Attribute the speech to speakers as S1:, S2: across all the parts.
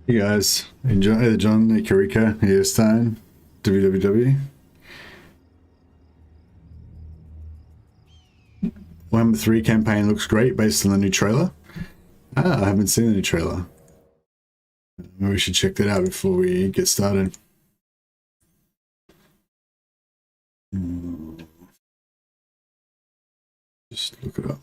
S1: You guys enjoy the John, the Karika, Stein, www. Warhammer 3 campaign looks great based on the new trailer. I haven't seen the new trailer. Maybe we should check that out before we get started. Just look it up.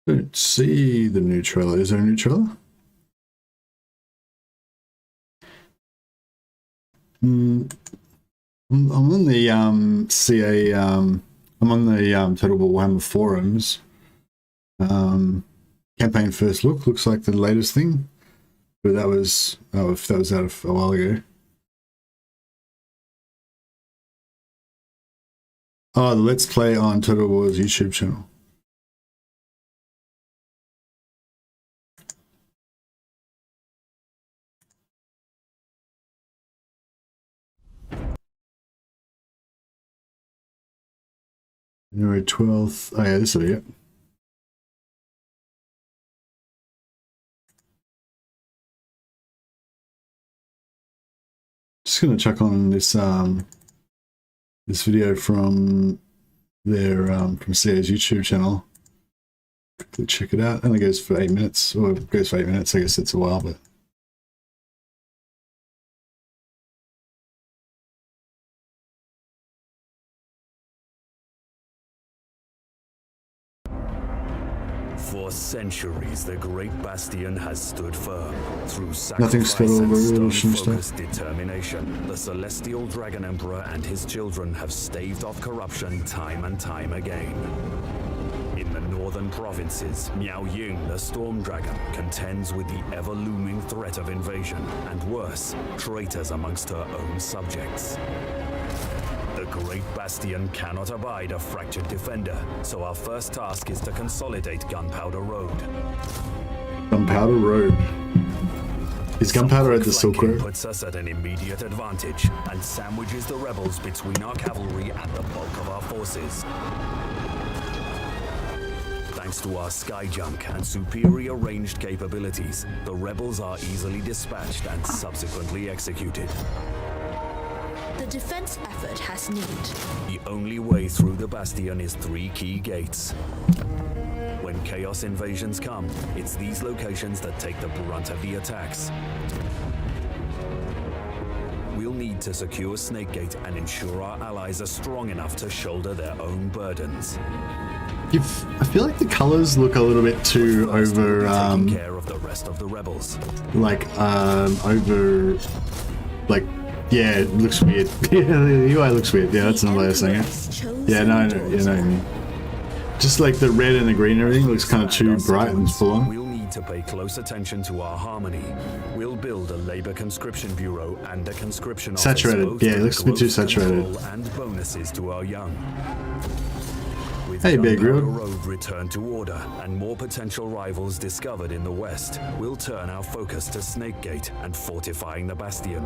S1: Don't see the new trailer. Is there a new trailer? I'm on the CA. I'm on the Total War Warhammer forums. Campaign first look looks like the latest thing, but that was out of a while ago. Oh, the Let's Play on Total War's YouTube channel. January 12th. Oh yeah, this will be it. Just gonna check on this this video from their from CA's YouTube channel. Quickly check it out. It only goes for 8 minutes, or it goes for 8 minutes. I guess it's a while, but.
S2: For centuries, the great Bastion has stood firm. Through
S1: Nothing's
S2: sacrifice and
S1: revolution
S2: stone-focused determination, the celestial dragon emperor and his children have staved off corruption time and time again. In the northern provinces, Miao Ying, the storm dragon, contends with the ever-looming threat of invasion, and worse, traitors amongst her own subjects. The great Bastion cannot abide a fractured defender, so our first task is to consolidate Gunpowder Road.
S1: Gunpowder Road. Is Gunpowder at the Silk Road?
S2: Puts us at an immediate advantage and sandwiches the rebels between our cavalry and the bulk of our forces. Thanks to our sky junk and superior ranged capabilities, the rebels are easily dispatched and subsequently executed.
S3: The defense effort has need.
S2: The only way through the Bastion is 3 key gates. When Chaos invasions come, it's these locations that take the brunt of the attacks. We'll need to secure Snakegate and ensure our allies are strong enough to shoulder their own burdens.
S1: I feel like the colors look a little bit too over
S2: taking care of the rest of the rebels.
S1: Like over like yeah, it looks weird. Yeah, the UI looks weird. Yeah, that's another way of saying it. Yeah, no, you know what I mean. Just like the red and the green and everything looks kind of too bright and full on.
S2: We'll need to pay close attention to our harmony. We'll build a labor conscription bureau and a conscription office.
S1: Saturated. Yeah, it looks a bit too saturated.
S2: And bonuses to our young. With
S1: hey, Big
S2: Road returned to order and more potential rivals discovered in the west, we'll turn our focus to Snakegate and fortifying the Bastion.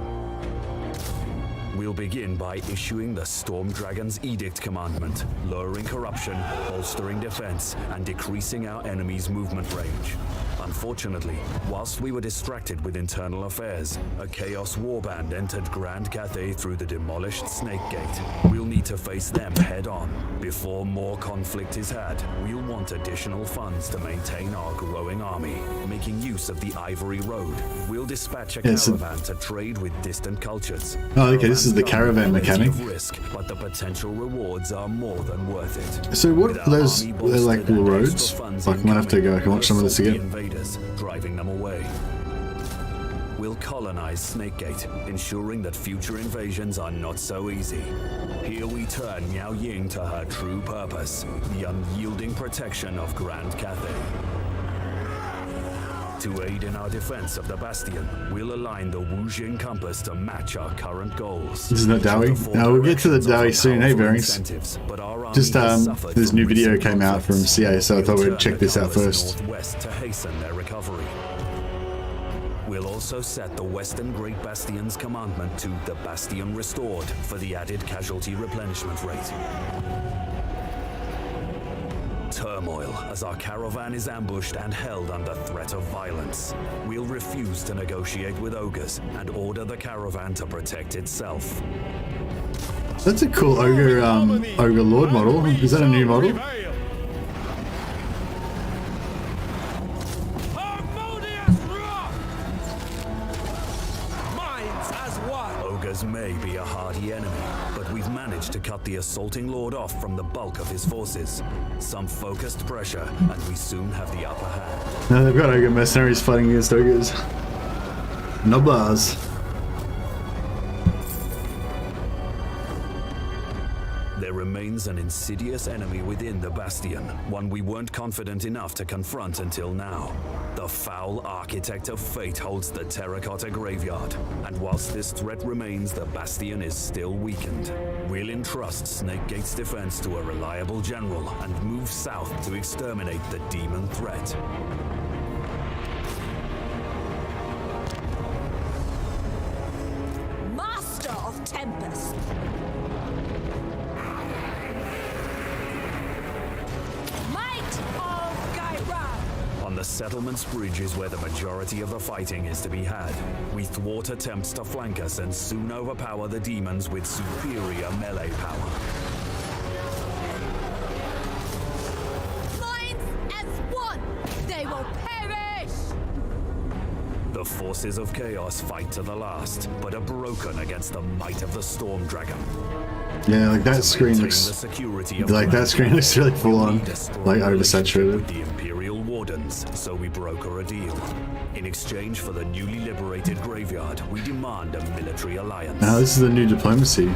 S2: We'll begin by issuing the Storm Dragon's Edict commandment, lowering corruption, bolstering defense, and decreasing our enemy's movement range. Unfortunately, whilst we were distracted with internal affairs, a Chaos warband entered Grand Cathay through the demolished Snake Gate. We'll need to face them head-on. Before more conflict is had, we'll want additional funds to maintain our growing army. Making use of the Ivory Road, we'll dispatch a caravan to trade with distant cultures.
S1: Oh, okay, this is the caravan mechanic.
S2: Risk, but the potential rewards are more than worth it.
S1: So what are those, they're like little roads? Like, I might have to go, I can watch some of this again.
S2: Driving them away. We'll colonize Snakegate, ensuring that future invasions are not so easy. Here we turn Miao Ying to her true purpose, the unyielding protection of Grand Cathay. To aid in our defense of the Bastion, we'll align the Wujing compass to match our current goals.
S1: Isn't that Dowie? No, we'll get to the Dowie soon. Hey, Bearings. Just, this new video came out from CA, so I thought we'd check this out first.
S2: Northwest to hasten their recovery. We'll also set the Western Great Bastion's commandment to the Bastion Restored for the added casualty replenishment rate. Turmoil as our caravan is ambushed and held under threat of violence. We'll refuse to negotiate with ogres and order the caravan to protect itself.
S1: That's a cool ogre lord model. Is that a new model?
S2: Ogres may be a hardy enemy, but we've managed to cut the assaulting lord off from the bulk of his forces. Some focused pressure, and we soon have the upper hand.
S1: No, they've got ogre mercenaries fighting against ogres. Noblars.
S2: There remains an insidious enemy within the Bastion, one we weren't confident enough to confront until now. The foul architect of fate holds the terracotta graveyard, and whilst this threat remains, the Bastion is still weakened. We'll entrust Snakegate's defense to a reliable general and move south to exterminate the demon threat.
S3: Master of Tempest.
S2: On the settlement's bridge is where the majority of the fighting is to be had. We thwart attempts to flank us and soon overpower the demons with superior melee power.
S3: Minds as one, they will perish!
S2: The forces of chaos fight to the last, but are broken against the might of the Storm Dragon.
S1: Yeah, like that screen looks like that screen looks really full on, like oversaturated.
S2: The Imperial Wardens, so we broker a deal. In exchange for the newly liberated graveyard, we demand a military alliance.
S1: Now this is the new diplomacy.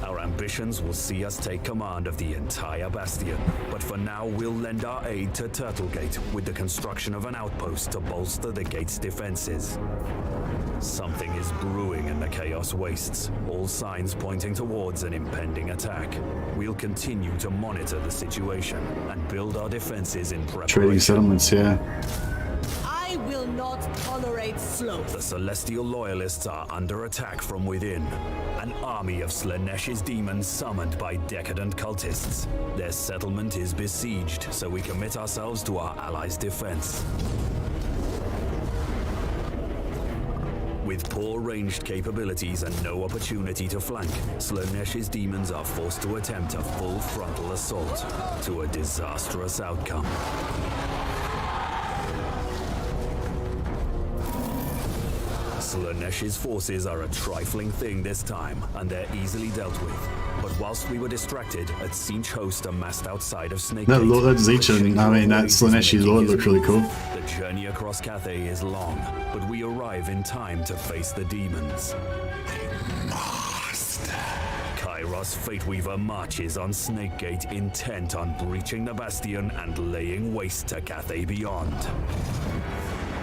S2: Our ambitions will see us take command of the entire Bastion, but for now we'll lend our aid to Turtlegate with the construction of an outpost to bolster the gate's defenses. Something is brewing in the Chaos Wastes, all signs pointing towards an impending attack. We'll continue to monitor the situation and build our defenses in preparation.
S1: Trading settlements, yeah.
S3: I will not tolerate sloth.
S2: The Celestial Loyalists are under attack from within. An army of Slaanesh's demons summoned by decadent cultists. Their settlement is besieged, so we commit ourselves to our allies' defense. With poor ranged capabilities and no opportunity to flank, Slaanesh's demons are forced to attempt a full frontal assault, to a disastrous outcome. Slaanesh's forces are a trifling thing this time, and they're easily dealt with. But whilst we were distracted, a Tzeentch host amassed outside of Snake
S1: That
S2: Gate.
S1: Lord, that Tzeentch, I mean, that Slaanesh Lord looked really cool.
S2: The journey across Cathay is long, but we arrive in time to face the demons. Kairos Fateweaver marches on Snakegate, intent on breaching the Bastion and laying waste to Cathay beyond.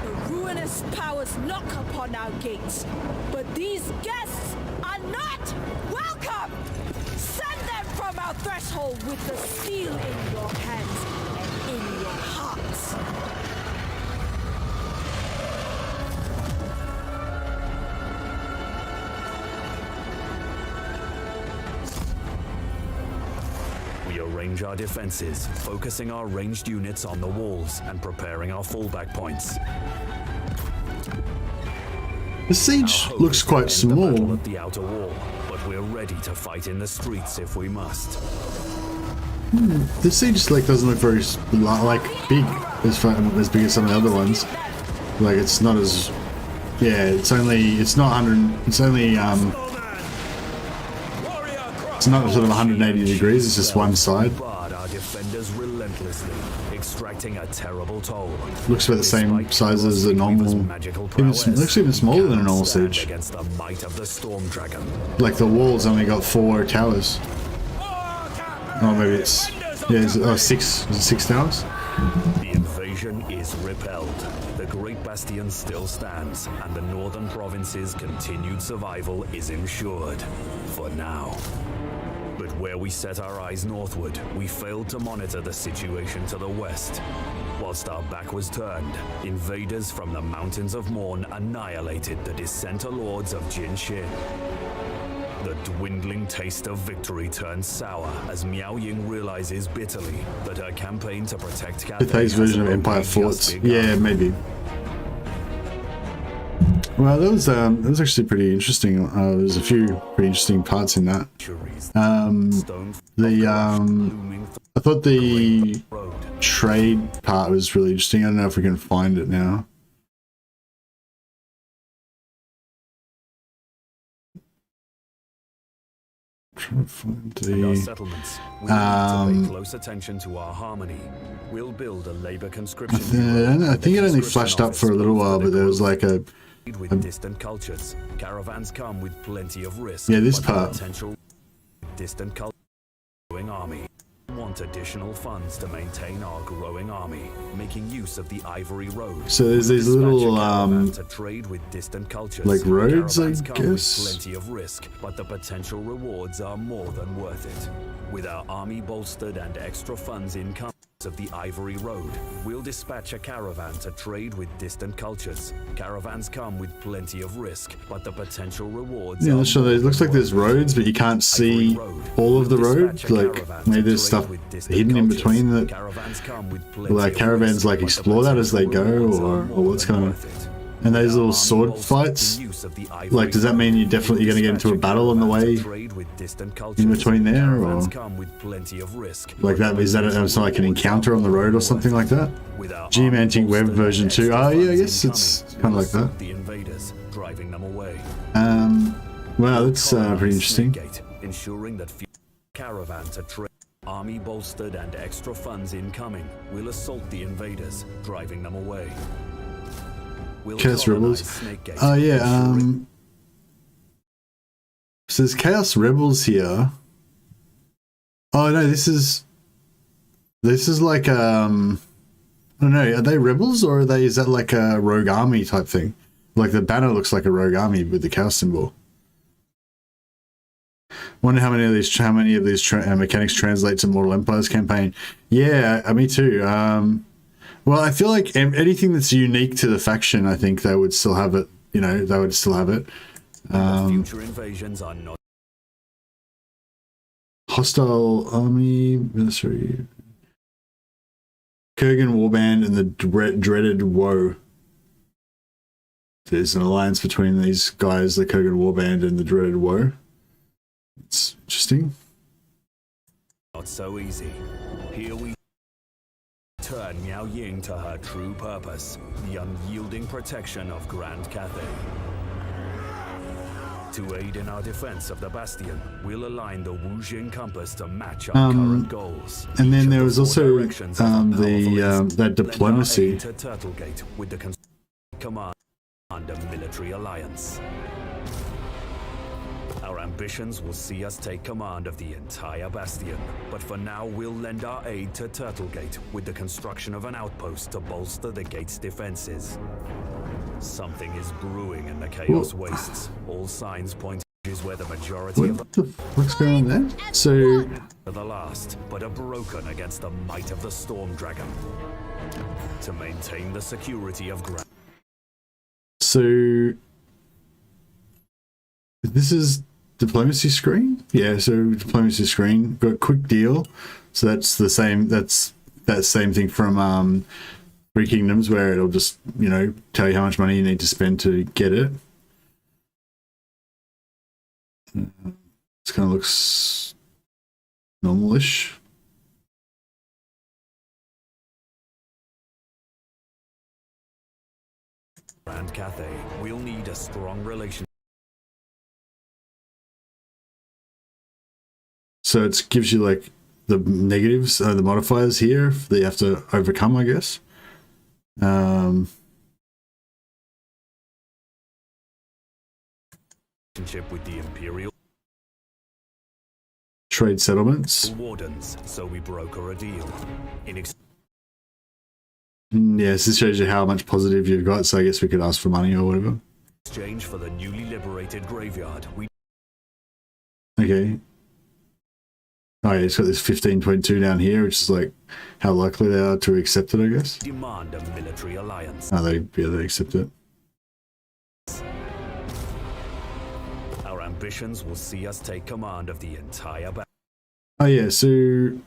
S3: The ruinous powers knock upon our gates, but these guests are not welcome! Send them from our threshold with the steel in your hands and in your hearts.
S2: We arrange our defenses, focusing our ranged units on the walls and preparing our fallback points.
S1: The siege looks quite small.
S2: At the outer wall, but we're ready to fight in the streets if we must.
S1: The siege like doesn't look very like big as big as some of the other ones. Like it's not as it's not 100. It's only it's not sort of 180 degrees. It's just one side.
S2: Our defenders relentlessly, extracting a terrible toll.
S1: Looks about the same size as a normal. Looks even smaller than a normal siege.
S2: Against the might of the Storm Dragon.
S1: Like the walls only got 4 towers. Oh, maybe it's 6. Is it 6 towers?
S2: The invasion invasion is repelled. The Great Bastion still stands, and the northern provinces' continued survival is ensured. For now. But where we set our eyes northward, we failed to monitor the situation to the west. Whilst our back was turned, invaders from the Mountains of Morn annihilated the dissenter lords of Jin Shin. The dwindling taste of victory turns sour as Miao Ying realizes bitterly that her campaign to protect
S1: Cathay's version of Empire Forts. Yeah, maybe. Well, that was actually pretty interesting. There's a few pretty interesting parts in that. I thought the trade part was really interesting. I don't know if we can find it now. Trying to find the
S2: settlements. We need to pay close attention to our harmony. We'll build a labor conscription.
S1: I think it only flashed up for a little while, but there was like a
S2: with distant cultures. Caravans come with plenty of risk.
S1: Yeah, this part.
S2: Potential distant culture growing army. Want additional funds to maintain our growing army, making use of the Ivory Road.
S1: So there's these little
S2: to trade with distant cultures.
S1: like roads, I
S2: Caravans come with
S1: guess.
S2: plenty of risk, but the potential rewards are more than worth it. With our army bolstered and extra funds income of the Ivory Road, we'll dispatch a caravan to trade with distant cultures. Caravans come with plenty of risk, but the potential rewards
S1: Yeah,
S2: are
S1: so it looks like there's roads, but you can't see all of the road. Like maybe there's stuff hidden in between that. Will caravans like explore that as they go, or what's going on? And those little sword fights, like, does that mean you're definitely going to get into a battle on the way in between there, or like that? Is that like an encounter on the road or something like that? Geomantic Web version 2. Oh yeah, I guess it's kind of like that. Wow, that's pretty interesting.
S2: Ensuring that caravan to trade. Army bolstered and extra funds incoming. We'll assault the invaders, driving them away.
S1: Chaos Rebels. Oh yeah, so there's Chaos Rebels here. Oh no, this is like I don't know, are they rebels or are they, is that like a rogue army type thing? Like the banner looks like a rogue army with the chaos symbol. Wonder how many of these mechanics translate to Mortal Empire's campaign. Yeah, me too. Well, I feel like anything that's unique to the faction, I think they would still have it. You know, they would still have it.
S2: Future invasions are not
S1: Hostile army military. Kurgan Warband and the dreaded Woe. There's an alliance between these guys, the Kurgan Warband and the dreaded Woe. It's interesting.
S2: Not so easy. Here we turn Miao Ying to her true purpose, the unyielding protection of Grand Cathay. To aid in our defense of the Bastion, we'll align the Wujing compass to match our current goals.
S1: And then there was also that diplomacy.
S2: To Turtlegate with the command under military alliance. Our ambitions will see us take command of the entire Bastion, but for now we'll lend our aid to Turtlegate with the construction of an outpost to bolster the gate's defenses. Something is brewing in the Chaos Wastes. All signs point to where the majority
S1: What the fuck's going on there? So
S2: the last, but are broken against the might of the Storm Dragon. To maintain the security of Grand.
S1: So this is diplomacy screen. Yeah, so diplomacy screen got quick deal. So that's the same. That's that same thing from Three Kingdoms, where it'll just, you know, tell you how much money you need to spend to get it. This kind of looks normalish.
S2: Grand Cathay, we'll need a strong relation.
S1: So it gives you like the negatives, the modifiers here that you have to overcome, I guess.
S2: With the Imperial
S1: Trade settlements.
S2: Wardens, so we broker a deal.
S1: Yeah, this shows you how much positive you've got, so I guess we could ask for money or whatever.
S2: Exchange for the newly liberated graveyard.
S1: Okay. Oh yeah, it's got this 15.2 down here, which is like how likely they are to accept it, I guess.
S2: Demand a military alliance.
S1: Oh, they accept it.
S2: Our ambitions will see us take command of the entire battle.
S1: Oh yeah, so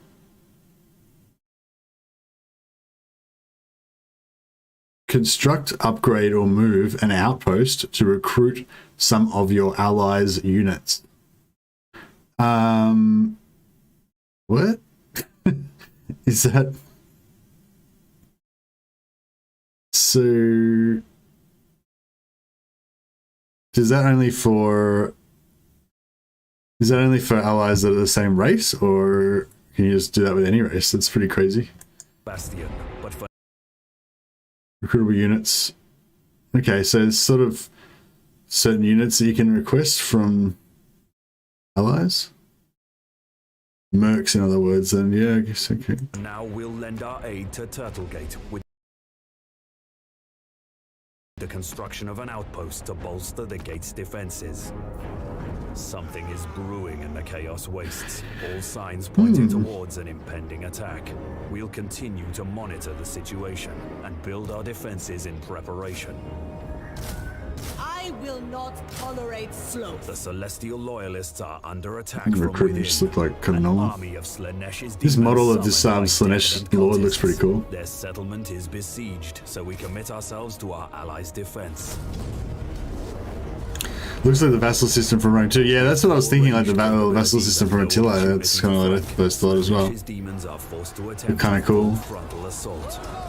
S1: construct, upgrade, or move an outpost to recruit some of your allies' units. What? Is that... So... Is that only for... Is that only for allies that are the same race, or can you just do that with any race? That's pretty crazy.
S2: Bastion, but for
S1: Recruitable units. Okay, so it's sort of certain units that you can request from allies. Mercs, in other words, then yeah, I guess, okay.
S2: now we'll lend our aid to Turtlegate with the construction of an outpost to bolster the gate's defenses. Something is brewing in the Chaos Wastes, all signs pointing towards an impending attack. We'll continue to monitor the situation and build our defenses in preparation.
S3: I will not tolerate sloth.
S2: The Celestial Loyalists are under attack
S1: The
S2: from
S1: recruitment
S2: within.
S1: just look like kind of
S2: An
S1: normal.
S2: army of Slaanesh's
S1: This
S2: demons
S1: model of this
S2: summoned by
S1: Slaanesh
S2: decadent
S1: lord looks pretty
S2: cultists.
S1: cool.
S2: Their settlement is besieged, so we commit ourselves to our allies' defense.
S1: Looks like the vassal system from Rome too. Yeah, that's what I was thinking, like the vassal system from Attila. That's kind of like I first thought as well.
S2: They're
S1: kind of cool.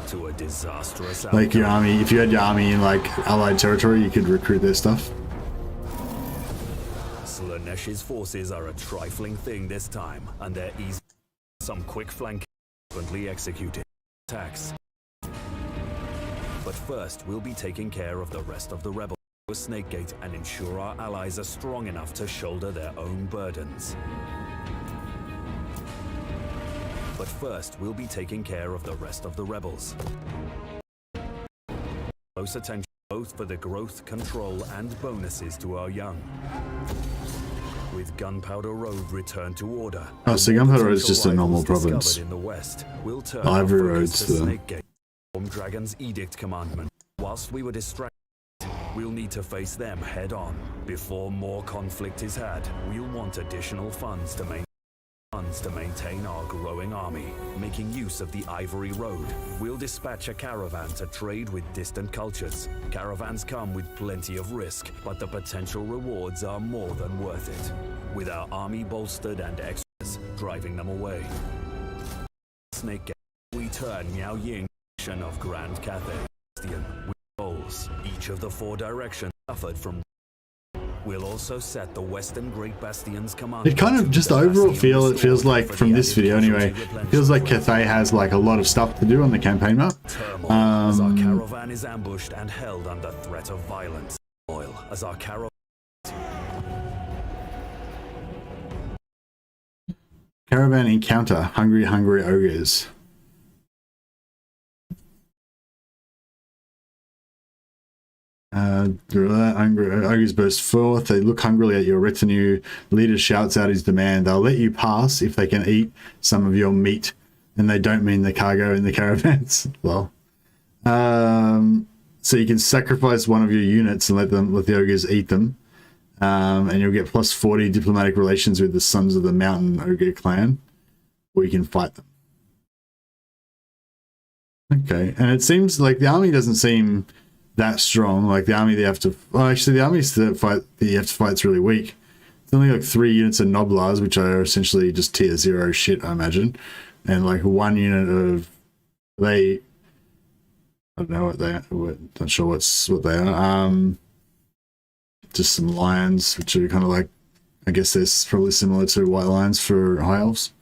S2: To a disastrous
S1: Like your army, if you had your army in like allied territory, you could recruit their stuff.
S2: Slaanesh's forces are a trifling thing this time, and they're easy. Some quick flank frequently executed attacks. But first, we'll be taking care of the rest of the rebels. Snakegate and ensure our allies are strong enough to shoulder their own burdens. But first, we'll be taking care of the rest of the rebels. Close attention both for the growth, control, and bonuses to our young. With Gunpowder Road returned to order.
S1: Oh, so Gunpowder Road is just a normal province.
S2: In the west, we'll turn
S1: Ivory
S2: our
S1: Road's
S2: focus to
S1: the...
S2: Snakegate. Dragon's Edict commandment. Whilst we were distracted, we'll need to face them head-on. Before more conflict is had, we'll want additional funds to maintain our growing army. Making use of the Ivory Road, we'll dispatch a caravan to trade with distant cultures. Caravans come with plenty of risk, but the potential rewards are more than worth it. With our army bolstered and extras driving them away. Snake Gate, we turn Miao Ying of Grand Cathay Bastion with goals. Each of the four directions suffered from. We'll also set the Western Great Bastion's command.
S1: It kind of just overall it feels like from this video anyway, it feels like Cathay has like a lot of stuff to do on the campaign map.
S2: As our caravan is ambushed and held under threat of violence. Oil as our caravan.
S1: Caravan encounter hungry ogres. Ogres burst forth. They look hungrily at your retinue. Leader shouts out his demand. They'll let you pass if they can eat some of your meat, and they don't mean the cargo in the caravans. Well, so you can sacrifice one of your units and let the ogres eat them, and you'll get plus 40 diplomatic relations with the Sons of the Mountain Ogre clan, or you can fight them. Okay, and it seems like the army doesn't seem that strong. Like the army they have to, well, actually the armies that you have to fight is really weak. It's only like 3 units of Noblars, which are essentially just tier 0 shit, I imagine, and like 1 unit of I don't know what they are. We're not sure what they are. Just some lions, which are kind of like, I guess they're probably similar to white lions for high elves.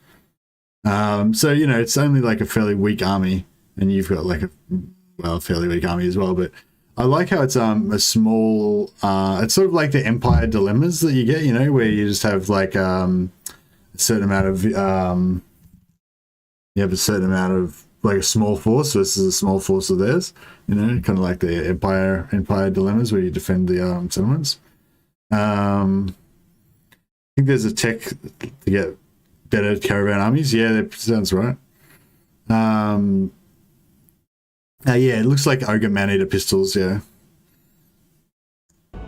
S1: So you know, it's only like a fairly weak army, and you've got like a fairly weak army as well, but I like how it's a small, it's sort of like the Empire dilemmas that you get, you know, where you just have like a certain amount of, you have a certain amount of like a small force versus a small force of theirs. You know, kind of like the Empire dilemmas where you defend the settlements. I think there's a tech to get better caravan armies. Yeah, that sounds right. Yeah, it looks like ogre man-eater pistols. Yeah.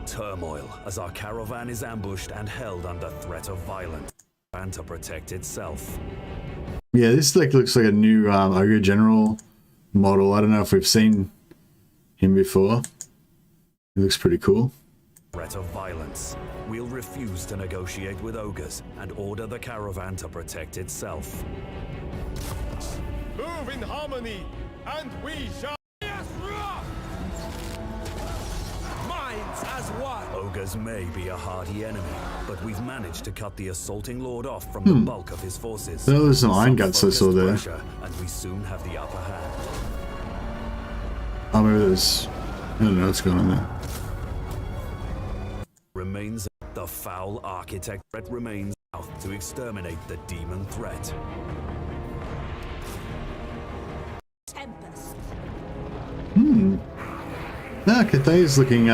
S2: Turmoil as our caravan is ambushed and held under threat of violence and to protect itself.
S1: Yeah, this looks like a new ogre general model. I don't know if we've seen him before. He looks pretty cool.
S2: Threat of violence. We'll refuse to negotiate with ogres and order the caravan to protect itself.
S4: Move in harmony, and we shall. Minds as one.
S2: Ogres may be a hardy enemy, but we've managed to cut the assaulting lord off from the bulk of his forces.
S1: Oh, there's some iron guts I saw there.
S2: And we soon have the upper hand.
S1: Oh, maybe there's... I don't know what's going on there.
S2: Remains the foul architect threat remains south to exterminate the demon threat.
S3: Tempest.
S1: Cathay is looking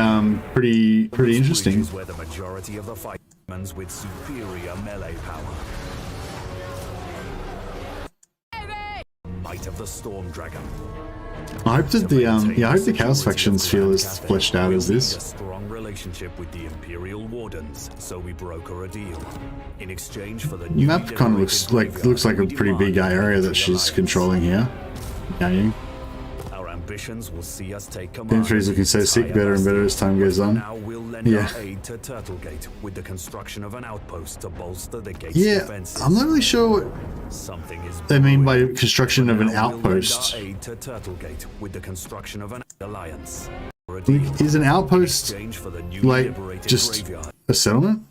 S1: pretty interesting.
S2: Is where the majority of the fight happens with superior melee power. Might of the Storm Dragon.
S1: I hope that the I hope the Chaos factions feel as fleshed out as this.
S2: A strong relationship with the Imperial Wardens, so we broker a deal. In exchange for the
S1: Map kind of looks like a pretty big area that she's controlling here. Yeah.
S2: Our ambitions will see us take command.
S1: Infantry's looking so sick, better and better as time goes on.
S2: Now we'll lend our aid to Turtlegate with the construction of an outpost to bolster the gate's
S1: Yeah,
S2: defenses.
S1: I'm not really sure what
S2: Something is
S1: they mean by construction of an outpost.
S2: We'll lend our aid to Turtlegate with the construction of an alliance.
S1: Is an outpost like just a settlement?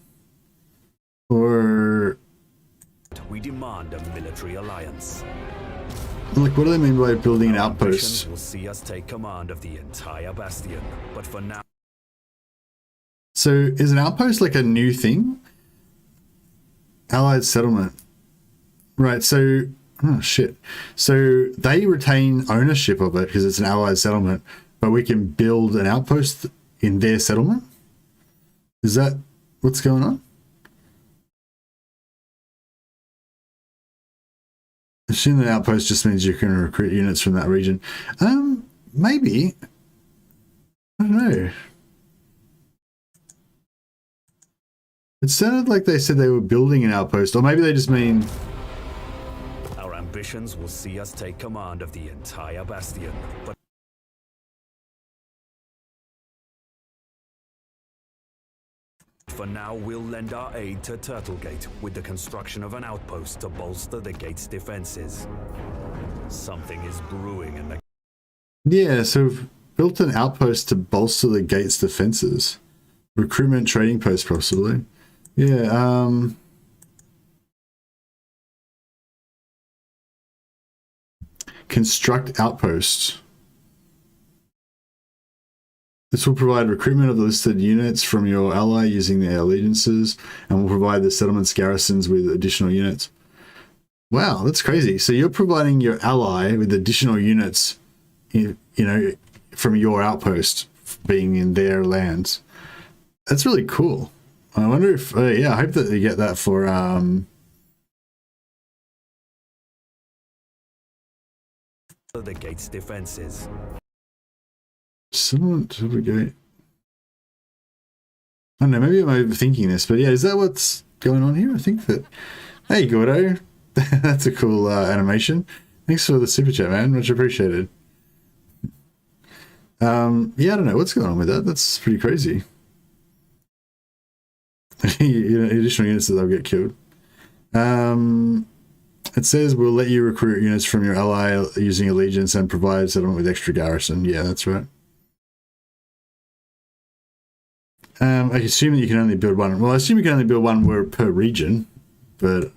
S1: Or
S2: we demand a military alliance.
S1: like what do they mean by building an outpost?
S2: Will see us take command of the entire Bastion, but for now.
S1: So is an outpost like a new thing? Allied settlement. Right, so oh shit. So they retain ownership of it because it's an allied settlement, but we can build an outpost in their settlement? Is that what's going on? Assuming an outpost just means you can recruit units from that region. Maybe. I don't know. It sounded like they said they were building an outpost, or maybe they just mean...
S2: Our ambitions will see us take command of the entire Bastion, but for now we'll lend our aid to Turtlegate with the construction of an outpost to bolster the gate's defenses. Something is brewing in the...
S1: Yeah, so we've built an outpost to bolster the gate's defenses. Recruitment trading post, possibly. Yeah, construct outposts. This will provide recruitment of the listed units from your ally using their allegiances, and will provide the settlement's garrisons with additional units. Wow, that's crazy. So you're providing your ally with additional units, you know, from your outpost being in their lands. That's really cool. I wonder if, yeah, I hope that they get that for,
S2: the gate's defenses.
S1: Settlement to the gate. I don't know, maybe I'm overthinking this, but yeah, is that what's going on here? I think that... Hey, Gordo. That's a cool animation. Thanks for the super chat, man. Much appreciated. Yeah, I don't know what's going on with that. That's pretty crazy. You know, additional units that they'll get killed. It says we'll let you recruit units from your ally using allegiance and provide settlement with extra garrison. Yeah, that's right. I assume that you can only build one. Well, I assume you can only build one per region, but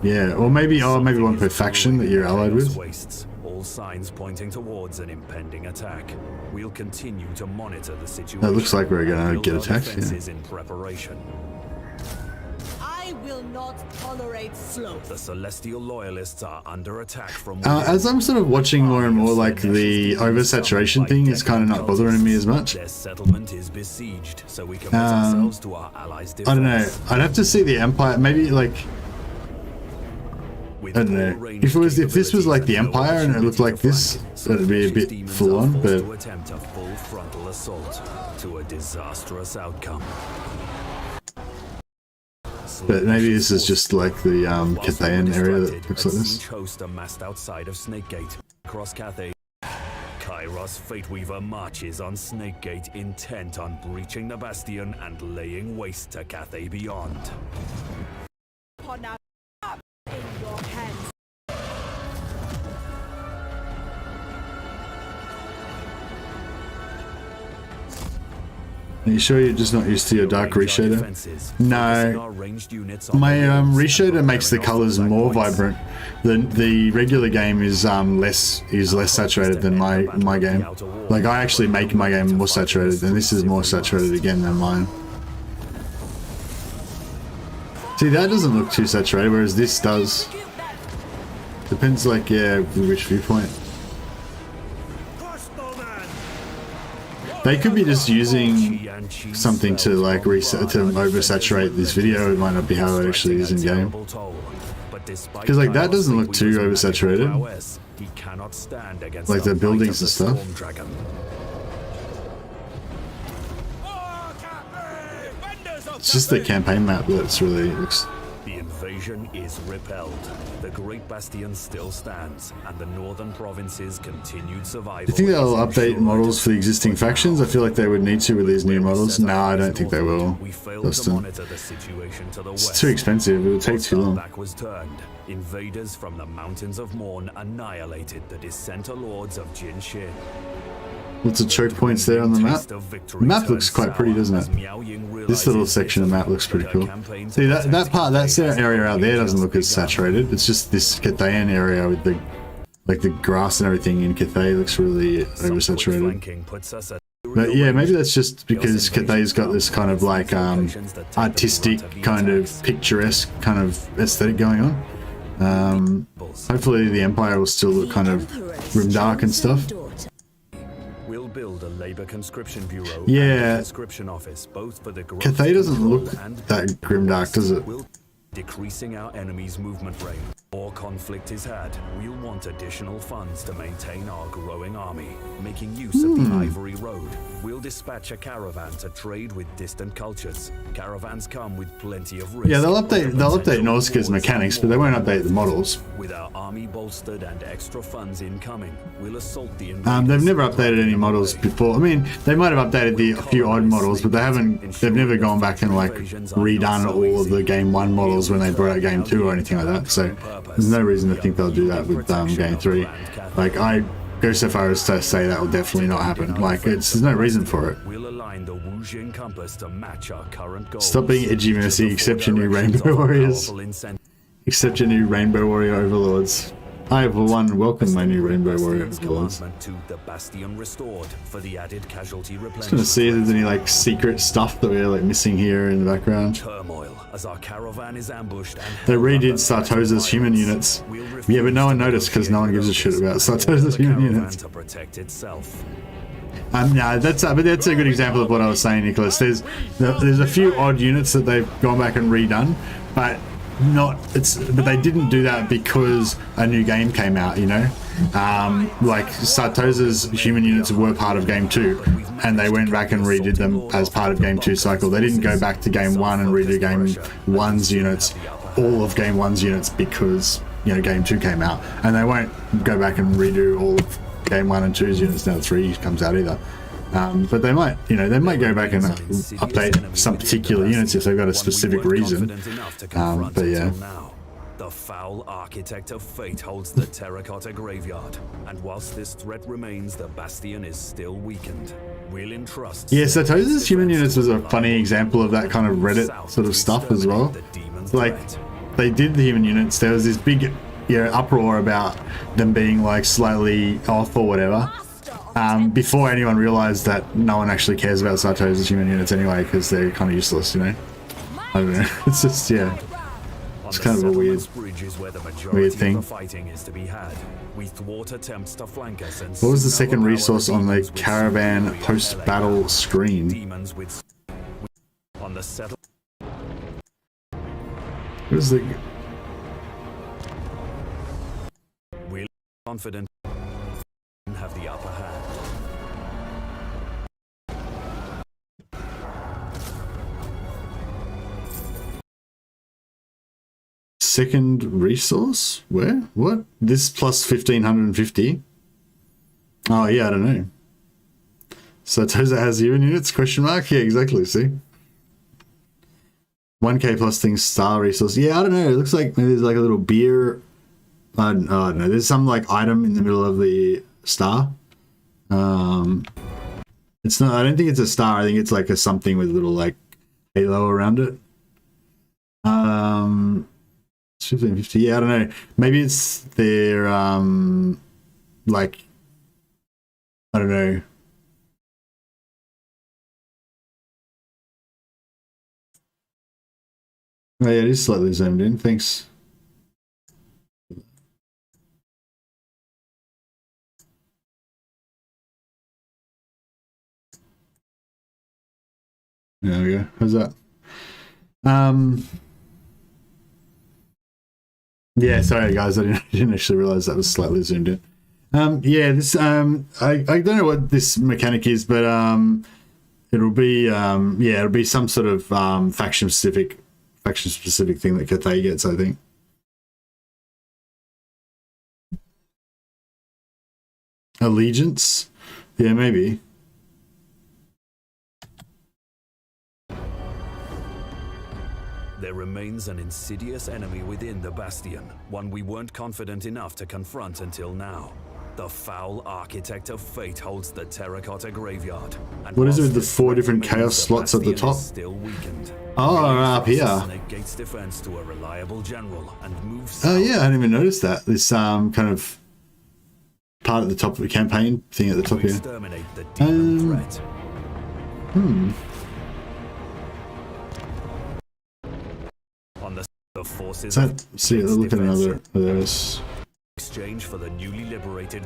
S1: yeah, or maybe one per faction that you're allied with.
S2: Wastes, all signs pointing towards an impending attack. We'll continue to monitor the situation.
S1: That looks like we're going to get attacked. Yeah.
S2: In preparation.
S3: I I will not tolerate sloth.
S2: The Celestial Loyalists are under attack from
S1: As I'm sort of watching more and more, like the oversaturation thing is kind of not bothering me as much.
S2: Their settlement is besieged, so we commit ourselves to our allies' defense.
S1: I don't know. I'd have to see the Empire. Maybe like I don't know. If this was like the Empire and it looked like this, that'd be a bit full on. But
S2: to attempt a full frontal assault to a disastrous outcome.
S1: But maybe this is just like the Cathayan area that looks like this.
S2: Each host amassed outside of Snakegate. Across Cathay, Kairos Fateweaver marches on Snakegate, intent on breaching the Bastion and laying waste to Cathay beyond.
S3: Upon our up in your hands.
S1: Are you sure you're just not used to your dark reshader? No. My reshader makes the colors more vibrant. The regular game is less saturated than my game. Like I actually make my game more saturated, and this is more saturated again than mine. See, that doesn't look too saturated, whereas this does. Depends, like, yeah, which viewpoint. They could be just using something to like reset to oversaturate this video. It might not be how it actually is in game. Because like that doesn't look too oversaturated. Like the buildings and stuff. It's just the campaign map that's really looks.
S2: The invasion is repelled. The Great Bastion still stands, and the northern provinces' continued survival.
S1: Do you think they'll update models for the existing factions? I feel like they would need to with these new models. No, I don't think they will. It's too expensive. It would take too long.
S2: Back was turned. Invaders from the Mountains of Morn annihilated the Dissenter Lords of Jin Shin.
S1: Lots of choke points there on the map. The map looks quite pretty, doesn't it? This little section of map looks pretty cool. See, that part, that area out there doesn't look as saturated. It's just this Cathayan area with the, like the grass and everything in Cathay looks really oversaturated. But yeah, maybe that's just because Cathay's got this kind of like artistic, kind of picturesque kind of aesthetic going on. Hopefully the Empire will still look kind of grimdark and stuff.
S2: Build a labor conscription bureau
S1: yeah,
S2: and conscription office, both for the
S1: Cathay doesn't look that grimdark, does it?
S2: Decreasing our enemy's movement range. More conflict is had. We'll want additional funds to maintain our growing army, making use of the Ivory Road. We'll dispatch a caravan to trade with distant cultures. Caravans come with plenty of risk.
S1: Yeah, they'll update Nausicaa's mechanics, but they won't update the models.
S2: With our army bolstered and extra funds incoming, we'll assault the
S1: they've never updated any models before. I mean, they might have updated a few odd models, but they've never gone back and like redone all of the Game 1 models when they brought out Game 2 or anything like that. So there's no reason to think they'll do that with Game 3. Like, I go so far as to say that will definitely not happen. Like, there's no reason for it.
S2: We'll align the Wuxing compass to match our current goals.
S1: Stop being edgy, Mercy. Accept your new Rainbow Warriors. Accept your new Rainbow Warrior Overlords. I, for one, welcome my new Rainbow Warrior Overlords.
S2: The Bastion restored for the added casualty replenishment.
S1: Just gonna see if there's any like secret stuff that we're like missing here in the background.
S2: Turmoil as our caravan is ambushed and
S1: they redid Sartosa's human units. Yeah, but no one noticed because no one gives a shit about Sartosa's human units.
S2: To protect itself.
S1: No, that's a good example of what I was saying, Nicholas. There's a few odd units that they've gone back and redone, but they didn't do that because a new game came out, you know. Like Sartosa's human units were part of Game 2, and they went back and redid them as part of Game 2 cycle. They didn't go back to Game 1 and redo Game 1's units, all of Game 1's units, because, you know, Game 2 came out, and they won't go back and redo all of Game 1 and 2's units now 3 comes out either. But they might, you know, go back and update some particular units if they've got a specific reason. But yeah.
S2: The foul architect of fate holds the terracotta graveyard, and whilst this threat remains, the Bastion is still weakened. We'll entrust.
S1: Yeah, so Sartosa's human units was a funny example of that kind of Reddit sort of stuff as well. Like, they did the human units. There was this big, you know, uproar about them being like slightly off or whatever. Before anyone realized that no one actually cares about Sartosa's human units anyway, because they're kind of useless, you know. I don't know. It's just, yeah. It's kind of a weird,
S2: bridge is where the
S1: weird
S2: majority of
S1: thing.
S2: the fighting is to be had. We thwart attempts to flank us and
S1: What was the
S2: soon
S1: second
S2: allow
S1: resource on the
S2: demons with
S1: Caravan
S2: superior
S1: post-battle
S2: melee
S1: screen?
S2: demons with on the settle.
S1: What is the...
S2: We're confident we have the upper hand.
S1: Second resource? Where? What? This plus 1550? Oh, yeah, I don't know. So Toza has human units? Question mark? Yeah, exactly, see? 1k plus things star resource. Yeah, I don't know. It looks like maybe there's like a little beer. I don't know. There's some like item in the middle of the star. It's not, I don't think it's a star. I think it's like a something with a little like halo around it. 1550. Yeah, I don't know. Maybe it's their like, I don't know. Oh yeah, it is slightly zoomed in. Thanks. There we go. How's that? Yeah, sorry guys, I didn't actually realize that was slightly zoomed in. Yeah, this I don't know what this mechanic is, but it'll be yeah, it'll be some sort of faction specific thing that Cathay gets, I think. Allegiance? Yeah, maybe.
S2: There remains an insidious enemy within the Bastion, one we weren't confident enough to confront until now. The foul architect of fate holds the terracotta graveyard. And
S1: What is it with the
S2: whilst
S1: 4 different
S2: remains,
S1: chaos slots at the
S2: Bastion
S1: top?
S2: is still weakened.
S1: Oh, up here.
S2: Snake Gate's defense to a reliable general and move
S1: Oh
S2: south.
S1: yeah, I hadn't even noticed that. This kind of part at the top of the campaign thing at the top
S2: to
S1: here.
S2: exterminate the demon threat. On the forces
S1: So,
S2: of
S1: see,
S2: Fate's
S1: look at
S2: defense
S1: another of those.
S2: exchange for the newly liberated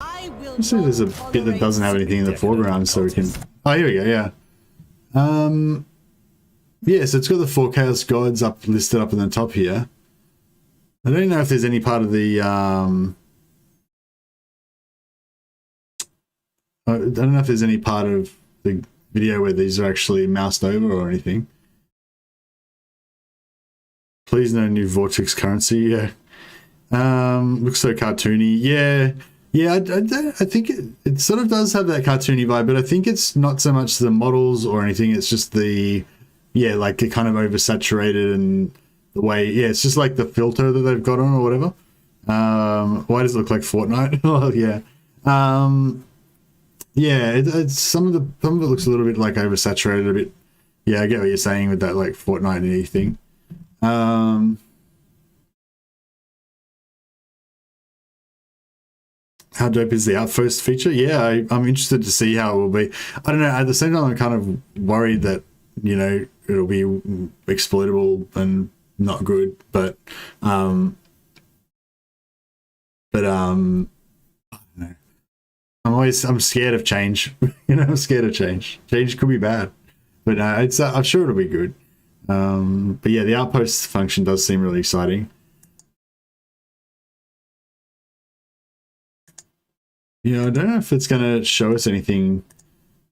S3: I will
S1: Let's see, there's a
S3: not
S1: bit that doesn't have anything in the foreground, so we can. Oh, here we go. Yeah. Yeah. So it's got the 4 chaos gods up listed up in the top here. I don't know if there's any part of the. I don't know if there's any part of the video where these are actually moused over or anything. Please no new Vortex currency. Yeah. Looks so cartoony. Yeah. Yeah, I think it sort of does have that cartoony vibe, but I think it's not so much the models or anything. It's just the, yeah, like it kind of oversaturated and the way, yeah, it's just like the filter that they've got on or whatever. Why does it look like Fortnite? Oh, yeah. Yeah, it's some of it looks a little bit like oversaturated a bit. Yeah, I get what you're saying with that like Fortnite-y thing. How dope is the Outpost feature? Yeah, I'm interested to see how it will be. I don't know. At the same time, I'm kind of worried that, you know, it'll be exploitable and not good. But I don't know. I'm scared of change. You know, I'm scared of change. Change could be bad, but it's I'm sure it'll be good. But yeah, the Outpost function does seem really exciting. Yeah, I don't know if it's going to show us anything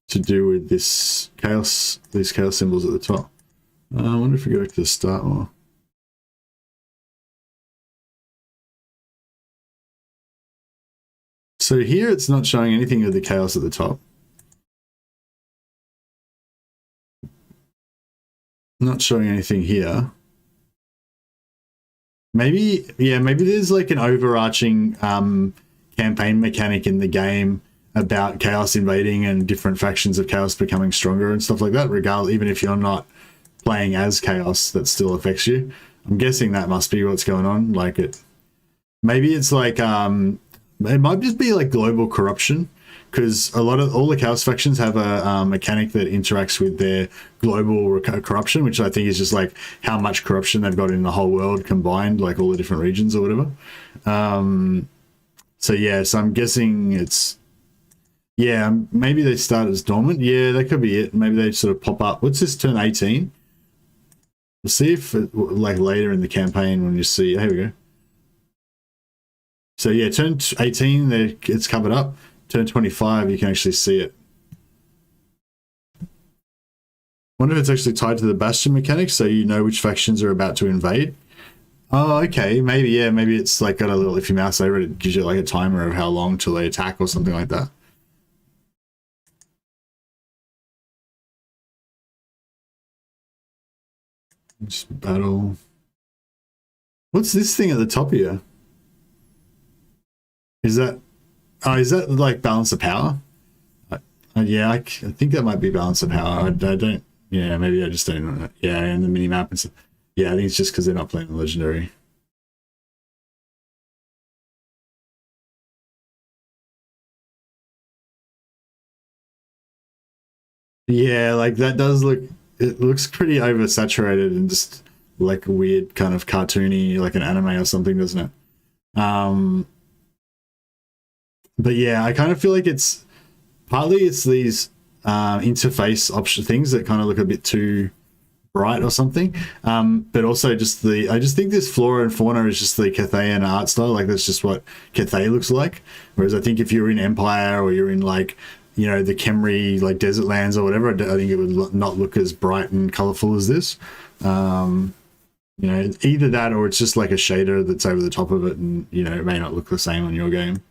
S1: to do with this chaos, these chaos symbols at the top. I wonder if we go back to the start more. So here it's not showing anything of the chaos at the top. Not showing anything here. Maybe, yeah, maybe there's like an overarching campaign mechanic in the game about chaos invading and different factions of chaos becoming stronger and stuff like that, regardless, even if you're not playing as chaos, that still affects you. I'm guessing that must be what's going on. Like it, maybe it's like it might just be like global corruption, because all the Chaos factions have a mechanic that interacts with their global corruption, which I think is just like how much corruption they've got in the whole world combined, like all the different regions or whatever. So yeah, so I'm guessing it's, yeah, maybe they start as dormant. Yeah, that could be it. Maybe they sort of pop up. What's this, turn 18? We'll see if like later in the campaign when you see, here we go. So yeah, turn 18, it's covered up. Turn 25, you can actually see it. Wonder if it's actually tied to the Bastion mechanics, so you know which factions are about to invade. Oh, okay, maybe, yeah, maybe it's like got a little, if you mouse over it, it gives you like a timer of how long till they attack or something like that. Just battle. What's this thing at the top here? Is that like balance of power? Yeah, I think that might be balance of power. I don't, yeah, maybe I just don't know. Yeah, in the mini map and stuff. Yeah, I think it's just because they're not playing the legendary. Yeah, like that does look, it looks pretty oversaturated and just like weird kind of cartoony, like an anime or something, doesn't it? But yeah, I kind of feel like it's partly it's these interface option things that kind of look a bit too bright or something. But also just I just think this flora and fauna is just the Cathayan art style. Like that's just what Cathay looks like. Whereas I think if you're in Empire or you're in like, you know, the Khemri like desert lands or whatever, I think it would not look as bright and colorful as this. You know, either that or it's just like a shader that's over the top of it, and you know, it may not look the same on your game.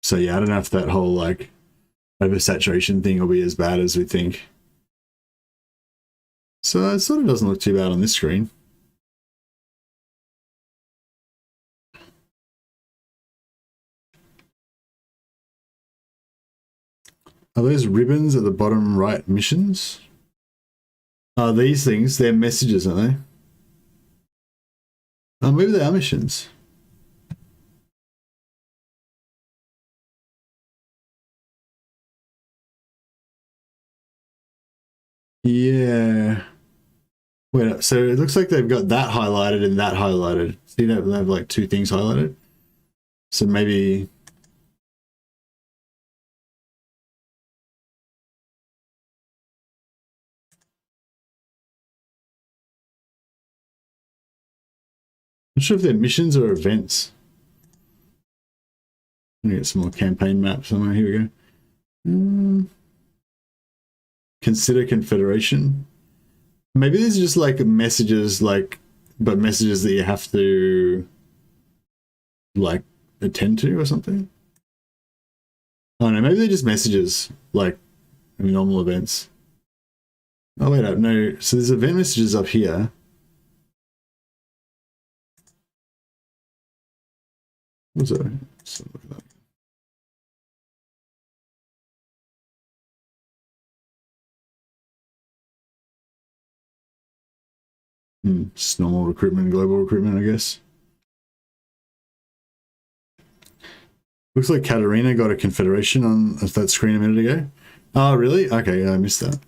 S1: So yeah, I don't know if that whole like oversaturation thing will be as bad as we think. So it sort of doesn't look too bad on this screen. Are those ribbons at the bottom right missions? Oh, these things, they're messages, aren't they? Oh, maybe they are missions. Yeah. Wait, so it looks like they've got that highlighted and that highlighted. See that they have like two things highlighted? So maybe... I'm not sure if they're missions or events. I'm gonna get some more campaign maps somewhere. Here we go. Consider Confederation. Maybe these are just like messages, like, but messages that you have to like attend to or something. Oh no, maybe they're just messages, like normal events. Oh wait, no. So there's event messages up here. What's that? Let's look at that. Just normal recruitment, global recruitment, I guess. Looks like Katarina got a Confederation on that screen a minute ago. Oh, really? Okay, I missed that.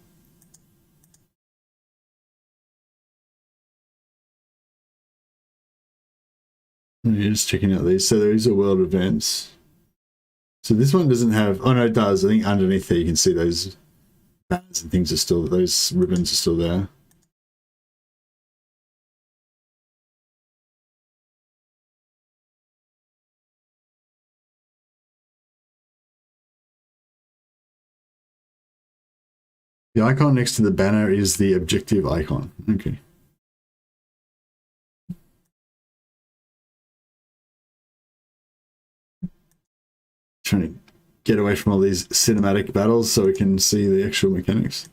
S1: Yeah, just checking out these. So these are world events. So this one doesn't have... Oh, no, it does. I think underneath there you can see those banners and things are still... Those ribbons are still there. The icon next to the banner is the objective icon. Okay. Trying to get away from all these cinematic battles so we can see the actual mechanics.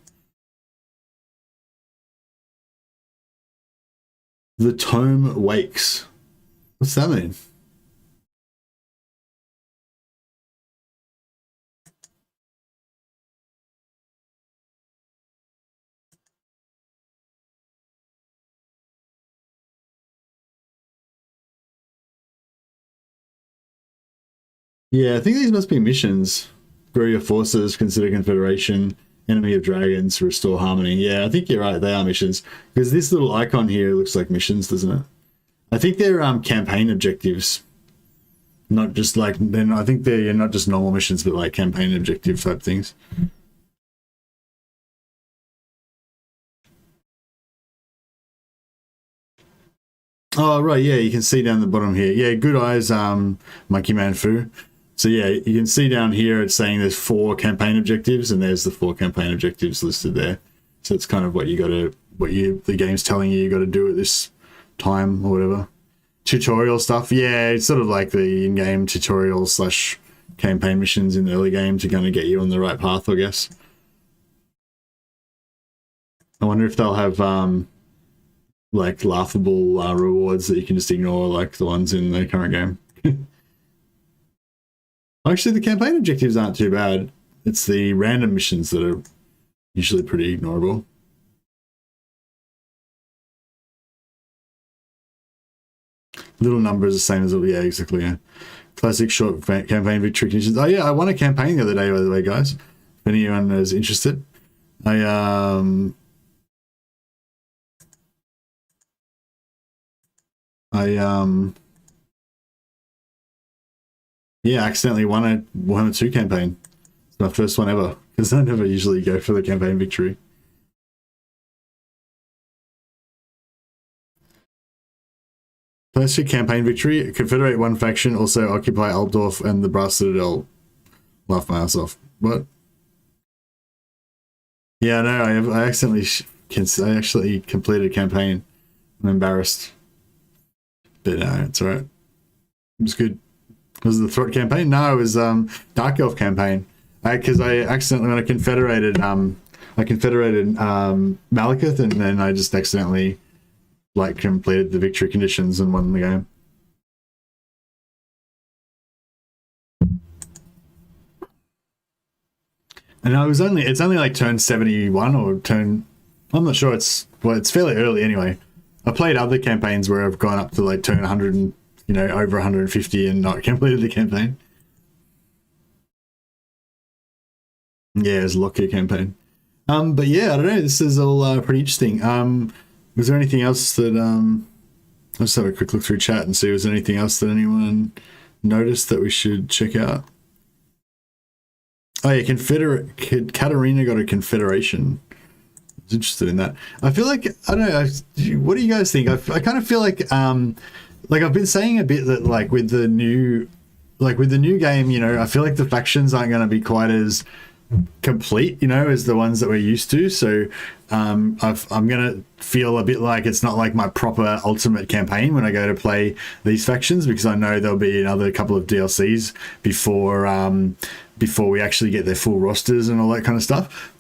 S1: The tome wakes. What's that mean? Yeah, I think these must be missions. Grow your forces, consider Confederation, enemy of dragons, restore harmony. Yeah, I think you're right. They are missions because this little icon here looks like missions, doesn't it? I think they're campaign objectives, not just like then. I think they're not just normal missions, but like campaign objective type things. Oh right, yeah, you can see down the bottom here. Yeah, good eyes, Monkey Man Fu. So yeah, you can see down here it's saying there's 4 campaign objectives, and there's the 4 campaign objectives listed there. So it's kind of what the game's telling you got to do at this time or whatever. Tutorial stuff, yeah, it's sort of like the in-game tutorial / campaign missions in the early game to kind of get you on the right path, I guess. I wonder if they'll have like laughable rewards that you can just ignore, like the ones in the current game. Actually, the campaign objectives aren't too bad. It's the random missions that are usually pretty ignorable. Little numbers the same as yeah, exactly. Yeah. Classic short campaign victory conditions. Oh yeah, I won a campaign the other day, by the way, guys. If anyone is interested, yeah, accidentally won a Warhammer 2 campaign. It's my first one ever because I never usually go for the campaign victory. First campaign victory, confederate one faction, also occupy Altdorf and the Brass Citadel. Laugh my ass off. What? Yeah, no, I actually completed a campaign. I'm embarrassed. But no, it's alright. It was good. Was it the Throt campaign? No, it was Dark Elf campaign. Because I accidentally, when I confederated Malekith, and then I just accidentally like completed the victory conditions and won the game. And it's only like turn 71 or turn, I'm not sure, it's fairly early anyway. I played other campaigns where I've gone up to like turn 100 and over 150 and not completed the campaign. Yeah, it's a Lockyer campaign. But yeah, I don't know, this is all pretty interesting. Was there anything else that let's have a quick look through chat and see was there anything else that anyone noticed that we should check out? Oh yeah, Katarina got a confederation. I was interested in that. I feel like, I don't know, what do you guys think? I kind of feel like I've been saying a bit that like with the new game, I feel like the factions aren't going to be quite as complete, as the ones that we're used to. So I'm gonna feel a bit like it's not like my proper ultimate campaign when I go to play these factions, because I know there'll be another couple of DLCs before we actually get their full rosters and all that kind of stuff.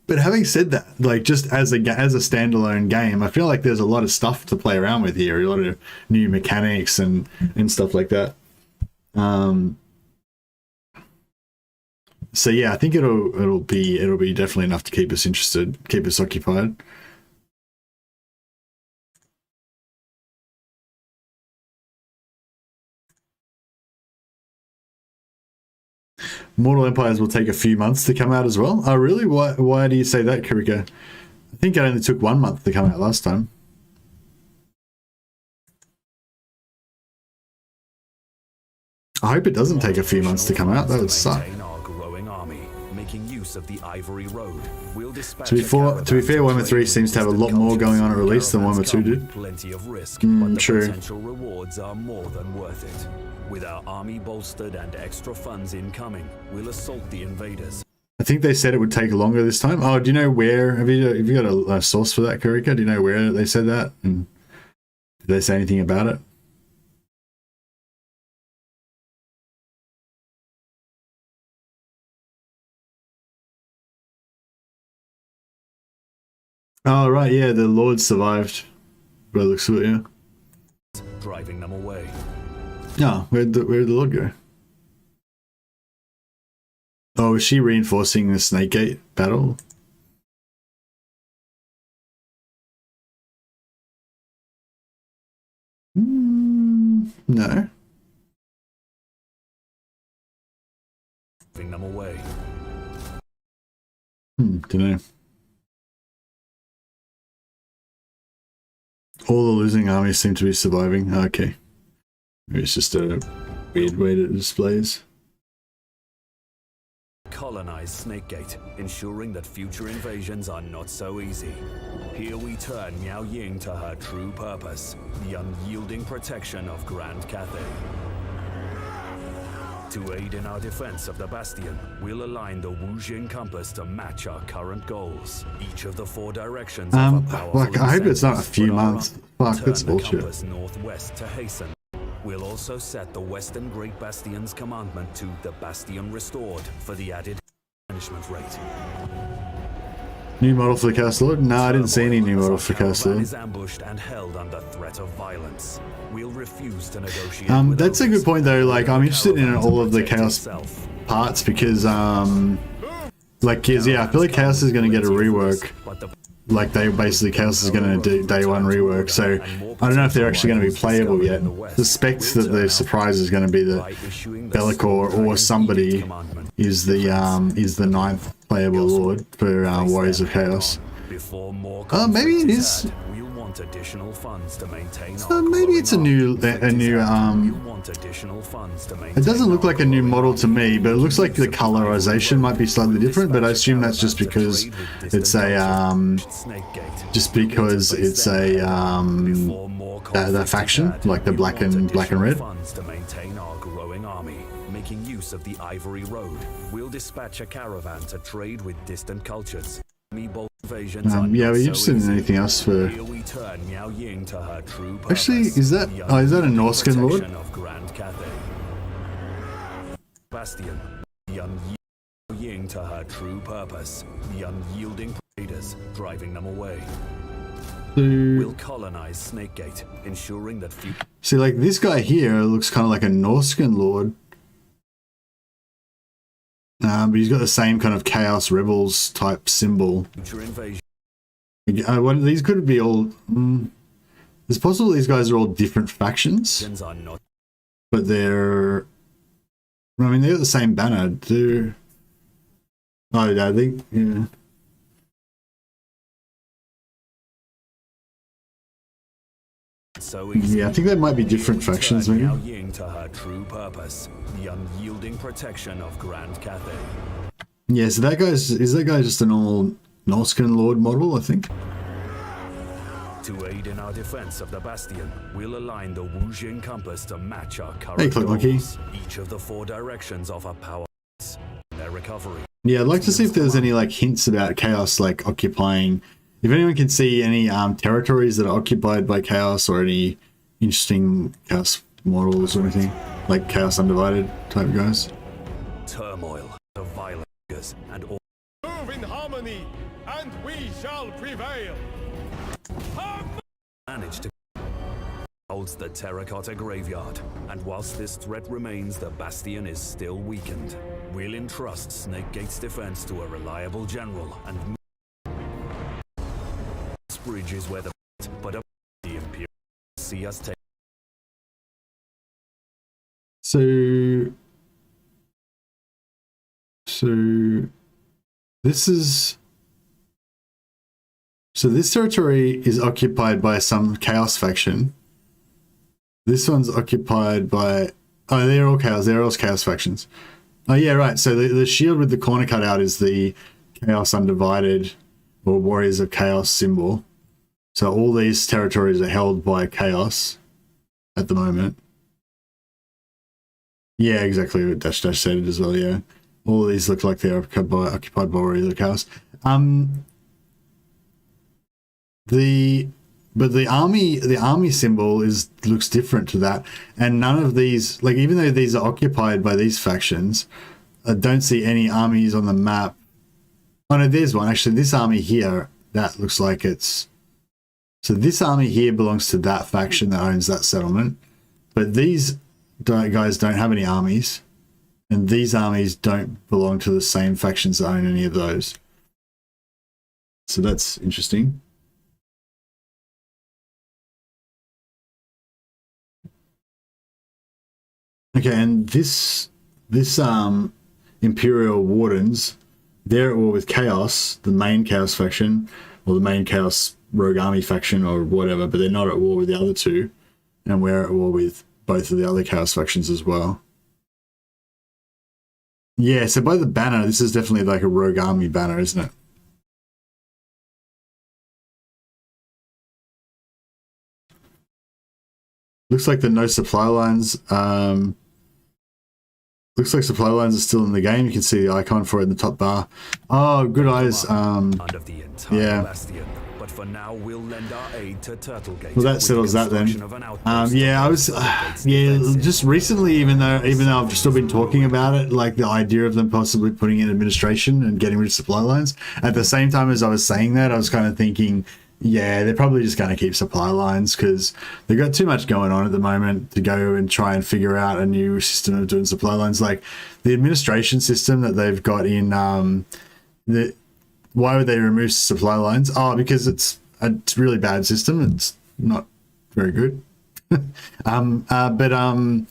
S1: But having said that, like just as a standalone game, I feel like there's a lot of stuff to play around with here, a lot of new mechanics and stuff like that. So yeah, I think it'll be definitely enough to keep us interested, keep us occupied. Mortal Empires will take a few months to come out as well. Oh really? Why do you say that, Karika? I think it only took 1 month to come out last time. I hope it doesn't take a few months to come out. That would suck.
S2: Of the Ivory Road.
S1: To be fair, Warhammer 3 seems to have a lot more going on at release than Warhammer 2 did.
S2: Plenty of risk, but the
S1: true.
S2: potential rewards are more than worth it. With our army bolstered and extra funds incoming, we'll assault the invaders.
S1: I think they said it would take longer this time. Oh, do you know where? Have you got a source for that, Karika? Do you know where they said that? And did they say anything about it? Oh right, yeah, the Lord survived. By the looks of it, yeah.
S2: Driving them away.
S1: Oh, where'd the Lord go? Oh, is she reinforcing the Snakegate battle? No.
S2: driving them away.
S1: Don't know. All the losing armies seem to be surviving. Okay. Maybe it's just a weird way to displays.
S2: Colonize Snakegate, ensuring that future invasions are not so easy. Here we turn Miao Ying to her true purpose, the unyielding protection of Grand Cathay. To aid in our defense of the Bastion, we'll align the Wujing compass to match our current goals. Each of the 4 directions of a powerful
S1: Fuck, I hope it's not a few
S2: but our
S1: months. Fuck, that's
S2: turn the
S1: bullshit.
S2: compass northwest to hasten. We'll also set the Western Great Bastion's commandment to the Bastion Restored for the added punishment rate.
S1: New model for the Chaos Lord? No, I didn't see any new model for Chaos
S2: Caravan
S1: Lord.
S2: is ambushed and held under threat of violence. We'll refuse to negotiate with
S1: That's a good
S2: others.
S1: point though. Like, I'm interested in
S2: Caravan
S1: all of the
S2: protect
S1: Chaos
S2: itself.
S1: parts because, like, yeah, I feel like Chaos is going to get a rework.
S2: But the
S1: Like, they basically, Chaos is going to do day 1 rework, so I don't know if they're actually going to be playable yet. Suspect that the surprise is going to be that Bellicor or somebody is the 9th playable lord for Warriors of Chaos. Maybe it is.
S2: Additional funds to maintain
S1: Maybe it's a new it doesn't look like a new model to me, but it looks like the colorization might be slightly different, but I assume that's just because it's a the faction, like the black and red.
S2: Funds to maintain our growing army. Making use of the Ivory Road, we'll dispatch a caravan to trade with distant cultures.
S1: Yeah, we're interested in anything else for... Actually, is that a Norscan lord?
S2: Bastion, the unyielding to her true purpose, the unyielding raiders driving them away. We'll colonize Snakegate, ensuring that
S1: See, like, this guy here looks kind of like a Norscan lord. But he's got the same kind of Chaos Rebels type symbol. These could be all... it's possible these guys are all different factions. But they're... I mean, they got the same banner. Oh, I think... Yeah. Yeah, I think they might be different factions, maybe.
S2: To her true purpose, the unyielding protection of Grand Cathay.
S1: Yeah, so is that guy just a normal Norscan Lord model, I think?
S2: To aid in our defense of the Bastion, we'll align the Wujing compass to match our current
S1: Hey, Click Monkey.
S2: goals. Each of the 4 directions offer power in their recovery.
S1: Yeah, I'd like to see if there's any like hints about Chaos like occupying. If anyone can see any territories that are occupied by Chaos or any interesting Chaos models or anything, like Chaos Undivided type guys.
S2: Turmoil, the violence, and all
S4: Move in harmony, and we shall prevail.
S2: managed to holds the terracotta graveyard, and whilst this threat remains, the Bastion is still weakened. We'll entrust Snakegate's defense to a reliable general and this bridge is where the Imperial see us take.
S1: So this territory is occupied by some Chaos faction. This one's occupied by... Oh, they're all Chaos factions. Oh, yeah, right. So the shield with the corner cut out is the Chaos Undivided or Warriors of Chaos symbol. So all these territories are held by Chaos at the moment. Yeah, exactly what Dash Dash said as well, yeah. All of these look like they're occupied by Warriors of Chaos. But the army symbol looks different to that, and none of these, like, even though these are occupied by these factions, I don't see any armies on the map. Oh no, there's one actually. This army here, that looks like it's... So this army here belongs to that faction that owns that settlement, but these guys don't have any armies, and these armies don't belong to the same factions that own any of those. So that's interesting. Okay, and this in Imperial Wardens, they're at war with Chaos, the main Chaos faction, or the main Chaos Rogue Army faction or whatever, but they're not at war with the other two. And we're at war with both of the other Chaos factions as well. Yeah, so by the banner, this is definitely like a Rogue Army banner, isn't it? Looks like the no supply lines. Looks like supply lines are still in the game. You can see the icon for it in the top bar. Oh, good eyes.
S2: Under the entire
S1: Yeah.
S2: Bastion. But for now, we'll lend our aid to Turtlegate.
S1: Well, that settles that then. Yeah, I was. Yeah, just recently, even though I've still been talking about it, like the idea of them possibly putting in administration and getting rid of supply lines. At the same time as I was saying that, I was kind of thinking, yeah, they're probably just going to keep supply lines because they've got too much going on at the moment to go and try and figure out a new system of doing supply lines. Like the administration system that they've got in why would they remove supply lines? Oh, because it's a really bad system. It's not very good. But the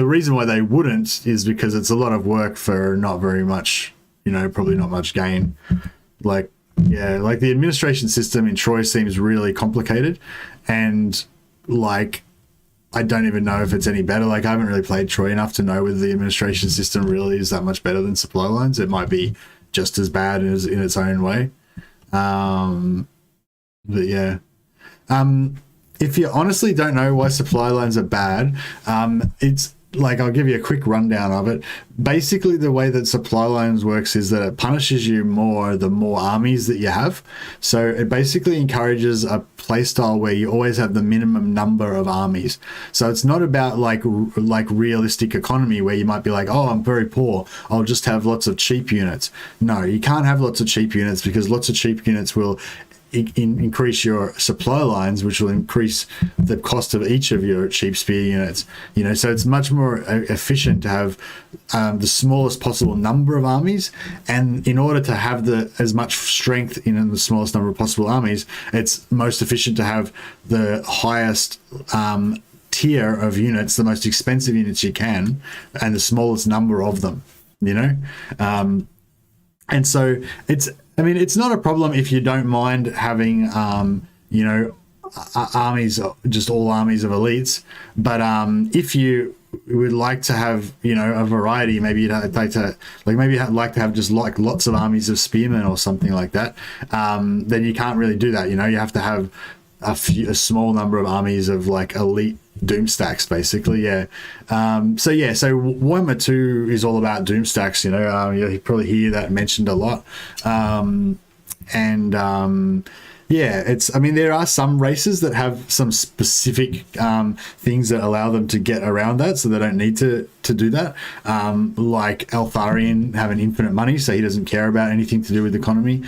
S1: reason why they wouldn't is because it's a lot of work for not very much, probably not much gain. Like the administration system in Troy seems really complicated, and like I don't even know if it's any better. Like I haven't really played Troy enough to know whether the administration system really is that much better than supply lines. It might be just as bad as in its own way. But yeah. If you honestly don't know why supply lines are bad, it's like, I'll give you a quick rundown of it. Basically, the way that supply lines works is that it punishes you more the more armies that you have. So it basically encourages a playstyle where you always have the minimum number of armies. So it's not about like realistic economy where you might be like, oh, I'm very poor, I'll just have lots of cheap units. No, you can't have lots of cheap units because lots of cheap units will increase your supply lines, which will increase the cost of each of your cheap spear units. So it's much more efficient to have the smallest possible number of armies, and in order to have as much strength in the smallest number of possible armies, it's most efficient to have the highest tier of units, the most expensive units you can, and the smallest number of them. And so it's not a problem if you don't mind having, armies, just all armies of elites. But if you would like to have, a variety, maybe you'd like to have just like lots of armies of spearmen or something like that, then you can't really do that. You have to have a small number of armies of like elite doom stacks, basically. So Warhammer 2 is all about doom stacks. You probably hear that mentioned a lot. There are some races that have some specific things that allow them to get around that, so they don't need to do that. Like Eltharion have an infinite money, so he doesn't care about anything to do with economy.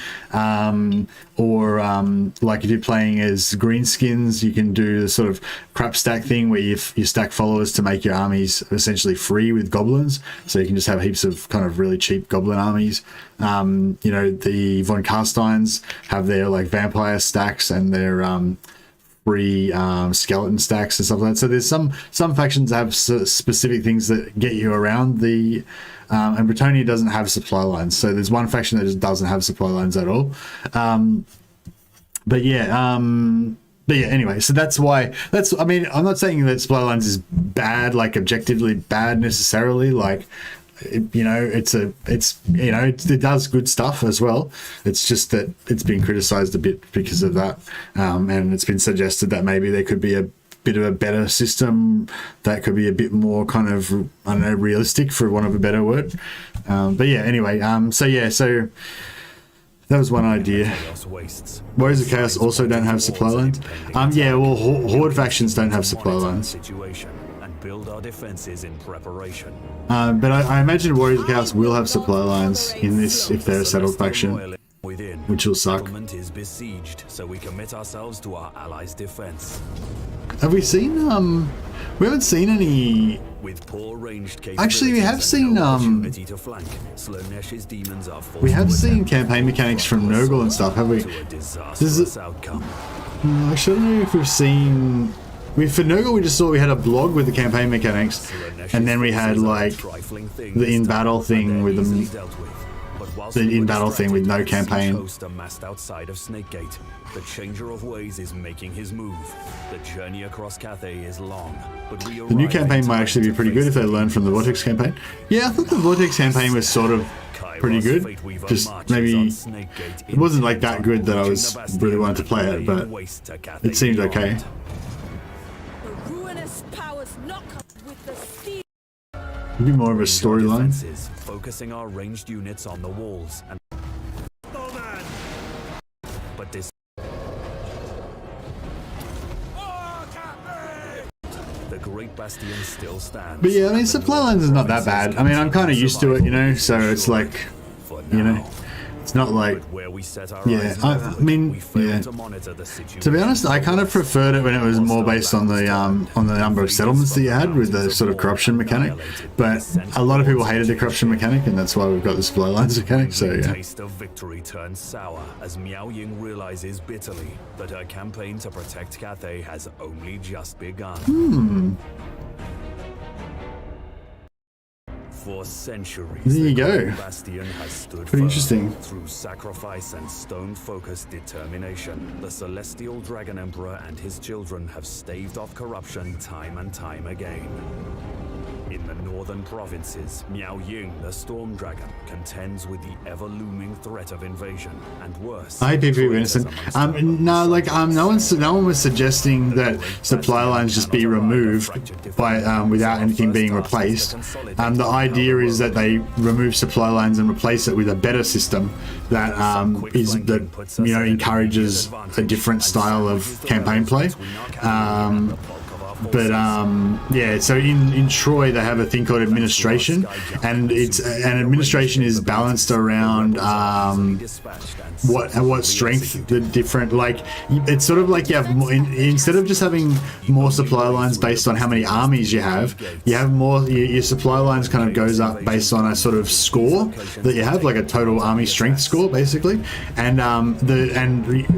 S1: Like if you're playing as greenskins, you can do the sort of crap stack thing where you stack followers to make your armies essentially free with goblins, so you can just have heaps of kind of really cheap goblin armies. The Von Carsteins have their like vampire stacks and their free skeleton stacks and stuff like that. So there's some factions that have specific things that get you around the and Bretonnia doesn't have supply lines. So there's one faction that just doesn't have supply lines at all. Anyway, so that's why I'm not saying that supply lines is bad, like objectively bad necessarily. Like, it does good stuff as well. It's just that it's been criticized a bit because of that, and it's been suggested that maybe there could be a bit of a better system that could be a bit more kind of, I don't know, realistic, for want of a better word. So that was one idea. Warriors of Chaos also don't have supply lines. Horde factions don't have supply lines.
S2: Build our defenses in preparation.
S1: But I imagine Warriors of Chaos will have supply lines in this if they're a settled faction, which will suck.
S2: Government is besieged, so we commit ourselves to our allies' defense.
S1: Have we seen? We haven't seen any.
S2: With poor ranged
S1: actually, we have seen.
S2: Slaanesh's demons are
S1: we have seen campaign mechanics from Nurgle and stuff, have we?
S2: Does it?
S1: Actually, I don't know if we've seen for Nurgle, we just saw we had a blog with the campaign mechanics, and then we had like the in-battle thing with them. The in-battle thing with no campaign.
S2: Outside of Snakegate, the Changer of Ways is making his move. The journey across Cathay is long, but the
S1: new campaign might actually be pretty good if they learn from the Vortex campaign. Yeah, I thought the Vortex campaign was sort of pretty good. Just maybe it wasn't like that good that I was really wanted to play it, but it seemed okay.
S3: The ruinous powers knock up with the steel.
S1: Maybe more of a storyline.
S2: Focusing our ranged units on the walls and but this the Great Bastion still stands.
S1: But yeah, I mean, supply lines is not that bad. I mean, I'm kind of used to it, you know, so it's like, you know, it's not like, yeah, I mean, yeah. To be honest, I kind of preferred it when it was more based on the number of settlements that you had with the sort of corruption mechanic. But a lot of people hated the corruption mechanic, and that's why we've got the supply lines mechanic. So yeah.
S2: Taste of victory turns sour as Miao Ying realizes bitterly that her campaign to protect Cathay has only just begun. For centuries,
S1: there you go.
S2: Bastion has stood
S1: pretty interesting.
S2: Through sacrifice and stone-focused determination, the Celestial Dragon Emperor and his children have staved off corruption time and time again. In the northern provinces, Miao Ying, the Storm Dragon, contends with the ever-looming threat of invasion, and worse.
S1: I hate people who are innocent. No, like no one was suggesting that supply lines just be removed by without anything being replaced. The idea is that they remove supply lines and replace it with a better system that encourages a different style of campaign play. Yeah, so in Troy they have a thing called administration, and administration is balanced around what strength the different, like, it's sort of like you have more, instead of just having more supply lines based on how many armies you have more, your supply lines kind of goes up based on a sort of score that you have, like a total army strength score basically, and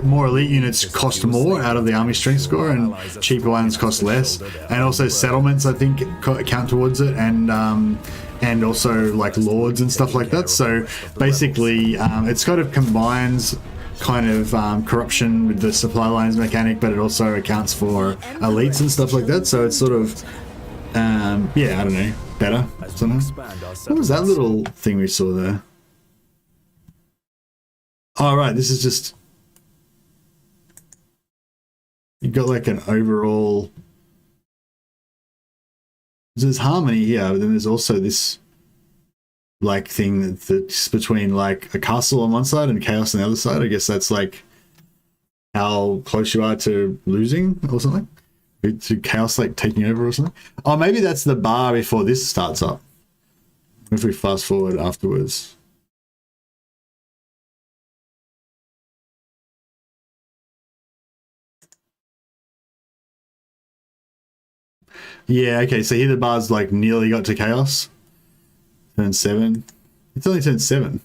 S1: more elite units cost more out of the army strength score, and cheaper ones cost less. And also settlements, I think, count towards it, and also like lords and stuff like that. So basically, it's kind of combines kind of corruption with the supply lines mechanic, but it also accounts for elites and stuff like that. So it's sort of, yeah, I don't know, better somehow. What was that little thing we saw there? Oh, right, this is just, you got like an overall. There's harmony here, but then there's also this like thing that's between like a castle on one side and chaos on the other side. I guess that's like how close you are to losing or something, to chaos like taking over or something. Oh, maybe that's the bar before this starts up. If we fast forward afterwards. Yeah, okay, so here the bar's like nearly got to chaos. Turn 7. It's only turned 7.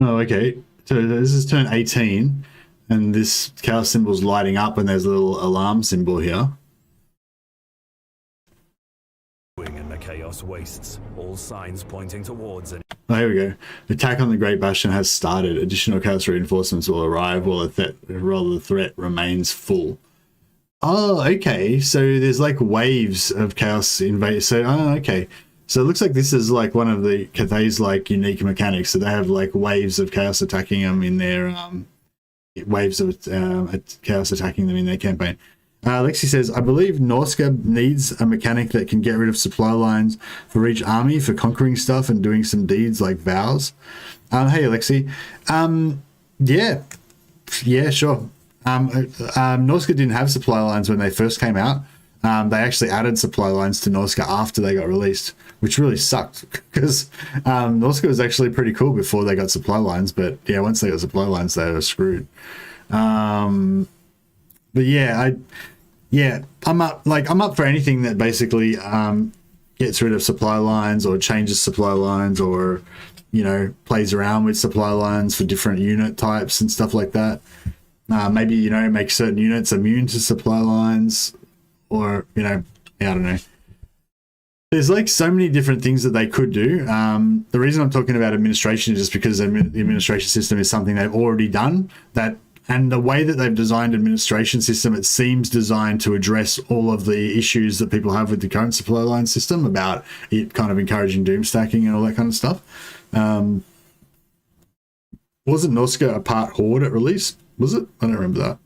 S1: Oh, okay. So this is turn 18, and this chaos symbol's lighting up, and there's a little alarm symbol here.
S2: In the chaos wastes, all signs pointing towards an.
S1: Oh, here we go. Attack on the Great Bastion has started. Additional chaos reinforcements will arrive while the threat remains full. Oh, okay. So there's like waves of chaos invade. So, oh, okay. So it looks like this is like one of the Cathay's like unique mechanics. So they have like waves of chaos attacking them in their waves of chaos attacking them in their campaign. Lexi says, I believe Norska needs a mechanic that can get rid of supply lines for each army for conquering stuff and doing some deeds like vows. Hey Alexi. Yeah, sure. Norska didn't have supply lines when they first came out. they actually added supply lines to Norska after they got released, which really sucked because Norska was actually pretty cool before they got supply lines, but yeah, once they got supply lines, they were screwed. But yeah, I'm up for anything that basically gets rid of supply lines or changes supply lines, or you know, plays around with supply lines for different unit types and stuff like that. Maybe, you know, make certain units immune to supply lines, or, you know, I don't know. There's like so many different things that they could do. The reason I'm talking about administration is just because the administration system is something they've already done, and the way that they've designed administration system, it seems designed to address all of the issues that people have with the current supply line system about it kind of encouraging doom stacking and all that kind of stuff. Wasn't Norska a part Horde at release? Was it? I don't remember that.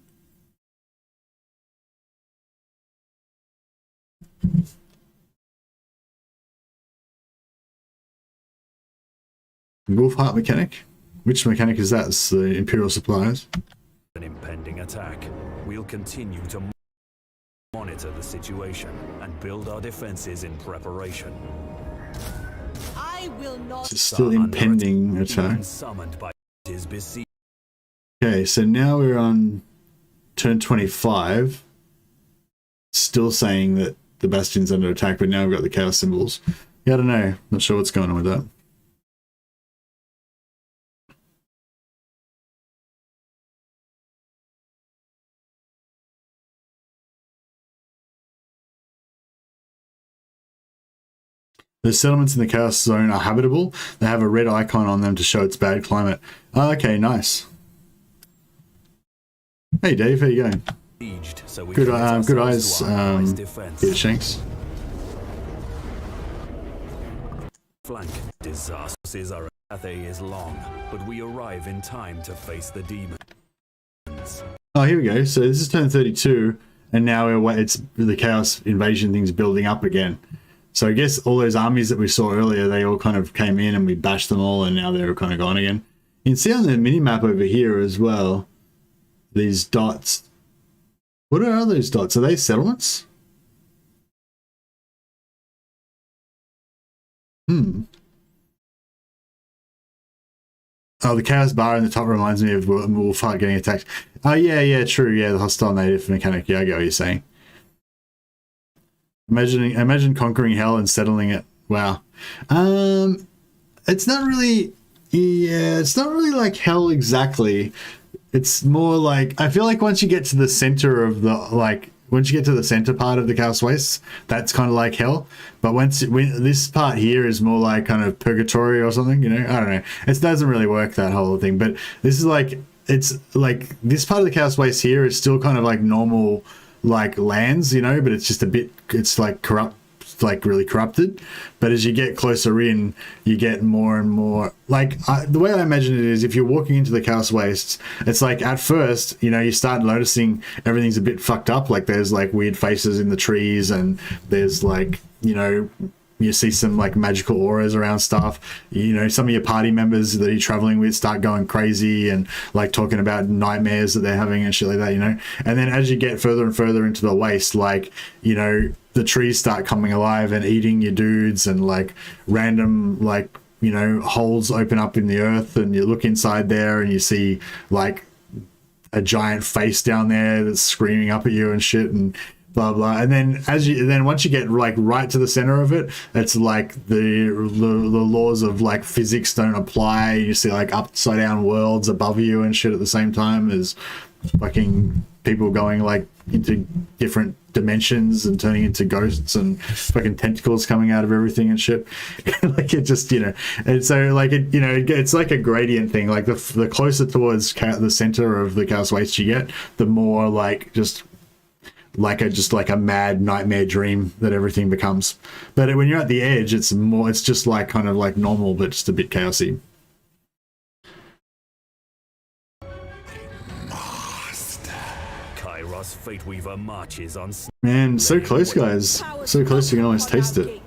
S1: Wolfheart mechanic? Which mechanic is that? It's the Imperial Suppliers.
S2: An impending attack. We'll continue to monitor the situation and build our defenses in preparation.
S3: I will not.
S1: It's still impending attack. Okay, so now we're on turn 25. Still saying that the Bastion's under attack, but now we've got the chaos symbols. Yeah, I don't know. Not sure what's going on with that. The settlements in the Chaos Zone are habitable. They have a red icon on them to show it's bad climate. Oh, okay, nice. Hey Dave, how you going? Good eyes, Peter Shanks.
S2: Flank disasters are Cathay is long, but we arrive in time to face the demons.
S1: Oh, here we go. So this is turn 32, and now it's the Chaos Invasion thing's building up again. So I guess all those armies that we saw earlier, they all kind of came in and we bashed them all, and now they're kind of gone again. You can see on the mini-map over here as well, these dots. What are those dots? Are they settlements? Oh, the Chaos Bar in the top reminds me of Wolfheart getting attacked. Oh, yeah, true. Yeah, the hostile native mechanic. Yeah, I get what you're saying. Imagine conquering hell and settling it. Wow. It's not really like hell exactly. It's more like, I feel like once you get to the center of once you get to the center part of the Chaos Wastes, that's kind of like hell. But when this part here is more like kind of purgatory or something, you know, I don't know. It doesn't really work, that whole thing. But this is like, it's like this part of the Chaos Wastes here is still kind of like normal, like lands, you know, but it's just a bit, it's like corrupt, like really corrupted. But as you get closer in, you get more and more like the way I imagine it is, if you're walking into the Chaos Wastes, it's like at first, you know, you start noticing everything's a bit fucked up, like there's like weird faces in the trees, and there's like, you know, you see some like magical auras around stuff. You know, some of your party members that you're traveling with start going crazy and like talking about nightmares that they're having and shit like that, you know. And then as you get further and further into the waste, like, you know, the trees start coming alive and eating your dudes, and like random, like, you know, holes open up in the earth, and you look inside there and you see like a giant face down there that's screaming up at you and shit, and blah blah. And then once you get like right to the center of it, it's like the laws of like physics don't apply. You see like upside down worlds above you and shit at the same time as fucking people going like into different dimensions and turning into ghosts, and fucking tentacles coming out of everything and shit. Like it just, you know, and so like it, you know, it's like a gradient thing. Like the closer towards the center of the Chaos Waste you get, the more like just like a mad nightmare dream that everything becomes. But when you're at the edge, it's just like kind of like normal, but just a bit chaosy.
S2: Kairos Fateweaver marches on.
S1: Man, so close, guys. So close you can almost taste it.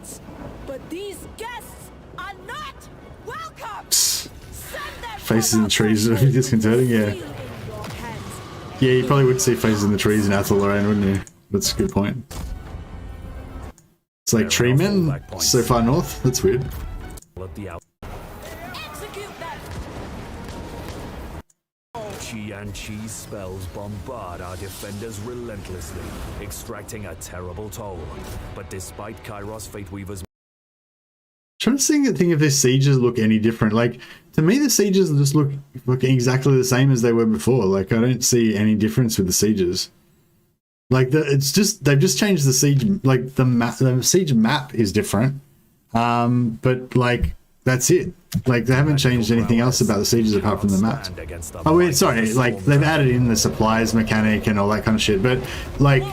S3: But these guests are not welcome.
S1: Faces in the trees are disconcerting, yeah. Yeah, you probably would see faces in the trees in Athel Lorraine, wouldn't you? That's a good point. It's like treemen so far north. That's weird.
S3: Execute them!
S2: Chi and Chi's spells bombard our defenders relentlessly, extracting a terrible toll. But despite Kairos Fateweaver's
S1: Trying to think if their sieges look any different. Like, to me, the sieges just look exactly the same as they were before. Like, I don't see any difference with the sieges. Like, it's just, they've just changed the siege. Like, the siege map is different. But like, that's it. Like, they haven't changed anything else about the sieges apart from the maps. Oh wait, sorry. Like, they've added in the supplies mechanic and all that kind of shit. But like,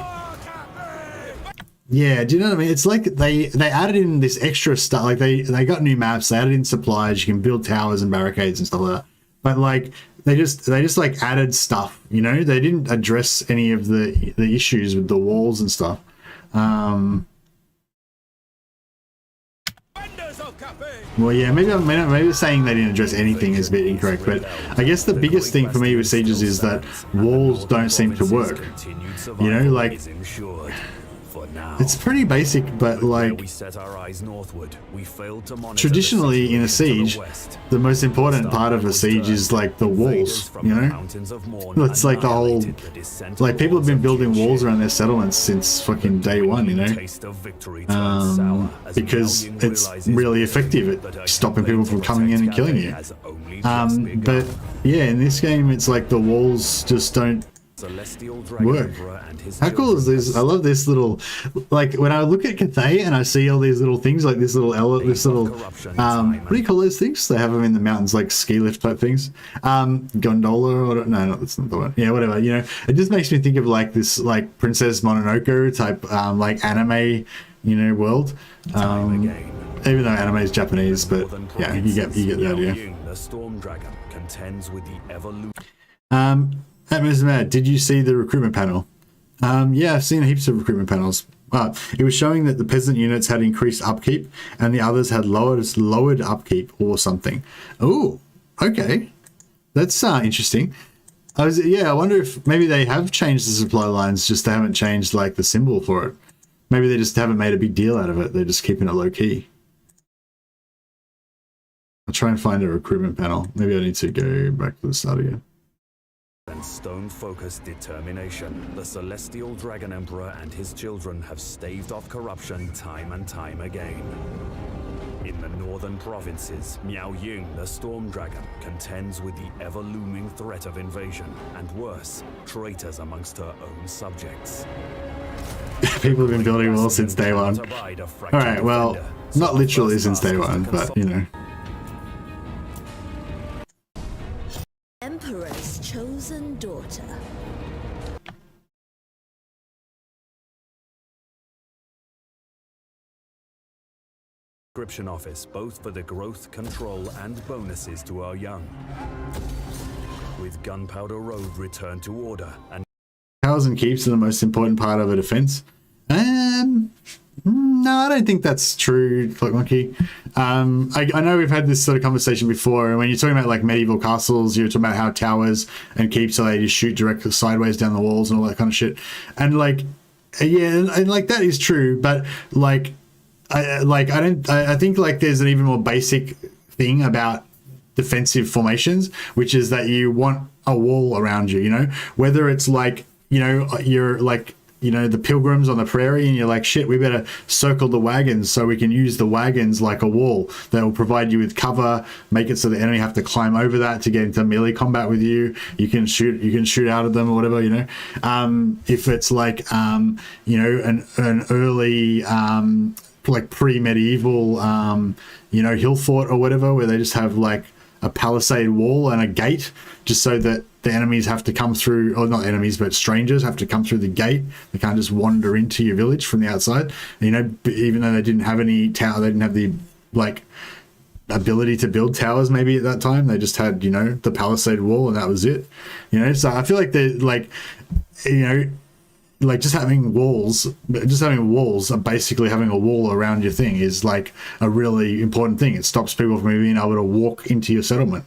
S1: yeah, do you know what I mean? It's like they added in this extra stuff. Like they got new maps. They added in supplies. You can build towers and barricades and stuff like that. But like they just like added stuff. You know, they didn't address any of the issues with the walls and stuff. Well, yeah, maybe saying they didn't address anything is a bit incorrect. But I guess the biggest thing for me with sieges is that walls don't seem to work. You know, like. It's pretty basic, but like traditionally in a siege, the most important part of a siege is like the walls, you know? It's like the whole, like people have been building walls around their settlements since fucking day one, you know? Because it's really effective at stopping people from coming in and killing you. But yeah, in this game, it's like the walls just don't work. How cool is this? I love this little, like when I look at Cathay and I see all these little things, like this little what do you call those things? They have them in the mountains, like ski lift type things. Gondola, or no, that's not the one. Yeah, whatever. You know, it just makes me think of like this, like Princess Mononoke type, like anime, you know, world. Even though anime is Japanese, but yeah, you get the idea.
S2: The Storm Dragon contends with the evolution.
S1: Matt, did you see the recruitment panel? Yeah, I've seen heaps of recruitment panels. It was showing that the peasant units had increased upkeep and the others had lowered upkeep or something. Oh, okay. That's interesting. I wonder if maybe they have changed the supply lines, just they haven't changed like the symbol for it. Maybe they just haven't made a big deal out of it. They're just keeping it low key. I'll try and find a recruitment panel. Maybe I need to go back to the start again.
S2: And stone-focused determination, the Celestial Dragon Emperor and his children have staved off corruption time and time again. In the northern provinces, Miao Ying, the Storm Dragon, contends with the ever-looming threat of invasion, and worse, traitors amongst her own subjects.
S1: People have been building walls since day one. Alright, well, not literally since day one, but, you know.
S3: Emperor's chosen daughter.
S2: Conscription office, both for the growth control and bonuses to our young. With Gunpowder Road returned to order and
S1: towers and keeps are the most important part of a defense. No, I don't think that's true, Cloak Monkey. I know we've had this sort of conversation before, and when you're talking about like medieval castles, you're talking about how towers and keeps are they just shoot directly sideways down the walls and all that kind of shit. And like, yeah, and like that is true, but like, I think like there's an even more basic thing about defensive formations, which is that you want a wall around you, you know, whether it's like, you know, you're like, you know, the pilgrims on the prairie and you're like, shit, we better circle the wagons so we can use the wagons like a wall that will provide you with cover, make it so the enemy have to climb over that to get into melee combat with you. You can shoot out of them or whatever, you know. If it's like, you know, an early, like pre-medieval, you know, hill fort or whatever, where they just have like a palisade wall and a gate just so that the enemies have to come through, or not enemies, but strangers have to come through the gate. They can't just wander into your village from the outside. And, you know, even though they didn't have any tower, they didn't have the, like, ability to build towers maybe at that time. They just had, you know, the palisade wall and that was it. You know, so I feel like they're, like, you know, like just having walls are basically having a wall around your thing is like a really important thing. It stops people from being able to walk into your settlement.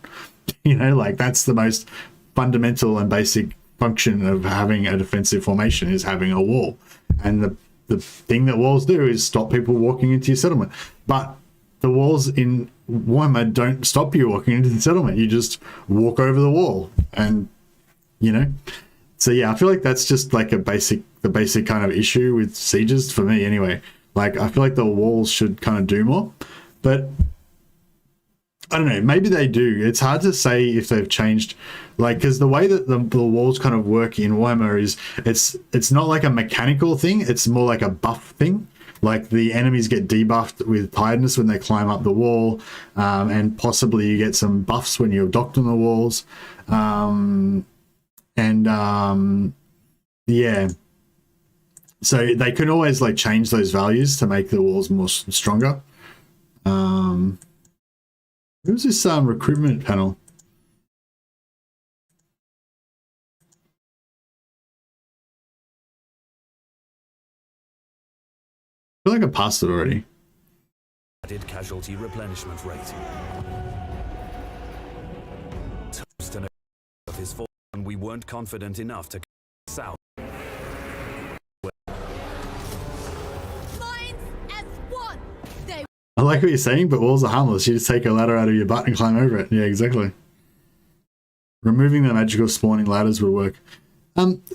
S1: You know, like that's the most fundamental and basic function of having a defensive formation is having a wall. And the thing that walls do is stop people walking into your settlement. But the walls in Warhammer don't stop you walking into the settlement. You just walk over the wall, and you know. So yeah, I feel like that's just like the basic kind of issue with sieges for me anyway. Like I feel like the walls should kind of do more, but I don't know, maybe they do. It's hard to say if they've changed, like, because the way that the walls kind of work in Warhammer is it's not like a mechanical thing, it's more like a buff thing. Like the enemies get debuffed with tiredness when they climb up the wall, and possibly you get some buffs when you're docked on the walls. Yeah, so they can always like change those values to make the walls more stronger. Who's this recruitment panel? I feel like I passed it already.
S2: Added casualty replenishment rate. Toast and of his force, and we weren't confident enough to south.
S1: I like what you're saying, but walls are harmless. You just take a ladder out of your butt and climb over it. Yeah, exactly. Removing the magical spawning ladders would work.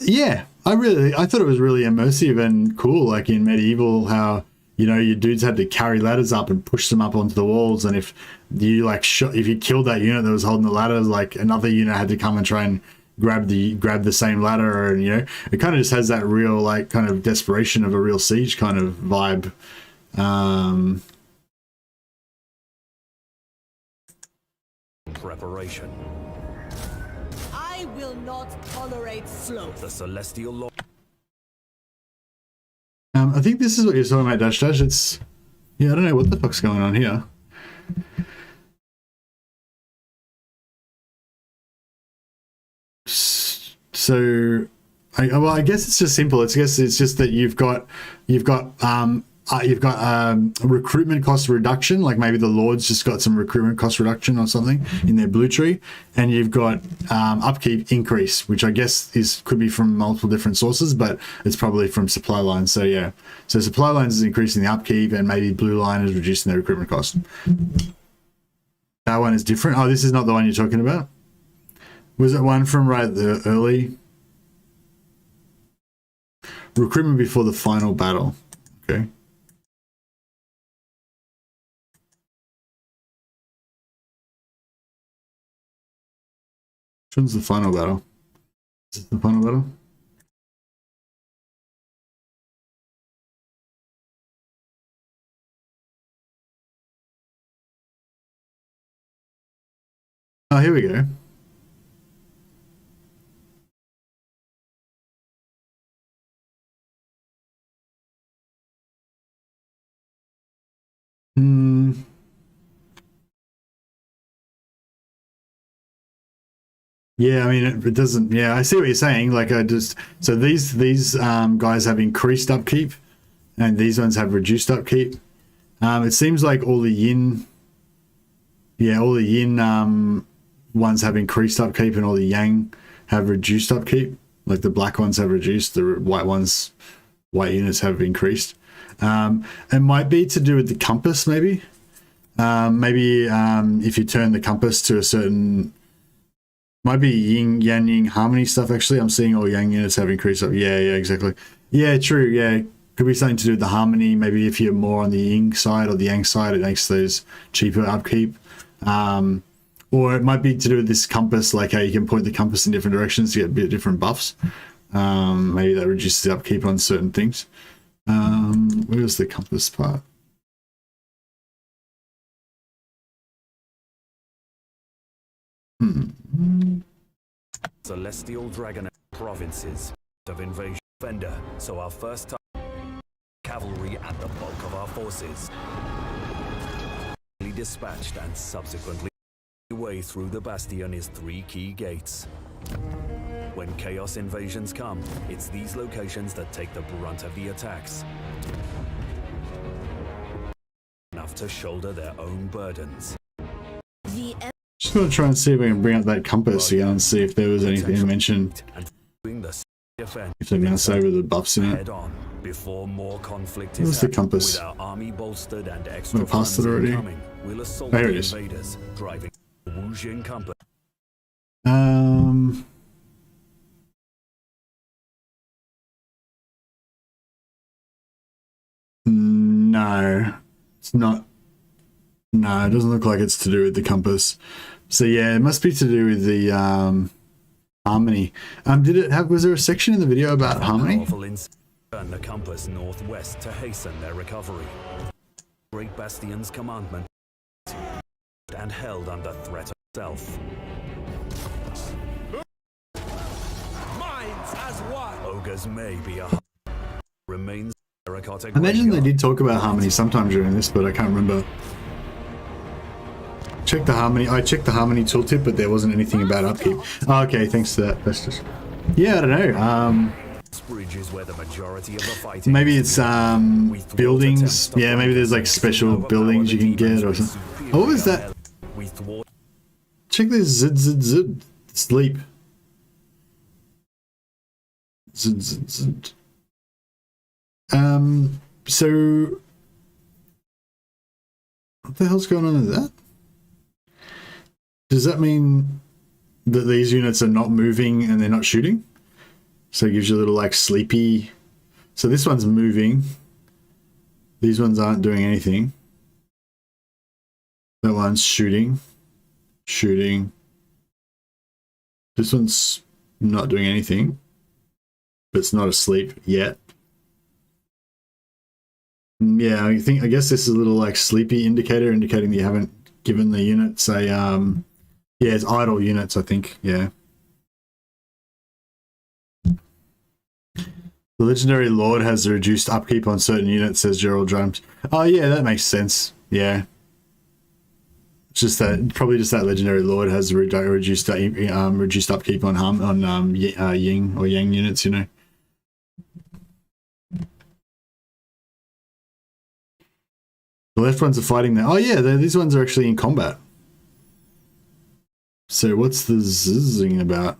S1: Yeah, I thought it was really immersive and cool, like in medieval, how, you know, your dudes had to carry ladders up and push them up onto the walls, and if you like if you killed that unit that was holding the ladders, like another unit had to come and try and grab the same ladder, and you know, it kind of just has that real like kind of desperation of a real siege kind of vibe.
S2: Preparation.
S3: I will not tolerate sloth.
S2: The celestial law.
S1: I think this is what you're talking about, Dash Dash. It's, yeah, I don't know what the fuck's going on here. So, I guess it's just simple. It's just that you've got recruitment cost reduction, like maybe the Lords just got some recruitment cost reduction or something in their blue tree, and you've got upkeep increase, which I guess could be from multiple different sources, but it's probably from supply lines. So yeah, so supply lines is increasing the upkeep, and maybe blue line is reducing the recruitment cost. That one is different. Oh, this is not the one you're talking about. Was it one from right at the early recruitment before the final battle? Okay. Which one's the final battle? Is it the final battle? Oh, here we go. Yeah, I mean, it doesn't. Yeah, I see what you're saying. Like, so these guys have increased upkeep, and these ones have reduced upkeep. It seems like all the yin, ones have increased upkeep, and all the yang have reduced upkeep. Like the black ones have reduced, the white units have increased. It might be to do with the compass, maybe. If you turn the compass to a certain. Might be yin, yang harmony stuff, actually. I'm seeing all yang units have increased up. Yeah, exactly. Yeah, true. Yeah, could be something to do with the harmony. Maybe if you're more on the yin side or the yang side, it makes those cheaper upkeep. Or it might be to do with this compass, like how you can point the compass in different directions to get a bit different buffs. Maybe that reduces the upkeep on certain things. Where's the compass part?
S2: Celestial Dragon provinces of invasion defender, so our first time cavalry and the bulk of our forces dispatched, and subsequently the way through the Bastion is 3 key gates. When chaos invasions come, it's these locations that take the brunt of the attacks, enough to shoulder their own burdens.
S1: Just gonna try and see if I can bring up that compass again and see if there was anything mentioned. If they're gonna say with the buffs in it.
S2: Before more conflict
S1: Where's
S2: is
S1: the
S2: had,
S1: compass?
S2: with our army bolstered and extra
S1: Went past
S2: funds
S1: it already.
S2: incoming, we'll assault
S1: There
S2: the
S1: it is.
S2: invaders, driving the Wujian compass.
S1: No, it's not. No, it doesn't look like it's to do with the compass. So yeah, it must be to do with the harmony. Did it have? Was there a section in the video about harmony?
S2: Powerful turn the compass northwest to hasten their recovery. Great Bastion's commandment and held under threat itself.
S4: Minds as one.
S2: Ogres may be a remains terracotta.
S1: I imagine they
S2: graveyard.
S1: did talk about harmony sometime during this, but I can't remember. Check the harmony. I checked the harmony tooltip, but there wasn't anything about upkeep. Oh, okay, thanks to that. That's just. Yeah, I don't know.
S2: This bridge is where the majority of the fighting
S1: Maybe
S2: is.
S1: it's buildings. Yeah, maybe there's like special buildings you can get or something. Oh, what was that?
S2: We thwart
S1: Check this. Zid, zid, zid. Sleep. Zid, zid, zid. So what the hell's going on with that? Does that mean that these units are not moving and they're not shooting? So it gives you a little like sleepy. So this one's moving. These ones aren't doing anything. That one's shooting. Shooting. This one's not doing anything. But it's not asleep yet. Yeah, I guess this is a little like sleepy indicator indicating that you haven't given the units a yeah, it's idle units, I think. Yeah. The legendary lord has a reduced upkeep on certain units, says Gerald Drums. Oh yeah, that makes sense. Yeah. It's just that probably just that legendary lord has a reduced upkeep on yin or yang units, you know. The left ones are fighting there. Oh yeah, these ones are actually in combat. So what's the zizzing about?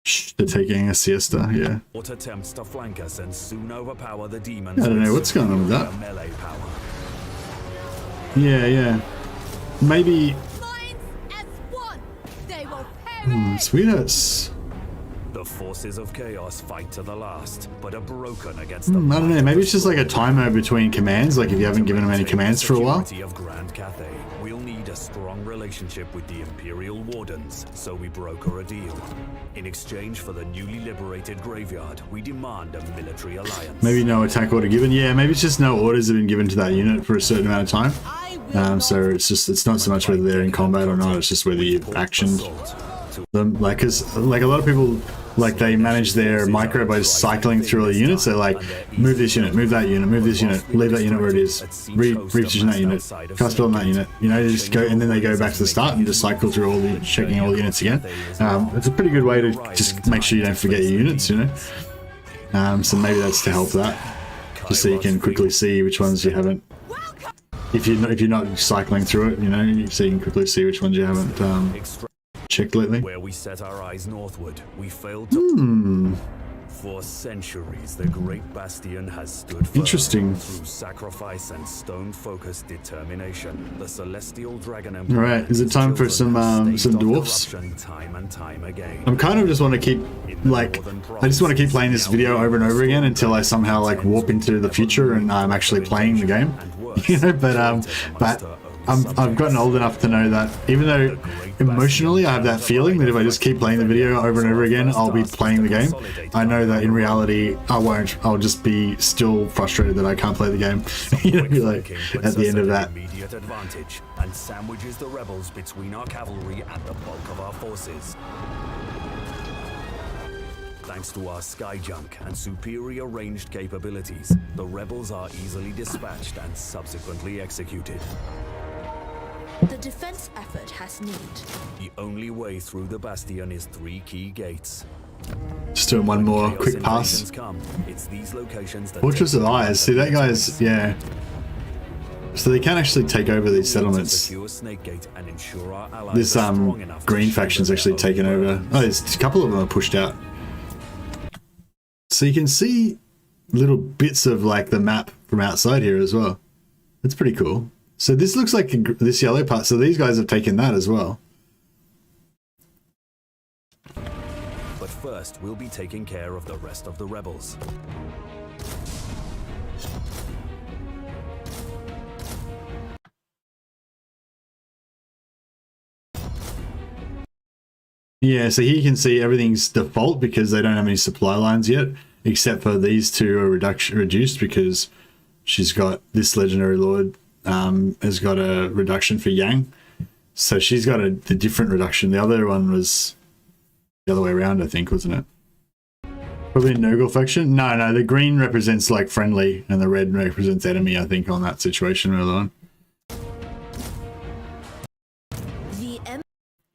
S1: Shh, they're taking a siesta, yeah.
S2: what attempts to flank us and soon overpower the demons.
S1: I don't know
S2: with
S1: what's going on with that.
S2: melee power.
S1: Yeah, yeah. Maybe.
S3: Minds as one. They will perish.
S1: Sweetest.
S2: The forces of chaos fight to the last, but are broken against
S1: I
S2: the
S1: don't know, maybe it's just like a timer between commands, like if you haven't given them any commands for a while.
S2: Security of Grand Cathay, we'll need a strong relationship with the Imperial Wardens, so we broker a deal. In exchange for the newly liberated graveyard, we demand a military alliance.
S1: Maybe no attack order given. Yeah, maybe it's just no orders have been given to that unit for a certain amount of time. So it's not so much whether they're in combat or not, it's just whether you've actioned them. Like, cause like a lot of people, like they manage their micro by just cycling through all the units. They're like, move this unit, move that unit, move this unit, leave that unit where it is, reposition that unit, cast build on that unit. You know, you just go and then they go back to the start and you just cycle through all the checking all the units again. It's a pretty good way to just make sure you don't forget your units, you know. So maybe that's to help that, just so you can quickly see which ones you haven't. If you're not cycling through it, you know, so you can quickly see which ones you haven't checked lately.
S2: Where we set our eyes northward, we failed to. For centuries, the Great Bastion has stood firm.
S1: Interesting.
S2: Through sacrifice and stone-focused determination, the Celestial Dragon
S1: All right, is it time for some dwarfs?
S2: Time and time again.
S1: I'm kind of just want to keep like I just want to keep playing this video over and over again until I somehow like warp into the future and I'm actually playing the game. You know, but I've gotten old enough to know that even though emotionally I have that feeling that if I just keep playing the video over and over again, I'll be playing the game. I know that in reality I won't. I'll just be still frustrated that I can't play the game. You know, like at the end of that.
S2: Immediate advantage and sandwiches the rebels between our cavalry and the bulk of our forces. Thanks to our sky junk and superior ranged capabilities, the rebels are easily dispatched and subsequently executed.
S3: The defense effort has need.
S2: The only way through the Bastion is 3 key gates.
S1: Just doing one more
S2: Chaos
S1: quick pass.
S2: invasions come, it's these locations that
S1: Fortress of Eyes. See that guy's yeah. So they can actually take over these settlements. This green faction's actually taken over. Oh, there's a couple of them are pushed out. So you can see little bits of like the map from outside here as well. That's pretty cool. So this looks like this yellow part. So these guys have taken that as well.
S2: But first, we'll be taking care of the rest of the rebels.
S1: Yeah, so here you can see everything's default because they don't have any supply lines yet, except for these two are reduced because she's got this legendary lord has got a reduction for Yang. So she's got the different reduction. The other one was the other way around, I think, wasn't it? Probably a Nurgle faction? No, the green represents like friendly and the red represents enemy, I think, on that situation earlier on.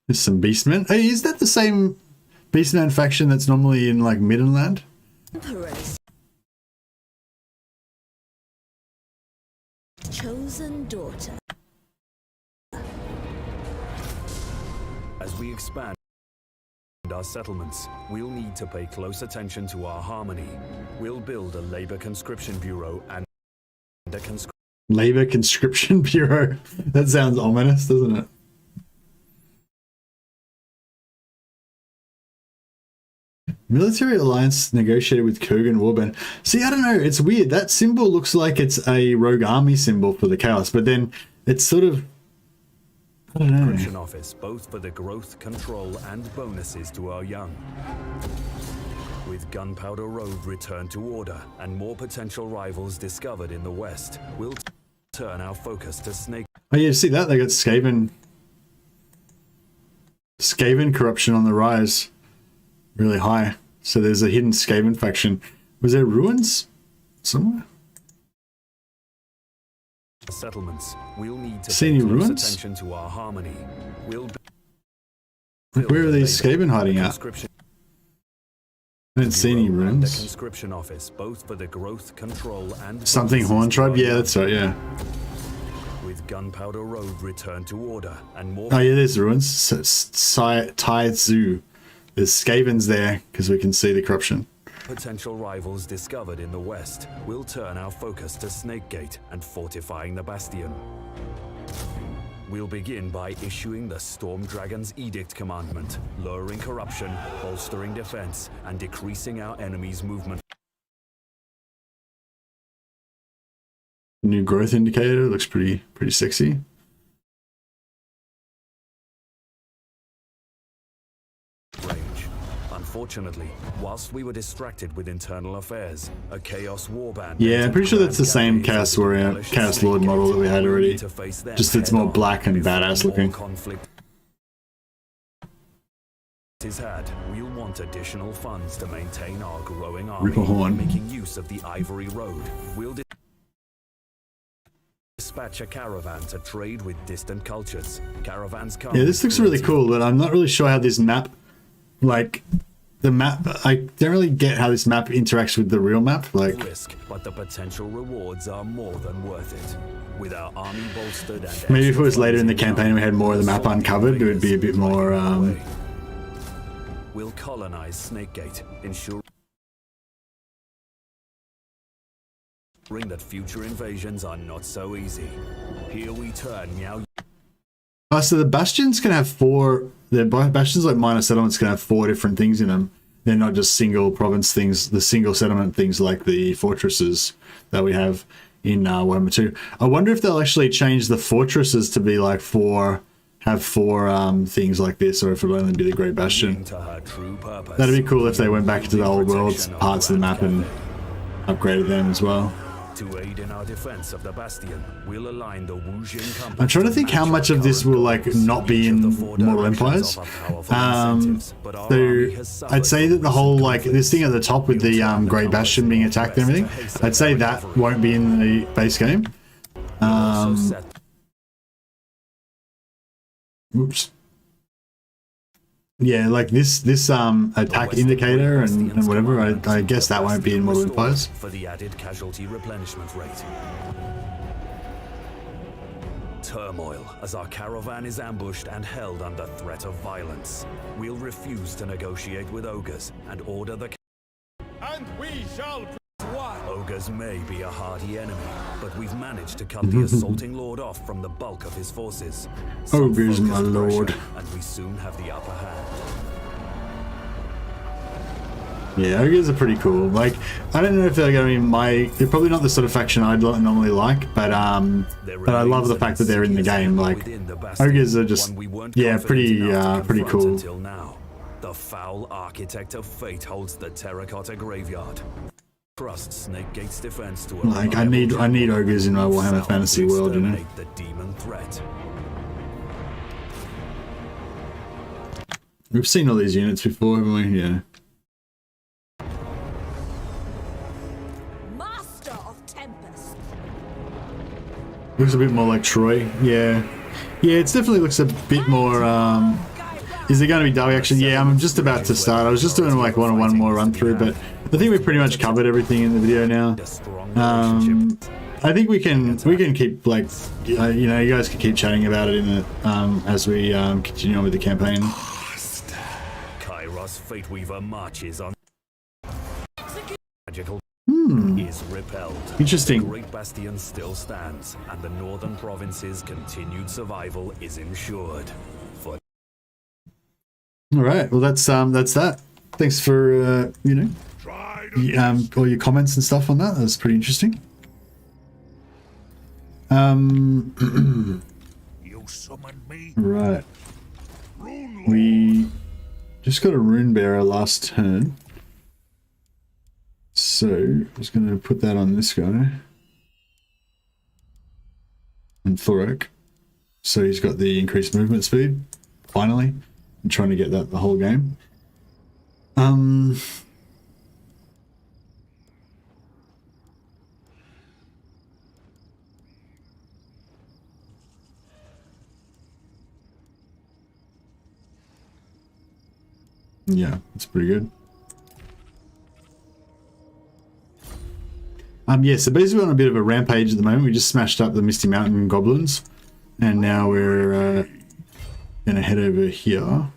S1: There's some Beastmen. Hey, is that the same Beastman faction that's normally in like Middenland?
S3: Chosen daughter.
S2: As we expand our settlements, we'll need to pay close attention to our harmony. We'll build a labor conscription bureau and a
S1: labor conscription bureau. That sounds ominous, doesn't it? Military alliance negotiated with Kurgan Warband. See, I don't know. It's weird. That symbol looks like it's a rogue army symbol for the chaos, but then it's sort of, I don't know.
S2: Conscription office, both for the growth, control, and bonuses to our young. With Gunpowder Road returned to order and more potential rivals discovered in the west, we'll turn our focus to Snake.
S1: Oh yeah, see that? They got Skaven corruption on the rise. Really high. So there's a hidden Skaven faction. Was there ruins somewhere?
S2: Settlements. We'll need to
S1: see
S2: pay
S1: any
S2: close
S1: ruins?
S2: Attention to our harmony. We'll
S1: where are these Skaven hiding out? I didn't see any ruins.
S2: The conscription office, both for the growth, control, and
S1: something Horn Tribe. Yeah, that's right. Yeah.
S2: With Gunpowder Road returned to order and more.
S1: Oh yeah, there's ruins. Tai Zoo. There's Skavens there because we can see the corruption.
S2: Potential rivals discovered in the west. We'll turn our focus to Snakegate and fortifying the Bastion. We'll begin by issuing the Storm Dragon's Edict commandment, lowering corruption, bolstering defense, and decreasing our enemy's movement.
S1: New growth indicator looks pretty sexy.
S2: Unfortunately, whilst we were distracted with internal affairs, a Chaos Warband...
S1: Yeah, I'm pretty sure that's the same Chaos Warrior, Chaos Lord model that we had already. Just it's more black and badass looking.
S2: Conflict is had, we'll want additional funds to maintain our growing army.
S1: Ripper Horn.
S2: Making use of the Ivory Road, we'll dispatch a caravan to trade with distant cultures. Caravans come...
S1: Yeah, this looks really cool, but I'm not really sure how this map... Like, the map, I don't really get how this map interacts with the real map. Like,
S2: risk, but the potential rewards are more than worth it. With our army bolstered and
S1: maybe if it was later in the campaign and we had more of the map uncovered, it would be a bit more.
S2: We'll colonize Snakegate, ensuring that future invasions are not so easy. Here we turn Meow.
S1: Oh, so the bastions can have four. The bastions, like minor settlements, can have 4 different things in them. They're not just single province things. The single settlement things, like the fortresses that we have in Warhammer 2. I wonder if they'll actually change the fortresses to be like 4 things like this, or if it'll only be the Great Bastion. That'd be cool if they went back into the old world parts of the map and upgraded them as well.
S2: To aid in our defense of the Bastion, we'll align the Wuxing company.
S1: I'm trying to think how much of this will like not be in Mortal Empires. So I'd say that the whole like this thing at the top with the Great Bastion being attacked and everything, I'd say that won't be in the base game. Oops. Yeah, like this attack indicator and whatever, I guess that won't be in Mortal Empires.
S2: For the added casualty replenishment rate. Turmoil as our caravan is ambushed and held under threat of violence. We'll refuse to negotiate with ogres and order the...
S4: And we shall
S2: Ogres may be a hardy enemy, but we've managed to cut the assaulting lord off from the bulk of his forces.
S1: Ogres, my lord.
S2: And we soon have the upper hand.
S1: Yeah, ogres are pretty cool. Like, I don't know if they're going to be they're probably not the sort of faction I'd normally like, but I love the fact that they're in the game. Like, ogres are just, yeah, pretty cool.
S2: Until now, the foul architect of fate holds the terracotta graveyard. Trust Snakegate's defense to
S1: like, I need ogres in my Warhammer Fantasy world, you know.
S2: The demon threat.
S1: We've seen all these units before, haven't we? Yeah.
S3: Master of Tempest.
S1: Looks a bit more like Troy. Yeah. Yeah, it definitely looks a bit more, is it going to be double action? Yeah, I'm just about to start. I was just doing like one more run through, but I think we've pretty much covered everything in the video now. I think we can keep, like, you know, you guys can keep chatting about it in the as we continue on with the campaign.
S2: Kairos Fateweaver marches on. Magical is repelled.
S1: Interesting.
S2: The Great Bastion still stands, and the northern province's continued survival is ensured. For
S1: all right. Well, that's that. Thanks for you know, all your comments and stuff on that. That was pretty interesting.
S5: You summoned me.
S1: Right. We just got a rune bearer last turn. So I'm just going to put that on this guy. And Thorek. So he's got the increased movement speed. Finally. I'm trying to get that the whole game. Yeah, it's pretty good. Yeah, so basically we're on a bit of a rampage at the moment. We just smashed up the Misty Mountain goblins, and now we're gonna head over here.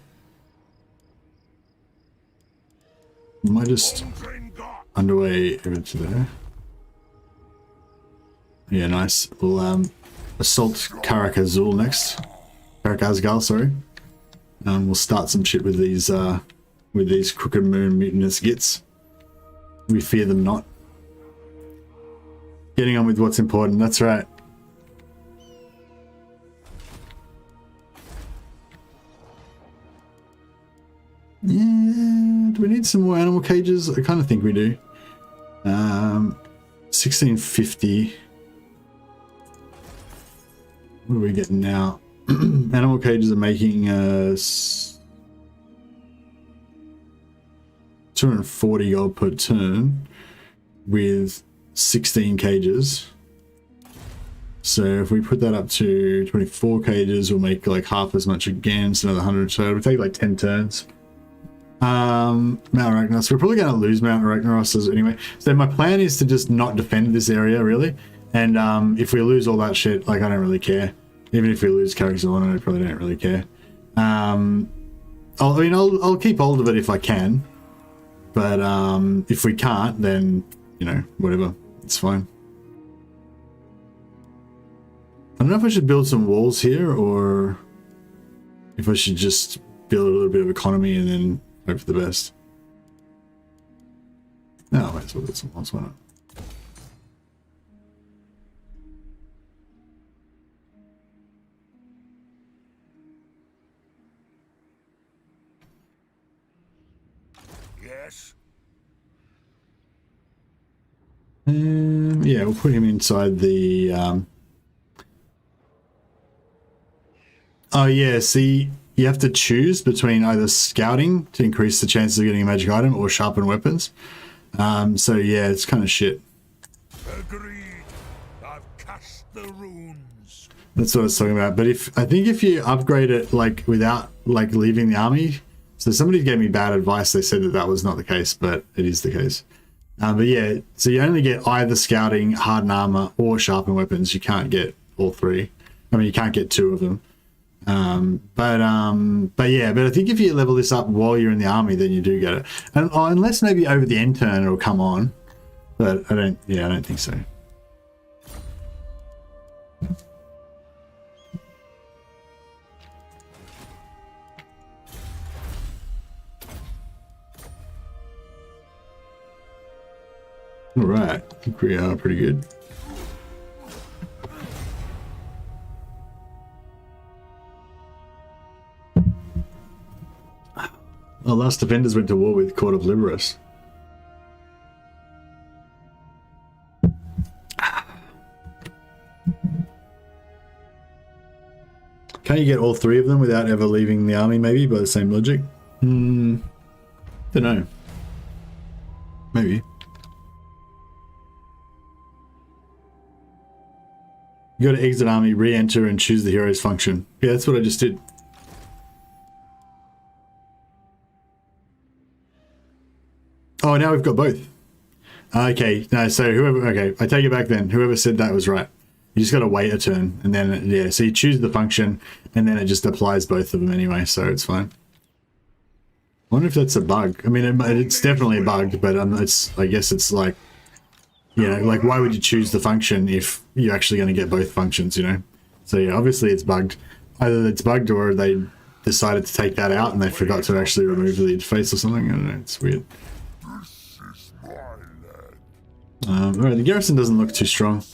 S1: We might just underway over to there. Yeah, nice. We'll assault Karak Zron next. Karak, sorry. We'll start some shit with these Crooked Moon mutinous gits. We fear them not. Getting on with what's important, that's right. Yeah, do we need some more animal cages? I kind of think we do. 1650. What are we getting now? Animal cages are making 240 gold per turn with 16 cages. So if we put that up to 24 cages, we'll make like half as much again, so another 100. So it'll take like 10 turns. Mount Arachnos. We're probably going to lose Mount Arachnos anyway. So my plan is to just not defend this area really. And if we lose all that shit, like I don't really care. Even if we lose Karak Zron, I probably don't really care. I'll keep hold of it if I can. But if we can't, then, you know, whatever. It's fine. I don't know if I should build some walls here or if I should just build a little bit of economy and then hope for the best. No, I might as well build some walls. Why not?
S5: Yes.
S1: Yeah, we'll put him inside the oh yeah, see, you have to choose between either scouting to increase the chances of getting a magic item or sharpen weapons. So yeah, it's kind of shit.
S5: Agreed. I've cast the runes.
S1: That's what I was talking about. But I think if you upgrade it like without like leaving the army, so somebody gave me bad advice. They said that was not the case, but it is the case. But yeah, so you only get either scouting, hardened armor, or sharpened weapons. You can't get all three. I mean, you can't get two of them. But I think if you level this up while you're in the army, then you do get it. And unless maybe over the end turn it'll come on. But I don't think so. Alright, I think we are pretty good. Our last defenders went to war with Court of Liberus. Can't you get all three of them without ever leaving the army, maybe, by the same logic? Don't know. Maybe. You go to exit army, re-enter, and choose the hero's function. Yeah, that's what I just did. Oh, now we've got both. Okay, no, so whoever... Okay, I take it back then. Whoever said that was right. You just got to wait a turn, and then, yeah, so you choose the function, and then it just applies both of them anyway, so it's fine. I wonder if that's a bug. I mean, it's definitely a bug, but I guess it's like, you know, like, why would you choose the function if you're actually going to get both functions, you know? So, yeah, obviously it's bugged. Either it's bugged or they decided to take that out and they forgot to actually remove the interface or something. I don't know, it's weird. Alright, the garrison doesn't look too strong.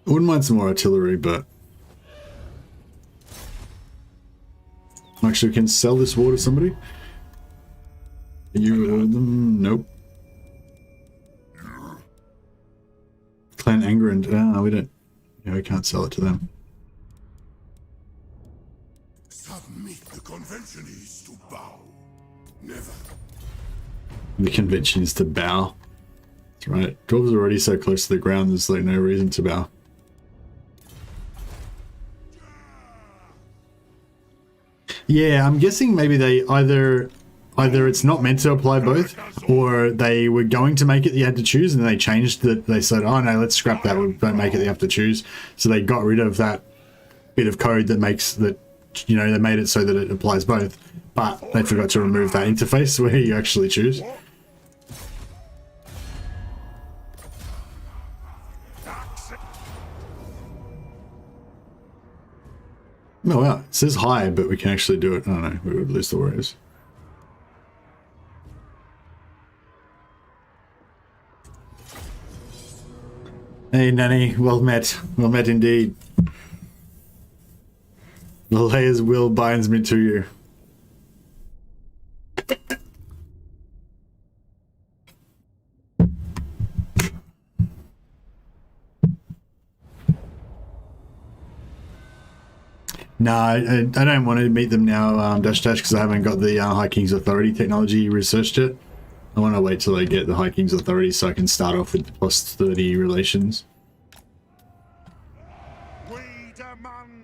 S1: I wouldn't mind some more artillery, but... Actually, we can sell this war to somebody? Can you reward them? Nope. Clan Angerand. Ah, we don't... Yeah, we can't sell it to them.
S5: Submit. The convention is to bow. Never.
S1: The convention is to bow. That's right. Dwarves are already so close to the ground, there's like no reason to bow. Yeah, I'm guessing maybe they either it's not meant to apply both, or they were going to make it you had to choose, and they changed that. They said, "Oh no, let's scrap that. We don't make it you have to choose." So they got rid of that bit of code that makes that, you know, they made it so that it applies both, but they forgot to remove that interface where you actually choose. Oh wow, it says hi, but we can actually do it. I don't know, we would lose the warriors. Hey Nanny, well met indeed. Valea's will binds me to you. No, I don't want to meet them now, Dash because I haven't got the High King's Authority technology researched yet. I want to wait till I get the High King's Authority so I can start off with the +30 relations.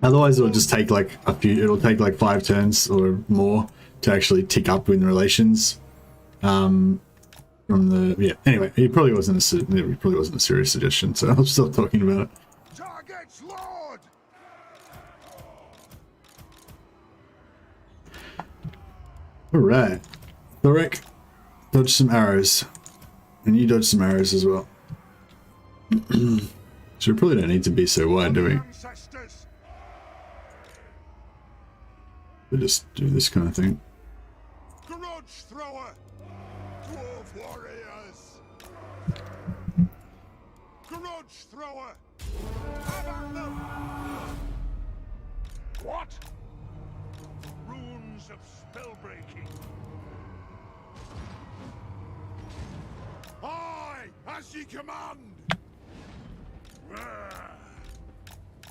S1: Otherwise it'll just take like a few, it'll take like 5 turns or more to actually tick up in relations. From the, yeah, anyway, it probably wasn't a serious suggestion, so I'll stop talking about it. Alright. Thorek, dodge some arrows. And you dodge some arrows as well. So we probably don't need to be so wide, do we? We'll just do this kind of thing.
S5: Grudge thrower! Dwarf warriors! Grudge thrower! Have at them! What? Runes of spellbreaking. Aye, as ye command.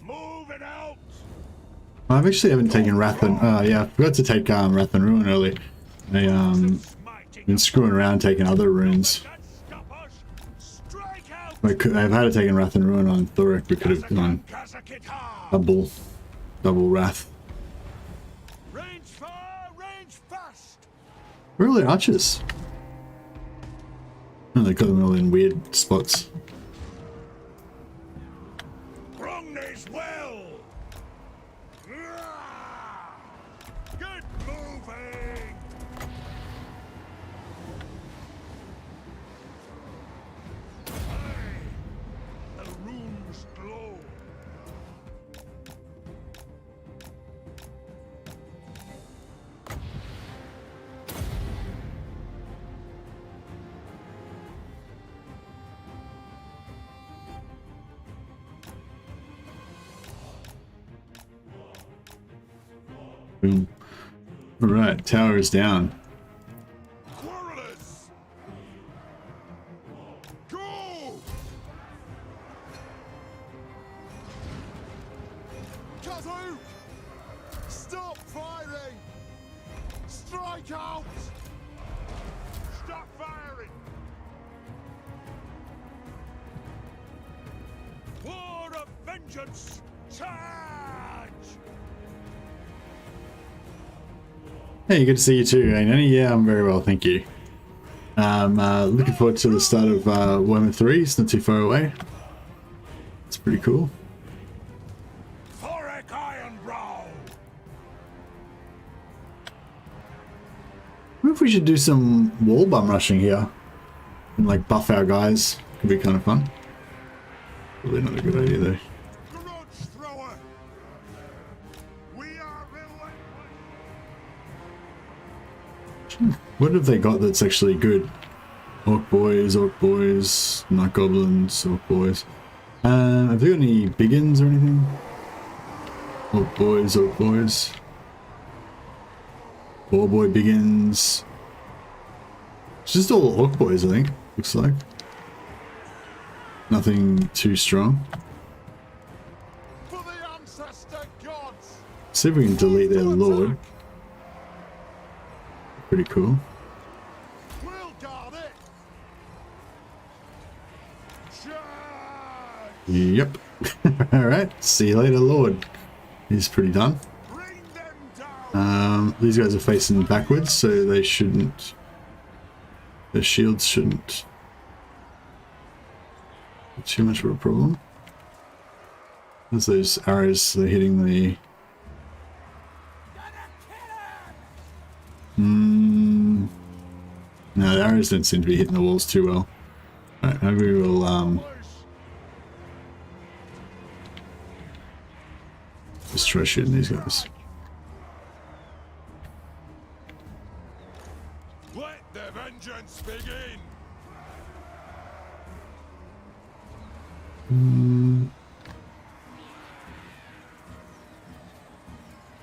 S5: Move it out.
S1: I actually haven't taken Wrath and yeah, I forgot to take Wrath and Ruin early. I been screwing around taking other runes. I've had to take Wrath and Ruin on Thorek. We could have done double Wrath. Where are the archers? Oh, they got them all in weird spots.
S5: Well. Good moving.
S1: Boom. Alright, tower is down.
S5: Warriors! Go! Cathay! Stop firing! Strike out! Stop firing! War of vengeance! Charge!
S1: Hey, good to see you too, Annie. Yeah, I'm very well, thank you. Looking forward to the start of Warhammer 3. It's not too far away. It's pretty cool.
S5: THOREK'S Ironbrow!
S1: I wonder if we should do some wall bum rushing here and like buff our guys. Could be kind of fun. Probably not a good idea though.
S5: Grudge thrower! We are relentless!
S1: What have they got that's actually good? Orc boys, night goblins, orc boys. Have they got any biggins or anything? Orc boys. Boar boy biggins. It's just all orc boys, I think. Looks like. Nothing too strong.
S5: For the ancestor gods!
S1: See if we can delete their lord. Pretty cool.
S5: We'll guard it! Charge!
S1: Yep. Alright, see you later, lord. He's pretty done.
S5: Bring them down!
S1: These guys are facing backwards, so they shouldn't... Their shields shouldn't be too much of a problem. There's those arrows, they're hitting the... No, the arrows don't seem to be hitting the walls too well. Alright, maybe we'll just try shooting these guys.
S5: Let the vengeance begin!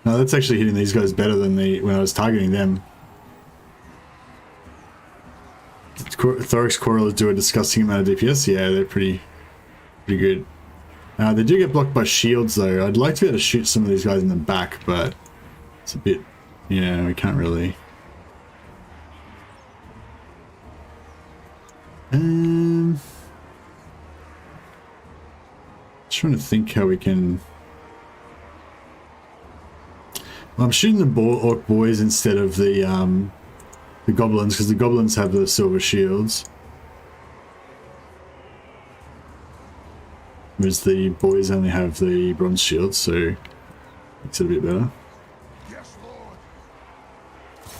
S1: No, that's actually hitting these guys better than when I was targeting them. Thorek's Quarrelers do a disgusting amount of DPS. Yeah, they're pretty good. They do get blocked by shields though. I'd like to be able to shoot some of these guys in the back, but it's a bit... Yeah, we can't really... Trying to think how we can... Well, I'm shooting the orc boys instead of the goblins, because the goblins have the silver shields. Whereas the boys only have the bronze shields, so makes it a bit better.
S5: Yes, Lord!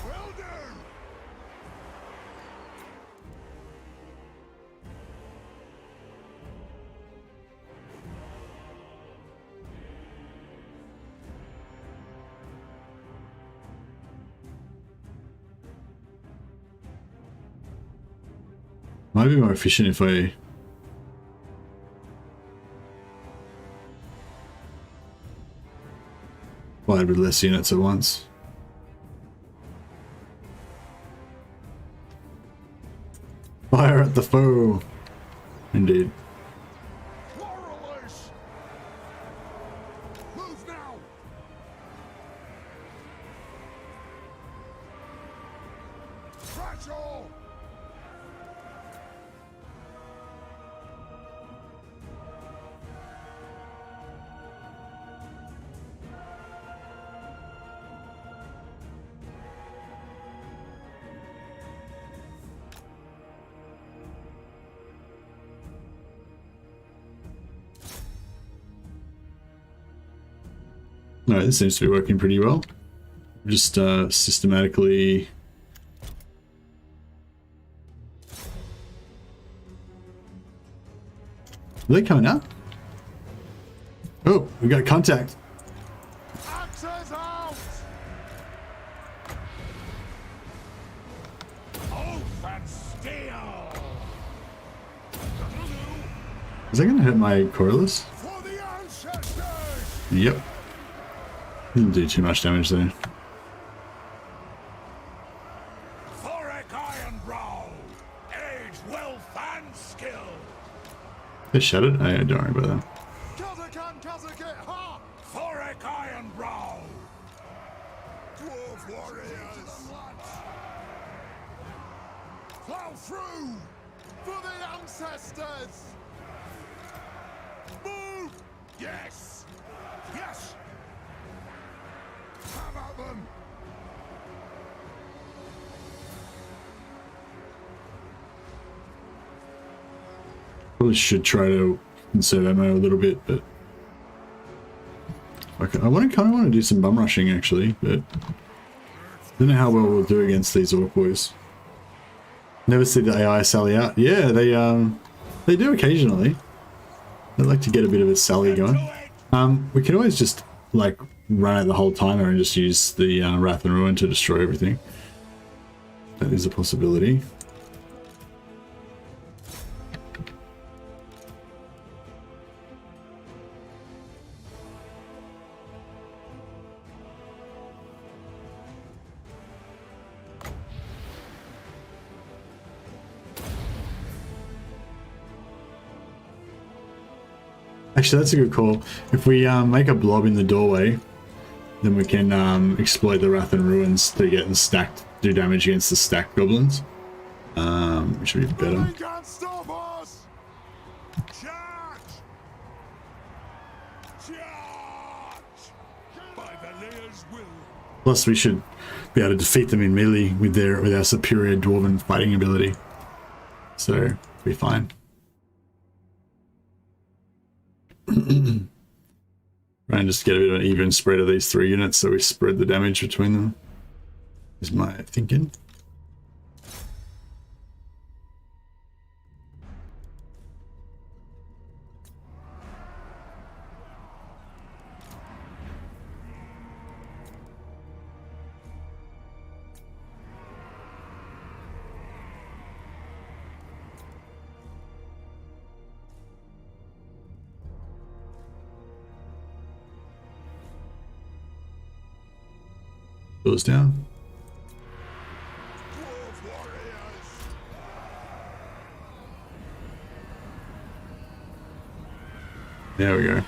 S5: Will do!
S1: Might be more efficient if I... fired with less units at once. Fire at the foe! Indeed.
S5: Quarrelers! Move now! Crash all!
S1: Alright, this seems to be working pretty well. Just systematically... Are they coming out? Oh, we got contact.
S5: Axes out! Oath and steel!
S1: Is that going to hit my Corliss?
S5: For the ancestors!
S1: Yep. Didn't do too much damage there. They shattered? Oh, yeah, don't worry about them.
S5: Thorek Ironbrow! Dwarf warriors! Plow through! For the ancestors! Move! Yes! Yes! Have at them!
S1: Probably should try to conserve ammo a little bit, but okay, I kind of want to do some bum rushing actually, but don't know how well we'll do against these orc boys. Never see the AI sally out. Yeah, they do occasionally. They like to get a bit of a sally going. We can always just like run it the whole timer and just use the Wrath and Ruin to destroy everything. That is a possibility. Actually, that's a good call. If we make a blob in the doorway, then we can exploit the Wrath and Ruins to get the stacked, do damage against the stacked goblins, which would be better.
S5: Can't stop us! Charge! Charge! By the Layer's will.
S1: Plus, we should be able to defeat them in melee with our superior dwarven fighting ability. So, be fine. And just get a bit of an even spread of these 3 units so we spread the damage between them, is my thinking. Goes down. There we go.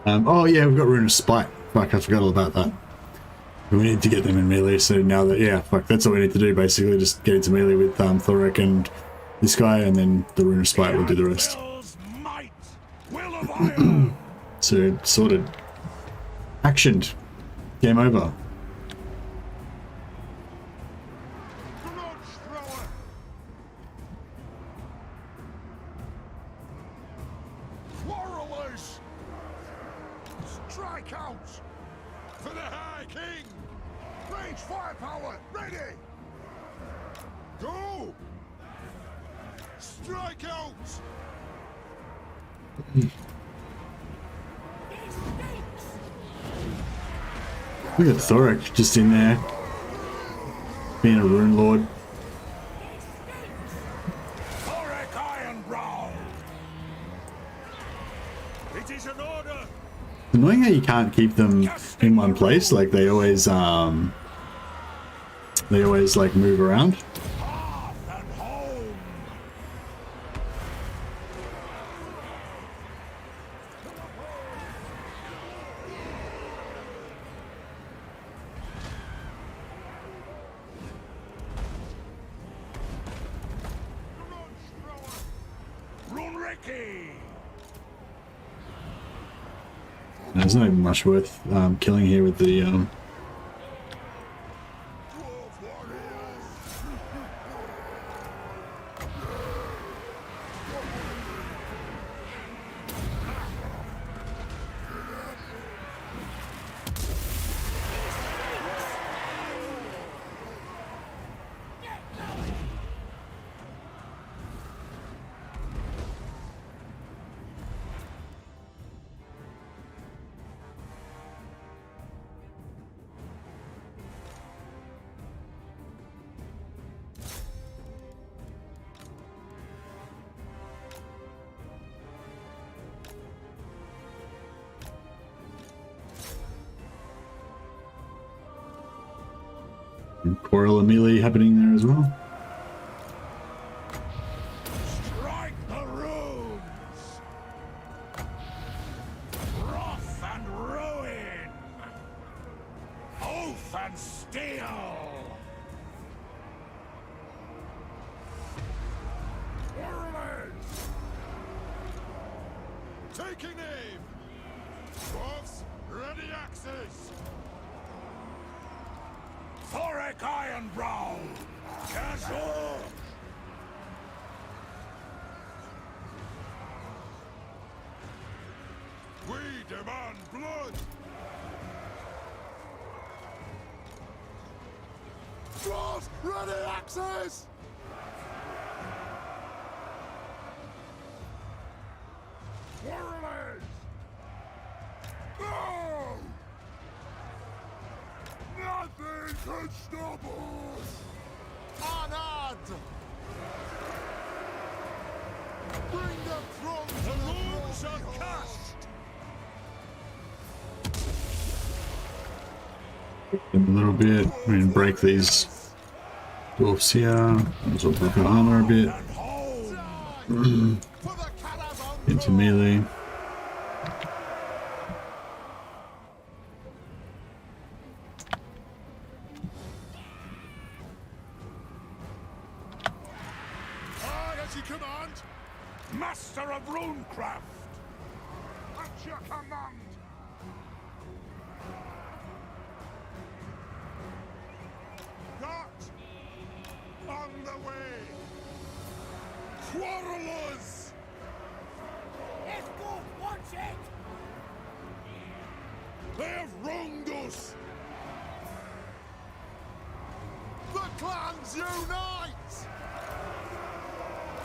S1: Oh yeah, we've got Rune of Spite. Fuck, I forgot all about that. We need to get them in melee, so now that, yeah, fuck, that's all we need to do basically, just get into melee with Thorek and this guy, and then the Rune of Spite will do the rest. So, sorted. Actioned. Game over. Look at Thorek just in there, being a rune lord. It's annoying how you can't keep them in one place. Like they always like move around. There's not even much worth killing here with the Quarrel melee happening there as well.
S5: Strike the runes! Wrath and ruin! Oath and steel! Warriors! Taking aim! Dwarfs, ready axes! Thorek Ironbrow! Cathay! We demand blood! Dwarfs, ready axes! Warriors! No! Nothing can stop us! Honored! Bring the throne to the runes are cast!
S1: A little bit. We can break these dwarfs here. Also break our armor a bit. Into melee.
S5: As you command! Master of runecraft! At your command! Got! On the way! Quarrelers! Escort, watch it! They have wronged us! The clans unite!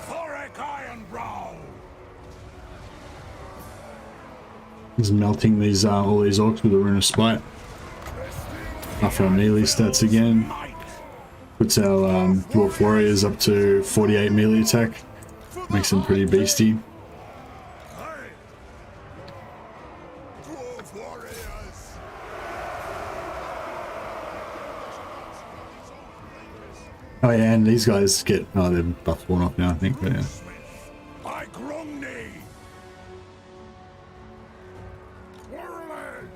S5: Thorek Ironbrow!
S1: He's melting these all these orcs with the Rune of Spite. After our melee stats again. Puts our dwarf warriors up to 48 melee attack. Makes them pretty beastie.
S5: Dwarf warriors!
S1: Oh yeah, and these guys get they're buff worn off now, I think, but yeah.
S5: By Gromney! Warriors!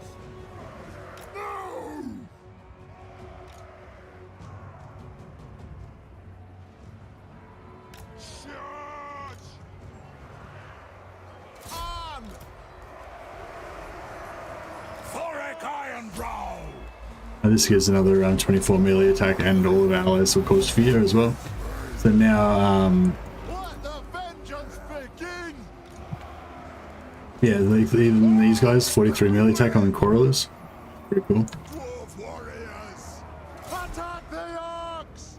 S5: No! Charge! On! Thorek Ironbrow!
S1: This gives another 24 melee attack, and all of our allies will cause fear as well. So now,
S5: Let the vengeance begin!
S1: yeah, like even these guys, 43 melee attack on the Quarrelers. Pretty cool.
S5: Dwarf warriors! Attack the orcs!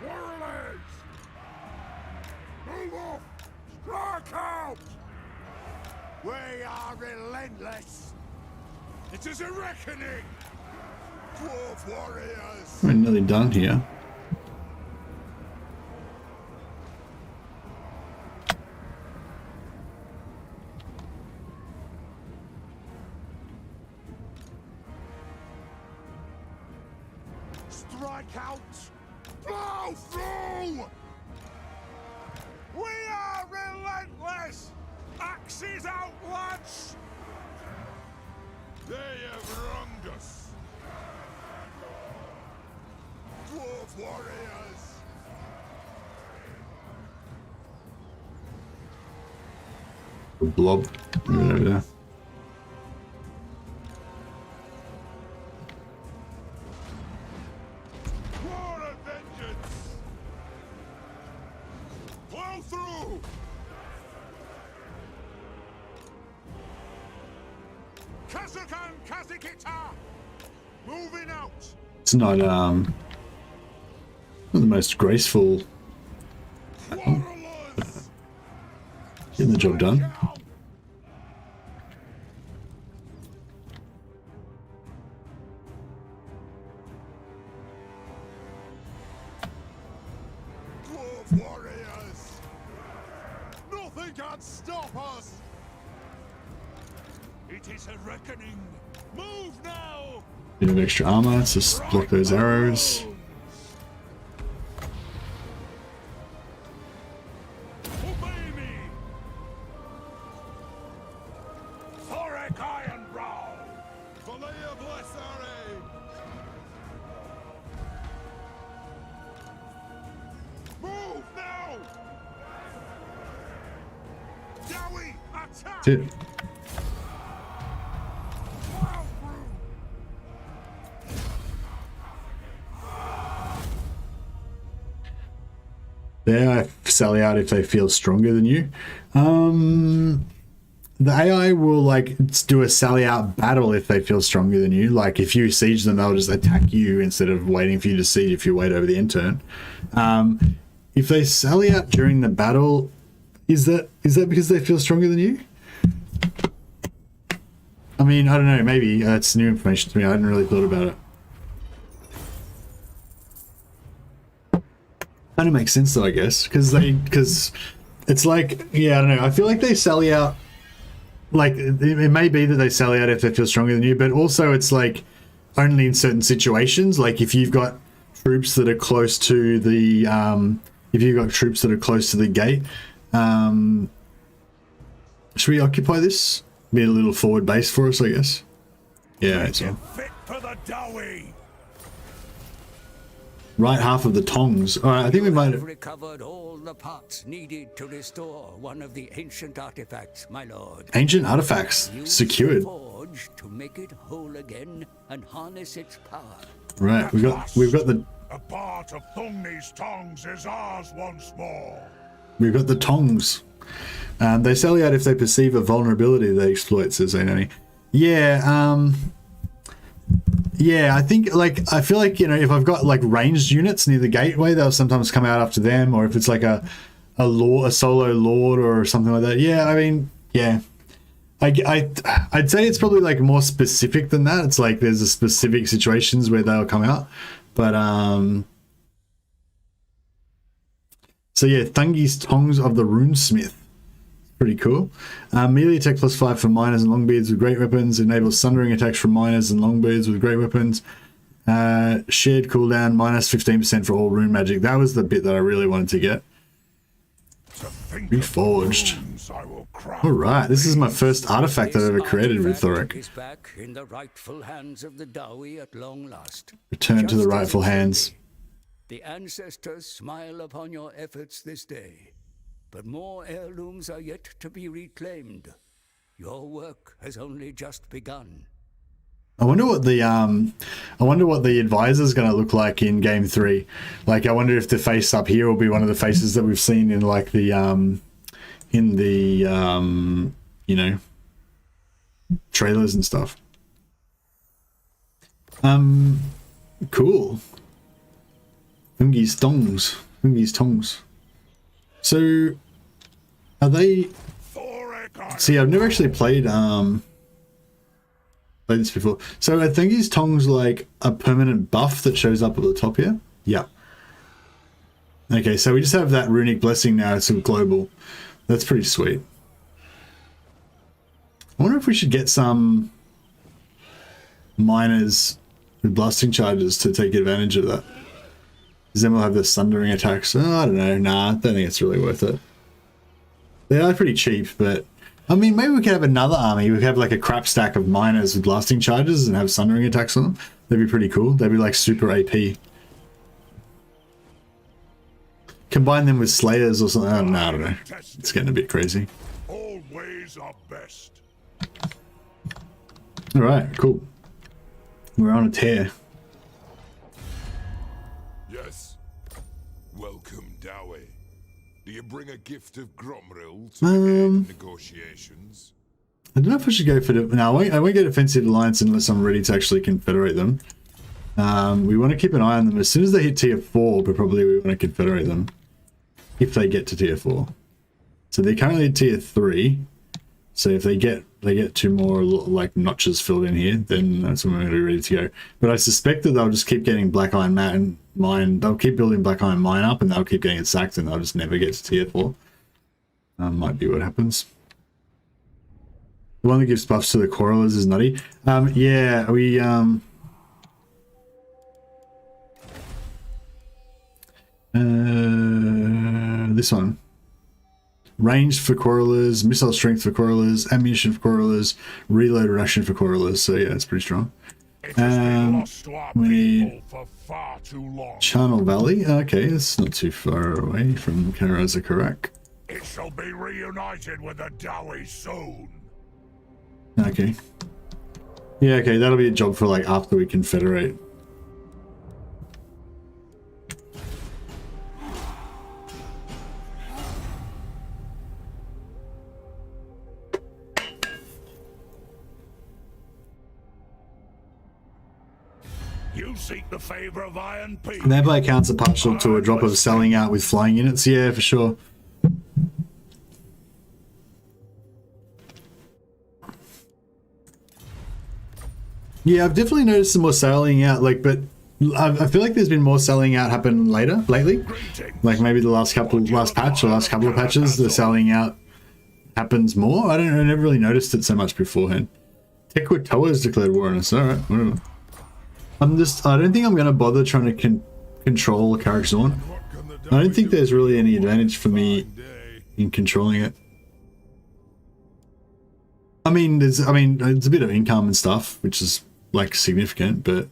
S5: Warriors! Move off! Strike out! We are relentless! It is a reckoning! Dwarf warriors!
S1: We're nearly done here.
S5: Strike out! Blow through! We are relentless! Axes out, lads! They have wronged us! Dwarf warriors!
S1: The blob right over there.
S5: War of vengeance! Plow through! Kazakan Kazakita! Moving out!
S1: It's not the most graceful.
S5: Quarrelers!
S1: Getting the job done.
S5: Dwarf warriors! Nothing can stop us! It is a reckoning!
S4: Move now!
S1: Bit of extra armor to block those arrows.
S4: Obey me! Thorek Ironbrow! Valea Blessare! Move now! Dowie, attack!
S1: That's it. They sally out if they feel stronger than you. The AI will like do a sally out battle if they feel stronger than you. Like if you siege them, they'll just attack you instead of waiting for you to siege if you wait over the end turn. If they sally out during the battle, is that because they feel stronger than you? I mean, I don't know. Maybe that's new information to me. I hadn't really thought about it. Kind of makes sense though, I guess, because it's like, yeah, I don't know. I feel like they sally out. Like it may be that they sally out if they feel stronger than you, but also it's like only in certain situations. Like if you've got troops that are close to the gate, should we occupy this? Be a little forward base for us, I guess. Yeah, it's all.
S4: Fit for the Dowie!
S1: Right half of the tongs. All right, I think we might have
S6: recovered all the parts needed to restore one of the ancient artifacts, my lord.
S1: ancient artifacts
S6: Use
S1: secured.
S6: the forge to make it whole again and harness its power.
S1: Right, we've got the
S4: A part of Thungni's tongues is ours once more.
S1: We've got the tongs. They sally out if they perceive a vulnerability they exploit, says Zanoni. Yeah, yeah, I think, like, I feel like, you know, if I've got, like, ranged units near the gateway, they'll sometimes come out after them, or if it's, like, a solo lord or something like that. Yeah, I mean, yeah. I'd say it's probably, like, more specific than that. It's, like, there's a specific situations where they'll come out. But, so, yeah, Thungi's Tongs of the Runesmith. Pretty cool. Melee attack +5 for miners and longbeards with great weapons. Enables sundering attacks from miners and longbeards with great weapons. Shared cooldown -15% for all rune magic. That was the bit that I really wanted to get. Reforged. Alright, this is my first artifact I've ever created with Thorek.
S6: Is back in the rightful hands of the Dowie at long last.
S1: Return to the
S6: Just as
S1: rightful hands.
S6: The ancestors smile upon your efforts this day, but more heirlooms are yet to be reclaimed. Your work has only just begun.
S1: I wonder what the advisor's going to look like in Game 3. Like, I wonder if the face up here will be one of the faces that we've seen in, like, the you know, trailers and stuff. Cool. Fungi's tongs. So, are they... See, I've never actually played this before. So I think his tongs like a permanent buff that shows up at the top here. Yeah. Okay, so we just have that runic blessing now. It's global. That's pretty sweet. I wonder if we should get some miners with blasting charges to take advantage of that. Because then we'll have the sundering attacks. Oh, I don't know. Nah, I don't think it's really worth it. They are pretty cheap, but I mean, maybe we could have another army. We could have like a crap stack of miners with blasting charges and have sundering attacks on them. That'd be pretty cool. They'd be like super AP. Combine them with slayers or something. I don't know. It's getting a bit crazy.
S4: All ways are best.
S1: All right, cool. We're on a tear.
S5: Yes. Welcome, Dowie. Do you bring a gift of Gromril to begin negotiations?
S1: I don't know if I should go for the... No, I won't get Offensive Alliance unless I'm ready to actually confederate them. We want to keep an eye on them. As soon as they hit tier 4, but probably we want to confederate them. If they get to tier 4. So they're currently at tier 3. So if they get 2 more like notches filled in here, then that's when we're going to be ready to go. But I suspect that they'll just keep getting Black Iron Mine. They'll keep building Black Iron Mine up, and they'll keep getting it sacked, and they'll just never get to tier 4. Might be what happens. The one that gives buffs to the Quarrelers is nutty. Yeah, we this one. Ranged for Quarrelers, missile strength for Quarrelers, ammunition for Quarrelers, reload reduction for Quarrelers. So yeah, it's pretty strong. We need
S5: far too long.
S1: Charnel Valley. Okay, it's not too far away from Karak.
S5: It shall be reunited with the Dowie soon.
S1: Okay. Yeah, okay, that'll be a job for like after we confederate.
S5: You seek the favor of Iron Peak.
S1: Nearby accounts are partial to a drop of selling out with flying units. Yeah, for sure. Yeah, I've definitely noticed some more selling out, like, but I feel like there's been more selling out happen lately. Like maybe the last patch or last couple of patches, the selling out happens more. I never really noticed it so much beforehand. Techwood Towers declared war on us. Alright, whatever. I don't think I'm going to bother trying to control Karak Zron. I don't think there's really any advantage for me in controlling it. I mean, it's a bit of income and stuff, which is like significant, but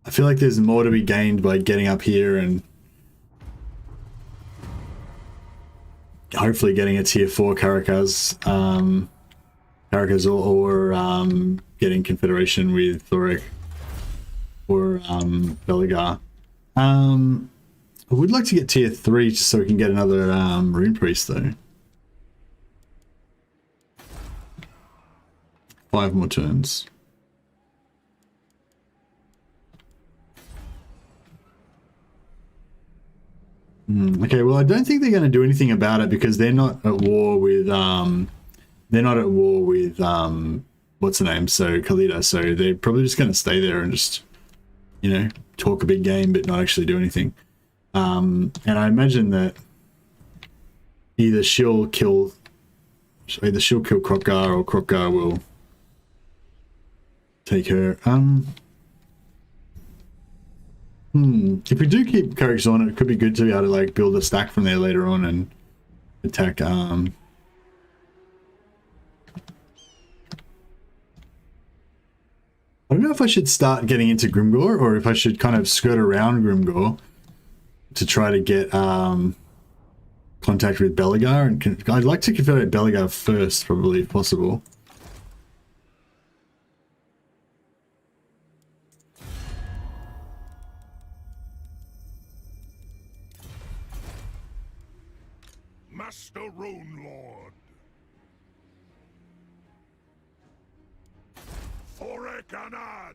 S1: I feel like there's more to be gained by getting up here and hopefully getting a tier 4 Karakaz, or getting Confederation with Thorek or Beligar. I would like to get tier 3 just so we can get another Rune Priest though. 5 more turns. Okay, well I don't think they're going to do anything about it because they're not at war with what's the name, so Khalida, so they're probably just going to stay there and just, you know, talk a big game but not actually do anything. And I imagine that either she'll kill Krokgar or Krokgar will take her. If we do keep Karak Zron, it could be good to be able to like build a stack from there later on and attack. I don't know if I should start getting into Grimgor or if I should kind of skirt around Grimgor to try to get contact with Beligar. And I'd like to confederate Beligar first, probably, if possible.
S5: Master Rune Lord. Thorekanad.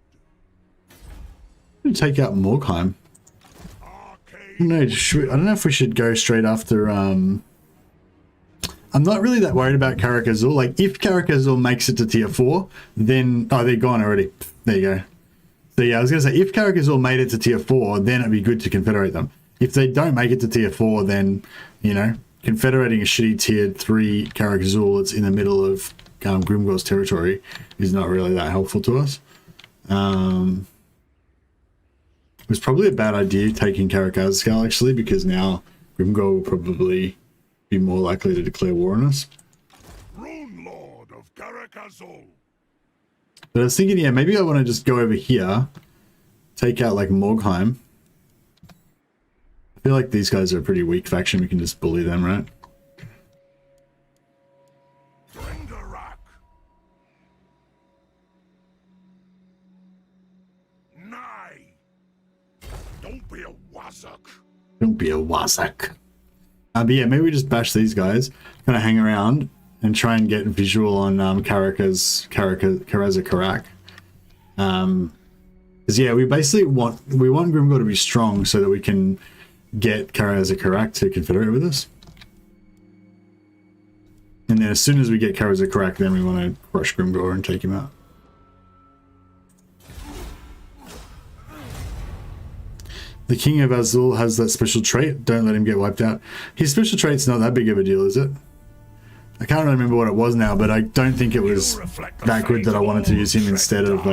S1: Take out Morgheim. No, I don't know if we should go straight after. I'm not really that worried about Karak Zron. Like, if Karak Zron makes it to tier 4, then they're gone already. There you go. So yeah, I was gonna say if Karak Zron made it to tier 4, then it'd be good to confederate them. If they don't make it to tier 4, then you know, confederating a shitty tier 3 Karak Zron that's in the middle of Grimgor's territory is not really that helpful to us. It was probably a bad idea taking Karakaz Skull actually, because now Grimgor will probably be more likely to declare war on us.
S5: Rune Lord of Karakazol.
S1: But I was thinking, yeah, maybe I want to just go over here, take out like Morgheim. I feel like these guys are a pretty weak faction. We can just bully them, right? Don't be a wazak. But yeah, maybe we just bash these guys, kind of hang around and try and get visual on Karaza Karak. Because yeah, we basically want Grimgor to be strong so that we can get Karaza Karak to confederate with us. And then as soon as we get Karaza Karak, then we want to crush Grimgor and take him out. The King of Azul has that special trait. Don't let him get wiped out. His special trait's not that big of a deal, is it? I can't remember what it was now, but I don't think it was that good that I wanted to use him instead of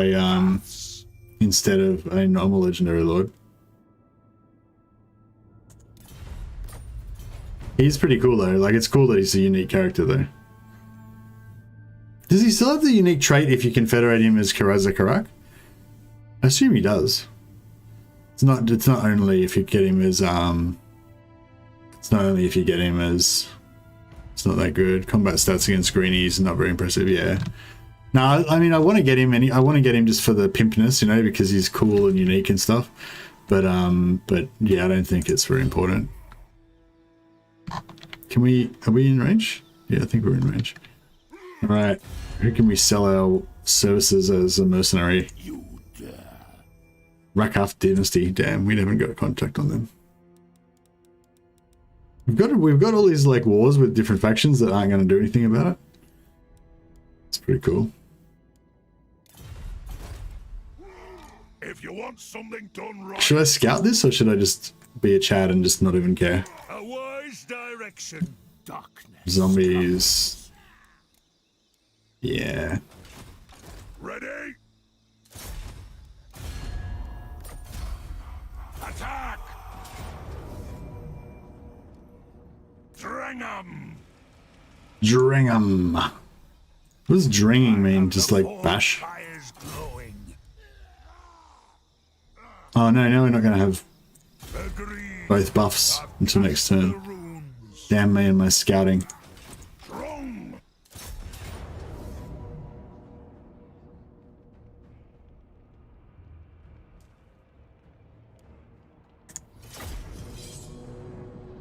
S1: a normal legendary lord. He's pretty cool though. Like, it's cool that he's a unique character though. Does he still have the unique trait if you confederate him as Karak? I assume he does. It's not only if you get him as it's not only if you get him as, it's not that good. Combat stats against greenies, not very impressive, yeah. No, I mean I want to get him I want to get him just for the pimpness, you know, because he's cool and unique and stuff. But yeah, I don't think it's very important. Are we in range? Yeah, I think we're in range. Alright. Who can we sell our services as a mercenary? Rakaf Dynasty. Damn, we haven't got a contact on them. We've got all these like wars with different factions that aren't going to do anything about it. It's pretty cool.
S5: If you want something done right,
S1: should I scout this or should I just be a Chad and just not even care?
S5: a wise direction, darkness.
S1: Zombies. Yeah.
S5: Ready? Attack! Dring 'em!
S1: Dring 'em. What does dringing mean? Just like bash?
S5: Fires glowing.
S1: Oh no, now we're not going to have
S5: Agreed.
S1: both buffs until next
S5: The
S1: turn.
S5: runes.
S1: Damn me and my scouting.
S5: Strong.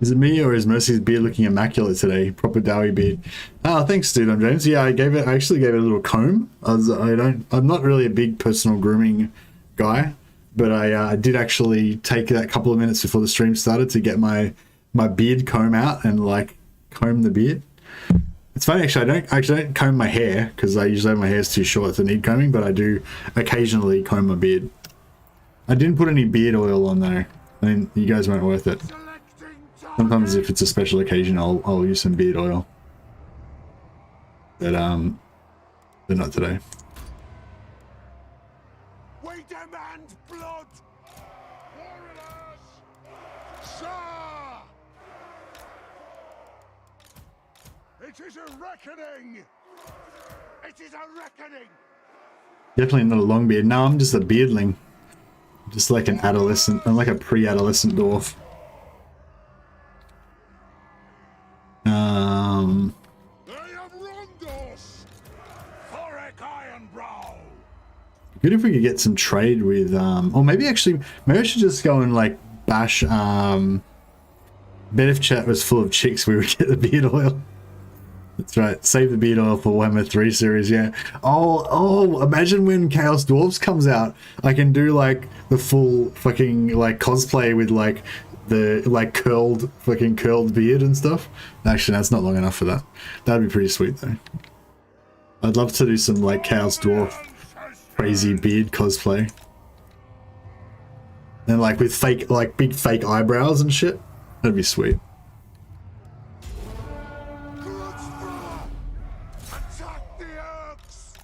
S1: Is it me or is Mercy's beard looking immaculate today? Proper Dowie beard. Oh, thanks, dude. I'm James. Yeah, I actually gave it a little comb. I'm not really a big personal grooming guy, but I did actually take that couple of minutes before the stream started to get my beard comb out and like comb the beard. It's funny actually. I don't comb my hair because I usually have my hair's too short to need combing, but I do occasionally comb my beard. I didn't put any beard oil on though. I mean, you guys weren't worth it. Sometimes if it's a special occasion, I'll use some beard oil. But not today.
S5: We demand blood! Warriors! Sir! It is a reckoning! It is a reckoning!
S1: Definitely not a long beard. No, I'm just a beardling. Just like an adolescent. I'm like a pre-adolescent dwarf.
S5: I am Rondos! Thorek Ironbrow!
S1: Good if we could get some trade with, or maybe I should just go and like bash, bet if chat was full of chicks we would get the beard oil. That's right, save the beard oil for Warhammer 3 series, yeah. Oh, imagine when Chaos Dwarves comes out, I can do like the full fucking like cosplay with like the like curled beard and stuff. Actually, that's not long enough for that. That'd be pretty sweet though. I'd love to do some like Chaos Dwarf crazy beard cosplay. And like with fake, like big fake eyebrows and shit. That'd be sweet.
S5: Attack the Erks!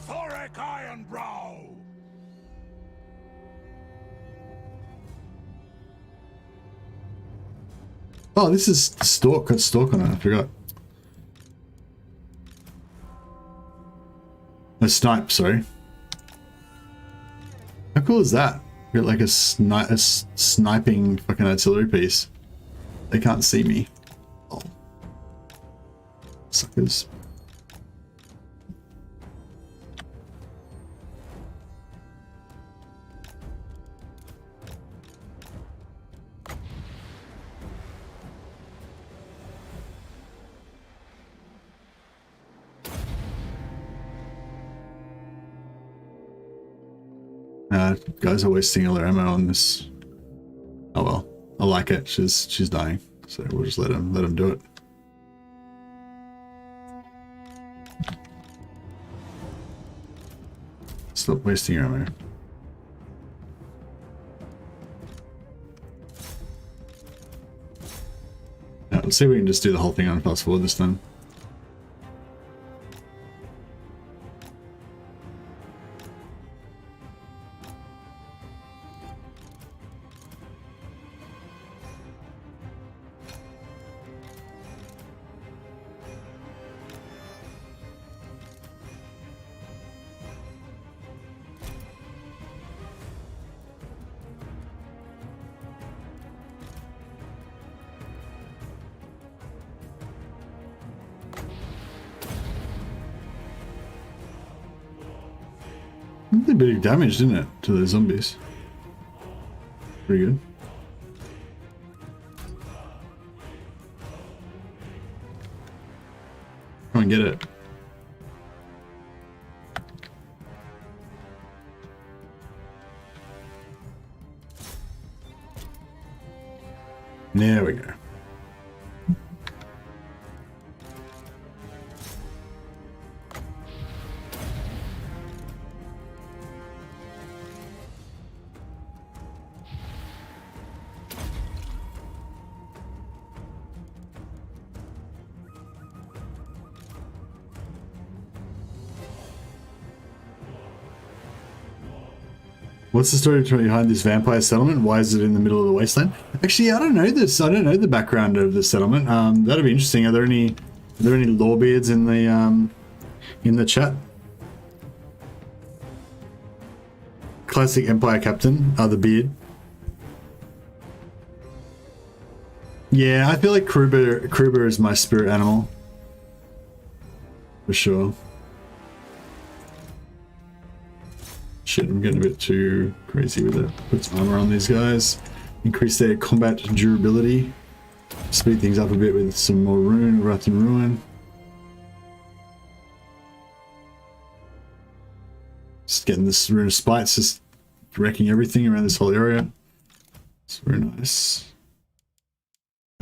S5: Thorek Ironbrow!
S1: Oh, this is Stalk. Got Stalk on it. I forgot. A Snipe, sorry. How cool is that? Got like a sniping fucking artillery piece. They can't see me. Oh. Suckers. Guys are wasting all their ammo on this. Oh well, I like it. She's dying, so we'll just let him do it. Stop wasting your ammo. Let's see if we can just do the whole thing on +4 this time. Did a bit of damage, didn't it, to the zombies? Pretty good. Come on, get it. There we go. What's the story behind this vampire settlement? Why is it in the middle of the wasteland? Actually, I don't know this. I don't know the background of the settlement. That'd be interesting. Are there any lawbeards in the chat? Classic Empire captain. The beard. Yeah, I feel like Kruber is my spirit animal. For sure. Shit, I'm getting a bit too crazy with it. Put some armor on these guys. Increase their combat durability. Speed things up a bit with some more rune, Wrath and Ruin. Just getting this Rune of Spites, just wrecking everything around this whole area. It's very nice.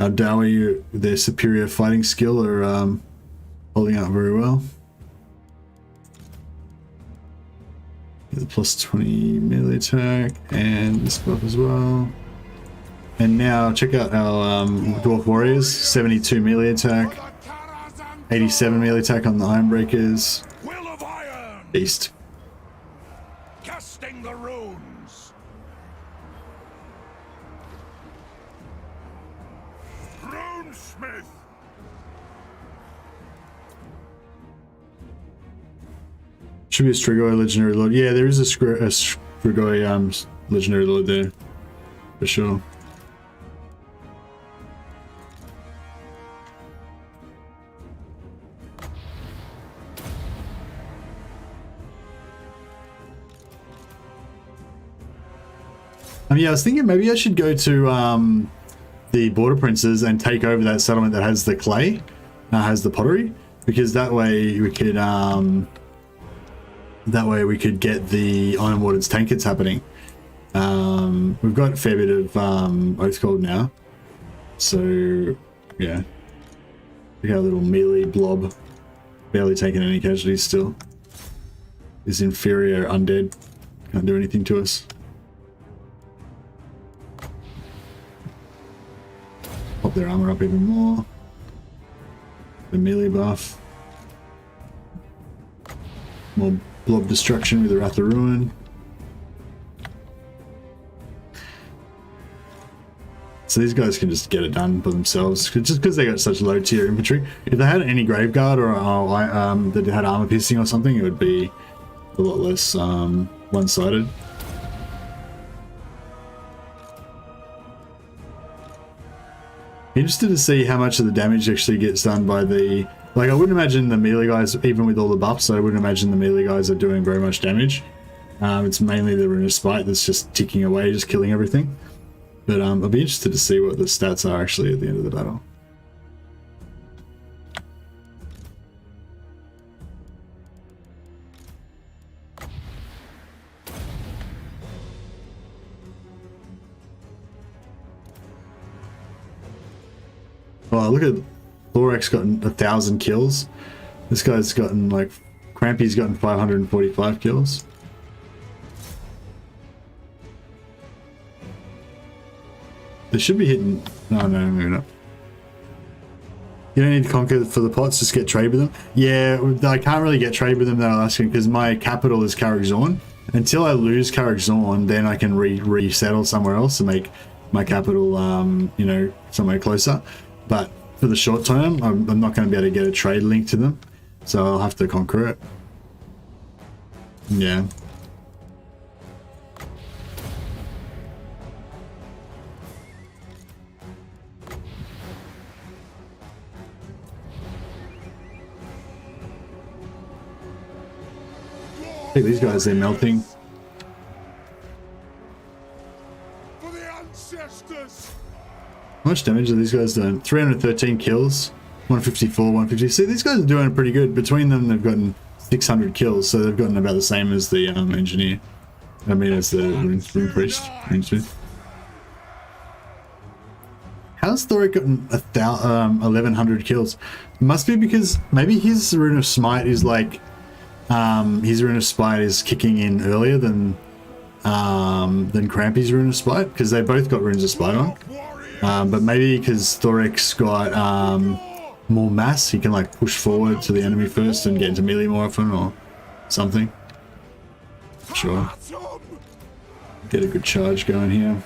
S1: Our Dowie, their superior fighting skill, are holding out very well. The +20 melee attack and this buff as well. And now check out our Dwarf Warriors. 72 melee attack, 87 melee attack on the Ironbreakers.
S5: Will of Iron!
S1: Beast.
S5: Casting the runes. Runesmith.
S1: Should be a Strigoi Legendary Lord. Yeah, there is a Strigoi Legendary Lord there. For sure. Yeah, I was thinking maybe I should go to the Border Princes and take over that settlement that has the clay, has the pottery, because that way we could get the Iron Wardens tankards happening. We've got a fair bit of Oathcold now, so yeah. Look how little melee blob, barely taking any casualties still. Is inferior undead, can't do anything to us. Pop their armor up even more. The melee buff. More blob destruction with the Wrath of Ruin. So these guys can just get it done by themselves, just because they got such low tier infantry. If they had any Graveguard or that had armor piercing or something, it would be a lot less one-sided. Interested to see how much of the damage actually gets done by the... Like, I wouldn't imagine the melee guys, even with all the buffs, I wouldn't imagine the melee guys are doing very much damage. It's mainly the Rune of Spite that's just ticking away, just killing everything. But I'll be interested to see what the stats are actually at the end of the battle. Oh, look at THOREK'S gotten 1,000 kills. This guy's gotten, like, Crampy's gotten 545 kills. They should be hitting... No, maybe not. You don't need to conquer for the pots, just get trade with them. Yeah, I can't really get trade with them though, Alaskan, because my capital is Karak Zron. Until I lose Karak Zron, then I can resettle somewhere else and make my capital, you know, somewhere closer. But for the short term, I'm not going to be able to get a trade link to them, so I'll have to conquer it. Yeah. Look at these guys, they're melting.
S5: For the ancestors.
S1: How much damage are these guys doing? 313 kills, 154, 150. See, these guys are doing pretty good. Between them, they've gotten 600 kills, so they've gotten about the same as the engineer. I mean, as the rune priest, Runesmith. How's Thorek gotten 1100 kills? It must be because maybe his rune of smite is like, his rune of spite is kicking in earlier than Crampy's rune of spite, because they both got runes of spite on. But maybe because Thorek's got more mass, he can like push forward to the enemy first and get into melee more often or something. Sure. Get a good charge going here.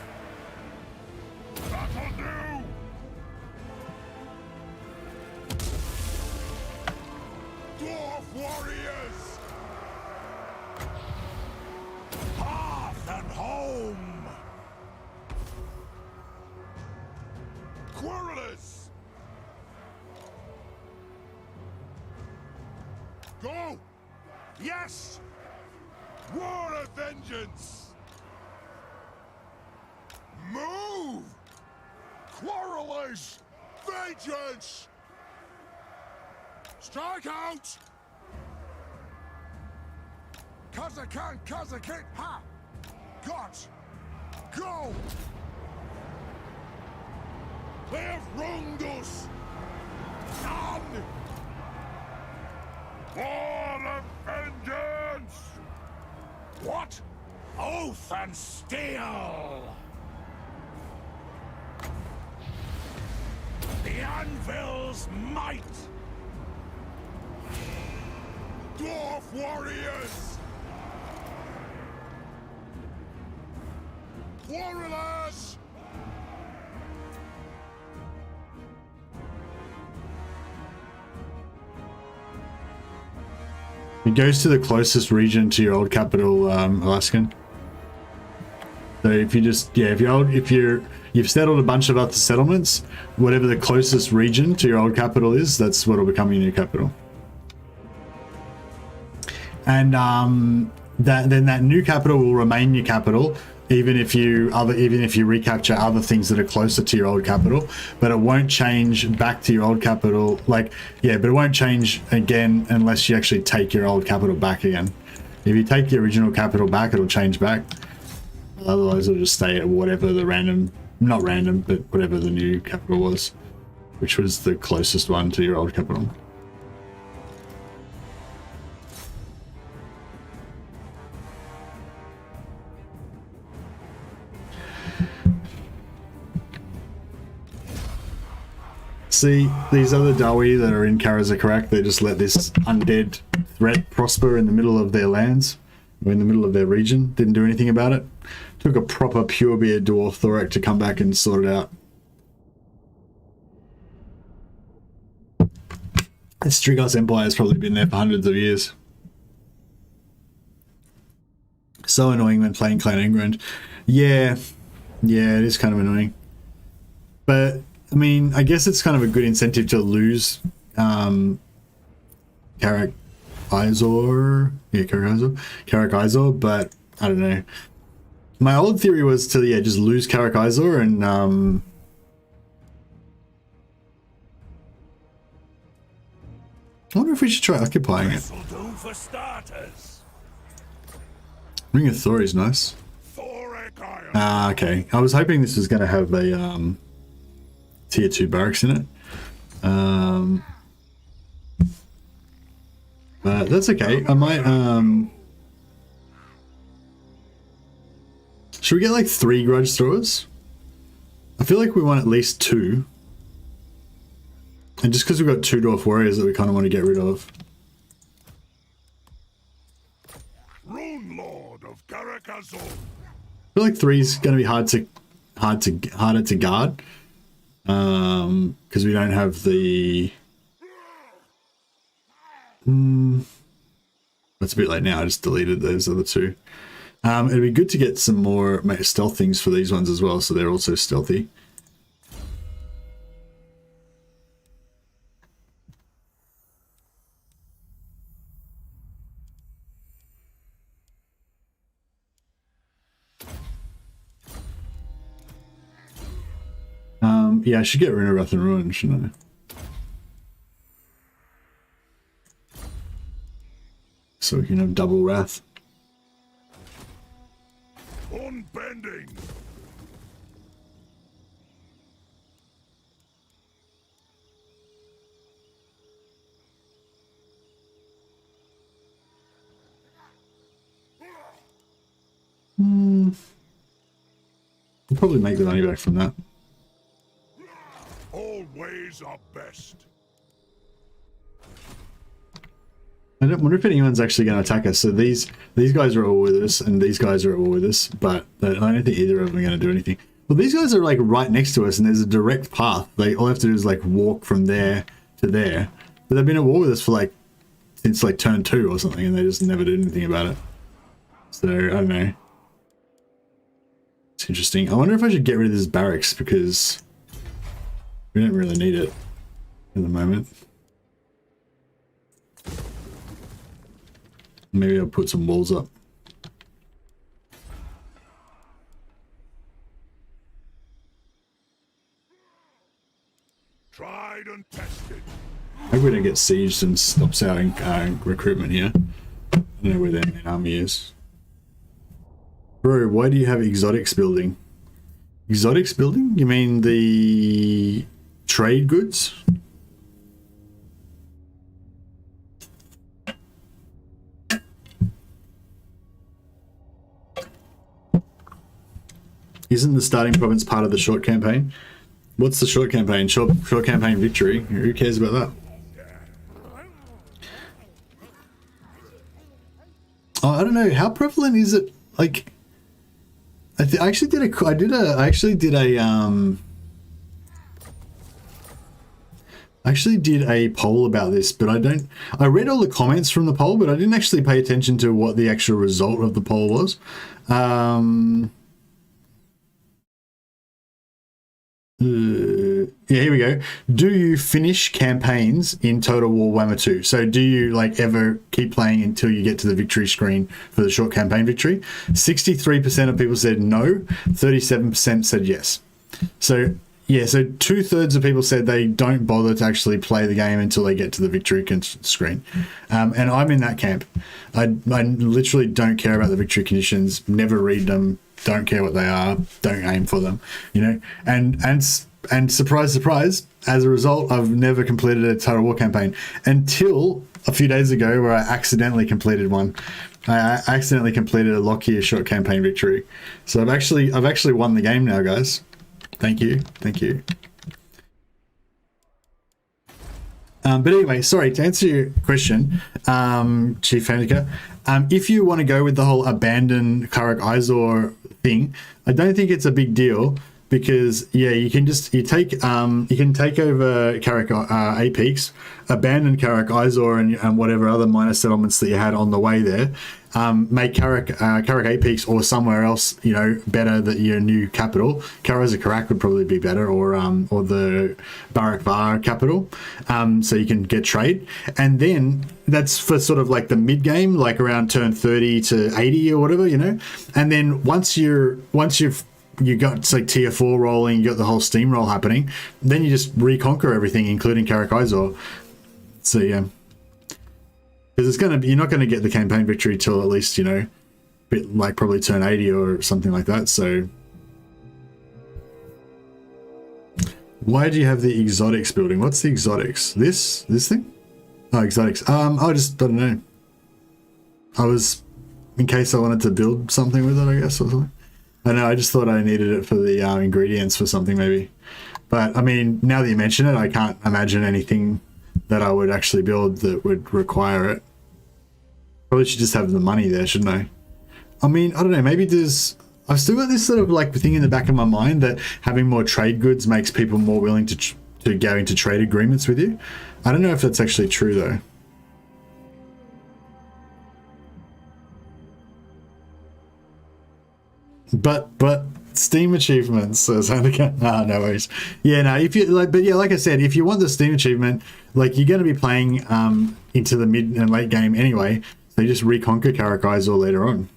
S5: Dwarf warriors. Hearth and home. Quarrelers. Go. Yes. War of vengeance. Move. Quarrelers. Vengeance. Strike out. Cause I can't, ha! Got! Go! They have wronged us! None! War of vengeance! What? Oath and steel! The anvil's might! Dwarf warriors! Quarrelers!
S1: It goes to the closest region to your old capital, Alaskan. So if you just, yeah, if you've settled a bunch of other settlements, whatever the closest region to your old capital is, that's what will become your new capital. And then that new capital will remain your capital, even if you recapture other things that are closer to your old capital, but it won't change back to your old capital. Like, yeah, but it won't change again unless you actually take your old capital back again. If you take the original capital back, it'll change back. Otherwise, it'll just stay at whatever the random, not random, but whatever the new capital was, which was the closest one to your old capital. See, these other Dawi that are in Karak, they just let this undead threat prosper in the middle of their lands, or in the middle of their region. Didn't do anything about it. Took a proper purebeard dwarf Thorek to come back and sort it out. This Strigos Empire has probably been there for hundreds of years. So annoying when playing Clan England. Yeah, it is kind of annoying. But I mean, I guess it's kind of a good incentive to lose Karak Izor. Yeah, Karak Izor, but I don't know. My old theory was to, yeah, just lose Karak Izor and I wonder if we should try occupying it.
S5: For starters.
S1: Ring of Thor is nice. Ah, okay. I was hoping this was going to have a tier 2 barracks in it. But that's okay. I might should we get like 3 grudge throwers? I feel like we want at least 2. And just because we've got 2 Dwarf Warriors that we kind of want to get rid of.
S5: Rune Lord of Karak Zron.
S1: I feel like 3 is going to be harder to guard. Because we don't have the... That's a bit late now. I just deleted those other 2. It'd be good to get some more stealth things for these ones as well, so they're also stealthy. Yeah, I should get Rune Wrath and Ruin, shouldn't I? So we can have double Wrath.
S5: Unbending.
S1: We'll probably make the money back from that.
S5: All ways are best.
S1: I don't wonder if anyone's actually going to attack us. So these guys are all with us, and these guys are all with us, but I don't think either of them are going to do anything. Well, these guys are like right next to us, and there's a direct path. They all have to do is like walk from there to there. But they've been at war with us for like since like turn 2 or something, and they just never did anything about it. So I don't know. It's interesting. I wonder if I should get rid of this barracks because we don't really need it at the moment. Maybe I'll put some walls up.
S5: Tried and tested.
S1: Hope we don't get sieged and stops our recruitment here. I don't know where their main army is. Bro, why do you have exotics building? Exotics building? You mean the trade goods? Isn't the starting province part of the short campaign? What's the short campaign? Short campaign victory. Who cares about that? Oh, I don't know. How prevalent is it? Like, I actually did a poll about this, but I read all the comments from the poll, but I didn't actually pay attention to what the actual result of the poll was. Yeah, here we go. Do you finish campaigns in Total War Warhammer 2? So do you like ever keep playing until you get to the victory screen for the short campaign victory? 63% of people said no, 37% said yes. So yeah, so 2/3 of people said they don't bother to actually play the game until they get to the victory screen. And I'm in that camp. I literally don't care about the victory conditions, never read them, don't care what they are, don't aim for them, you know. And surprise, surprise, as a result, I've never completed a Total War campaign until a few days ago where I accidentally completed one. I accidentally completed a Lockyer short campaign victory. So I've actually won the game now, guys. Thank you. Thank you. But anyway, sorry, to answer your question, Chief Hanika, if you want to go with the whole abandon Karak Zron thing, I don't think it's a big deal because yeah, you can take over Karak 8 Peaks, abandon Karak Zron and whatever other minor settlements that you had on the way there. Make Karak 8 Peaks or somewhere else, you know, better that your new capital. Karak would probably be better, or the Barak Var capital, so you can get trade. And then that's for sort of like the mid game, like around turn 30 to 80 or whatever, you know. And then once you got it's like tier 4 rolling, you got the whole steamroll happening, then you just reconquer everything, including Karak Zron. So yeah. Because you're not going to get the campaign victory till at least, you know, bit like probably turn 80 or something like that. So why do you have the exotics building? What's the exotics? This thing? Oh, exotics. I don't know. I was in case I wanted to build something with it, I guess, or something. I know. I just thought I needed it for the ingredients for something maybe. But I mean, now that you mention it, I can't imagine anything that I would actually build that would require it. Probably should just have the money there, shouldn't I? I mean, I don't know, maybe I've still got this sort of like thing in the back of my mind that having more trade goods makes people more willing to go into trade agreements with you. I don't know if that's actually true though. But Steam achievements, says Handicap. No worries. Yeah, no, if you like, but yeah, like I said, if you want the Steam achievement, like you're going to be playing into the mid and late game anyway, so you just reconquer Karak Zron later on.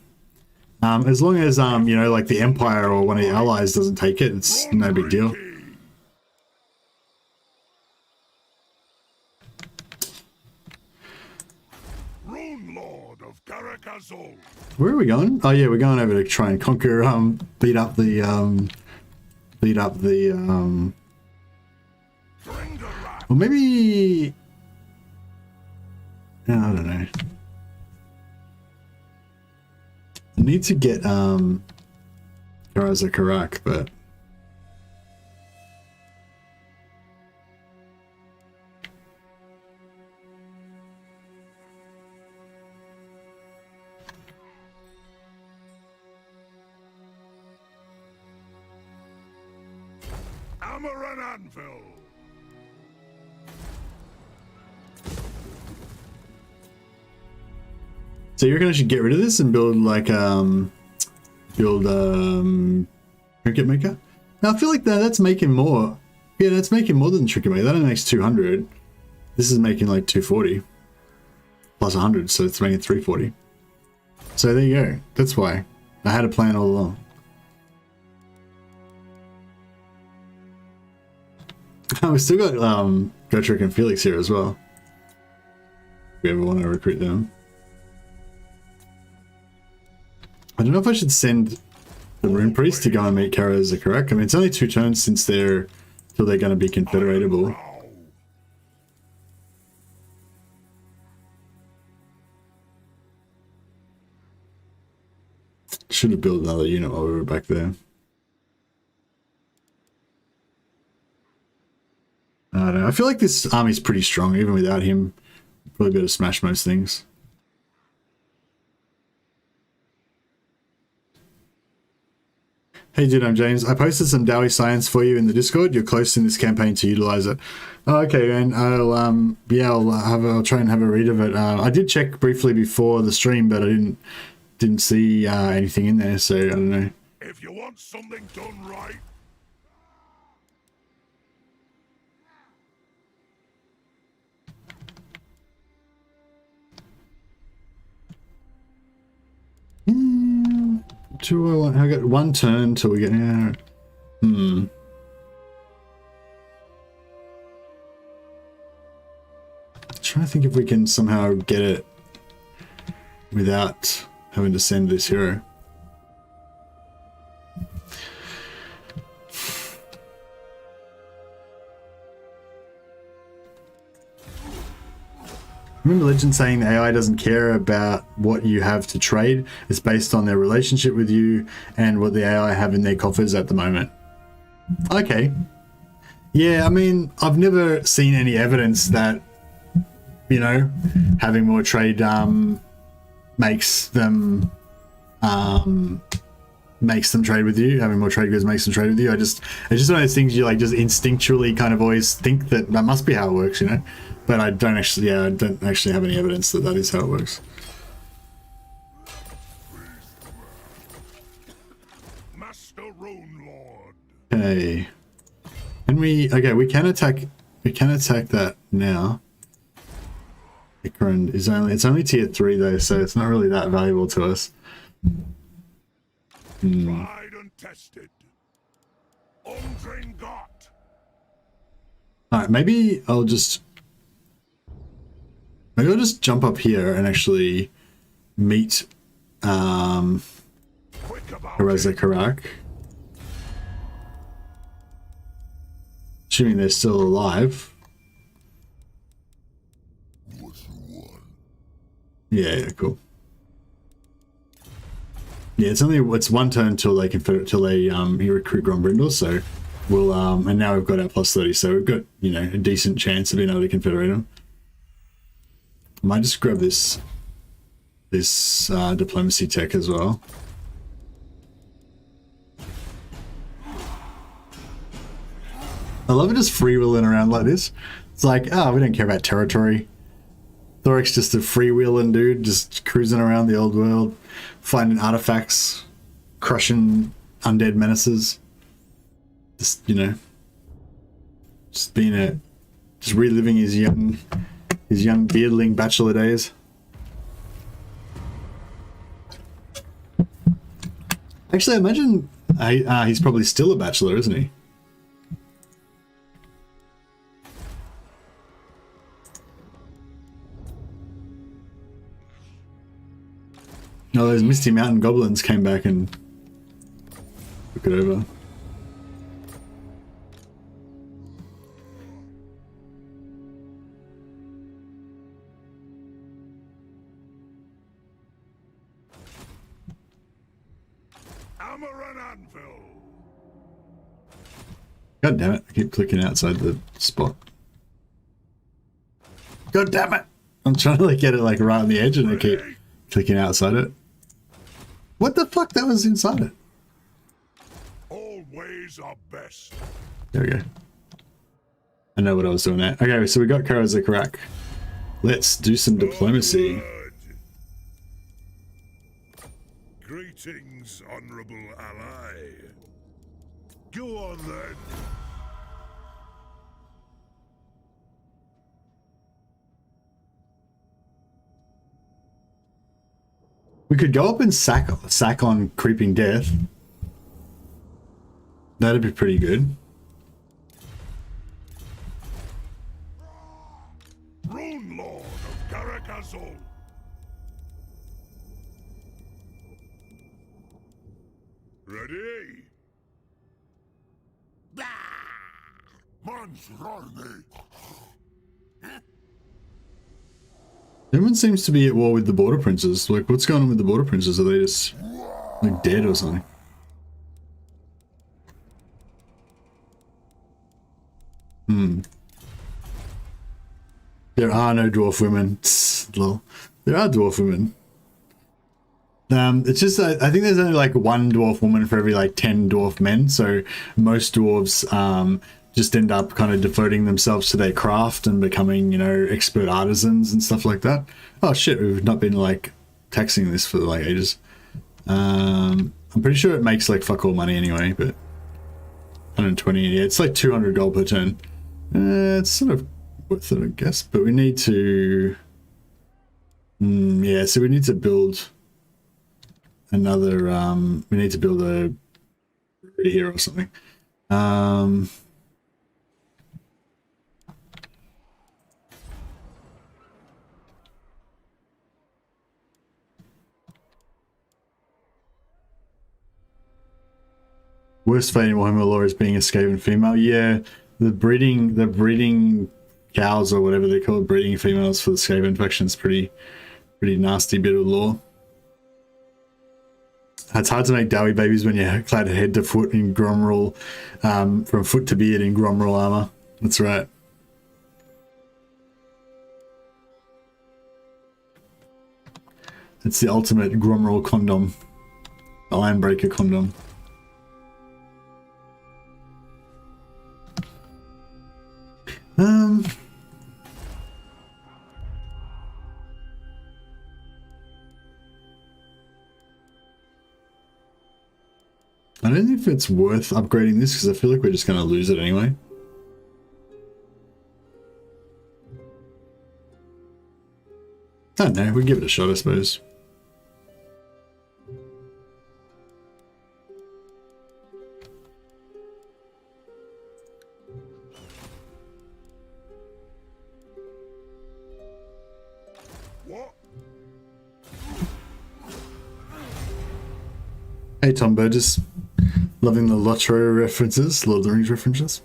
S1: As long as you know, like the Empire or one of the allies doesn't take it, it's no big deal.
S5: Rune Lord of Karak Zron.
S1: Where are we going? Oh yeah, we're going over to try and conquer, beat up the well, maybe, I don't know. I need to get Karak, but
S5: Hammer and anvil.
S1: so you reckon I should get rid of this and build like trinket maker? Now I feel like that's making more. Yeah, that's making more than trinket maker. That only makes 200. This is making like 240 plus 100, so it's making 340. So there you go. That's why I had a plan all along. We still got Gotrek and Felix here as well. If we ever want to recruit them. I don't know if I should send the Rune Priest to go and meet Karak. I mean, it's only 2 turns since till they're going to be confederatable. Should have built another unit while we were back there. I don't know. I feel like this army's pretty strong, even without him. Probably be able to smash most things. Hey dude, I'm James. I posted some Dowie science for you in the Discord. You're close in this campaign to utilize it. Oh, okay, man. I'll try and have a read of it. I did check briefly before the stream, but I didn't see anything in there, so I don't know.
S5: If you want something done right,
S1: I got 1 turn till we get here. Trying to think if we can somehow get it without having to send this hero. Remember Legend saying the AI doesn't care about what you have to trade. It's based on their relationship with you and what the AI have in their coffers at the moment. Okay. Yeah, I mean, I've never seen any evidence that, you know, having more trade makes them trade with you. Having more trade goods makes them trade with you. It's just one of those things you like just instinctually kind of always think that must be how it works, you know. But I don't actually have any evidence that is how it works.
S5: Master Rune Lord.
S1: Okay. We can attack that now. Ikran is it's only tier 3 though, so it's not really that valuable to us.
S5: Tried and tested. Undring got.
S1: Alright, maybe I'll just jump up here and actually meet Karak. Assuming they're still alive. Yeah, cool. Yeah, it's 1 turn till they recruit Grombrindle, so we'll and now we've got our plus 30, so we've got, you know, a decent chance of being able to confederate them. I might just grab this diplomacy tech as well. I love it just freewheeling around like this. It's like, oh, we don't care about territory. Thorek's just a freewheeling dude, just cruising around the old world, finding artifacts, crushing undead menaces. Just, you know, just reliving his young beardling bachelor days. Actually, I imagine he's probably still a bachelor, isn't he? No, those Misty Mountain goblins came back and took it over.
S5: Hammer and anvil.
S1: God damn it, I keep clicking outside the spot. God damn it! I'm trying to like get it like right on the edge and I keep clicking outside it. What the fuck? That was inside it.
S5: All ways are best.
S1: There we go. I know what I was doing there. Okay, so we got Karak. Let's do some diplomacy.
S5: Greetings, honorable ally. Go on then.
S1: We could go up and sack on Creeping Death. That'd be pretty good.
S5: Rune Lord of Karak Zron. Ready? Man's army.
S1: Everyone seems to be at war with the Border Princes. Like, what's going on with the Border Princes? Are they just like dead or something? There are no dwarf women. Lol. There are dwarf women. It's just I think there's only like one dwarf woman for every like 10 dwarf men. So most dwarves just end up kind of devoting themselves to their craft and becoming, you know, expert artisans and stuff like that. Oh shit, we've not been like taxing this for like ages. I'm pretty sure it makes like fuck all money anyway, but 120, yeah, it's like 200 gold per turn. It's sort of worth it, I guess, but we need to yeah, so we need to build another we need to build a here or something. Worst fate in Warhammer lore is being a Skaven female. Yeah, the breeding cows or whatever they call it, breeding females for the Skaven faction is pretty nasty bit of lore. It's hard to make dowie babies when you're clad head to foot in Gromrule, from foot to beard in Gromrule armor. That's right. It's the ultimate Gromrule condom. The Ironbreaker condom. I don't think if it's worth upgrading this because I feel like we're just going to lose it anyway. I don't know, we give it a shot, I suppose. Hey Tom Burgess, loving the Lotro references, Lord of the Rings references.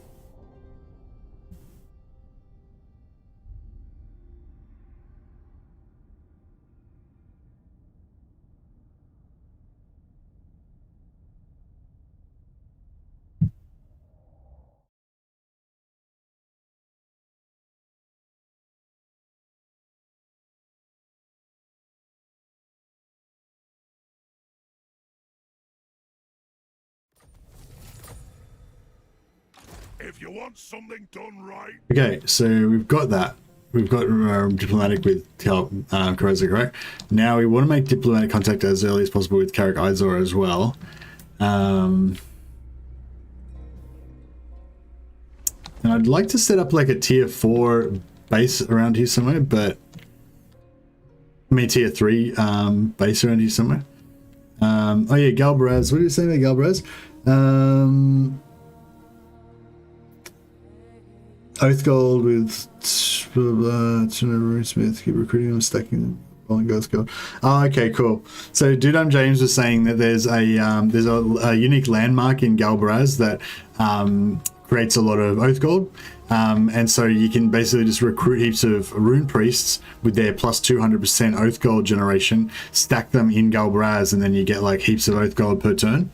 S5: If you want something done right.
S1: Okay, so we've got that. We've got diplomatic with Karak Zron. Now we want to make diplomatic contact as early as possible with Karak Zron as well. And I'd like to set up like a tier 4 base around here somewhere, but I mean tier 3 base around here somewhere. Oh yeah, Galbaraz. What did you say about Galbaraz? Oath Gold with Runesmiths, keep recruiting them, stacking them. Gold. Oh, okay, cool. So Dudum James was saying that there's a unique landmark in Galbaraz that creates a lot of Oath Gold. And so you can basically just recruit heaps of rune priests with their plus 200% Oath Gold generation, stack them in Galbaraz, and then you get like heaps of Oath Gold per turn.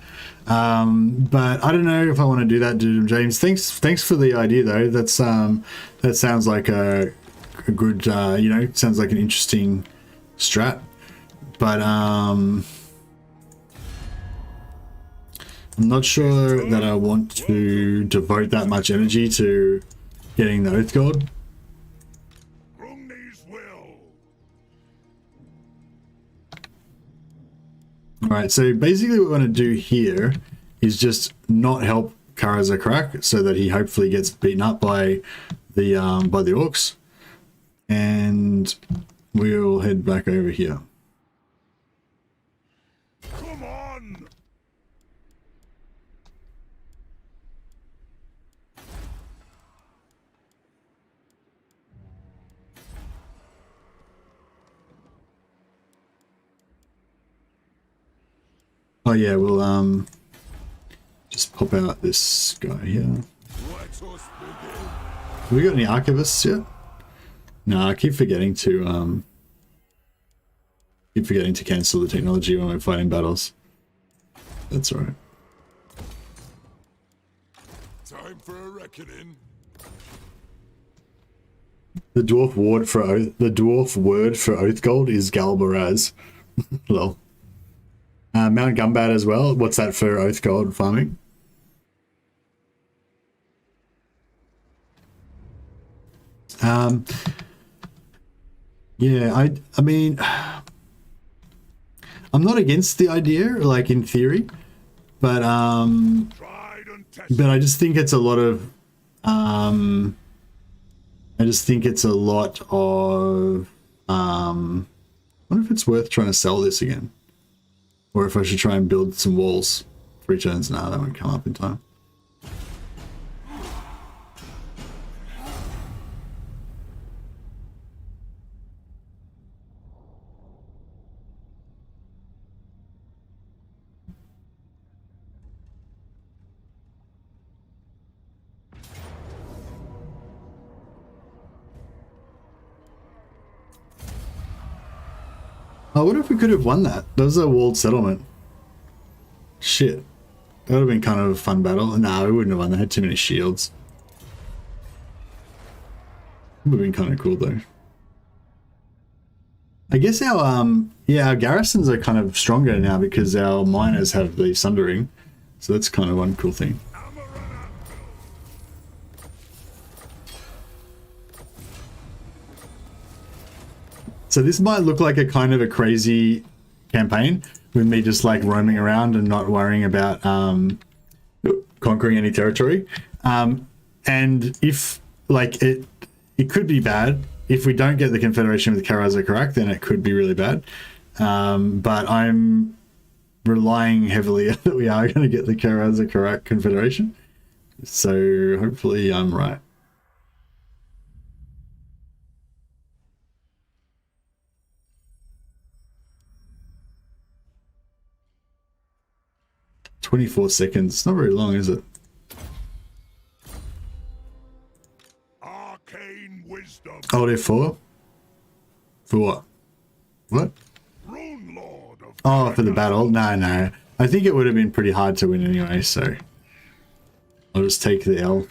S1: But I don't know if I want to do that, James. Thanks for the idea though. That sounds like a good, sounds like an interesting strat. But I'm not sure that I want to devote that much energy to getting the Oath Gold. Alright, so basically what we want to do here is just not help Karak Zron so that he hopefully gets beaten up by the orcs. And we'll head back over here.
S5: Come on.
S1: Oh yeah, we'll just pop out this guy here. Have we got any archivists yet? No, I keep forgetting to cancel the technology when we're fighting battles. That's alright.
S5: Time for a reckoning.
S1: The dwarf word for Oath Gold is Galbaraz. Lol. Mount Gumbat as well. What's that for Oath Gold farming? Yeah, I mean, I'm not against the idea, like in theory, but I just think it's a lot of, I wonder if it's worth trying to sell this again. Or if I should try and build some walls. 3 turns. Nah, that won't come up in time. Oh, what if we could have won that? That was a walled settlement. Shit. That would have been kind of a fun battle. Nah, we wouldn't have won. They had too many shields. It would have been kind of cool though. I guess our garrisons are kind of stronger now because our miners have the sundering. So that's kind of one cool thing. So this might look like a kind of a crazy campaign with me just like roaming around and not worrying about conquering any territory. And if like it could be bad. If we don't get the Confederation with Karak Zron, then it could be really bad. But I'm relying heavily that we are going to get the Karak Zron Confederation. So hopefully I'm right. "24 seconds. It's not very long, is it?"
S5: Arcane wisdom.
S1: Hold F4? For what? What?
S5: Rune Lord of
S1: Oh, for the battle? No. I think it would have been pretty hard to win anyway, so I'll just take the L.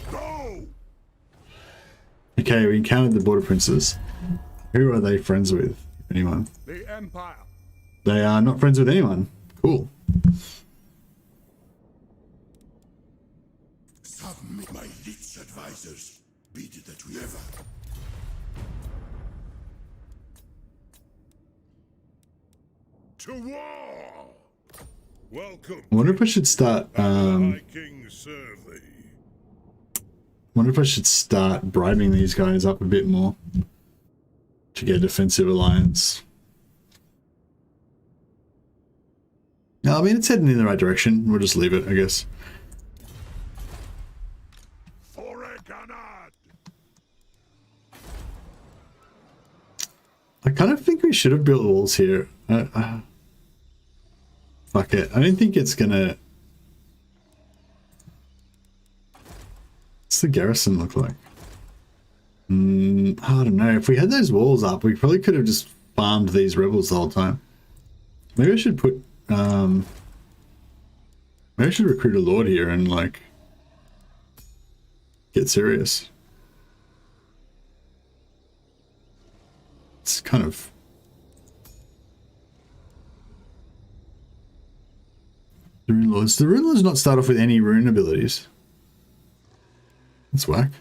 S5: Go!
S1: Okay, we encountered the Border Princes. Who are they friends with? Anyone?
S4: The Empire.
S1: They are not friends with anyone. Cool.
S5: advisors, beat it that we ever. To war! Welcome.
S1: I wonder if I should start.
S5: High King serve thee.
S1: Wonder if I should start bribing these guys up a bit more to get a defensive alliance. No, I mean it's heading in the right direction. We'll just leave it, I guess. I kind of think we should have built walls here. Fuck it. I don't think it's gonna... What's the garrison look like? I don't know. If we had those walls up, we probably could have just farmed these rebels the whole time. Maybe I should put... maybe I should recruit a lord here and, like, get serious. It's kind of... The rune lords. The rune lords not start off with any rune abilities. That's whack.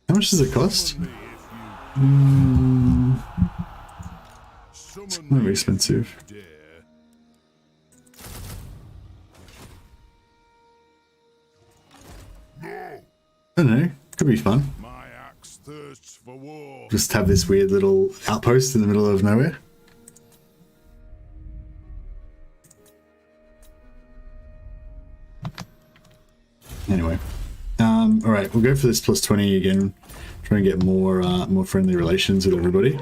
S1: How much does it cost? It's kind of expensive. I don't know. Could be fun.
S5: My axe thirsts for war.
S1: Just have this weird little outpost in the middle of nowhere. Anyway, all right, we'll go for this plus 20 again. Try and get more more friendly relations with everybody.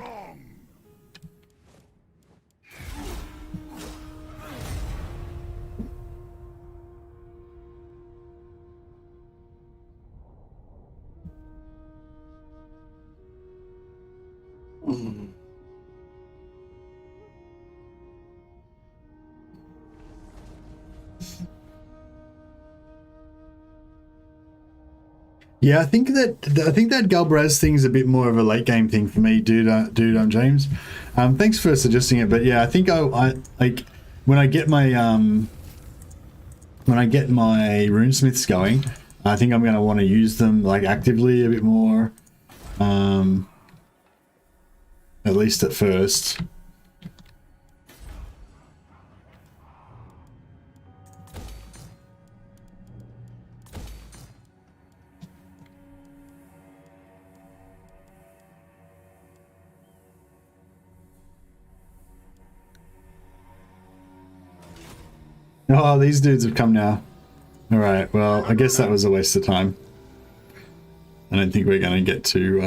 S1: Yeah, I think that Galbraith thing is a bit more of a late game thing for me, dude. James. Thanks for suggesting it, but yeah, I think I like when I get my Runesmiths going, I think I'm gonna want to use them like actively a bit more, at least at first. Oh, these dudes have come now. Alright, well, I guess that was a waste of time. I don't think we're going to get to...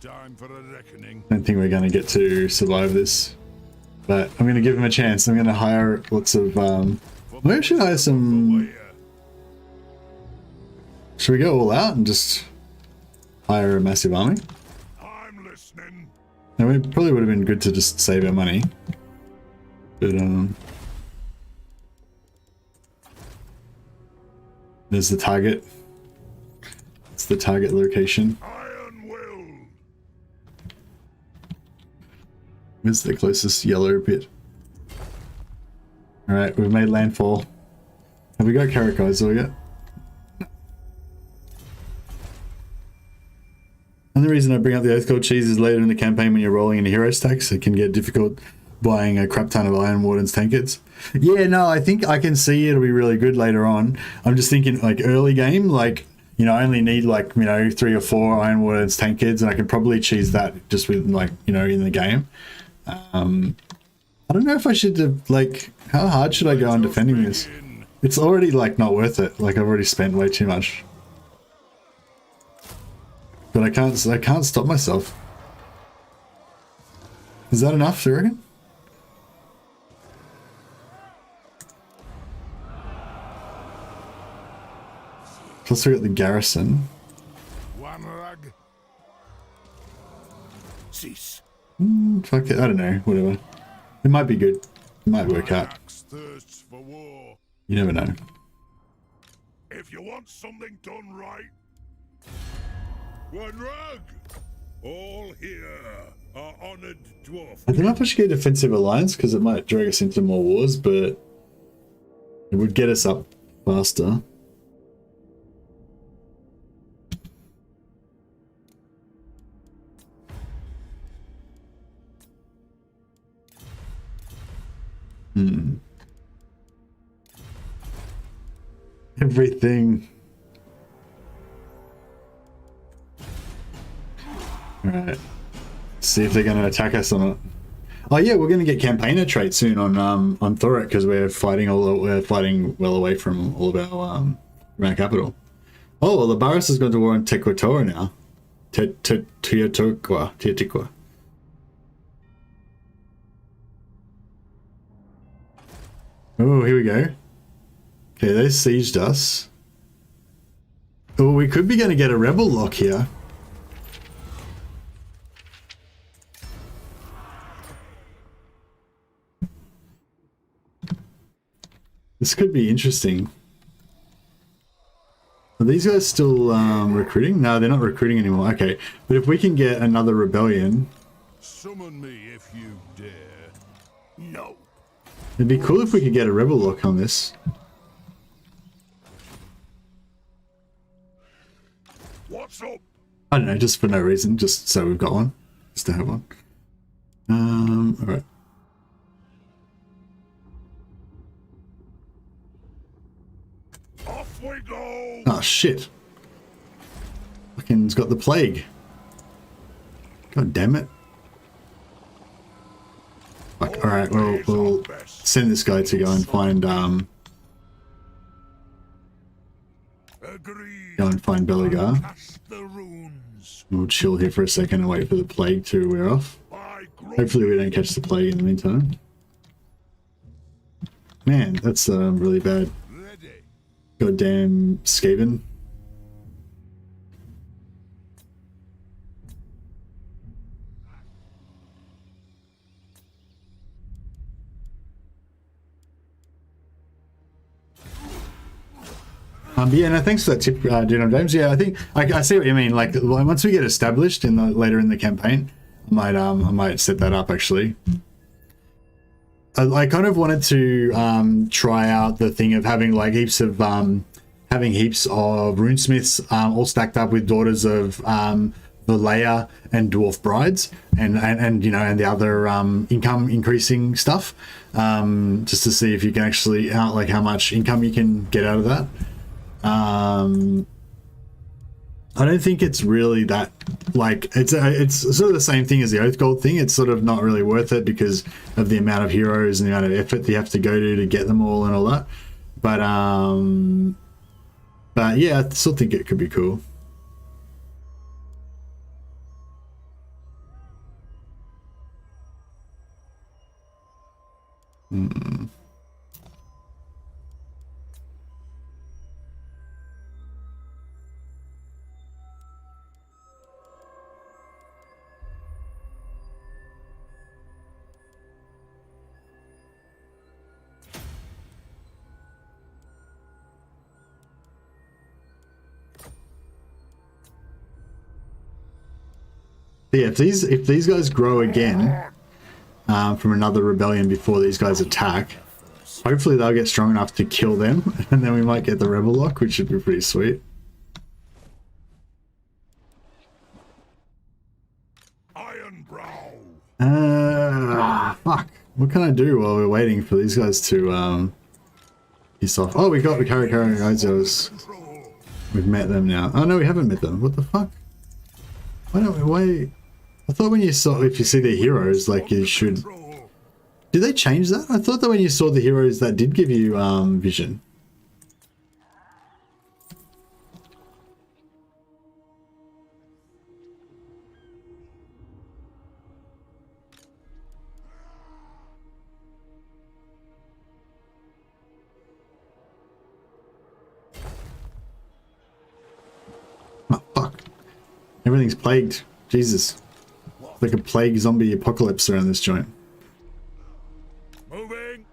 S5: Time for a reckoning.
S1: I don't think we're going to get to survive this. But I'm going to give them a chance. I'm going to hire lots of... maybe I should hire some... Should we go all out and just hire a massive army?
S5: I'm listening.
S1: No, it probably would have been good to just save our money. But, there's the target. It's the target location.
S5: Iron will.
S1: Where's the closest yellow bit? Alright, we've made landfall. Have we got Karak Zron yet? And the reason I bring up the Oath Gold cheese is later in the campaign when you're rolling into hero stacks, it can get difficult buying a crap ton of Iron Warden's tankets. Yeah, no, I think I can see it'll be really good later on. I'm just thinking like early game, like, you know, I only need like, you know, 3 or 4 Iron Warden's tankets and I can probably cheese that just with like, you know, in the game. I don't know if I should have, like, how hard should I go on defending this? It's already like not worth it. Like I've already spent way too much. But I can't stop myself. Is that enough, do you reckon? Plus we got the garrison.
S5: One rag. Cease.
S1: Fuck it, I don't know, whatever. It might be good. It might work out.
S5: Thirsts for war.
S1: You never know.
S5: If you want something done right. One rag. All here are honored dwarf.
S1: I don't know if I should get a defensive alliance because it might drag us into more wars, but it would get us up faster. Everything. Alright. See if they're going to attack us or not. Oh yeah, we're going to get campaigner trait soon on Thorek because we're fighting well away from all of our capital. Oh well, the Barris has gone to war on Tequatora now. Teotihuacan. Oh, here we go. Okay, they sieged us. Oh, we could be going to get a rebel lock here. This could be interesting. Are these guys still recruiting? No, they're not recruiting anymore. Okay, but if we can get another rebellion...
S5: Summon me if you dare. No.
S1: It'd be cool if we could get a rebel lock on this.
S5: What's up?
S1: I don't know, just for no reason, just so we've got one. Just to have one. Alright.
S5: Off we go.
S1: Oh shit. Fucking's got the plague. God damn it. Fuck, alright, well, we'll send this guy to go and find Belagar. We'll chill here for a second and wait for the plague to wear off. Hopefully we don't catch the plague in the meantime. Man, that's really bad. Goddamn Skaven. Yeah, no, thanks for that tip, Dino James. Yeah, I think I see what you mean. Like once we get established later in the campaign, I might set that up actually. I kind of wanted to try out the thing of having like heaps of runesmiths all stacked up with daughters of Valea and dwarf brides, and you know, and the other income increasing stuff, just to see if you can actually like how much income you can get out of that. I don't think it's really that, like, it's sort of the same thing as the Oath Gold thing. It's sort of not really worth it because of the amount of heroes and the amount of effort that you have to go to get them all and all that. But yeah, I still think it could be cool. Yeah, if these guys grow again from another rebellion before these guys attack, hopefully they'll get strong enough to kill them, and then we might get the rebel lock, which should be pretty sweet.
S5: Ironbrow.
S1: Fuck. What can I do while we're waiting for these guys to piss off? Oh, we got the Karak Zron. We've met them now. Oh no, we haven't met them. What the fuck? Why don't we wait? I thought when you saw, if you see the heroes, like you should. Did they change that? I thought that when you saw the heroes, that did give you vision. Oh fuck! Everything's plagued. Jesus. Like a plague zombie apocalypse around this joint.
S5: Moving.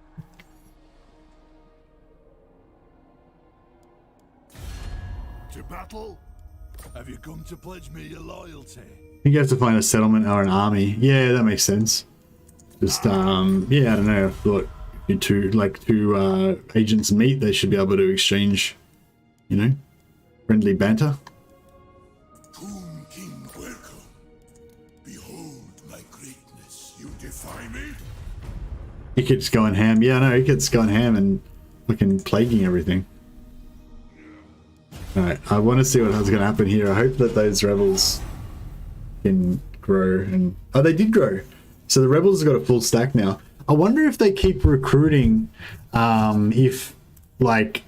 S5: To battle? Have you come to pledge me your loyalty?
S1: I think you have to find a settlement or an army. Yeah, that makes sense. Just, yeah, I don't know. I thought two agents meet, they should be able to exchange, you know, friendly banter.
S5: Whom King welcome. Behold my greatness. You defy me?
S1: He keeps going ham. Yeah, no, he keeps going ham and fucking plaguing everything. Alright, I want to see what's going to happen here. I hope that those rebels can grow. And oh, they did grow. So the rebels have got a full stack now. I wonder if they keep recruiting, if, like,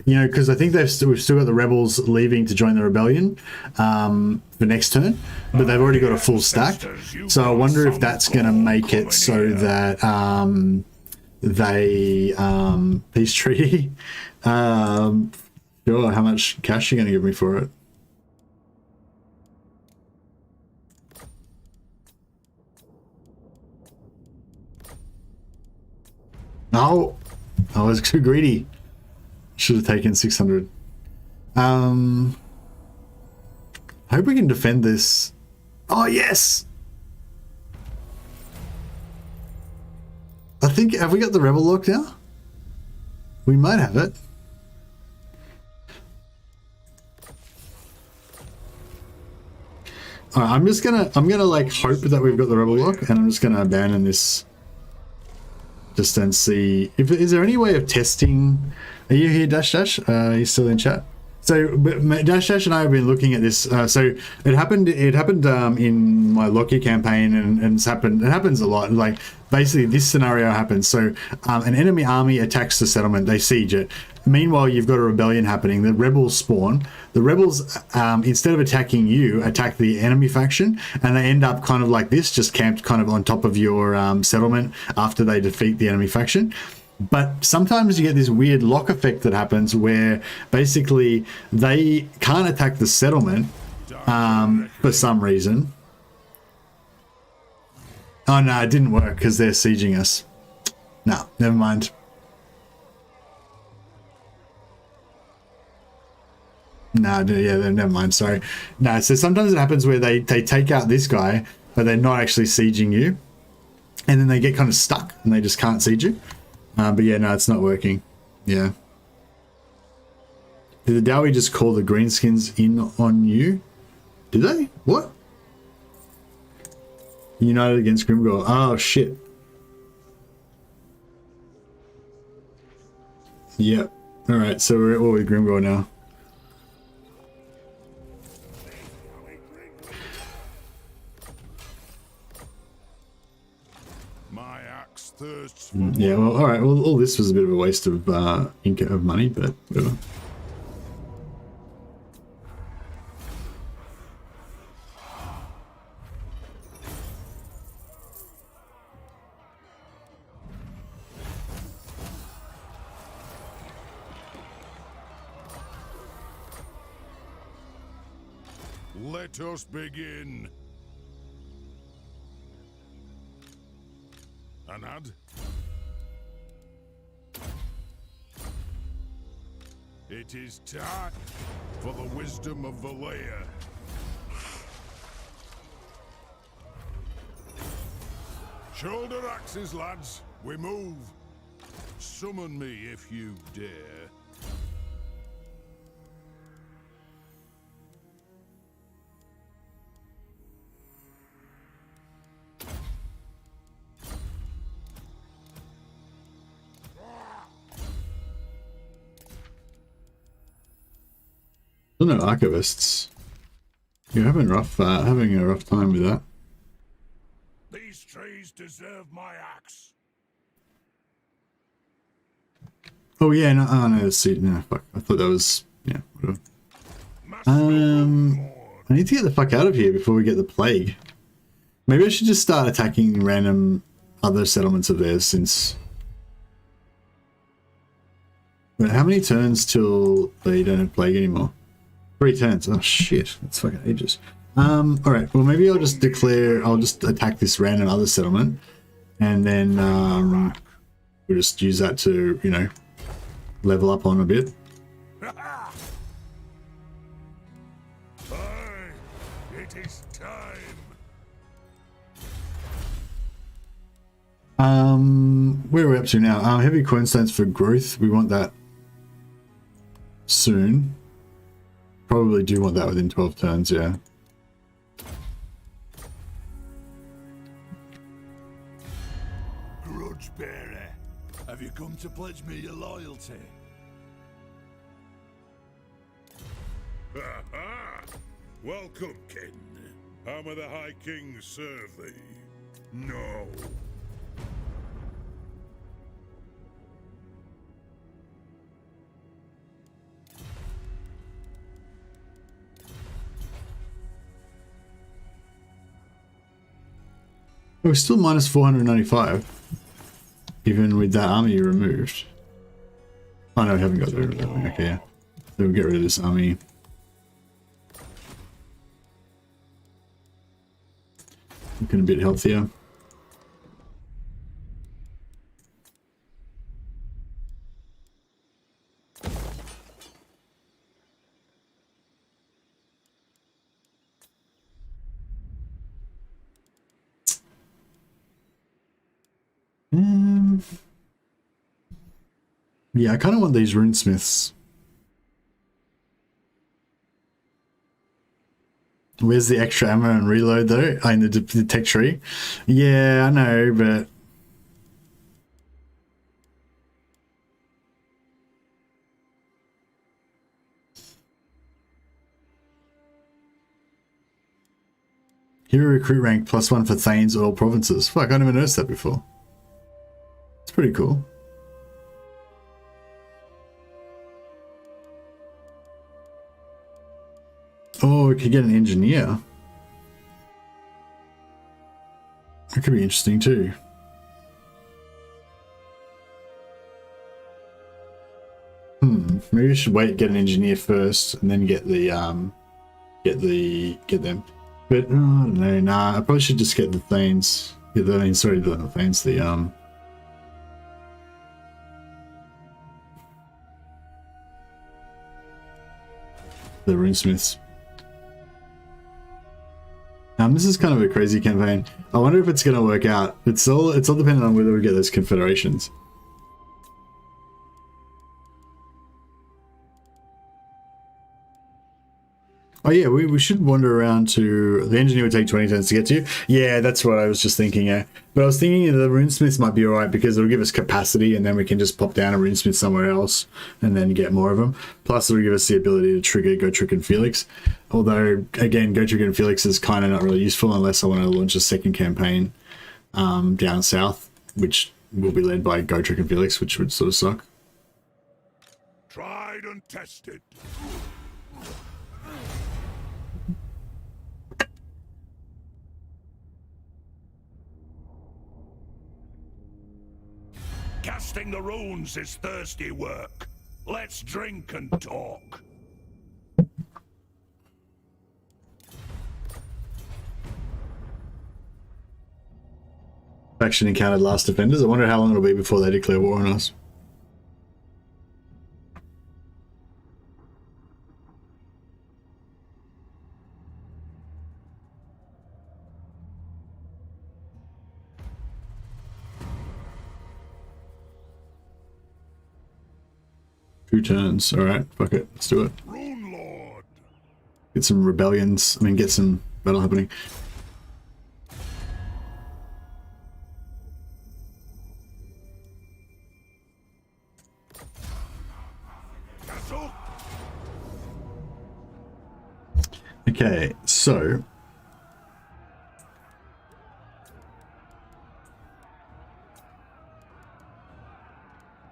S1: you know, because I think we've still got the rebels leaving to join the rebellion for next turn, but they've already got a full stack. So I wonder if that's going to make it so that they peace treaty. Sure, how much cash are you going to give me for it? No, I was too greedy. Should have taken 600. I hope we can defend this. Oh, yes! I think, have we got the rebel lock now? We might have it. Alright, I'm gonna like hope that we've got the rebel lock, and I'm just gonna abandon this just and see if is there any way of testing. Are you here, Dash Dash? Are you still in chat? So Dash Dash and I have been looking at this. So it happened in my Loki campaign, and it happens a lot. Like basically this scenario happens. So an enemy army attacks the settlement, they siege it. Meanwhile, you've got a rebellion happening. The rebels spawn. The rebels, instead of attacking you, attack the enemy faction, and they end up kind of like this, just camped kind of on top of your settlement after they defeat the enemy faction. But sometimes you get this weird lock effect that happens where basically they can't attack the settlement for some reason. Oh no, it didn't work because they're sieging us. No, never mind. No, yeah, never mind, sorry. No, so sometimes it happens where they take out this guy, but they're not actually sieging you. And then they get kind of stuck and they just can't siege you. But yeah, no, it's not working. Yeah. Did the Dowie just call the greenskins in on you? Did they? What? United against Grimgor. Oh, shit. Yep. Alright, so we're at war with Grimgor now. Yeah, well, all right. Well, all this was a bit of a waste of of money, but whatever.
S5: Let us begin. Anad? It is time for the wisdom of Valea. Shoulder axes, lads. We move. Summon me if you dare.
S1: Still no archivists. You're having a rough time with that.
S5: These trees deserve my axe.
S1: Oh yeah, no, oh no, no, fuck. I thought that was, yeah, whatever. I need to get the fuck out of here before we get the plague. Maybe I should just start attacking random other settlements of theirs since... Wait, how many turns till they don't have plague anymore? 3 turns. Oh shit, that's fucking ages. Alright, well maybe I'll just attack this random other settlement, and then we'll just use that to, you know, level up on a bit.
S5: It is time.
S1: Where are we up to now? Heavy coin stones for growth. We want that soon. Probably do want that within 12 turns, yeah.
S7: Grudge bearer, have you come to pledge me your loyalty?
S5: Ha! Welcome, kin. How may the High King serve thee? No.
S1: We're still minus 495, even with that army removed. Oh no, we haven't got rid of that one. Okay, yeah. So we'll get rid of this army. Looking a bit healthier. Yeah, I kind of want these Runesmiths. Where's the extra ammo and reload though? In the tech tree? Yeah, I know, but... Hero recruit rank +1 for Thanes all provinces. Fuck, I never noticed that before. It's pretty cool. Oh, we could get an engineer. That could be interesting too. Maybe we should wait, get an engineer first, and then get the get them. But I don't know. Nah, I probably should just get the Thanes. Yeah, sorry, the Thanes. The Runesmiths. This is kind of a crazy campaign. I wonder if it's going to work out. It's all dependent on whether we get those confederations. Oh yeah, we should wander around to... The engineer would take 20 turns to get to. Yeah, that's what I was just thinking, yeah. But I was thinking the Runesmiths might be alright because it'll give us capacity and then we can just pop down a Runesmith somewhere else and then get more of them. Plus it'll give us the ability to trigger Gotrek and Felix. Although, again, Gotrek and Felix is kind of not really useful unless I want to launch a second campaign down south, which will be led by Gotrek and Felix, which would sort of suck.
S5: Tried and tested.
S7: Casting the runes is thirsty work. Let's drink and talk.
S1: Faction encountered last defenders. I wonder how long it'll be before they declare war on us. Two turns. Alright, fuck it. Let's do it.
S5: Rune Lord.
S1: Get some rebellions. I mean, get some battle happening. Okay, so...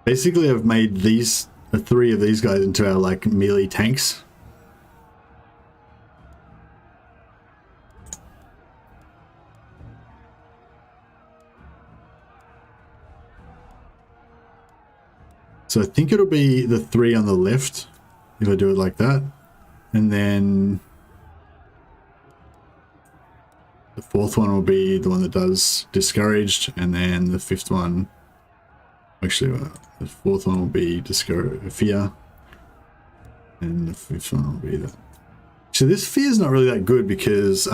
S1: Basically, I've made these... The three of these guys into our like melee tanks. So I think it'll be the three on the left if I do it like that, and then the fourth one will be the one that does discouraged, and then the fifth one, actually the fourth one will be fear, and the fifth one will be that. So this fear is not really that good because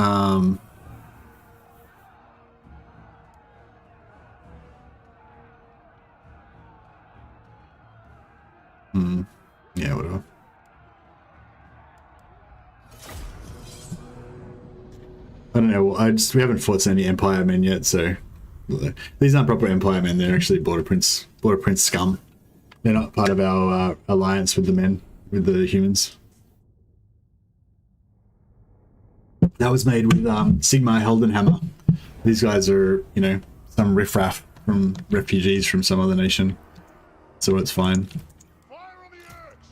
S1: Yeah, whatever. I don't know. We haven't fought any Empire men yet, so these aren't proper Empire men. They're actually Border Prince scum. They're not part of our alliance with the men, with the humans. That was made with Sigmar Heldenhammer. These guys are, you know, some riffraff from refugees from some other nation, so it's fine.
S5: Fire on the Urks!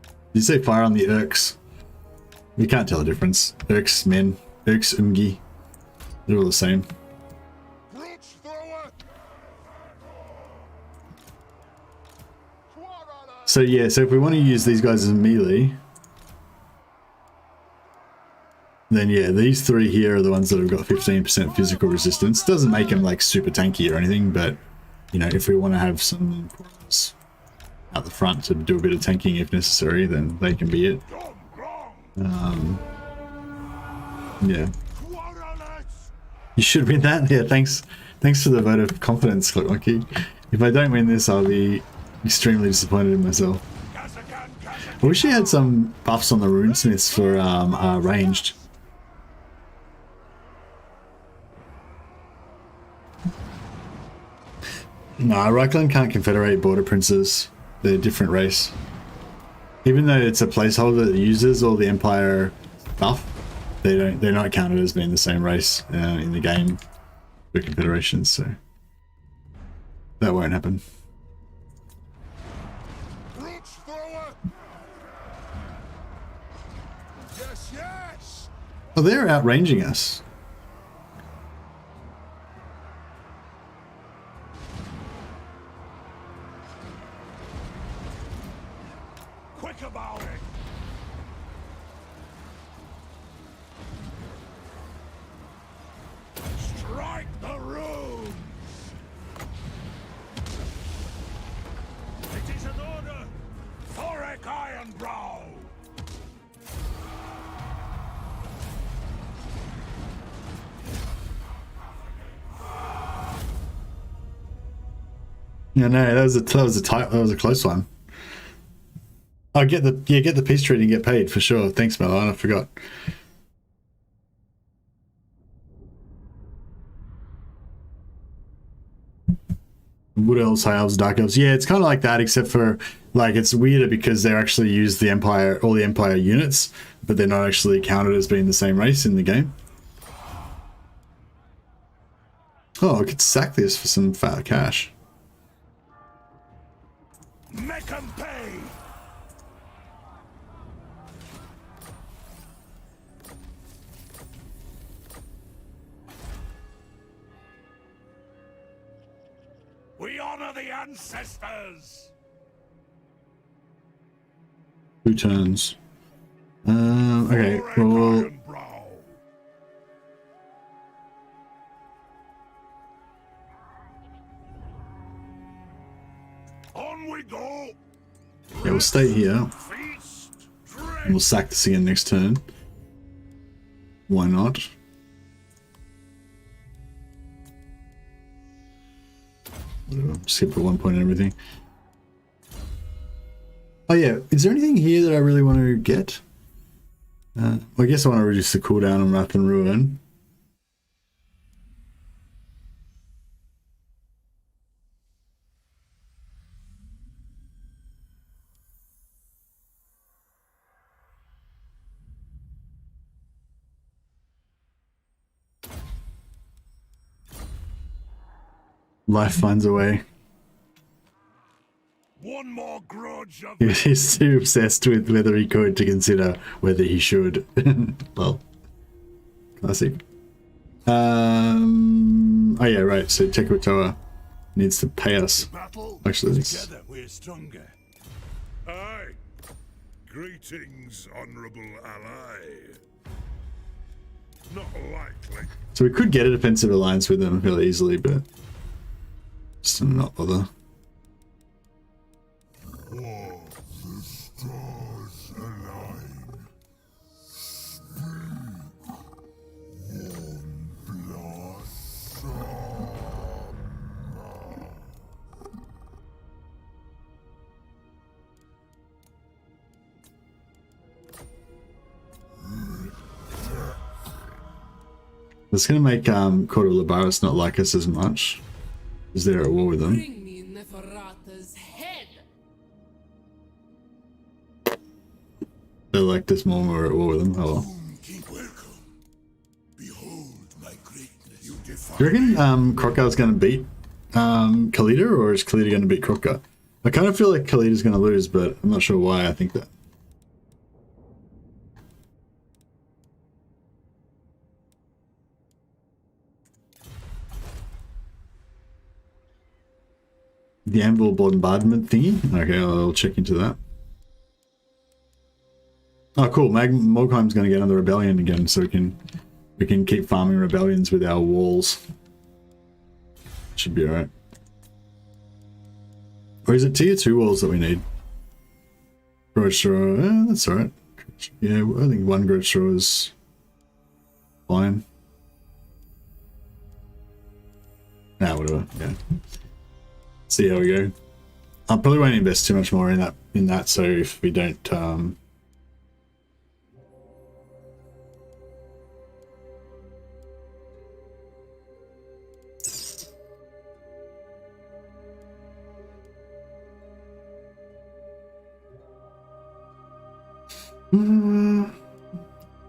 S1: Did you say fire on the Urks? You can't tell the difference. Urks men, Urks Umgi, they're all the same.
S5: Brooch thrower!
S1: So yeah, so if we want to use these guys as melee, then yeah, these three here are the ones that have got 15% physical resistance. Doesn't make them like super tanky or anything, but you know, if we want to have some problems at the front to do a bit of tanking if necessary, then they can be it. Yeah. You should win that. Yeah, thanks for the vote of confidence, Monkey. If I don't win this, I'll be extremely disappointed in myself. I wish you had some buffs on the Runesmiths for ranged. Nah, Reichland can't confederate border princes. They're a different race. Even though it's a placeholder that uses all the Empire buff, they're not counted as being the same race in the game for confederations, so that won't happen.
S5: Brooch thrower! Yes, yes!
S1: Oh, they're outranging us.
S7: Quick about it! Strike the runes! It is an order! Thorek Ironbrow!
S1: Yeah, no, that was a close one. Oh, get the peace treaty and get paid for sure. Thanks, Milan. I forgot. Wood elves, high elves, dark elves. Yeah, it's kind of like that, except for like it's weirder because they actually use the Empire, all the Empire units, but they're not actually counted as being the same race in the game. Oh, I could sack this for some fat cash.
S7: Make 'em pay! We honor the ancestors!
S1: 2 turns. Okay, well,
S7: Ironbrow. On we go!
S1: yeah, we'll stay here.
S7: Feast!
S1: And
S7: Drink!
S1: we'll sack this again next turn. Why not? Whatever, just hit for 1 point and everything. Oh yeah, is there anything here that I really want to get? Well, I guess I want to reduce the cooldown on Wrath and Ruin. Life finds a way.
S7: One more grudge of
S1: He's too obsessed with whether he could to consider whether he should. Well, classic. Oh yeah, right. So Tekutoa needs to pay us.
S7: battle.
S1: Actually, it's,
S7: Together we're stronger.
S5: Aye. Greetings, honorable ally. Not likely.
S1: so we could get a defensive alliance with them fairly easily, but just not bother.
S5: Oh, the stars align.
S1: That's gonna make Court of Labaris not like us as much. Is there at war with them?
S8: Bring me Neferata's head.
S1: They like this more when we're at war with them. Oh well.
S5: Welcome. Behold my greatness. You defy
S1: Do you reckon Krokar's gonna beat Khalida, or is Khalida gonna beat Krokar? I kind of feel like Khalida's gonna lose, but I'm not sure why I think that. The Anvil bombardment thingy? Okay, I'll check into that. Oh cool, Mogheim's gonna get another rebellion again, so we can keep farming rebellions with our walls. Should be alright. Or is it tier 2 walls that we need? Growth straw, that's alright. Yeah, I think 1 growth straw is fine. Nah, whatever, yeah. See how we go. I probably won't invest too much more in that, so if we don't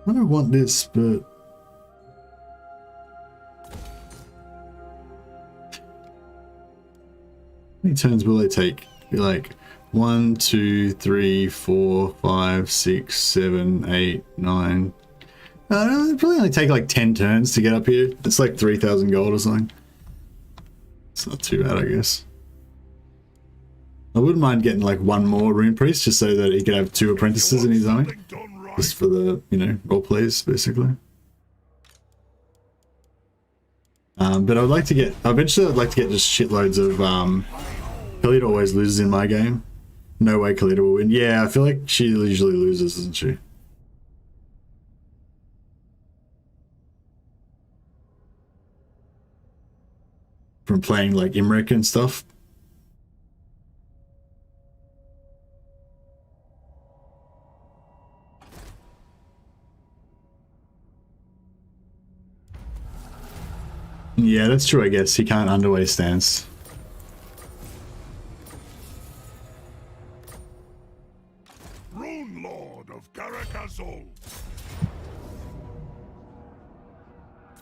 S1: I don't want this, but how many turns will they take? Be like 1, 2, 3, 4, 5, 6, 7, 8, 9. It'll probably only take like 10 turns to get up here. It's like 3,000 gold or something. It's not too bad, I guess. I wouldn't mind getting like 1 more rune priest just so that he could have 2 apprentices in his army. Just for the, you know, role plays, basically. But I would like to get, eventually I'd like to get just shitloads of, Khalida always loses in my game. No way Khalida will win. Yeah, I feel like she usually loses, doesn't she? From playing like Imrek and stuff. Yeah, that's true, I guess. He can't underway stance.
S7: Rune Lord of Karak Zron.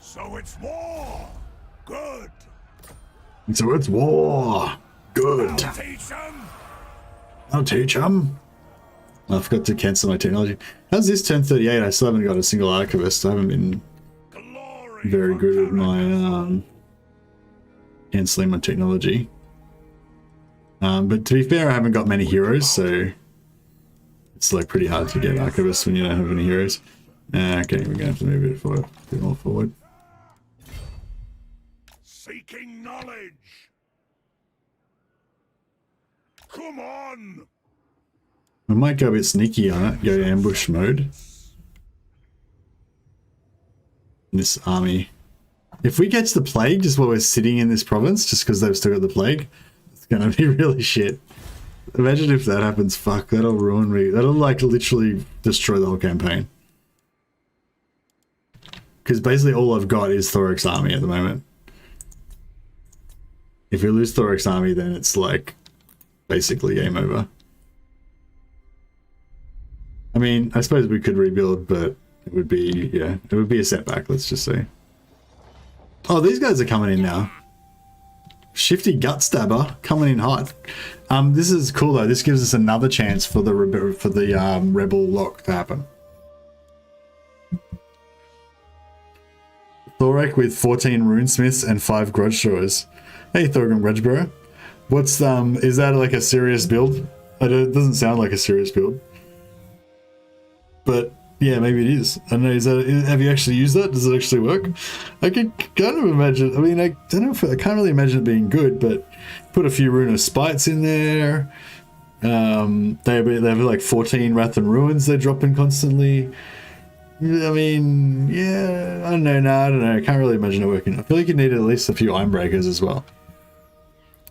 S7: So it's war. Good.
S1: So it's war. Good.
S7: I'll teach 'em.
S1: I'll teach him. I forgot to cancel my technology. How's this turn 38? I still haven't got a single archivist. I haven't been very good at my cancelling my technology. But to be fair, I haven't got many heroes, so it's like pretty hard to get archivists when you don't have any heroes. Okay, we're gonna have to move it forward, a bit more forward.
S7: Seeking knowledge. Come on.
S1: We might go a bit sneaky on it, go ambush mode. This army. If we get the plague just while we're sitting in this province, just because they've still got the plague, it's gonna be really shit. Imagine if that happens, fuck, that'll ruin me. That'll like literally destroy the whole campaign. Because basically all I've got is THOREK'S army at the moment. If we lose THOREK'S army, then it's like basically game over. I mean, I suppose we could rebuild, but it would be, yeah, it would be a setback, let's just say. Oh, these guys are coming in now. Shifty Gut Stabber coming in hot. This is cool though. This gives us another chance for the rebel lock to happen. Thorek with 14 Runesmiths and 5 Grudge Throwers. Hey Thorgrim Grudgeborough. What's is that like a serious build? It doesn't sound like a serious build. But yeah, maybe it is. I don't know, have you actually used that? Does it actually work? I can kind of imagine, I mean, I don't know if, I can't really imagine it being good, but put a few Rune of Spites in there. They have like 14 Wrath and Ruins they're dropping constantly. I mean, yeah, I don't know, I don't know. I can't really imagine it working. I feel like you need at least a few Ironbreakers as well.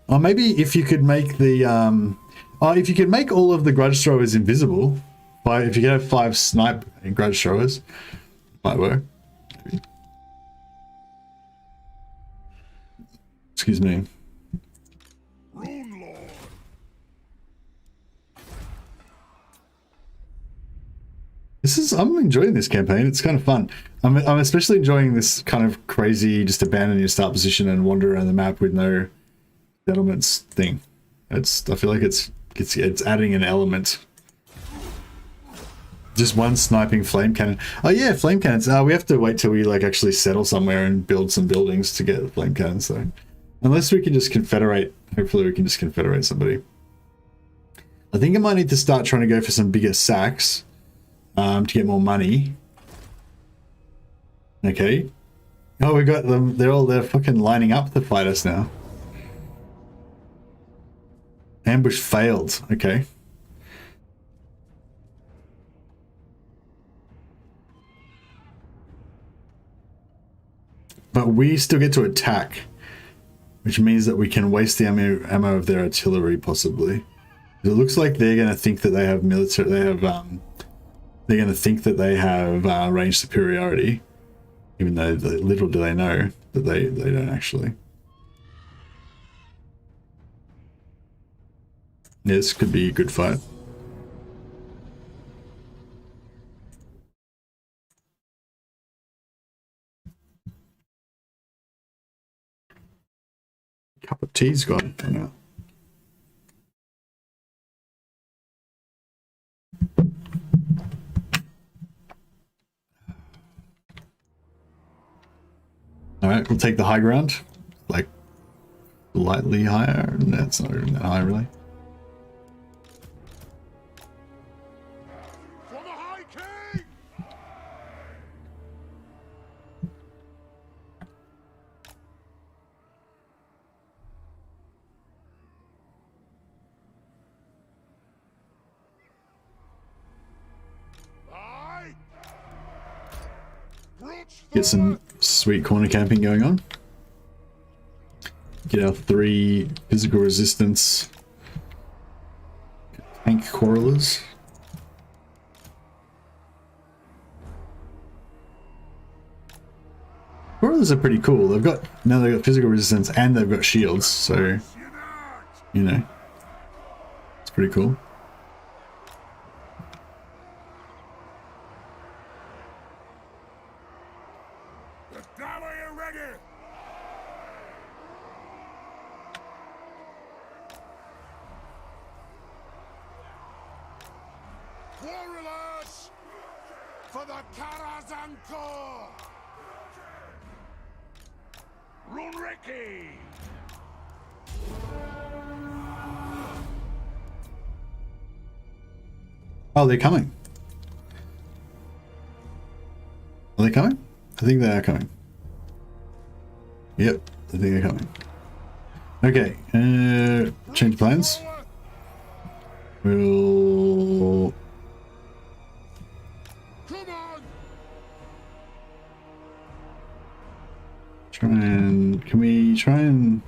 S1: Or maybe if you could make the, if you could make all of the Grudge Throwers invisible, if you could have 5 snipe and Grudge Throwers, might work. Maybe. Excuse me.
S7: Rune Lord.
S1: I'm enjoying this campaign. It's kind of fun. I'm especially enjoying this kind of crazy, just abandon your start position and wander around the map with no settlements thing. I feel like it's adding an element. Just one sniping flame cannon. Oh yeah, flame cannons. We have to wait till we like actually settle somewhere and build some buildings to get the flame cannons. So unless we can just confederate, hopefully we can just confederate somebody. I think I might need to start trying to go for some bigger sacks. To get more money. Okay. Oh, we got them. They're fucking lining up to fight us now. Ambush failed. Okay. But we still get to attack, which means that we can waste the ammo of their artillery, possibly. It looks like they're going to think that they have military. They're going to think that they have range superiority, even though little do they know that they don't actually. Yeah, this could be a good fight. Cup of tea's gone for now. Alright, we'll take the high ground. Like, slightly higher. No, it's not even that high, really.
S7: For the High King! Aye!
S1: Get some sweet corner camping going on. Get our 3 physical resistance tank correlers. Correlers are pretty cool. They've got physical resistance and they've got shields, so you know, it's pretty cool.
S7: Warriors for the Caravan Corps! Runriki!
S1: Oh, they're coming. Are they coming? I think they are coming. Yep, I think they're coming. Okay, change plans. We'll try and can we try and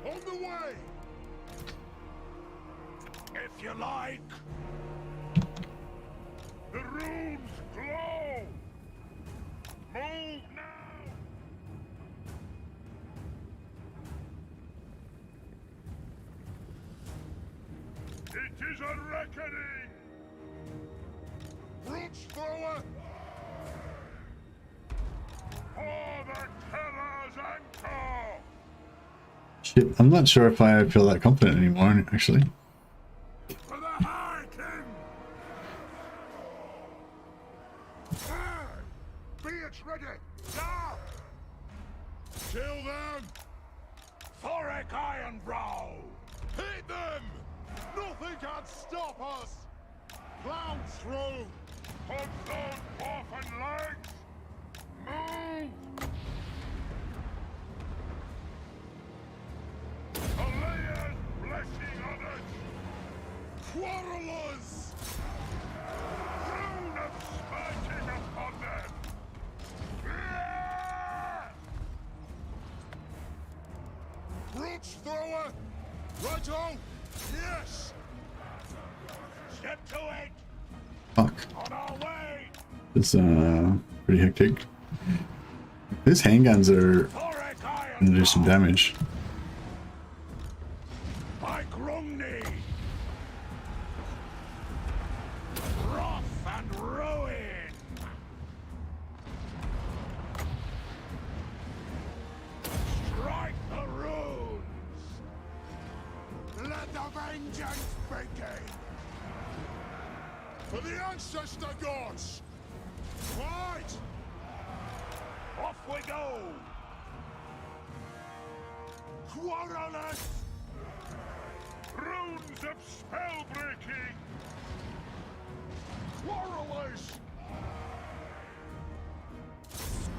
S7: on the way, if you like. The runes glow. Move now. It is a reckoning. Roots thrower. For the Terror's anchor.
S1: shit, I'm not sure if I feel that confident anymore, actually.
S7: For the High King. Be it ready. Now. Kill them. Thorek Ironbrow. Hit them. Nothing can stop us. Plow through. Put those dwarfen legs. Move. Alea's blessing on us. Quarrelers. Rune of smiting upon them. Roots thrower. Righto. Yes. Step to it.
S1: Fuck.
S7: On our way.
S1: It's pretty hectic. These handguns are and do some damage.
S7: By Grungni! Wrath and ruin! Strike the runes! Let the vengeance begin!
S5: For the ancestor gods! Fight!
S7: Off we go! Quarrelers! Runes of spellbreaking! Quarrelers!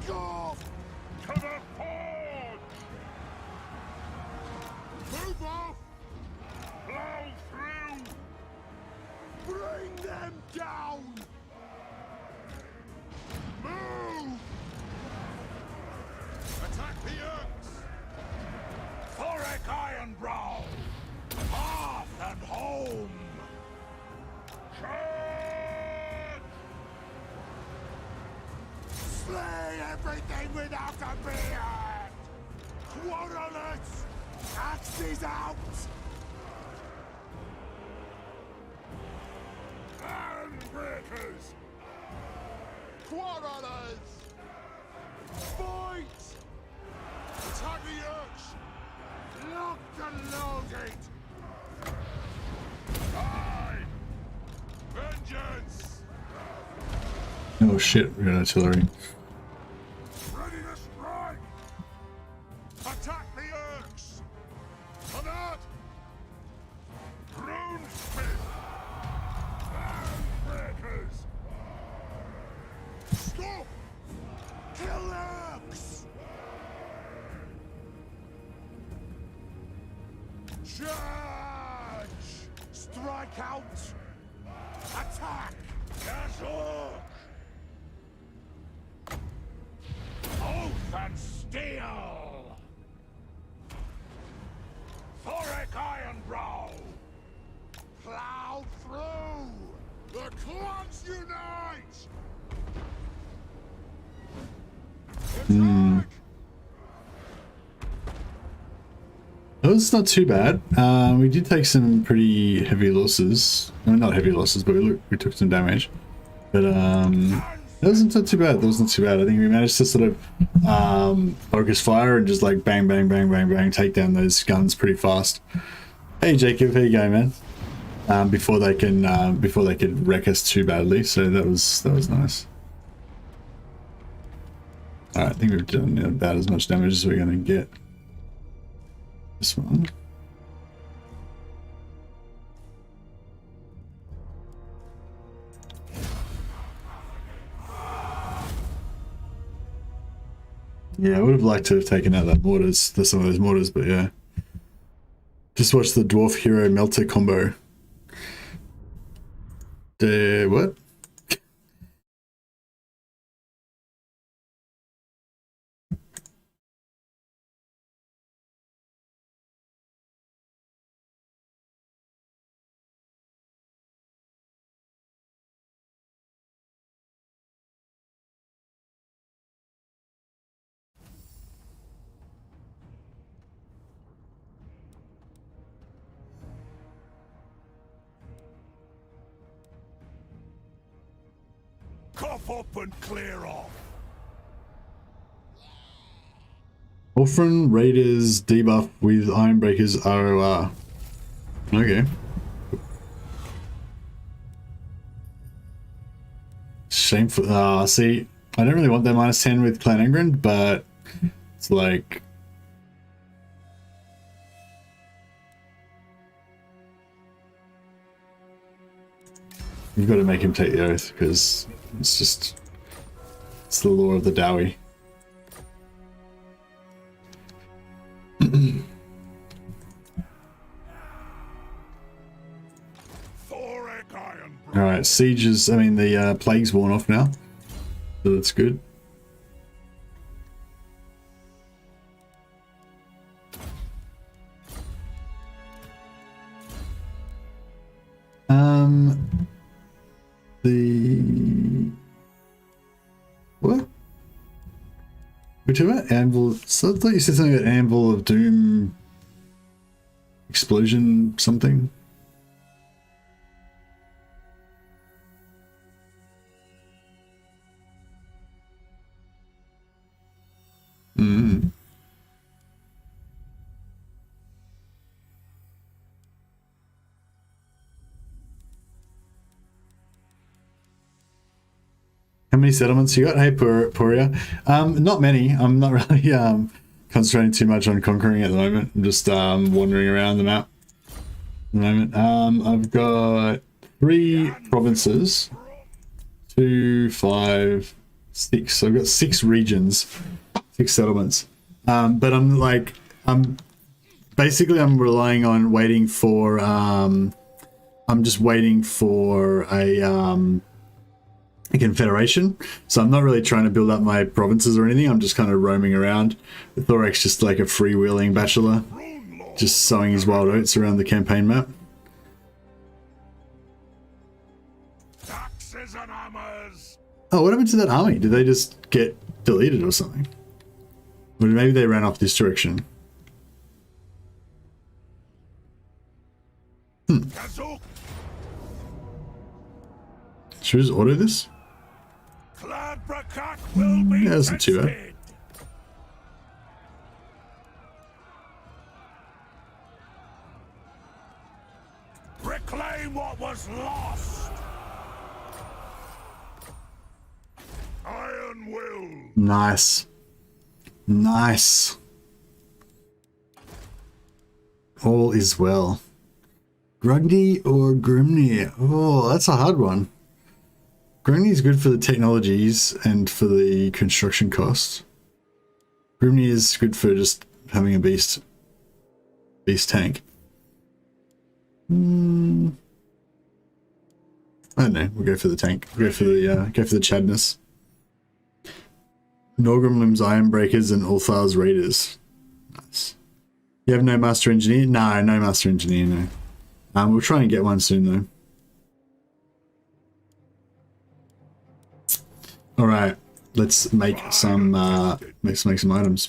S7: Scoff! To the forge!
S5: Move off!
S7: Plow through!
S5: Bring them down! Move! Attack the Urks!
S7: Thorek Ironbrow! Hearth and home! Charge!
S5: Slay everything without a beard! Quarrelers! Axes out!
S7: Ironbreakers!
S5: Quarrelers! Fight! Attack the Urks! Lock the loaded! Die! Vengeance!
S1: Oh shit, we got artillery.
S5: Ready to strike! Attack the Urks! Alert!
S7: Runesmiths! Ironbreakers!
S5: Stop! Kill Urks! Charge! Strike out! Attack!
S7: Gazork! Oath and steel! Thorek Ironbrow!
S5: Plow through! The clans unite! Attack!
S1: That was not too bad. We did take some pretty heavy losses. Well, not heavy losses, but we took some damage. But that wasn't not too bad. That wasn't too bad. I think we managed to sort of focus fire and just like bang, bang, bang, bang, bang, take down those guns pretty fast. Hey Jacob, how you going, man? Before they could wreck us too badly. So that was nice. Alright, I think we've done about as much damage as we're gonna get. This one. Yeah, I would have liked to have taken out that mortars, some of those mortars, but yeah. Just watch the Dwarf Hero Melter combo. What?
S7: Cough up and clear off!
S1: Orphan Raiders debuff with Ironbreaker's ROR. Okay. Shameful. See, I don't really want that -10 with Clan England, but it's like. You've got to make him take the oath because it's the law of the Dowie. Alright, sieges, I mean the plague's worn off now, so that's good. What? We're talking about Anvil. So I thought you said something about Anvil of Doom. Explosion something. Mm. How many settlements you got? Hey, Poria. Not many. I'm not really concentrating too much on conquering at the moment. I'm just wandering around the map at the moment. I've got 3 provinces. 2, 5, 6. So I've got 6 regions, 6 settlements. But I'm relying on waiting for I'm just waiting for a Confederation, so I'm not really trying to build up my provinces or anything. I'm just kind of roaming around. Thorek's just like a freewheeling bachelor, just sowing his wild oats around the campaign map. Oh, what happened to that army? Did they just get deleted or something? Or maybe they ran off this direction. Should we just auto this? Yeah, that's not too bad.
S7: Reclaim what was lost. Iron will.
S1: Nice. Nice. All is well. Grundy or Grimnir? Oh, that's a hard one. Grimnir is good for the technologies and for the construction costs. Grimnir is good for just having a beast tank. I don't know. We'll go for the tank. We'll go for the Chadness. Norgrimlim's Ironbreakers and Ulthar's Raiders. Nice. You have no Master Engineer? No, no Master Engineer, no. We'll try and get one soon though. All right, let's make some items.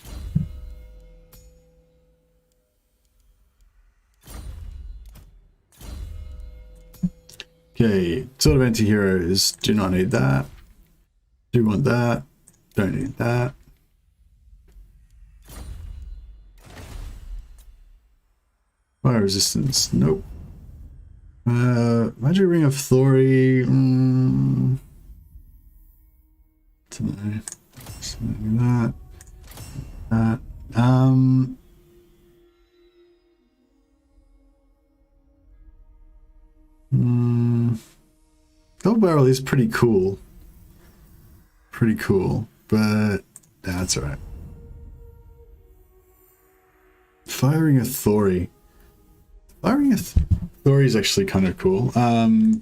S1: Okay, Sword of Anti-Heroes. Do not need that. Do want that. Don't need that. Fire resistance. Nope. Magic Ring of Thori. Don't know. That. That. Double barrel is pretty cool. Pretty cool, but that's alright. Firing a Thori. Firing a Thori is actually kind of cool,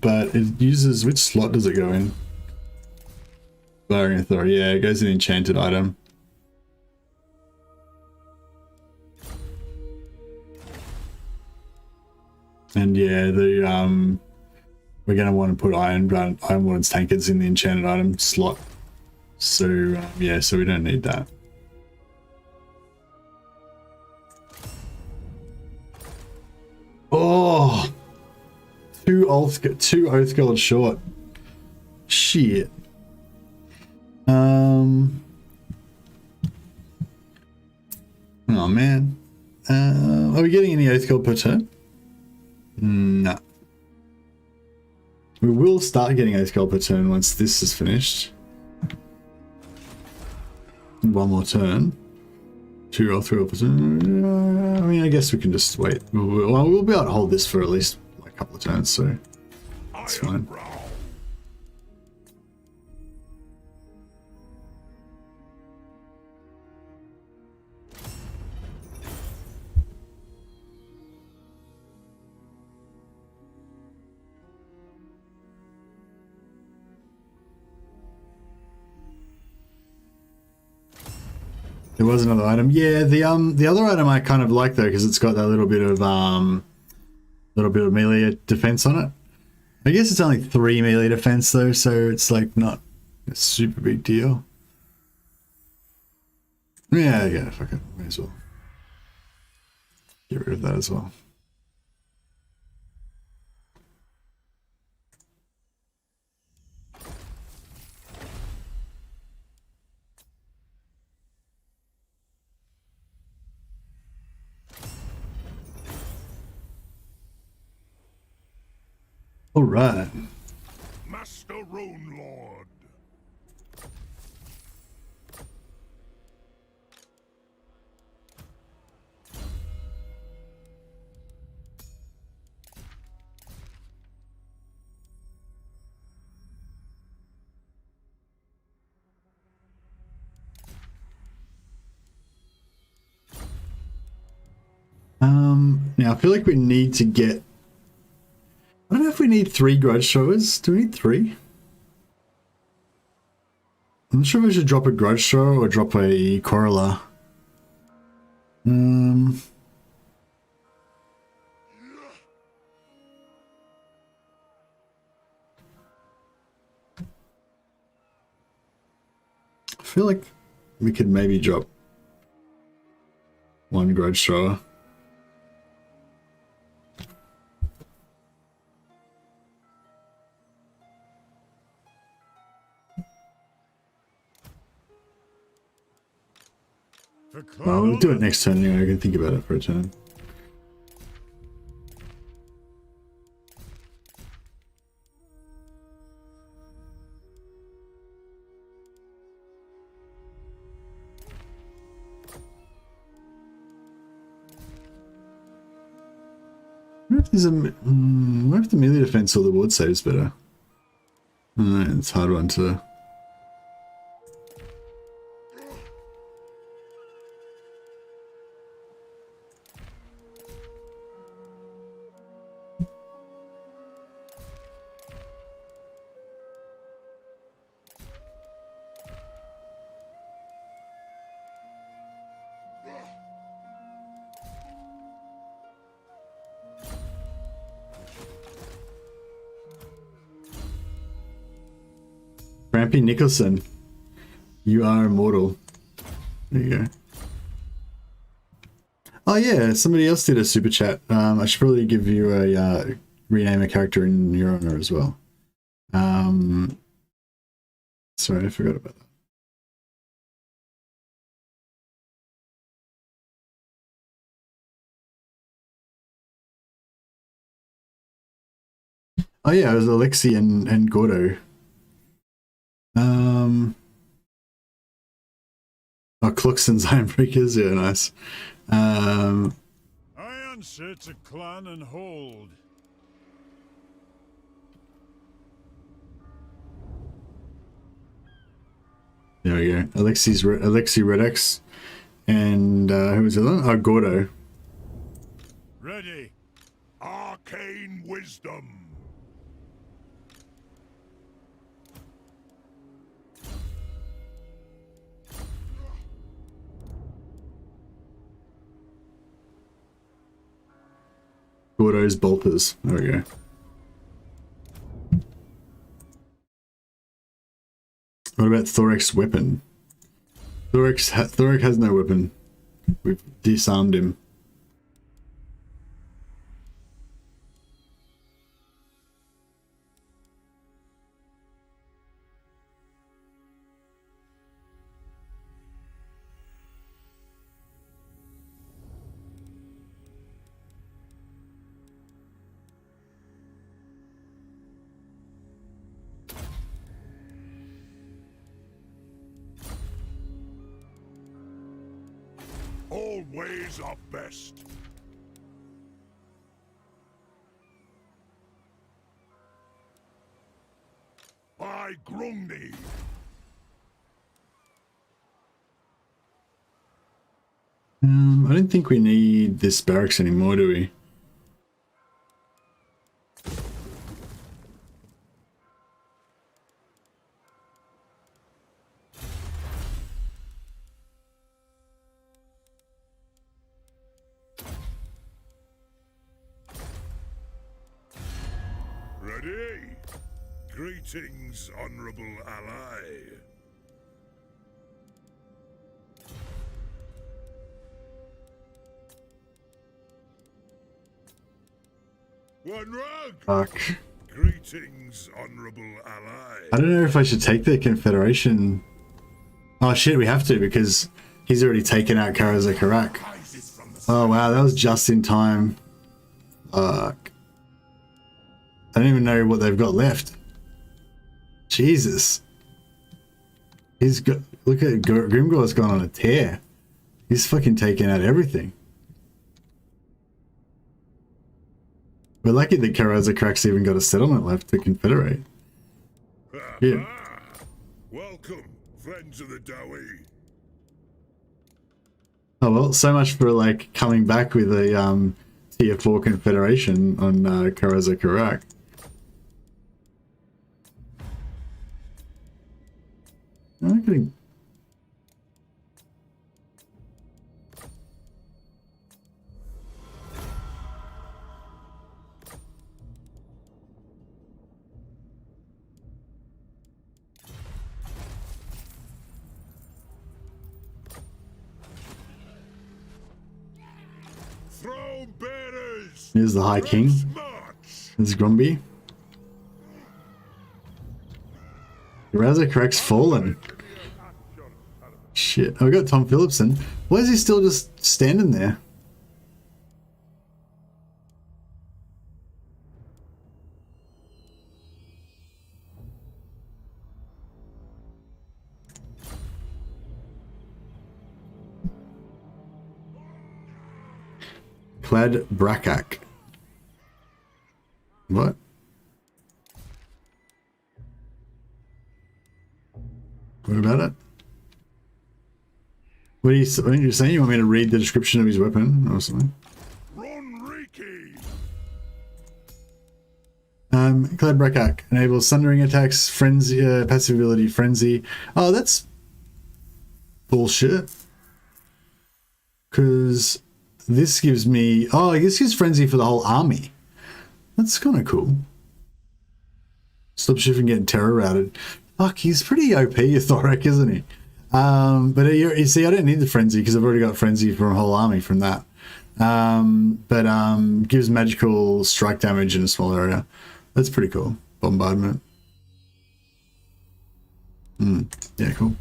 S1: but it uses, which slot does it go in? Firing a Thori, yeah, it goes in enchanted item. And yeah, the we're gonna want to put Ironborn's tankers in the enchanted item slot. So yeah, so we don't need that. Oh, two Oathguard short. Shit. Oh man. Are we getting any Oathguard per turn? No. We will start getting Oathguard per turn once this is finished. One more turn. 2 or 3 per turn. I mean, I guess we can just wait. We'll be able to hold this for at least a couple of turns, so that's fine. There was another item. Yeah, the other item I kind of like though, because it's got that little bit of melee defense on it. I guess it's only 3 melee defense though, so it's like not a super big deal. Yeah, fuck it. May as well. Get rid of that as well. All right.
S7: Master Rune Lord.
S1: Now I feel like we need to get. I don't know if we need 3 grudge throwers. Do we need 3? I'm not sure if I should drop a grudge thrower or drop a corolla. I feel like we could maybe drop 1 grudge thrower. Well, we'll do it next turn anyway. I can think about it for a turn. I wonder if there's a. What if the melee defense or the ward saves better? It's a hard one to. Rampy Nicholson, you are immortal. There you go. Oh yeah, somebody else did a super chat. I should probably give you a rename a character in your honor as well. Sorry, I forgot about that. Oh yeah, it was Alexi and Gordo. Oh, Cluxton's Ironbreakers, yeah, nice.
S7: I answer to clan and hold.
S1: There we go. Alexi Redex. And who was the other one? Oh, Gordo.
S7: Ready. Arcane wisdom.
S1: Gordo's Bolters. There we go. What about Thorek's weapon? Thorek has no weapon. We've disarmed him.
S7: All ways are best. By Grungni.
S1: I don't think we need this barracks anymore, do we?
S7: Ready? Greetings, honorable ally.
S5: One rug.
S1: Fuck.
S5: Greetings, honorable ally.
S1: I don't know if I should take the Confederation. Oh shit, we have to because he's already taken out Karak. Oh wow, that was just in time. Fuck. I don't even know what they've got left. Jesus. He's got, look at Grimgor's gone on a tear. He's fucking taking out everything. We're lucky that Karak's even got a settlement left to confederate. Yeah.
S5: Welcome, friends of the Dowie.
S1: Oh well, so much for like coming back with a tier 4 confederation on Karak. I'm not getting...
S5: Throne bearers.
S1: Here's the High King. There's Grumby. Karak's fallen. Shit. Oh, we got Tom Phillipson. Why is he still just standing there? Clad Brakak. What? What about it? What are you saying? You want me to read the description of his weapon or something? Clad Brakak enables sundering attacks, frenzy, passive ability, frenzy. Oh, that's bullshit. Because this gives me... Oh, this gives frenzy for the whole army. That's kind of cool. Stop shift from getting terror routed. Fuck, he's pretty OP, Thorek, isn't he? But you see, I don't need the frenzy because I've already got frenzy for a whole army from that. But gives magical strike damage in a small area. That's pretty cool. Bombardment. Yeah, cool.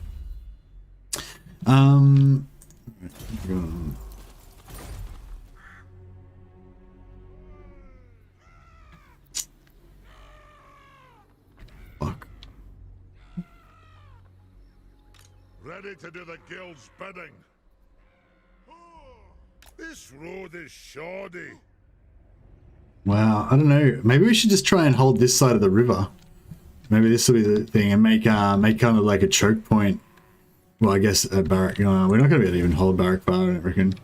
S1: Fuck.
S5: Ready to do the guild's bidding. This road is shoddy.
S1: Wow, I don't know. Maybe we should just try and hold this side of the river. Maybe this will be the thing, and make kind of like a choke point. Well, I guess a barrack. We're not going to be able to even hold barrack bar, I don't reckon.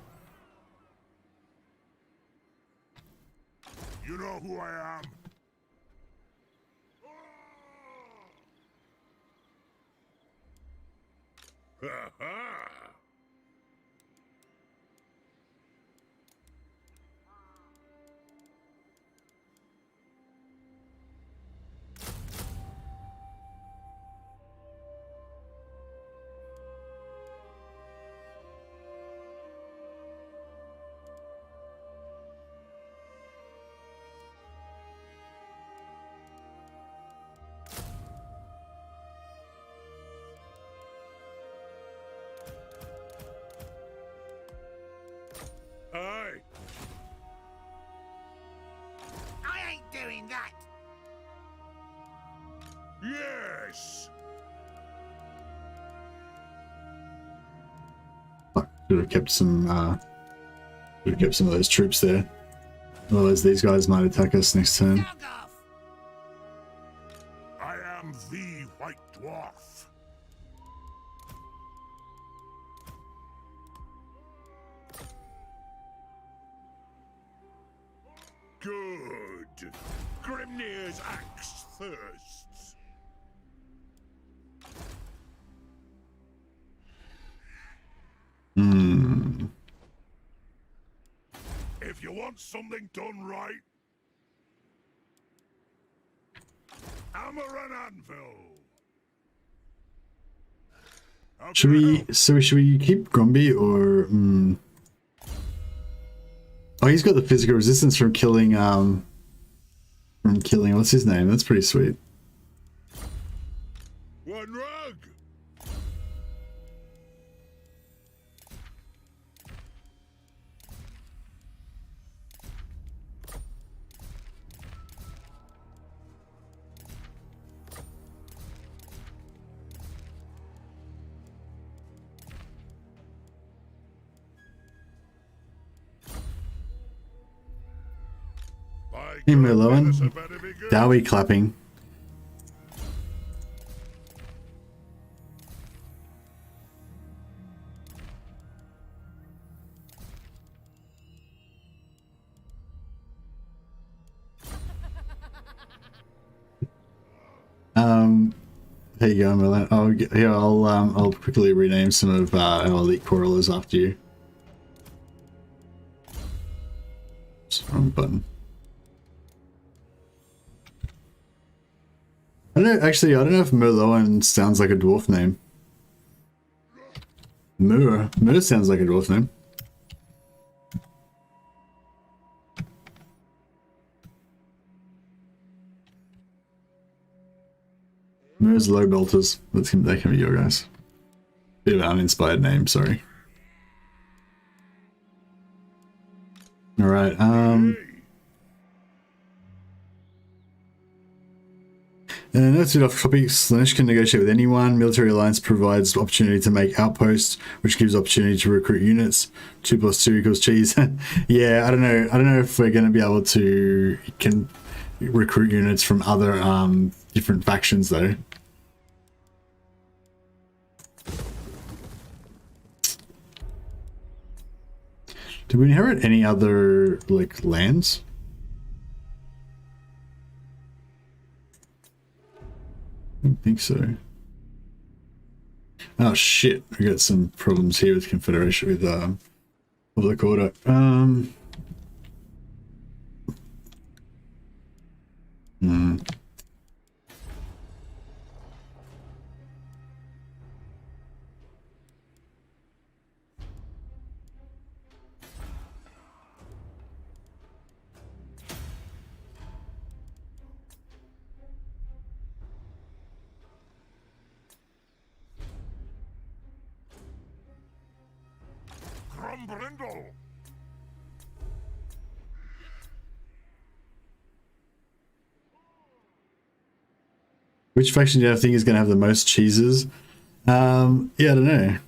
S5: You know who I am. Ha ha! Aye.
S9: I ain't doing that.
S5: Yes.
S1: Fuck, should have kept some of those troops there. Otherwise, these guys might attack us next turn.
S5: I am the White Dwarf. Good. Grimnir's axe thirsts. If you want something done right, hammer and anvil.
S1: Should we keep Grumby or? Oh, he's got the physical resistance from killing from killing. What's his name? That's pretty sweet.
S5: One rug.
S1: Hey Merlowen, Dowie clapping. There you go, Merlin. Oh, yeah, I'll quickly rename some of our elite quarrelers after you. It's the wrong button. I don't know if Merlowen sounds like a dwarf name. Mur sounds like a dwarf name. Mur's low belters. That can be your guys. Bit of an uninspired name, sorry. Alright, notes it off topic. Slaanesh can negotiate with anyone. Military alliance provides opportunity to make outposts, which gives opportunity to recruit units. 2 + 2 = cheese. Yeah, I don't know if we're going to be able to recruit units from other different factions though. Did we inherit any other like lands? I don't think so. Oh shit, we got some problems here with Confederation with public order. Which faction do you think is going to have the most cheeses? Yeah, I don't know.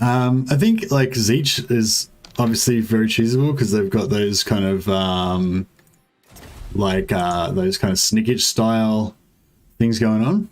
S1: I think like Zeech is obviously very cheesable because they've got those kind of those kind of snickage style things going on.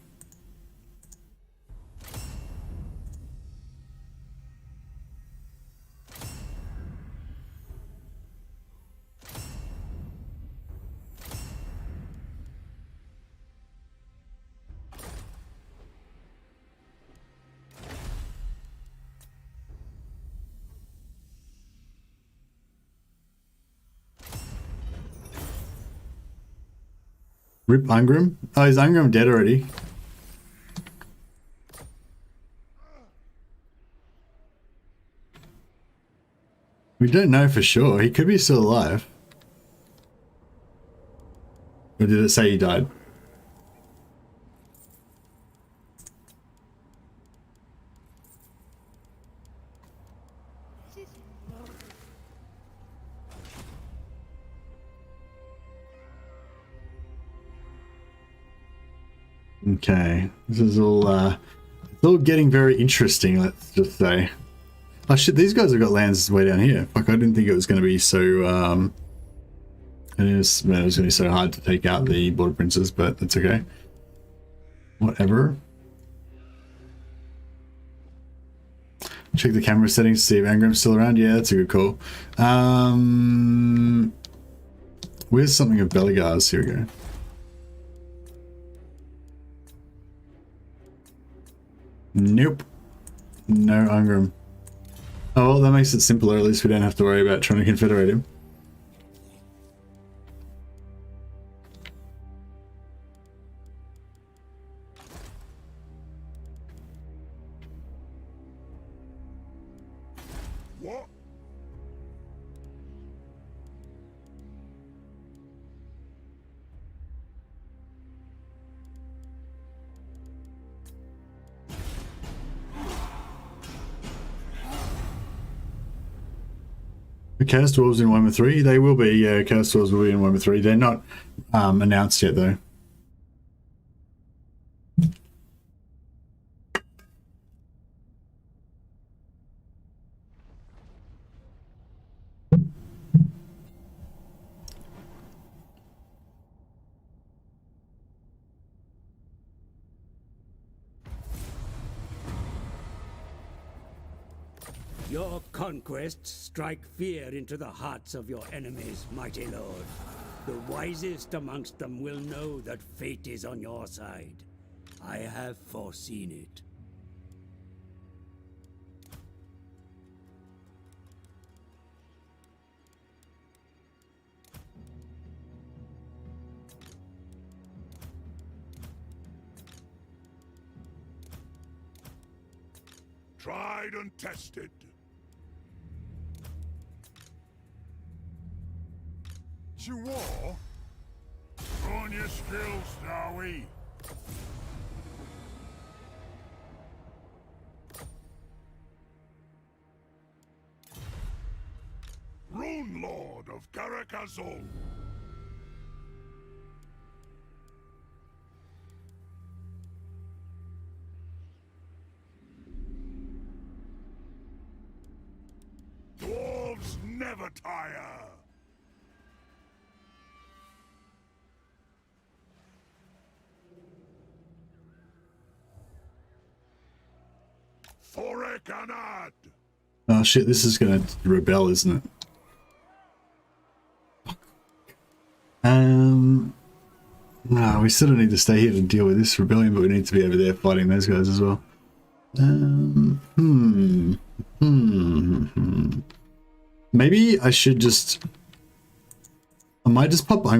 S1: Rip Angrim? Oh, is Angrim dead already? We don't know for sure. He could be still alive. Or did it say he died? Okay, this is all it's all getting very interesting, let's just say. Oh shit, these guys have got lands way down here. Fuck, I didn't think it was going to be so it was going to be so hard to take out the border princes, but that's okay. Whatever. Check the camera settings to see if Angram's still around. Yeah, that's a good call. Where's something of Beligars? Here we go. Nope. No Angram. Oh, well, that makes it simpler. At least we don't have to worry about trying to confederate him.
S5: What?
S1: Chaos Dwarves in 1-3? They will be, yeah, Chaos Dwarves will be in 1-3. They're not announced yet though.
S6: Your conquests strike fear into the hearts of your enemies, mighty lord. The wisest amongst them will know that fate is on your side. I have foreseen it.
S7: Tried and tested.
S5: You war?
S7: On your skills, Dowie. Rune Lord of Karak Zron. Dwarves never tire. THOREK'S.
S1: Oh shit, this is gonna rebel, isn't it? No, we still don't need to stay here to deal with this rebellion, but we need to be over there fighting those guys as well. Maybe I should just... I might just pop, what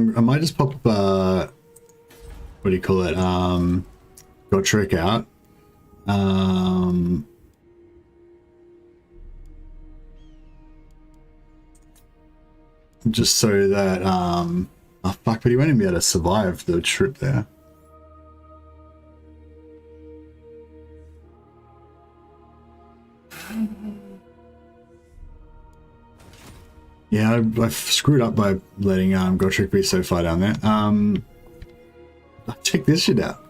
S1: do you call it, Gotrek out. Just so that, oh fuck, but he won't even be able to survive the trip there. Yeah, I've screwed up by letting Gotrek be so far down there. Check this shit out.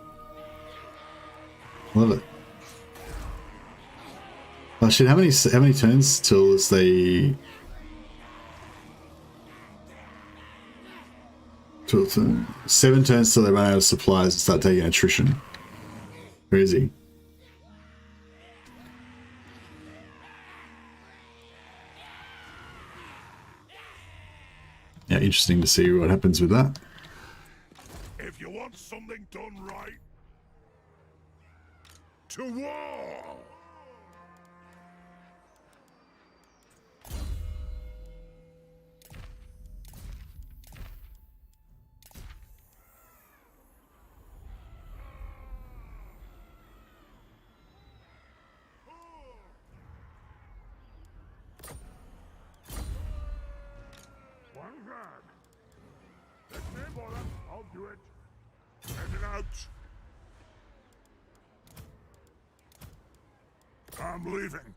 S1: Love it. Oh shit, how many turns till they... 7 turns till they run out of supplies and start taking attrition. Crazy. Yeah, interesting to see what happens with that.
S7: If you want something done right, to war! I'll do it. Heading out. I'm leaving.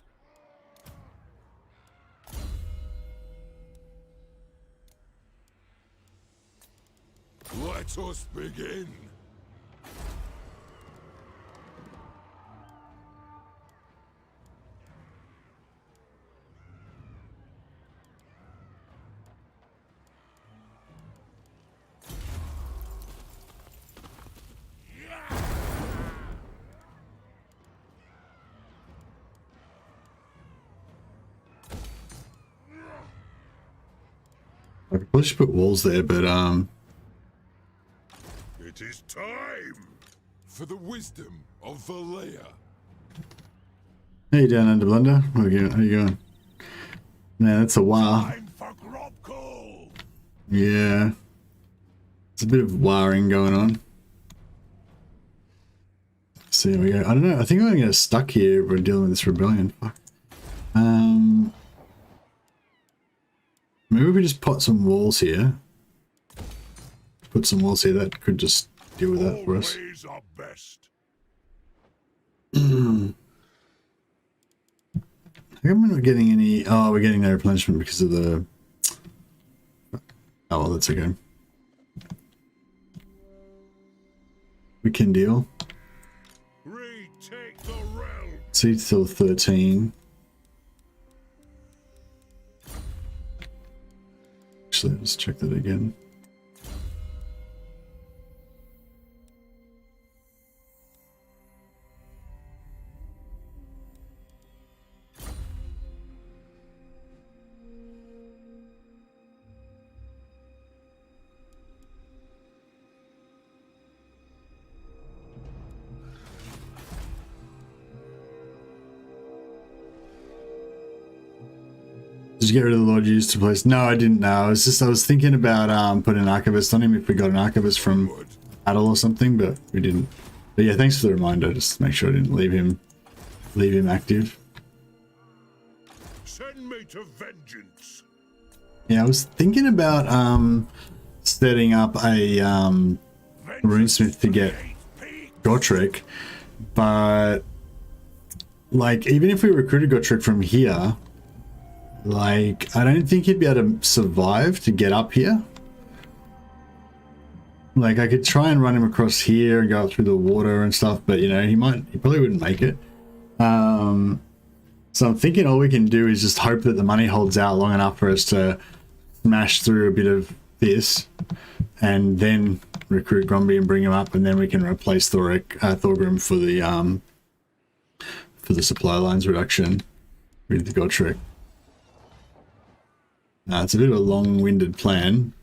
S5: Let us begin.
S1: I could probably just put walls there, but
S7: It is time
S5: For the wisdom of Valea.
S1: Hey down under Blunder. How you going? Man, that's a while.
S7: time for Grobcool.
S1: Yeah. It's a bit of wiring going on. So here we go. I don't know. I think I'm gonna get stuck here if we're dealing with this rebellion. Fuck. Maybe if we just put some walls here. Put some walls here, that could just deal with that for us.
S7: Always our best.
S1: How come we're not getting any? Oh, we're getting no replenishment because of the. Oh well, that's okay. We can deal.
S7: Retake the realm.
S1: Siege till 13. Actually, let's check that again. Did you get rid of the Lord you used to place? No, I didn't know. It's just I was thinking about putting an archivist on him if we got an archivist from Adel or something, but we didn't. But yeah, thanks for the reminder. Just make sure I didn't leave him active.
S7: Send me to vengeance.
S1: Yeah, I was thinking about setting up a Runesmith to get Gotrek, but like even if we recruited Gotrek from here, like I don't think he'd be able to survive to get up here. Like I could try and run him across here and go up through the water and stuff, but you know he probably wouldn't make it. So I'm thinking all we can do is just hope that the money holds out long enough for us to smash through a bit of this and then recruit Gromby and bring him up, and then we can replace Thorgrim for the supply lines reduction with the Gotrek. It's a bit of a long-winded plan,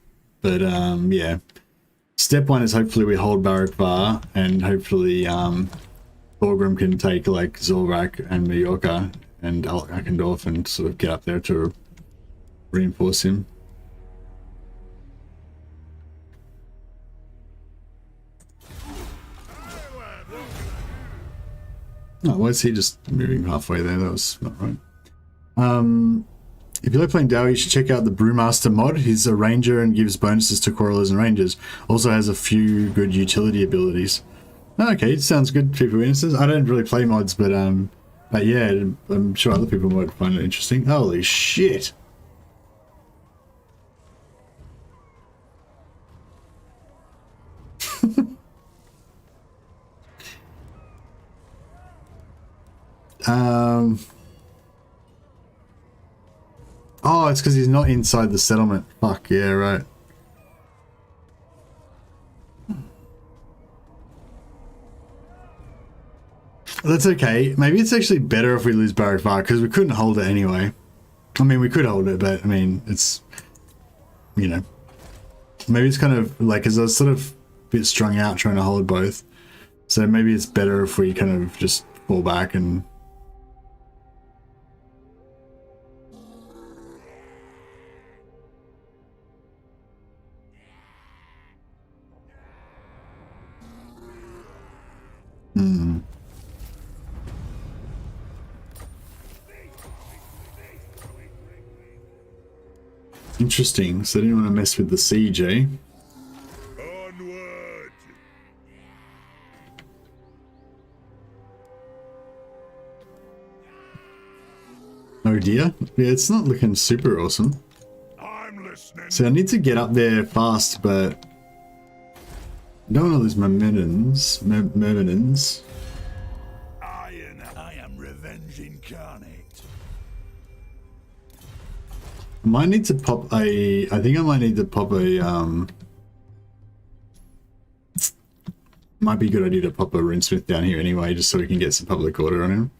S1: but yeah. Step one is hopefully we hold Barak Var, and hopefully Thorgrim can take like Zorvak and Mallorca and Akendorf and sort of get up there to reinforce him. Oh, why is he just moving halfway there? That was not right. If you like playing Dowie, you should check out the Brewmaster mod. He's a ranger and gives bonuses to quarrelers and rangers. Also has a few good utility abilities. Okay, it sounds good, people witnesses. I don't really play mods, but yeah, I'm sure other people might find it interesting. Holy shit! Oh, it's because he's not inside the settlement. Fuck, yeah, right. That's okay. Maybe it's actually better if we lose Barak Var, because we couldn't hold it anyway. I mean, we could hold it, but I mean, it's, you know, maybe it's kind of like, because I was sort of a bit strung out trying to hold both. So maybe it's better if we kind of just fall back and... Interesting. So they didn't want to mess with the siege, eh?
S7: Onward.
S1: Oh dear. Yeah, it's not looking super awesome.
S7: I'm listening.
S1: So I need to get up there fast, but I don't want all these Mermenins.
S7: I am revenge incarnate.
S1: I might need to pop a... I think I might need to pop a... might be a good idea to pop a Runesmith down here anyway, just so we can get some public order on him.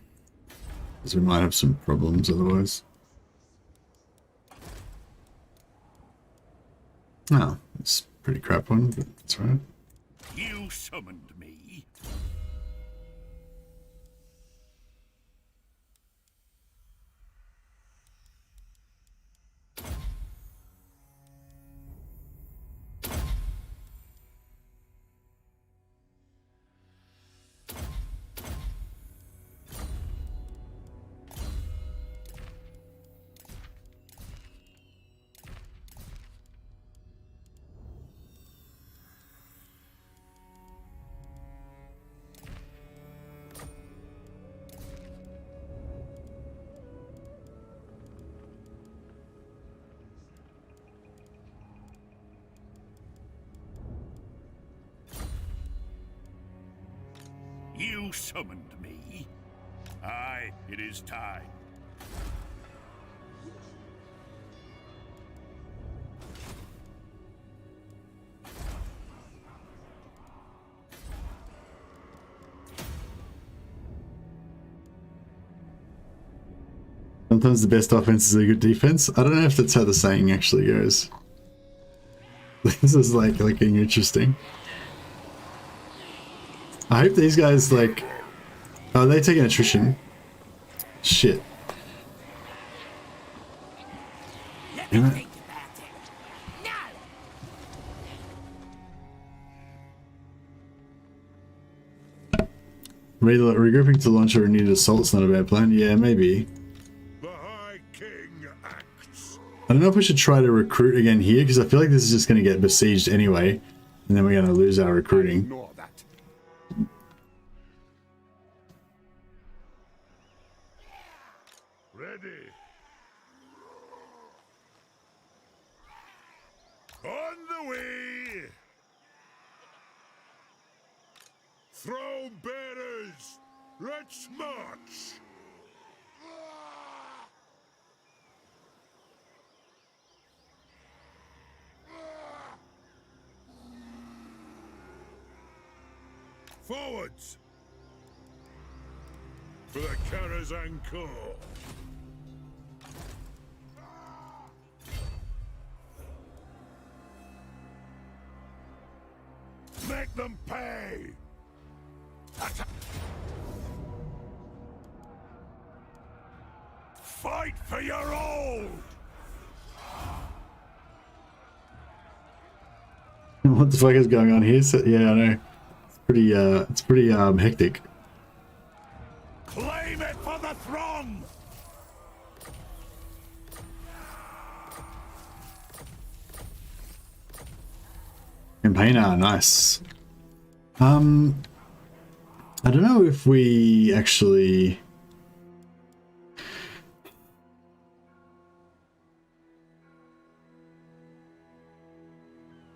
S1: Because we might have some problems otherwise. Oh, it's a pretty crap one, but that's right.
S7: You summoned me. You summoned me. Aye, it is time.
S1: Sometimes the best offense is a good defense. I don't know if that's how the saying actually goes. This is like looking interesting. I hope these guys like... Oh, they take an attrition. Shit. Damn it. Regrouping to launch a renewed assault's not a bad plan. Yeah, maybe.
S7: The High King acts.
S1: I don't know if we should try to recruit again here, because I feel like this is just going to get besieged anyway, and then we're going to lose our recruiting.
S7: Ignore that. Ready. On the way. Throne bearers, let's march. Forwards! For the Caravan Corps. Make them pay! Fight for your old!
S1: What the fuck is going on here? So, yeah, I know. It's pretty hectic.
S7: Claim it for the throne!
S1: Campaigner, nice. I don't know if we actually...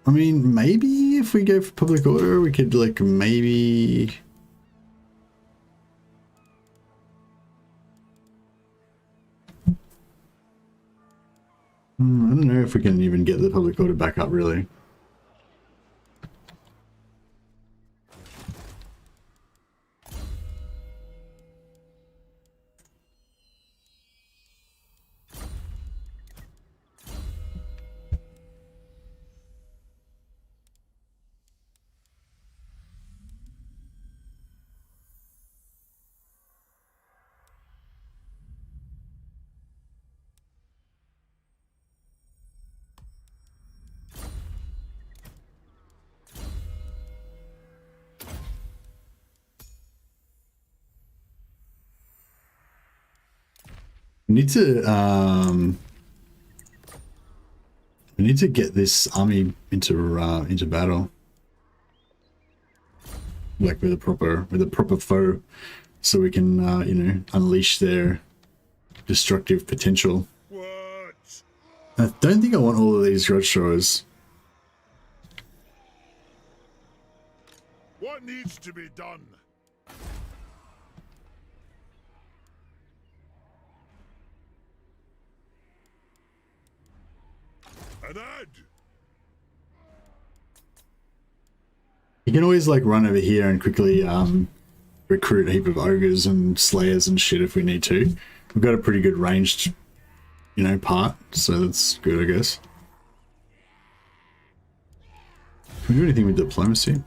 S1: I mean, maybe if we go for public order, we could, like, maybe... I don't know if we can even get the public order back up, really. We need to get this army into battle, like with a proper foe, so we can you know, unleash their destructive potential.
S7: What?
S1: I don't think I want all of these grudge throwers.
S7: What needs to be done? An ad.
S1: You can always like run over here and quickly recruit a heap of ogres and slayers and shit if we need to. We've got a pretty good ranged, you know, part, so that's good, I guess. Can we do anything with diplomacy?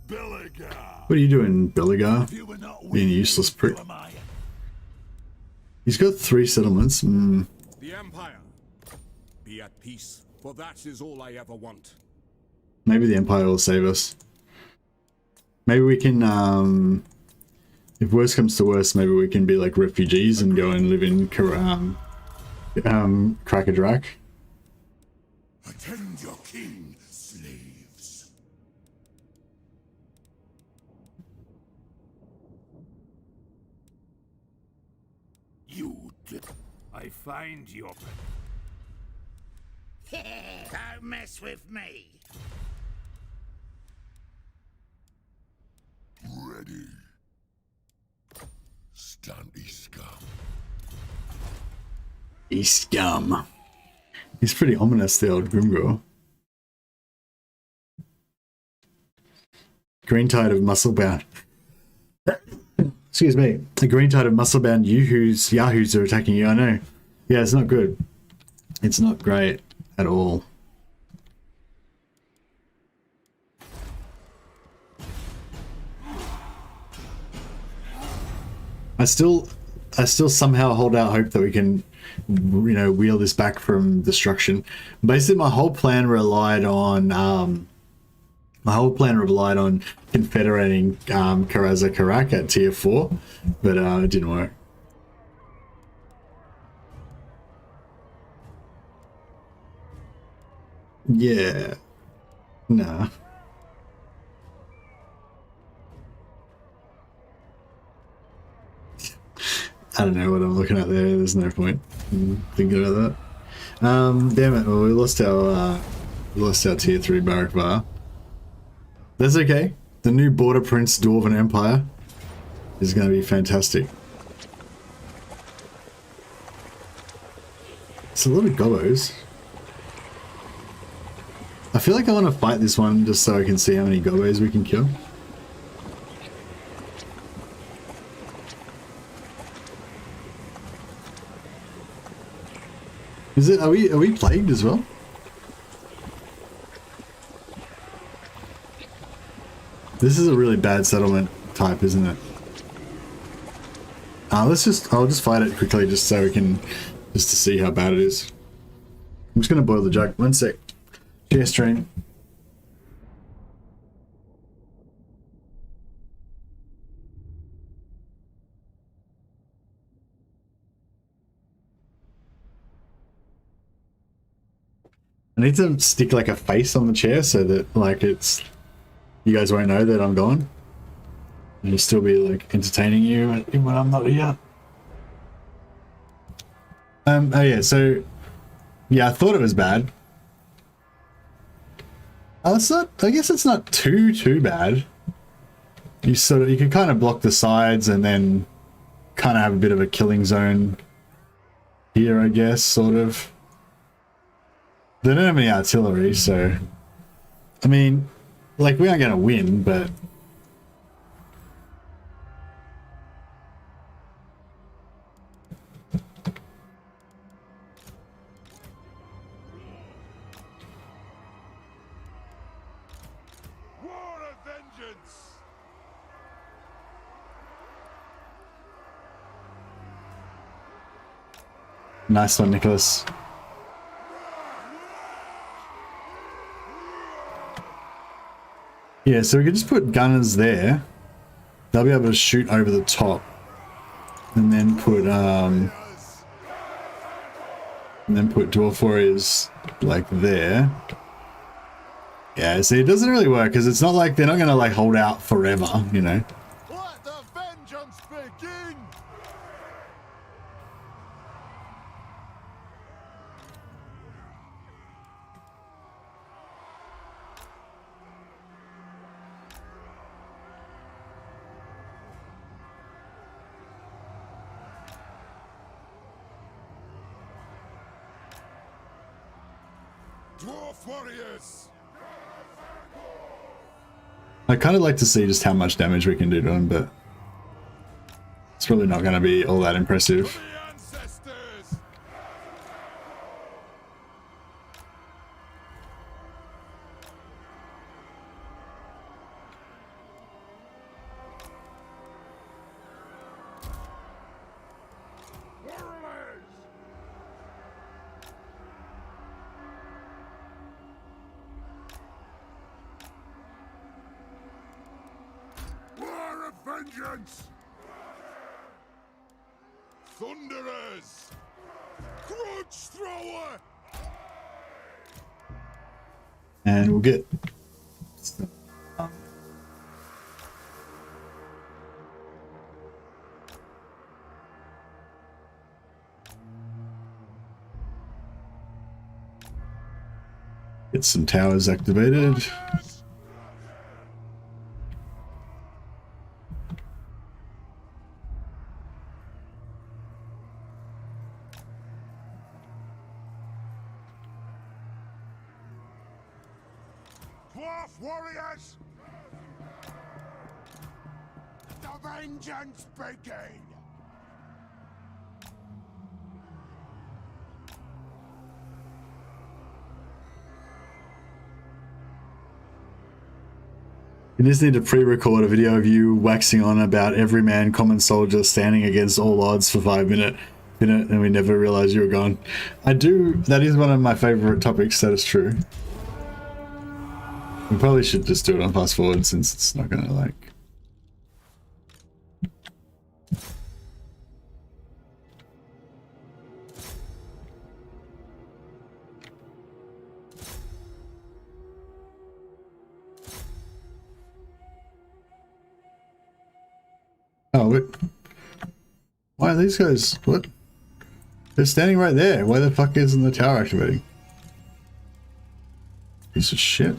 S7: Belligar.
S1: What are you doing, Belligar?
S7: You were not
S1: Being a useless prick.
S7: who am I?
S1: He's got 3 settlements.
S4: The Empire. Be at peace, for that is all I ever want.
S1: Maybe the Empire will save us. Maybe we can, if worst comes to worst, maybe we can be like refugees and go and live in Krakadrak.
S7: Attend your king, slaves. You did. I find your...
S9: Don't mess with me.
S5: ready. Stunty scum.
S1: He's scum. He's pretty ominous, the old Grimgor. Green tide of musclebound. Excuse me. The green tide of musclebound yahoos are attacking you. I know. Yeah, it's not good. It's not great at all. I still somehow hold out hope that we can, you know, wheel this back from destruction. Basically, my whole plan relied on confederating Karak at tier 4, but it didn't work. Yeah. Nah. I don't know what I'm looking at there. There's no point in thinking about that. Damn it. Well, we lost our tier 3 barrack bar. That's okay. The new Border Prince Dwarven Empire is going to be fantastic. It's a lot of gobbos. I feel like I want to fight this one just so I can see how many gobbos we can kill. Is it? Are we plagued as well? This is a really bad settlement type, isn't it? I'll just fight it quickly just so we can, just to see how bad it is. I'm just gonna boil the jug. 1 sec. Share stream. I need to stick like a face on the chair so that like you guys won't know that I'm gone. And it'll still be like entertaining you when I'm not here. Oh yeah, so yeah, I thought it was bad. Oh, it's not, I guess it's not too bad. You can kind of block the sides and then kind of have a bit of a killing zone here, I guess, sort of. They don't have any artillery, so I mean, like, we aren't gonna win, but
S5: War of vengeance.
S1: nice one, Nicholas. Yeah, so we could just put gunners there. They'll be able to shoot over the top. And then put dwarf warriors like there. Yeah, see, it doesn't really work because it's not like they're not gonna like hold out forever, you know.
S5: Let the vengeance begin. Dwarf warriors.
S1: I'd kind of like to see just how much damage we can do to them, but it's probably not going to be all that impressive.
S5: The ancestors. Warriors. War of vengeance! Thunderers! Crunch thrower!
S1: And we'll get some towers activated.
S5: Dwarf warriors! The vengeance begin!
S1: You just need to pre-record a video of you waxing on about every man, common soldier standing against all odds for 5 minutes, and we never realized you were gone. I do. That is one of my favorite topics. That is true. We probably should just do it on fast forward since it's not gonna like. Oh, wait. Why are these guys? What? They're standing right there. Why the fuck isn't the tower activating? Piece of shit.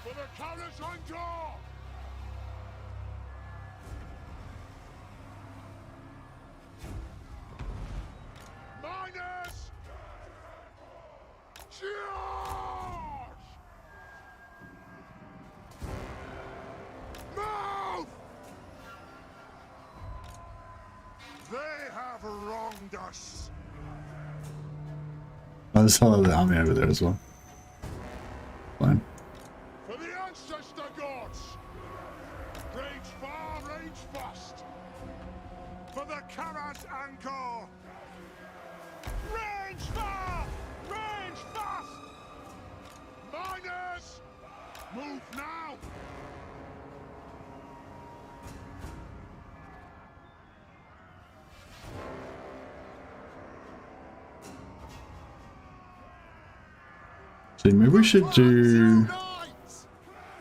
S5: For the Caravan door! Miners! Charge! Move! They have wronged us.
S1: Oh, there's all of the army over there as well. Fine.
S5: For the ancestor gods! Range far, range fast! For the Karak anchor! Range far! Range fast! Miners! Move now!
S1: So maybe we should do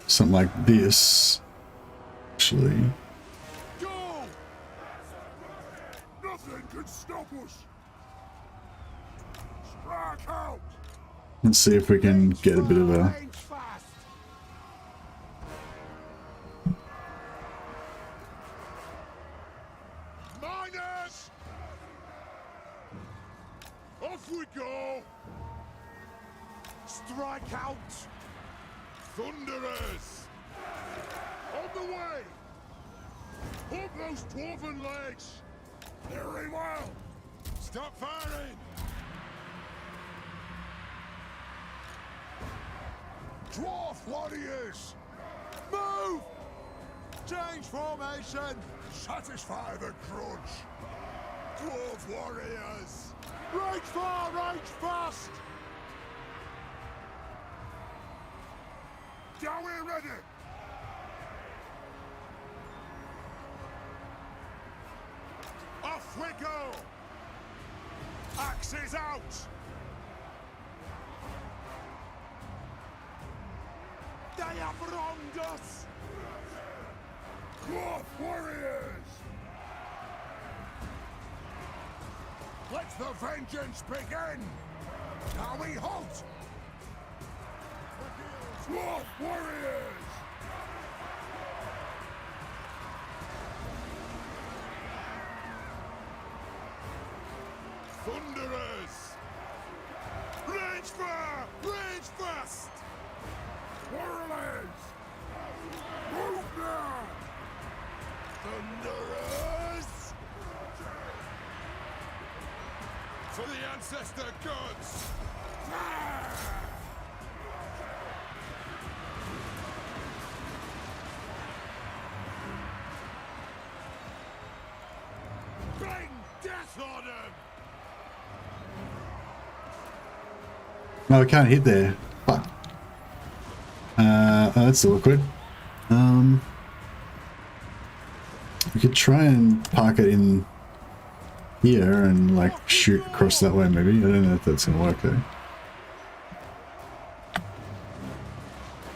S1: something like this. Actually,
S5: Go! Nothing can stop us! Strike out!
S1: let's see if we can get a bit of a.
S5: Range fast! Miners! Off we go! Strike out! Thunderers! On the way! Pump those dwarven legs! Very well! Stop firing! Dwarf warriors! Move! Change formation! Satisfy the grudge! Dwarf warriors! Right far, right fast! Dowie ready! Off we go! Axes out! They have wronged us! Dwarf warriors! Let the vengeance begin! Now we halt! Dwarf warriors! Thunderers! Range fire! Range fast! Warlords! Move now! Thunderers! For the ancestor gods! Bring death on them!
S1: No, I can't hit there. Fuck. Oh, that's awkward. We could try and park it in here and like shoot across that way maybe. I don't know if that's gonna work though.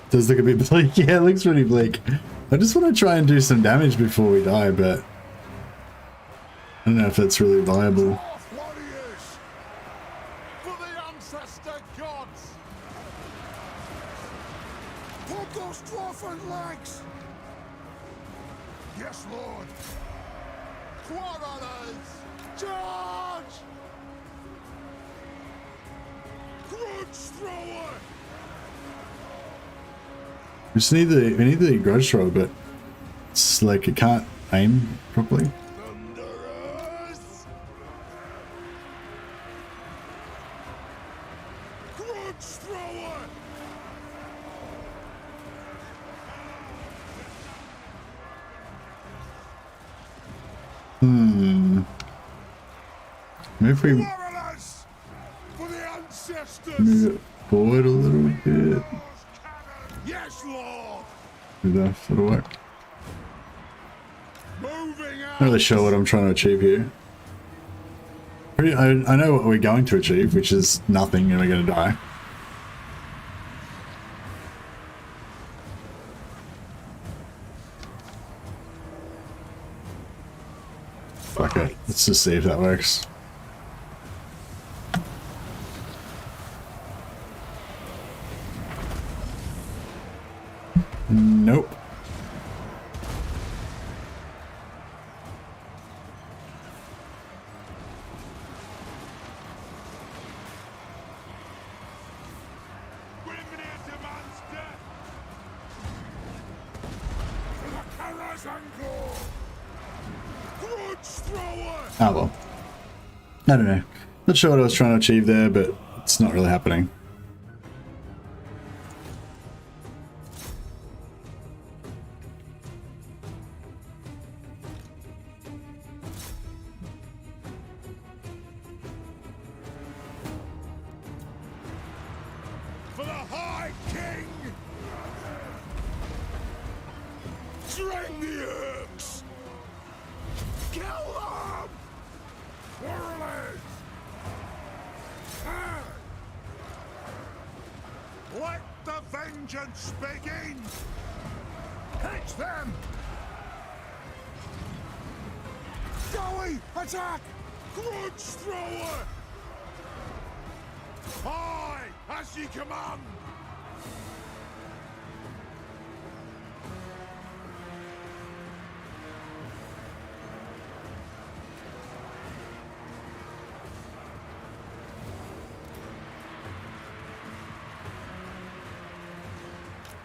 S1: Does look a bit bleak. Yeah, it looks pretty bleak. I just want to try and do some damage before we die, but I don't know if that's really viable.
S5: Warriors! For the ancestor gods! Put those dwarfen legs! Yes, Lord! Quarrelers! Charge! Grudge thrower!
S1: We need the grudge thrower, but it's like it can't aim properly. Maybe if we move it forward a little bit.
S4: Yes, Lord.
S1: Do that, that'll work.
S4: Moving out.
S1: Not really sure what I'm trying to achieve here. I know what we're going to achieve, which is nothing, and we're going to die. Fuck it. Let's just see if that works. Nope. Ah well. I don't know. Not sure what I was trying to achieve there, but it's not really happening.
S4: For the High King! Drain the herbs! Kill them! Warriors! Let the vengeance begin! Catch them! Joey, attack! Grudge thrower! Aye, as ye command!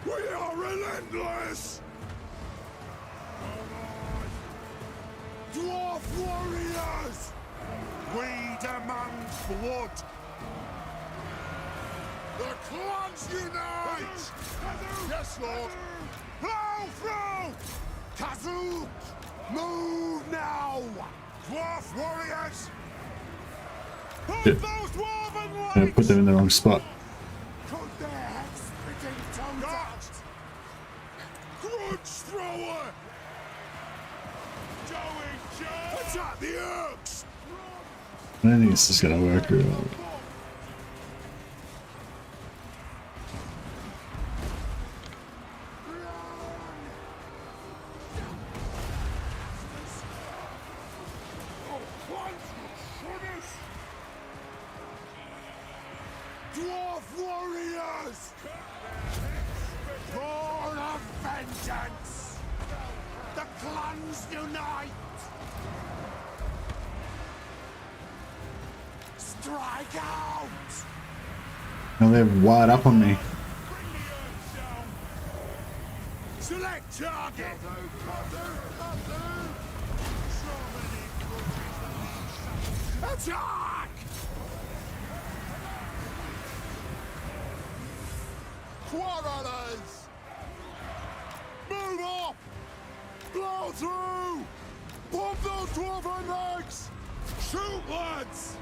S4: We are relentless! Dwarf warriors! We demand blood! The clans unite! Yes, Lord! Plow through! Kazoo! Move now! Dwarf warriors!
S1: Yeah. I put them in the wrong spot.
S4: Cut their heads spitting tongues out! Grudge thrower! Attack the Urks!
S1: I don't think this is gonna work really well.
S4: Dwarf warriors! Born of vengeance! The clans unite! Strike out!
S1: Now they're wired up on me.
S4: Select target! Attack! Quarrelers! Move up! Blow through! Pump those dwarven legs! Shoot, lads!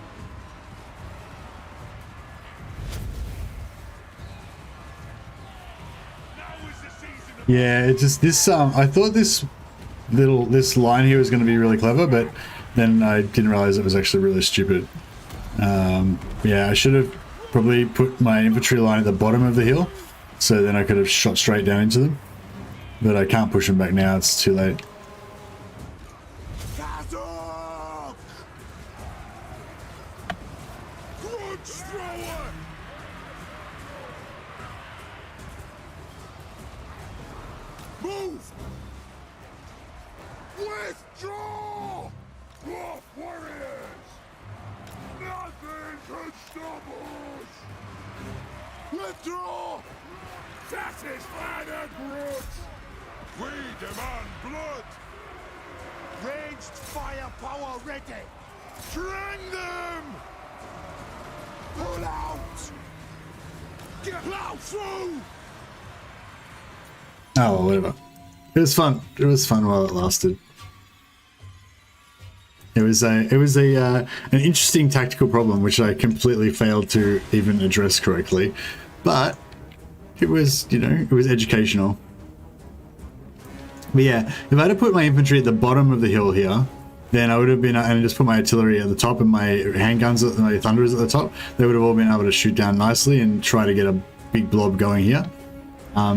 S1: Yeah, it just this I thought this line here was going to be really clever, but then I didn't realize it was actually really stupid. Yeah, I should have probably put my infantry line at the bottom of the hill, so then I could have shot straight down into them. But I can't push them back now; it's too late.
S4: Move! Withdraw! Dwarf warriors! Nothing can stop us! Withdraw!
S5: Satisfy the grudge! We demand blood!
S9: Raged firepower ready!
S5: Drang them! Pull out! Get plow through!
S1: Oh, whatever. It was fun. It was fun while it lasted. It was an interesting tactical problem which I completely failed to even address correctly, but it was, you know, it was educational. But yeah, if I had put my infantry at the bottom of the hill here, then I would have been, and just put my artillery at the top and my handguns, my thunderers at the top, they would have all been able to shoot down nicely and try to get a big blob going here. I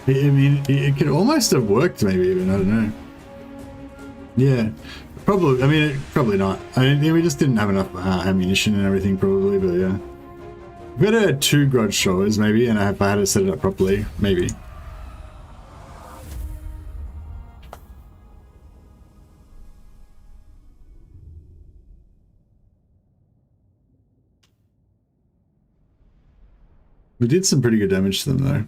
S1: mean, it could almost have worked, maybe even, I don't know. Yeah, probably. I mean, probably not. I mean, we just didn't have enough ammunition and everything, probably. But yeah, we could have had 2 grudge showers, maybe, and if I had it set it up properly, maybe. We did some pretty good damage to them, though.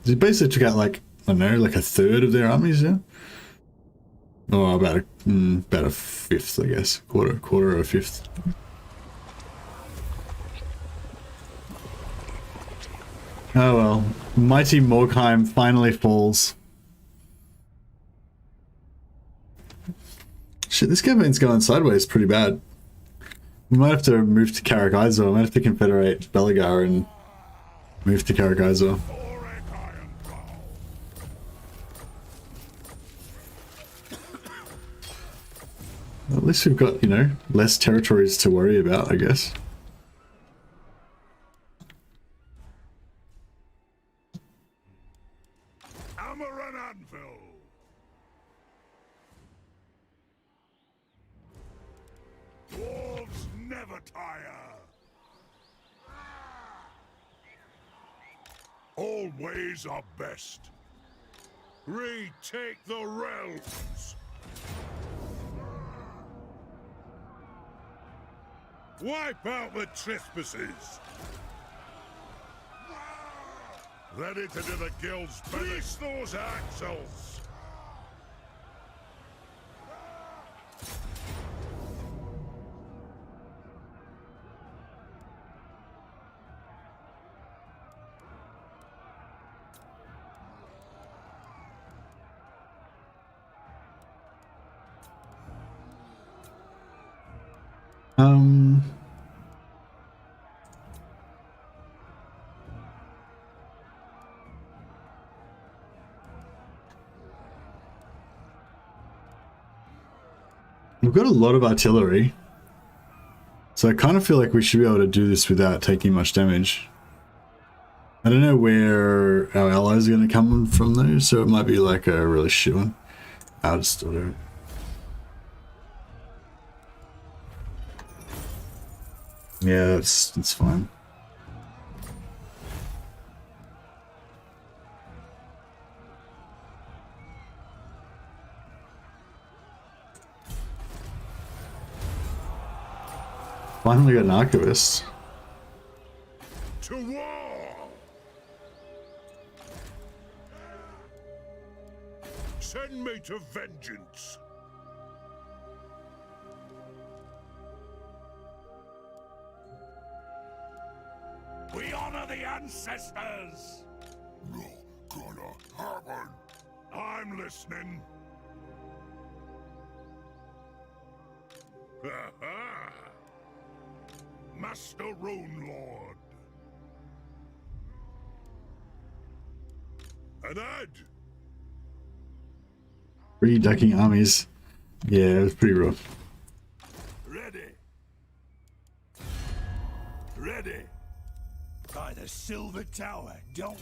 S1: They basically took out, like, I don't know, like a third of their armies, yeah? Oh, about a fifth, I guess. Quarter or a fifth. Oh well. Mighty Morgheim finally falls. Shit, this campaign's going sideways pretty bad. We might have to move to Karak Zron. We might have to confederate Belagar and move to Karak Zron. At least we've got, you know, less territories to worry about, I guess.
S7: Hammer and anvil. Dwarves never tire. All ways are best. Retake the realms. Wipe out the trespassers! Ready to do the guild's bidding. Those axles!
S1: We've got a lot of artillery, so I kind of feel like we should be able to do this without taking much damage. I don't know where our allies are going to come from though, so it might be like a really shit one. I'll just do it. Yeah, it's fine. Finally got an archivist.
S7: To war! Send me to vengeance. We honor the ancestors!
S5: Not gonna happen!
S7: I'm listening. Ha-ha! Master Rune Lord. An ad!
S1: Reducking armies. Yeah, it was pretty rough.
S7: Ready. Ready.
S9: By the Silver Tower, don't...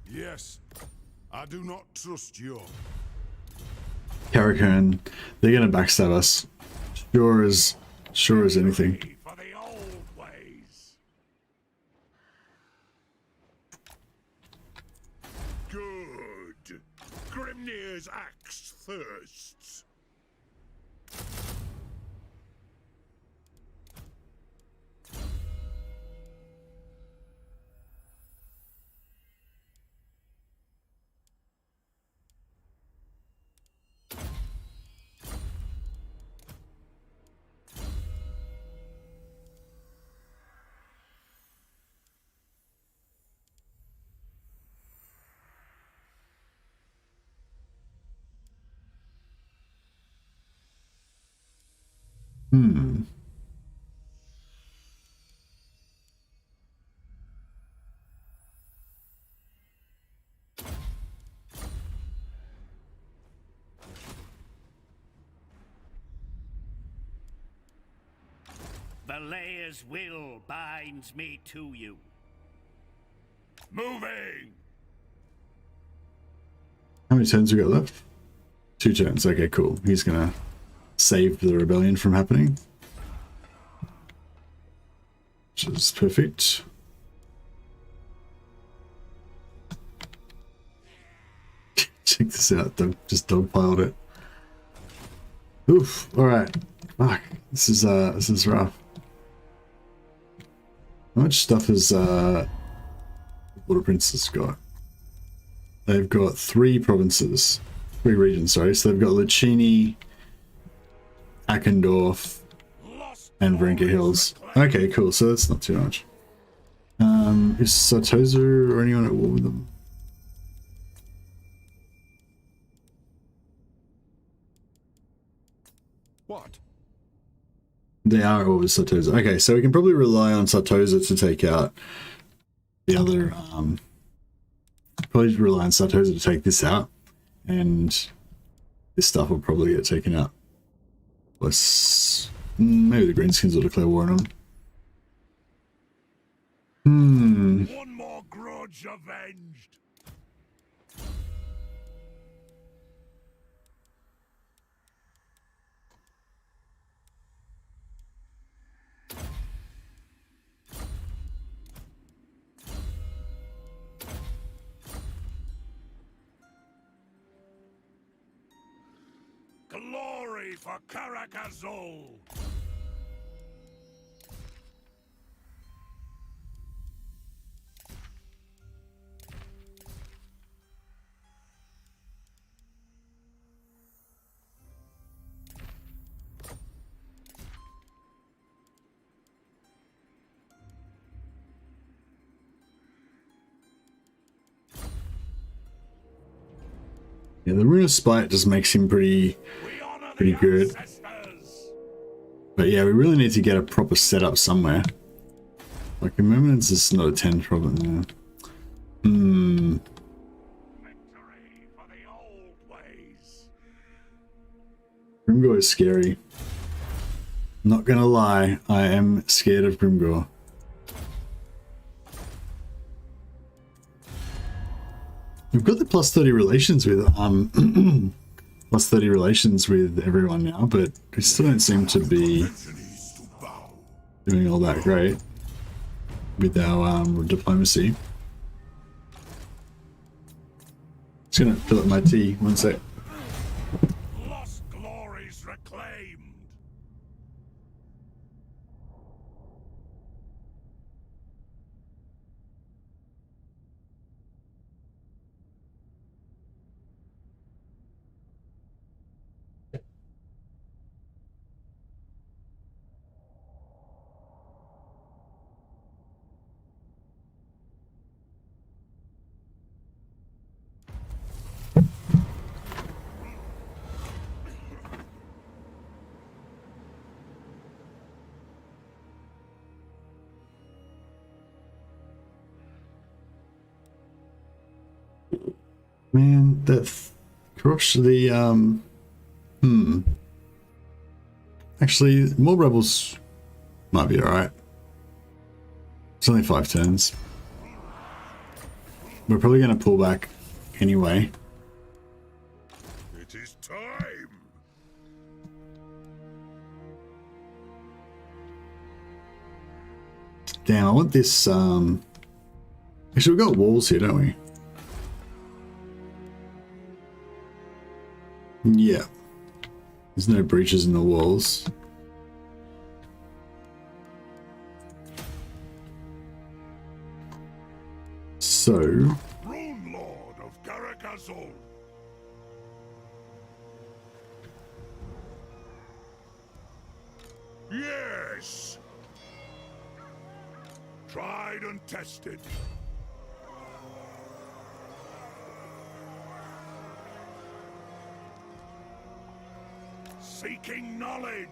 S5: Yes, I do not trust you.
S1: Caravan, they're gonna backstab us. Sure as anything.
S7: Ready for the old ways. Good. Grimnir's axe thirsts.
S1: Hmm.
S7: Valea's will binds me to you. Moving!
S1: How many turns we got left? 2 turns. Okay, cool. He's gonna save the rebellion from happening. Which is perfect. Check this out. Just dogpiled it. Oof. Alright. Fuck. This is rough. How much stuff has Water Princes got? They've got 3 provinces. 3 regions, sorry. So they've got Lucchini, Ackendorf, and Varenka Hills. Okay, cool. So that's not too much. Is Sartosa or anyone at war with them?
S4: What?
S1: They are all with Sartosa. Okay, so we can probably rely on Sartosa to take out the other. Probably rely on Sartosa to take this out, and this stuff will probably get taken out. Plus, maybe the Greenskins will declare war on them.
S7: One more grudge avenged. Glory for Karak Zron!
S1: Yeah, the Rune of Spite just makes him pretty good. But yeah, we really need to get a proper setup somewhere. Like the moment it's just not a 10 problem there.
S7: Victory for the old ways.
S1: Grimgor is scary. Not gonna lie, I am scared of Grimgor. We've got the plus 30 relations with plus 30 relations with everyone now, but we still don't seem to be doing all that great with our diplomacy. Just gonna fill up my tea, one sec.
S7: Lost glories reclaimed.
S1: Man, that crush the Actually, more rebels might be alright. It's only 5 turns. We're probably gonna pull back anyway.
S7: It is time.
S1: Damn, I want this actually we've got walls here, don't we? Yeah. There's no breaches in the walls. So
S7: Rune Lord of Karak Zron. Yes. Tried and tested. Seeking knowledge.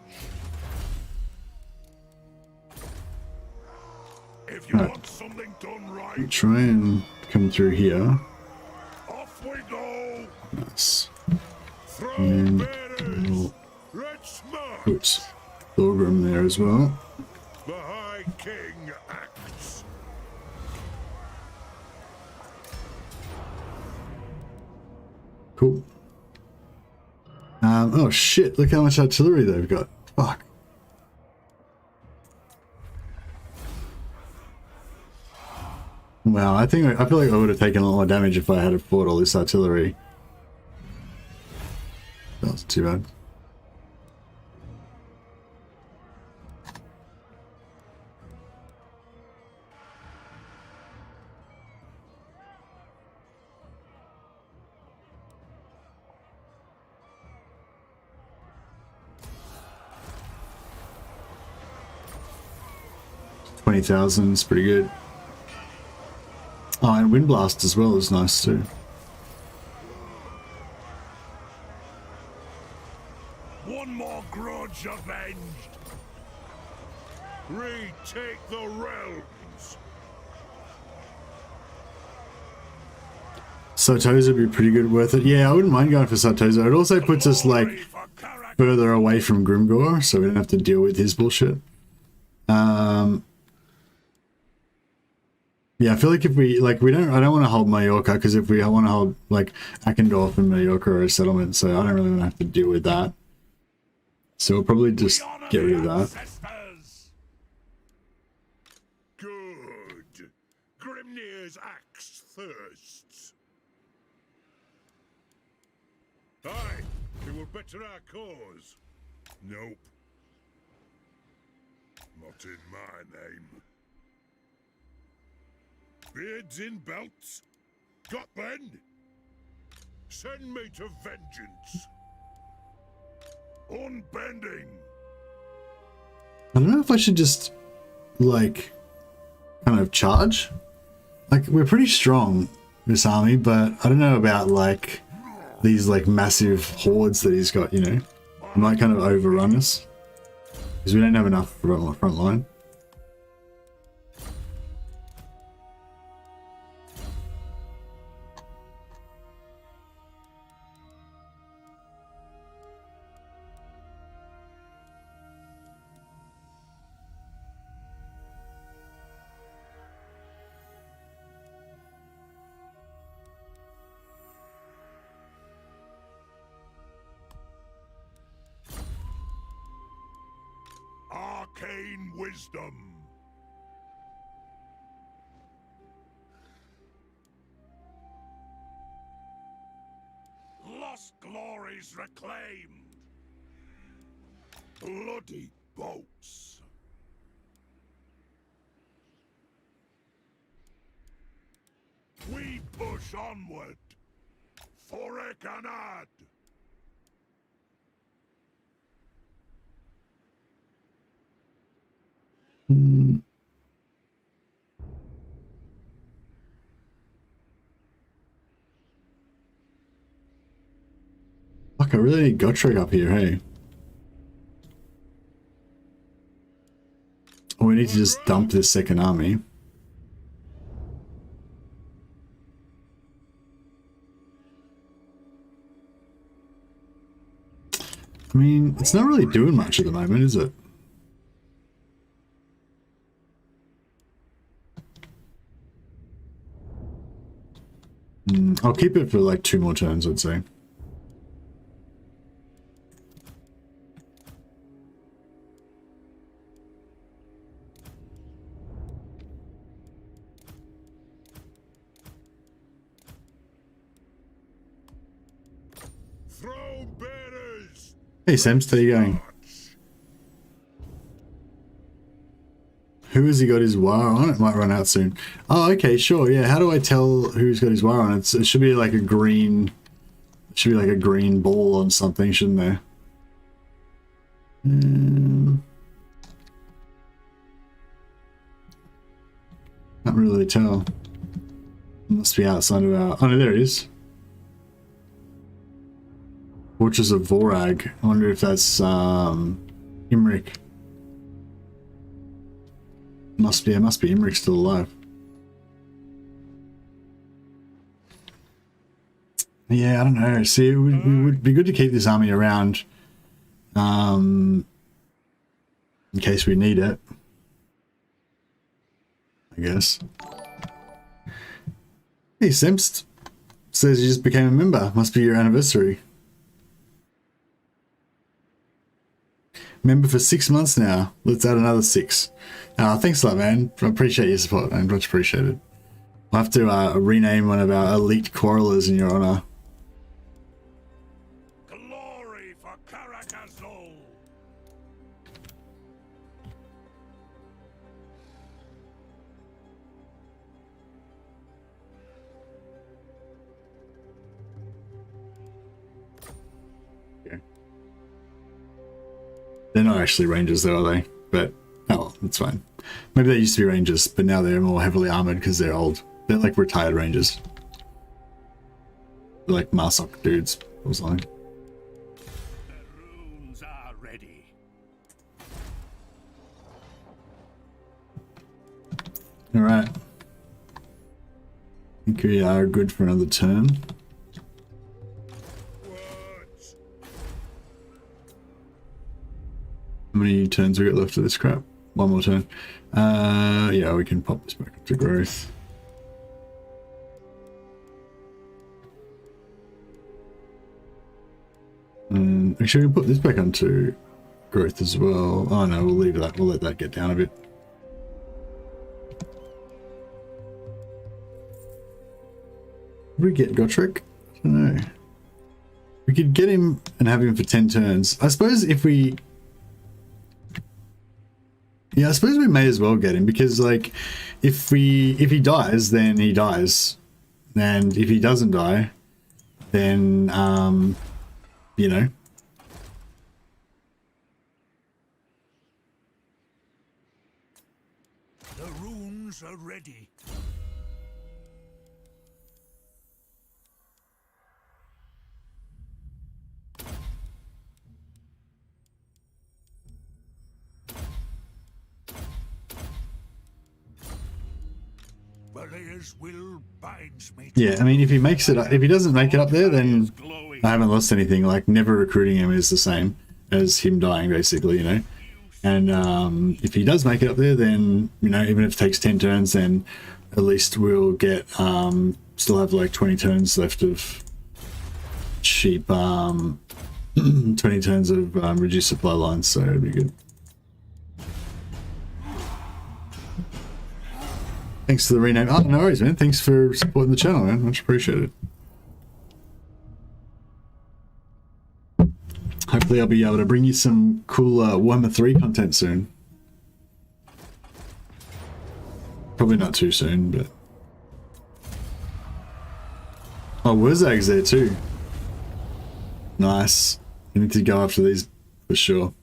S7: If you
S1: Right.
S7: want something done right,
S1: Try and come through here.
S7: off we go.
S1: Nice.
S7: Throw
S1: And
S7: bearers.
S1: we'll
S7: Let's march.
S1: put Thorgrim there as well.
S7: The High King acts.
S1: Cool. Oh shit, look how much artillery they've got. Fuck. Wow, I feel like I would have taken a lot more damage if I had fought all this artillery. That was too bad. $20,000 is pretty good. Oh, and Wind Blast as well is nice too.
S7: One more grudge avenged. Retake the realms.
S1: Sartosa would be pretty good, worth it. Yeah, I wouldn't mind going for Sartosa. It also puts us like
S7: Glory for Karak.
S1: further away from Grimgor, so we don't have to deal with his bullshit. Yeah, I feel like if we I don't want to hold Mallorca, because if we want to hold like Eckendorf and Mallorca are a settlement, so I don't really want to have to deal with that. So we'll probably just get rid of that.
S7: Ancestors. Good. Grimnir's axe thirsts. Aye, it will better our cause. Nope. Not in my name. Beards in belts? Got then? Send me to vengeance. Unbending.
S1: I don't know if I should just like kind of charge. Like we're pretty strong, this army, but I don't know about like these like massive hordes that he's got, you know. He might kind of overrun us because we don't have enough front line.
S7: Arcane wisdom. Lost glories reclaimed. Bloody bolts. We push onward. THOREK'S.
S1: Fuck, I really need Gotrek up here, hey. Oh, we need to just dump this second army. I mean, it's not really doing much at the moment, is it? I'll keep it for like 2 more turns, I'd say.
S7: Throne bearers.
S1: Hey Sems, how you going? Who has he got his wire on? It might run out soon. Oh, okay, sure, yeah. How do I tell who's got his wire on? It should be like a green... It should be like a green ball on something, shouldn't there? Can't really tell. Must be outside of our... Oh no, there it is. Fortress of Vorag. I wonder if that's Imrik. Must be Imric still alive. Yeah, I don't know. See, it would be good to keep this army around, in case we need it, I guess. Hey, CEST says you just became a member. Must be your anniversary. Member for 6 months now. Let's add another 6. Thanks a lot, man. I appreciate your support, man. Much appreciated. I'll have to rename one of our elite quarrelers in your honor.
S7: Glory for Karak Zron.
S1: They're not actually rangers though, are they? But, oh well, that's fine. Maybe they used to be rangers, but now they're more heavily armored because they're old. They're like retired rangers. They're like Marsok dudes or something.
S7: The runes are ready.
S1: Alright. I think we are good for another turn. How many turns we got left of this crap? One more turn. Yeah, we can pop this back up to growth. Actually, we'll put this back onto growth as well. Oh no, we'll leave that. We'll let that get down a bit. Did we get Gotrek? I don't know. We could get him and have him for 10 turns. I suppose if we... Yeah, I suppose we may as well get him because, like, if he dies, then he dies, and if he doesn't die, then you know.
S7: The runes are ready. Will binds me.
S1: Yeah, I mean, if he makes it, if he doesn't make it up there, then I haven't lost anything. Like, never recruiting him is the same as him dying, basically, you know. And if he does make it up there, then, you know, even if it takes 10 turns, then at least we'll get still have like 20 turns left of cheap 20 turns of reduced supply lines, so it'd be good. Thanks for the rename. Oh, no worries, man. Thanks for supporting the channel, man. Much appreciated. Hopefully I'll be able to bring you some cool Warhammer 3 content soon. Probably not too soon, but... Oh, Wurzag's there too. Nice. We need to go after these for sure.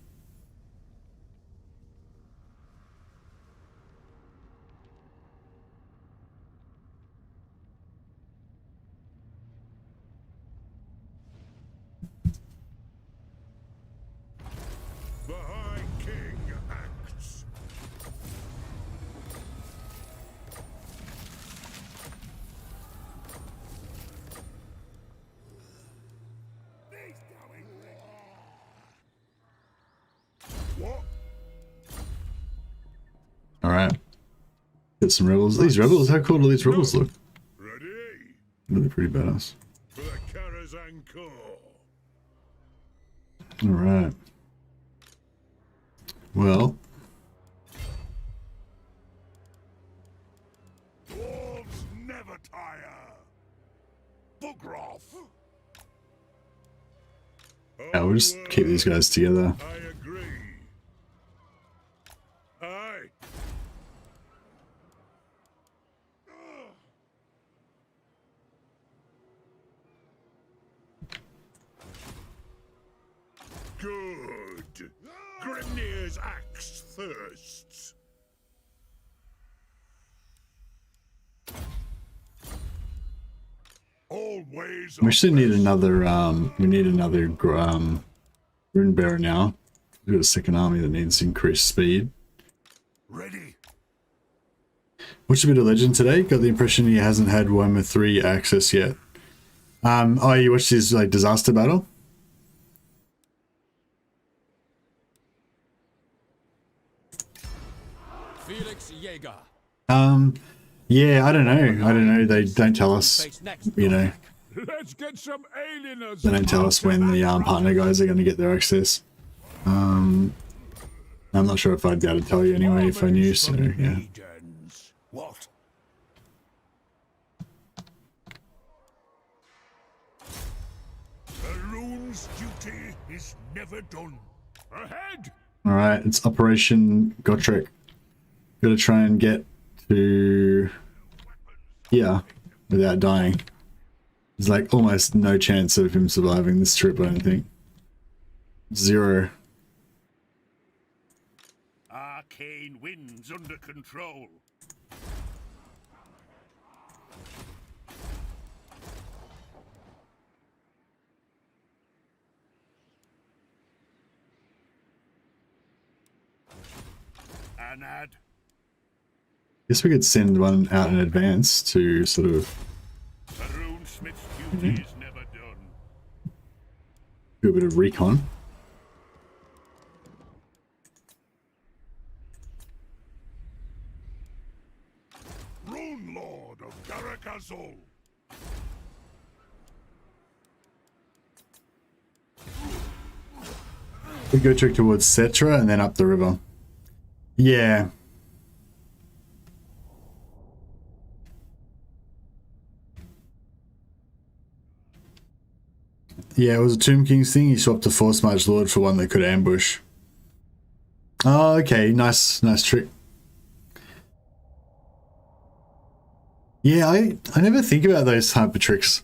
S1: Alright. Get some rebels. These rebels, how cool do these rebels look?
S5: Ready?
S1: Really pretty badass.
S5: For the Caravan Corps.
S1: Alright. Well.
S7: Dwarves never tire. Bugroff.
S1: Yeah, we'll just keep these guys together.
S5: I agree. Aye. Good. Grimnir's axe thirsts. Always.
S1: We should need another, we need another, Rune Bearer now. We've got a second army that needs increased speed.
S7: Ready.
S1: Watched a bit of Legend today. Got the impression he hasn't had Warhammer 3 access yet. Oh, you watched his like disaster battle?
S10: Felix Jaeger.
S1: Yeah, I don't know. They don't tell us, you know.
S4: Let's get some alieners.
S1: They don't tell us when the partner guys are going to get their access. I'm not sure if I'd be able to tell you anyway if I knew, so yeah.
S7: What? The rune's duty is never done. Ahead!
S1: Alright, it's Operation Gotrek. Gotta try and get to here without dying. There's like almost no chance of him surviving this trip, I don't think. 0.
S7: Arcane winds under control. Anad.
S1: Guess we could send one out in advance to sort of
S7: The Runesmiths' duty is never done.
S1: do a bit of recon.
S7: Rune Lord of Karak Zron.
S1: We go trick towards Cetra and then up the river. Yeah. Yeah, it was a Tomb King's thing. He swapped a Force March Lord for one that could ambush. Oh, okay. Nice trick. Yeah, I never think about those type of tricks.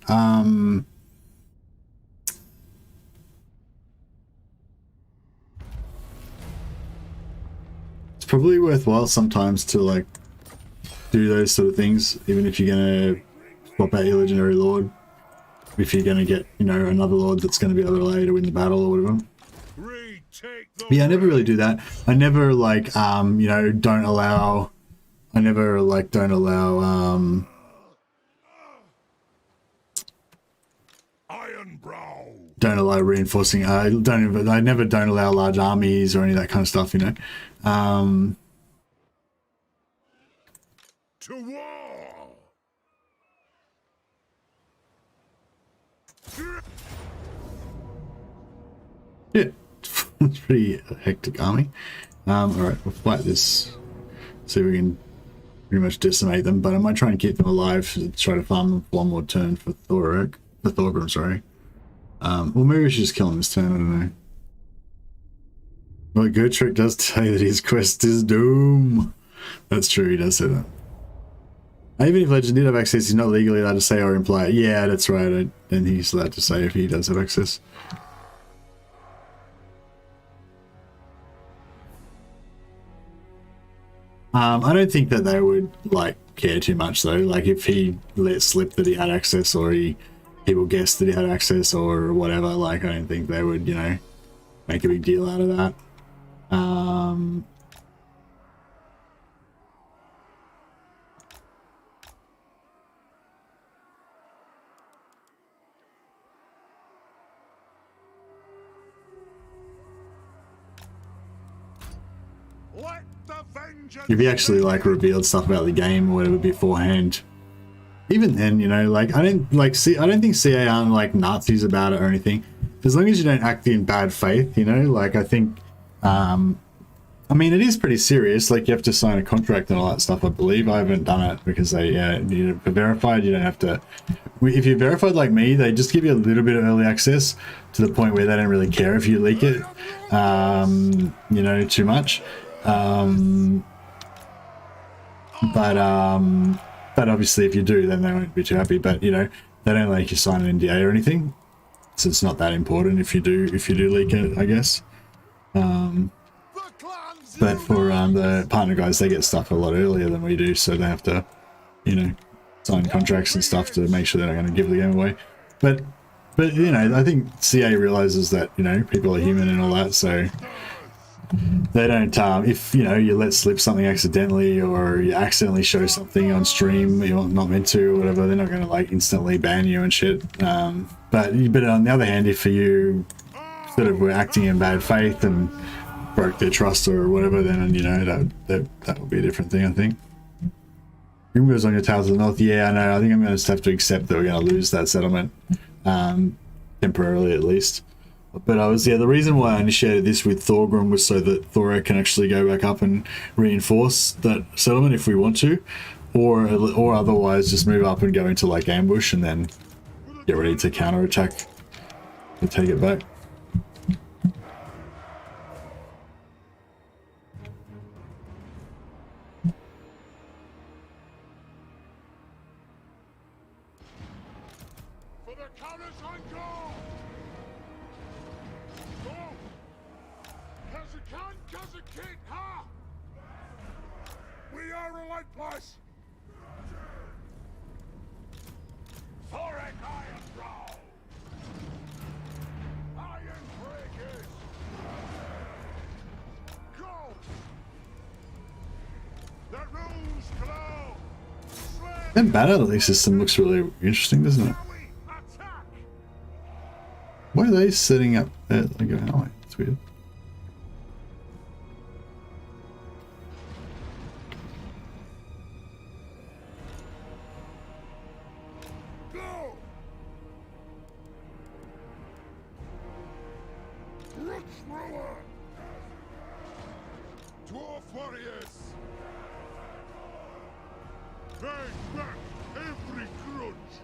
S1: It's probably worthwhile sometimes to like do those sort of things, even if you're gonna swap out your legendary lord. If you're gonna get, you know, another lord that's gonna be able to allow you to win the battle or whatever. But yeah, I never really do that. I never like you know, don't allow
S7: Ironbrow.
S1: don't allow reinforcing. I never don't allow large armies or any of that kind of stuff, you know.
S7: To war.
S1: Yeah, it's pretty hectic army. Alright, we'll fight this. See if we can pretty much decimate them, but I might try and keep them alive to try to farm them one more turn for Thorgrim, sorry. Well, maybe we should just kill him this turn, I don't know. Well, Gotrek does say that his quest is doom. That's true, he does say that. Even if Legend did have access, he's not legally allowed to say or imply it. Yeah, that's right, and he's allowed to say if he does have access. I don't think that they would like care too much though. Like if he let slip that he had access, or people guessed that he had access or whatever, like I don't think they would, you know, make a big deal out of that. If he actually like revealed stuff about the game or whatever beforehand, even then, you know, like I don't think CA aren't like Nazis about it or anything. As long as you don't act in bad faith, you know, like I think, I mean, it is pretty serious. Like you have to sign a contract and all that stuff. I believe I haven't done it because they need it verified. You don't have to. If you're verified like me, they just give you a little bit of early access to the point where they don't really care if you leak it, you know, too much. But obviously if you do, then they won't be too happy. But you know, they don't make you sign an NDA or anything, so it's not that important if you do leak it, I guess. But for the partner guys, they get stuff a lot earlier than we do, so they have to, you know, sign contracts and stuff to make sure they're not going to give the game away. But you know, I think CA realizes that, you know, people are human and all that, so they don't, if, you know, you let slip something accidentally or you accidentally show something on stream you're not meant to or whatever, they're not going to like instantly ban you and shit. But on the other hand, if you sort of were acting in bad faith and broke their trust or whatever, then, you know, that would be a different thing, I think. Goes on your towers to the north. Yeah, I know. I think I'm going to just have to accept that we're going to lose that settlement, temporarily at least. But the reason why I initiated this with Thorgrim was so that Thorek can actually go back up and reinforce that settlement if we want to, or otherwise just move up and go into like ambush and then get ready to counterattack and take it back.
S7: Thorek Ironbrow! Ironbreakers! Go! The runes glow!
S1: That battle system looks really interesting, doesn't it? Why are they setting up like going that way? It's weird.
S5: Dwarf warriors! Bang back every grudge!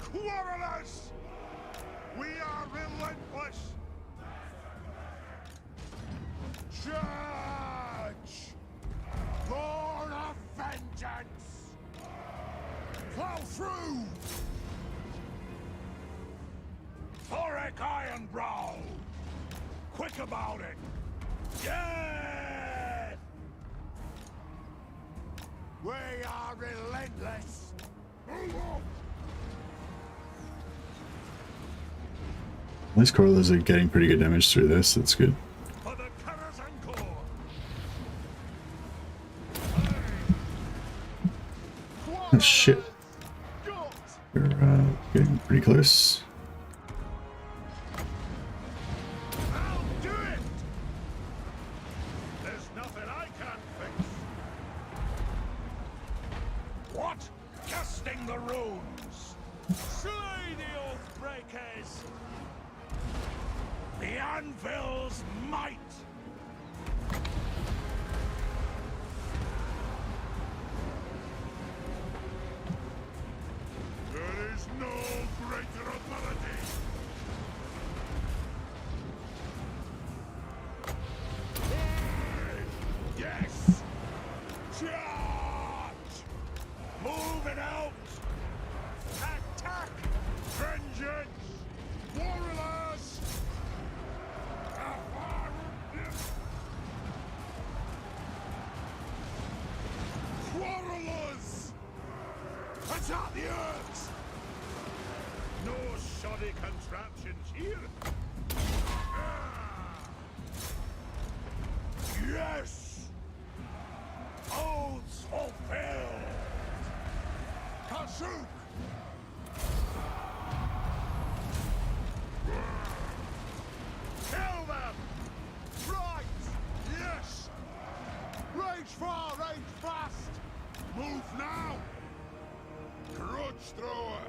S9: Quarrelers! We are relentless! Charge! Born of vengeance! Plow through!
S7: Thorek Ironbrow! Quick about it! Yeah!
S9: We are relentless!
S5: Move on!
S1: These Corollas are getting pretty good damage through this. That's good.
S7: For the Caravan Corps!
S1: Oh shit. We're getting pretty close.
S7: I'll do it! There's nothing I can't fix. What? Casting the runes! Slay the Oathbreakers! The Anvil's might!
S5: There is no greater authority!
S7: Yes! Charge! Move it out! Attack!
S5: Vengeance! Warriors! Quarrelers!
S7: Attack the Earths! No shoddy contraptions here! Yes! Oaths fulfilled!
S9: Kasuk!
S7: Kill them!
S9: Right! Yes! Rage far, rage fast!
S5: Move now! Grudge thrower!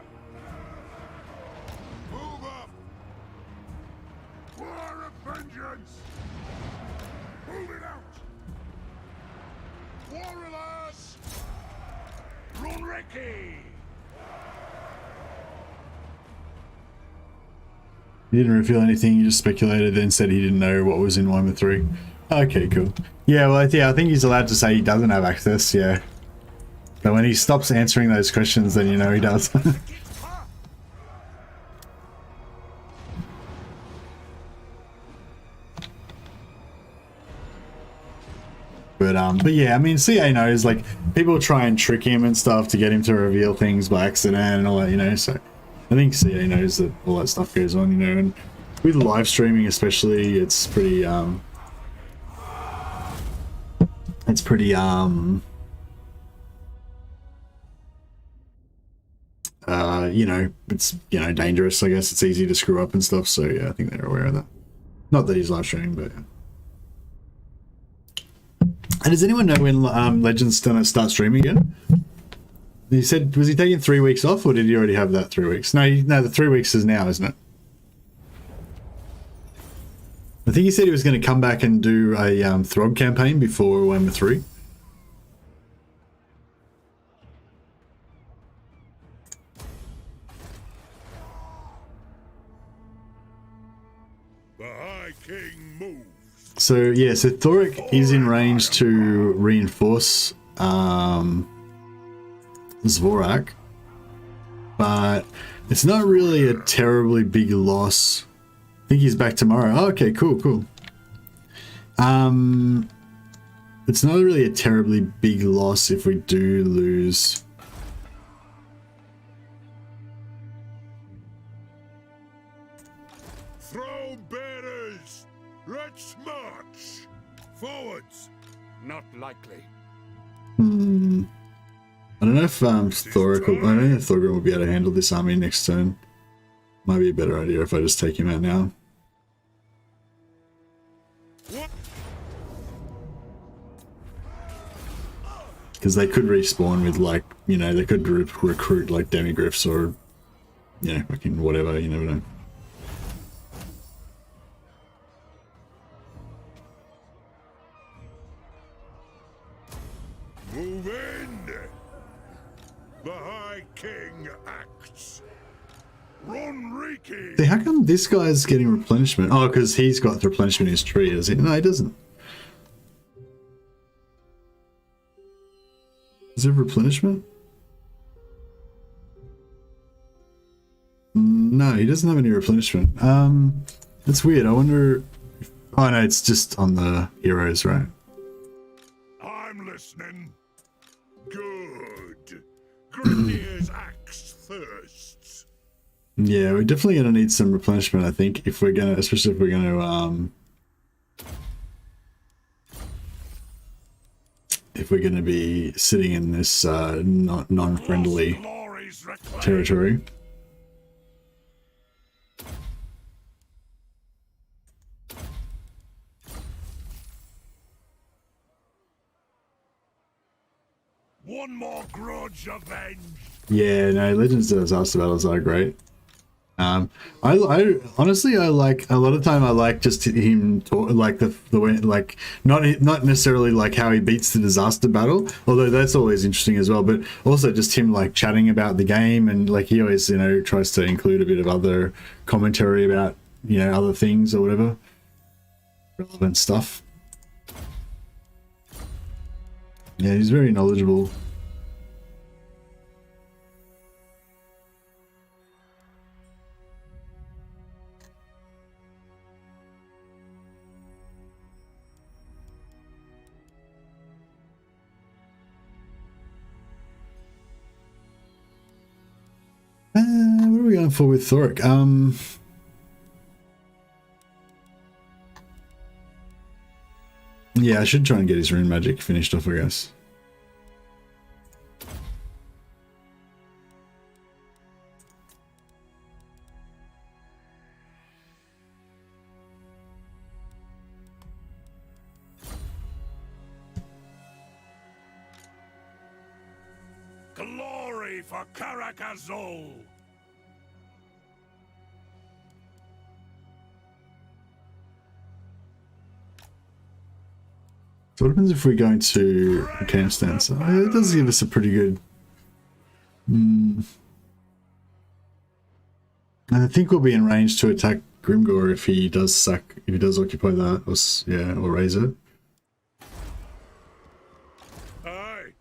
S5: Move up! War of vengeance! Move it out! Warriors!
S7: Runriki!
S1: He didn't reveal anything, he just speculated, then said he didn't know what was in 1.3. Okay, cool. Yeah, well, yeah, I think he's allowed to say he doesn't have access, yeah. But when he stops answering those questions, then you know he does. But yeah, I mean, CA knows, like, people try and trick him and stuff to get him to reveal things by accident and all that, you know, so I think CA knows that all that stuff goes on, you know, and with live streaming especially, it's pretty you know, it's, you know, dangerous, I guess. It's easy to screw up and stuff, so yeah, I think they're aware of that. Not that he's live streaming, but yeah. And does anyone know when Legends gonna start streaming again? He said, was he taking 3 weeks off, or did he already have that 3 weeks? No, no, the 3 weeks is now, isn't it? I think he said he was going to come back and do a Throg campaign before Warhammer 3.
S7: The High King moves.
S1: So yeah, so Thorek is in range to reinforce Zvorak, but it's not really a terribly big loss. I think he's back tomorrow. Oh, okay, cool. It's not really a terribly big loss if we do lose.
S7: Throw bearers! Let's march! Forwards! Not likely.
S1: I don't know if Thorek will be able to handle this army next turn. Might be a better idea if I just take him out now. Because they could respawn with, like, you know, they could recruit like demigriffs or, you know, fucking whatever, you never know.
S7: Move in! The High King acts. Run Riki!
S1: See, how come this guy's getting replenishment? Oh, because he's got the replenishment in his tree, does he? No, he doesn't. Is there replenishment? No, he doesn't have any replenishment. That's weird. I wonder if... Oh no, it's just on the heroes, right?
S7: I'm listening. Good. Grenier's axe thirsts.
S1: Yeah, we're definitely gonna need some replenishment, I think, if we're gonna, especially if we're gonna be sitting in this non-friendly territory.
S7: One more grudge avenged.
S1: Yeah, no, Legends Disaster Battles are great. I honestly, I like, a lot of time I like just him talk, like the way, like not necessarily like how he beats the disaster battle, although that's always interesting as well, but also just him like chatting about the game, and like he always, you know, tries to include a bit of other commentary about, you know, other things or whatever, relevant stuff. Yeah, he's very knowledgeable. What are we going for with Thorek? Yeah, I should try and get his rune magic finished off, I guess.
S7: Glory for Karak Zron!
S1: So what happens if we go into a camp stance? It does give us a pretty good... I think we'll be in range to attack Grimgor if he does occupy that, or, yeah, or raise it.
S7: Aye.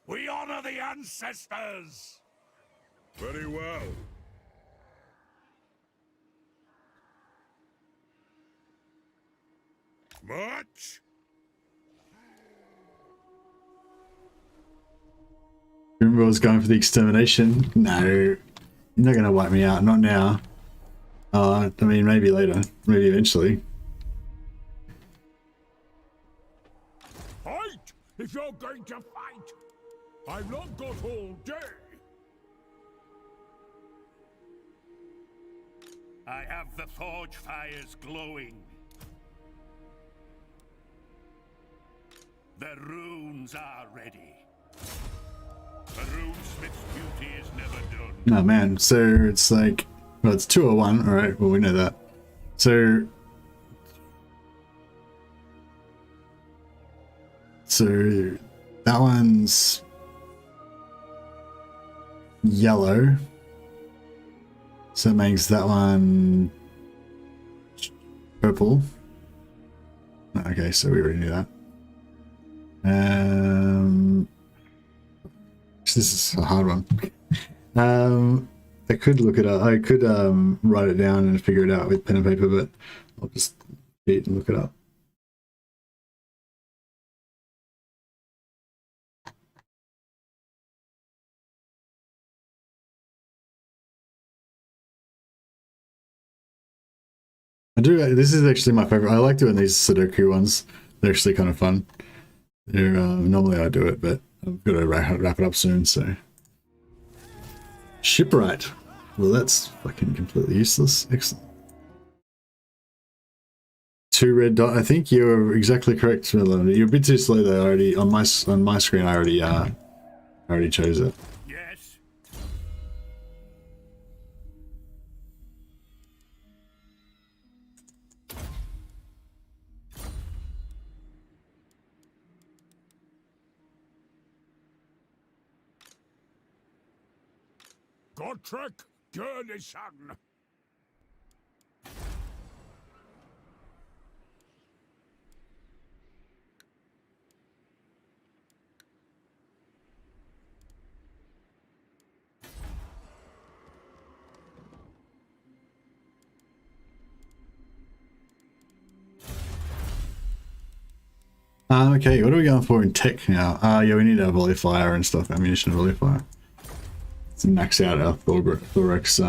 S7: We honor the ancestors! Very well. March!
S1: Ironbrow's going for the extermination. No, you're not going to wipe me out. Not now. I mean, maybe later. Maybe eventually.
S7: Fight! If you're going to fight! I've not got all day! I have the forge fires glowing. The runes are ready. The runesmith's duty is never done.
S1: No, man. So it's like, well, it's 201. All right. Well, we know that. So that one's yellow. So that makes that one purple. Okay, so we already knew that. This is a hard one. I could look it up. I could write it down and figure it out with pen and paper, but I'll just cheat and look it up. I do. This is actually my favorite. I like doing these Sudoku ones. They're actually kind of fun. They're, normally I do it, but I've got to wrap it up soon. So shipwright. Well, that's fucking completely useless. Excellent. 2 red dot. I think you're exactly correct, Melon. You're a bit too slow though. I already on my screen. I already chose it.
S7: Yes. Godtrek, Gurnison.
S1: Okay, what are we going for in tech now? Yeah, we need a volley fire and stuff, ammunition volley fire. Let's max out our THOREK'S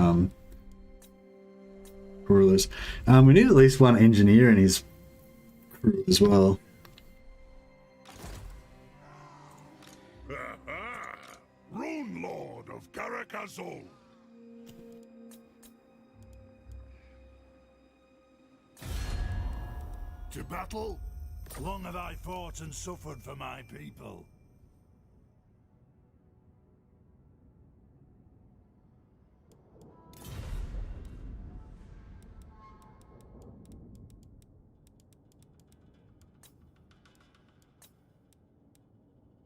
S1: rulers. We need at least one engineer in his crew as well.
S7: Rune Lord of Karak Zron. To battle? Long have I fought and suffered for my people.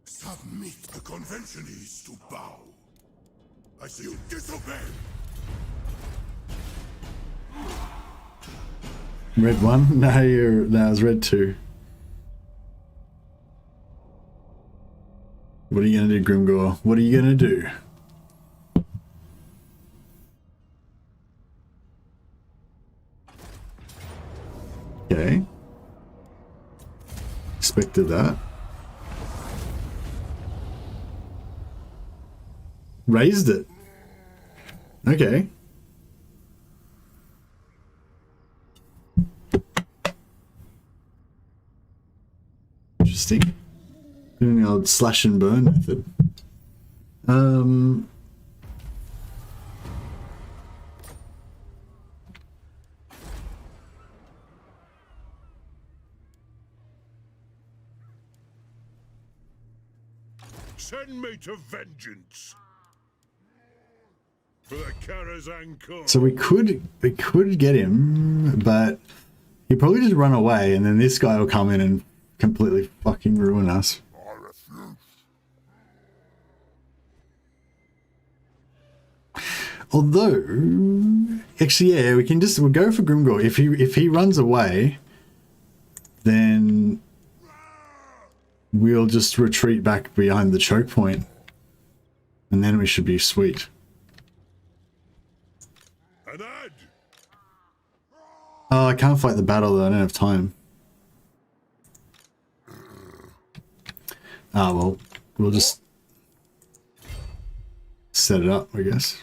S5: Submit. The convention is to bow. I see you disobey.
S1: Red 1? No, it's red 2. What are you gonna do, Grimgore? What are you gonna do? Okay. Expected that. Raised it. Okay. Interesting. Doing the old slash and burn method.
S7: Send me to vengeance. For the Caravan cause.
S1: So we could get him, but he'd probably just run away, and then this guy will come in and completely fucking ruin us.
S5: I refuse.
S1: Although, actually, yeah, we'll go for Grimgore. If he runs away, then we'll just retreat back behind the choke point, and then we should be sweet. Oh, I can't fight the battle though. I don't have time. Ah, well, we'll just set it up, I guess.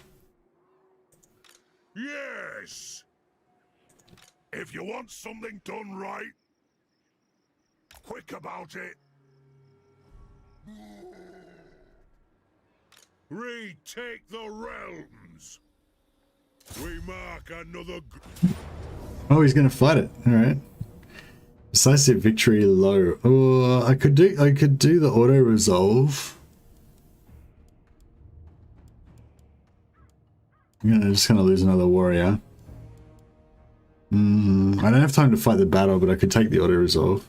S7: Yes. If you want something done right, quick about it. Retake the realms. We mark another.
S1: Oh, he's gonna fight it. All right. Decisive victory low. Oh, I could do the auto resolve. I'm just gonna lose another warrior. I don't have time to fight the battle, but I could take the auto resolve.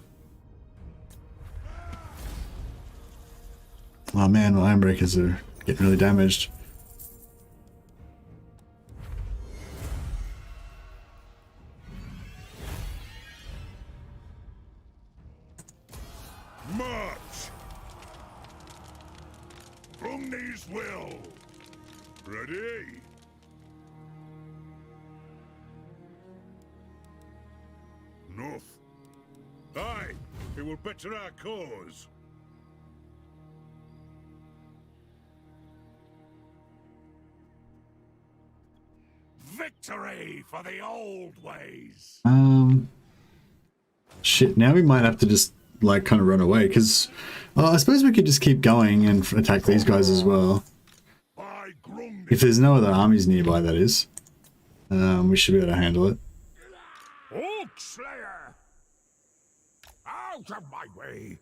S1: Oh man, my Ironbreakers are getting really damaged.
S7: March. Bring these will. Ready? North. Aye, it will better our cause. Victory for the old ways.
S1: Shit, now we might have to just like kind of run away because I suppose we could just keep going and attack these guys as well. If there's no other armies nearby, that is. We should be able to handle it.
S7: Oak Slayer! Out of my way!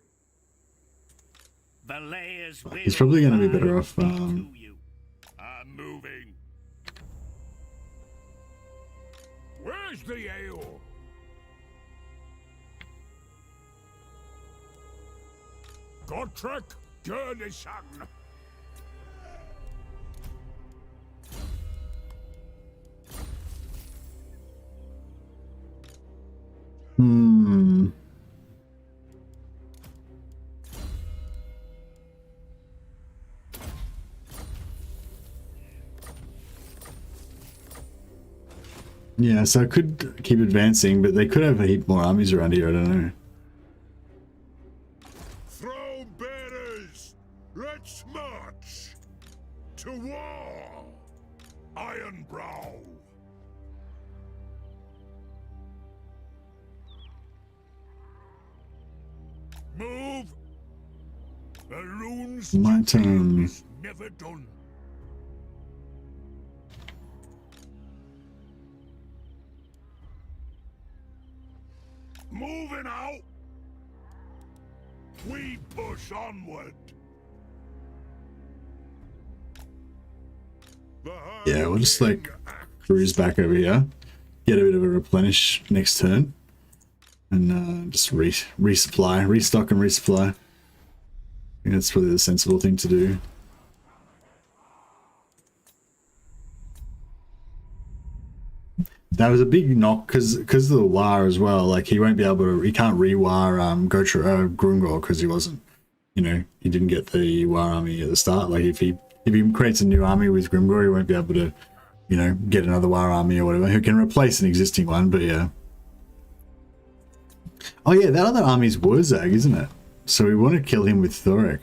S6: The layers will
S1: He's probably going to be better off.
S7: I'm moving. Where's the ale? Gotrek Gurnison.
S1: Yeah, so I could keep advancing, but they could have a heap more armies around here, I don't know.
S7: Throne bearers, let's march to war. Ironbrow. Move. The runes
S1: My turn.
S7: is never done. Moving out. We push onward.
S1: Yeah, we'll just like cruise back over here, get a bit of a replenish next turn, and just resupply, restock and resupply. I think that's probably the sensible thing to do. That was a big knock because of the war as well. Like he won't be able to, he can't re-war Grungor because he wasn't, you know, he didn't get the war army at the start. Like if he creates a new army with Grimgor, he won't be able to, you know, get another war army or whatever. He can replace an existing one, but yeah. Oh yeah, that other army's Wurzag, isn't it? So we want to kill him with Thorek.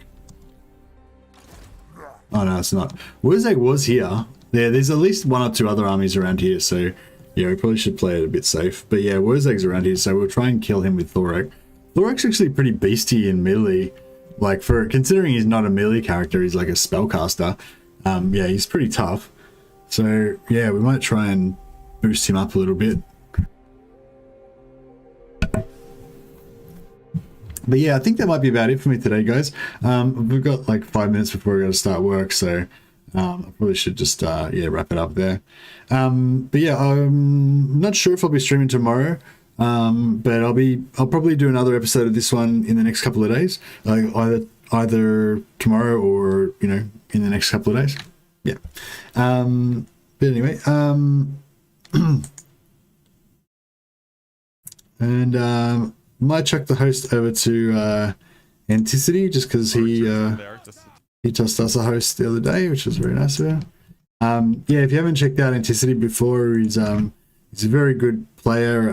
S1: Oh no, it's not. Wurzag was here. Yeah, there's at least one or two other armies around here, so yeah, we probably should play it a bit safe. But yeah, Wurzag's around here, so we'll try and kill him with Thorek. Thorek's actually pretty beastie in melee. Like, for considering he's not a melee character, he's like a spellcaster. Yeah, he's pretty tough. So yeah, we might try and boost him up a little bit. But yeah, I think that might be about it for me today, guys. We've got like 5 minutes before we got to start work, so I probably should just yeah, wrap it up there. But yeah, I'm not sure if I'll be streaming tomorrow, but I'll probably do another episode of this one in the next couple of days, either tomorrow or, you know, in the next couple of days. Yeah. But anyway, and might chuck the host over to Anticity just because he tossed us a host the other day, which was very nice of him. Yeah, if you haven't checked out Anticity before, he's a very good player,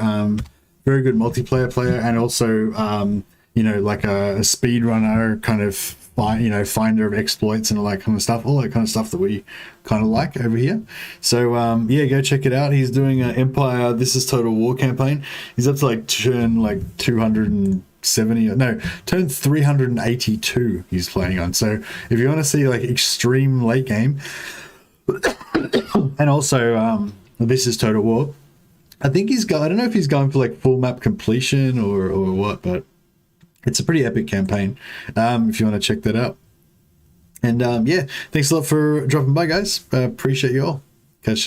S1: very good multiplayer player, and also you know, like a speed runner kind of finder of exploits and all that kind of stuff, that we kind of like over here. So yeah, go check it out. He's doing an Empire This Is Total War campaign. He's up to like turn like 270, no, turn 382 he's playing on. So if you want to see like extreme late game and also This Is Total War, I think he's got, I don't know if he's going for like full map completion or what, but it's a pretty epic campaign if you want to check that out. And yeah, thanks a lot for dropping by, guys. Appreciate you all. Catch you next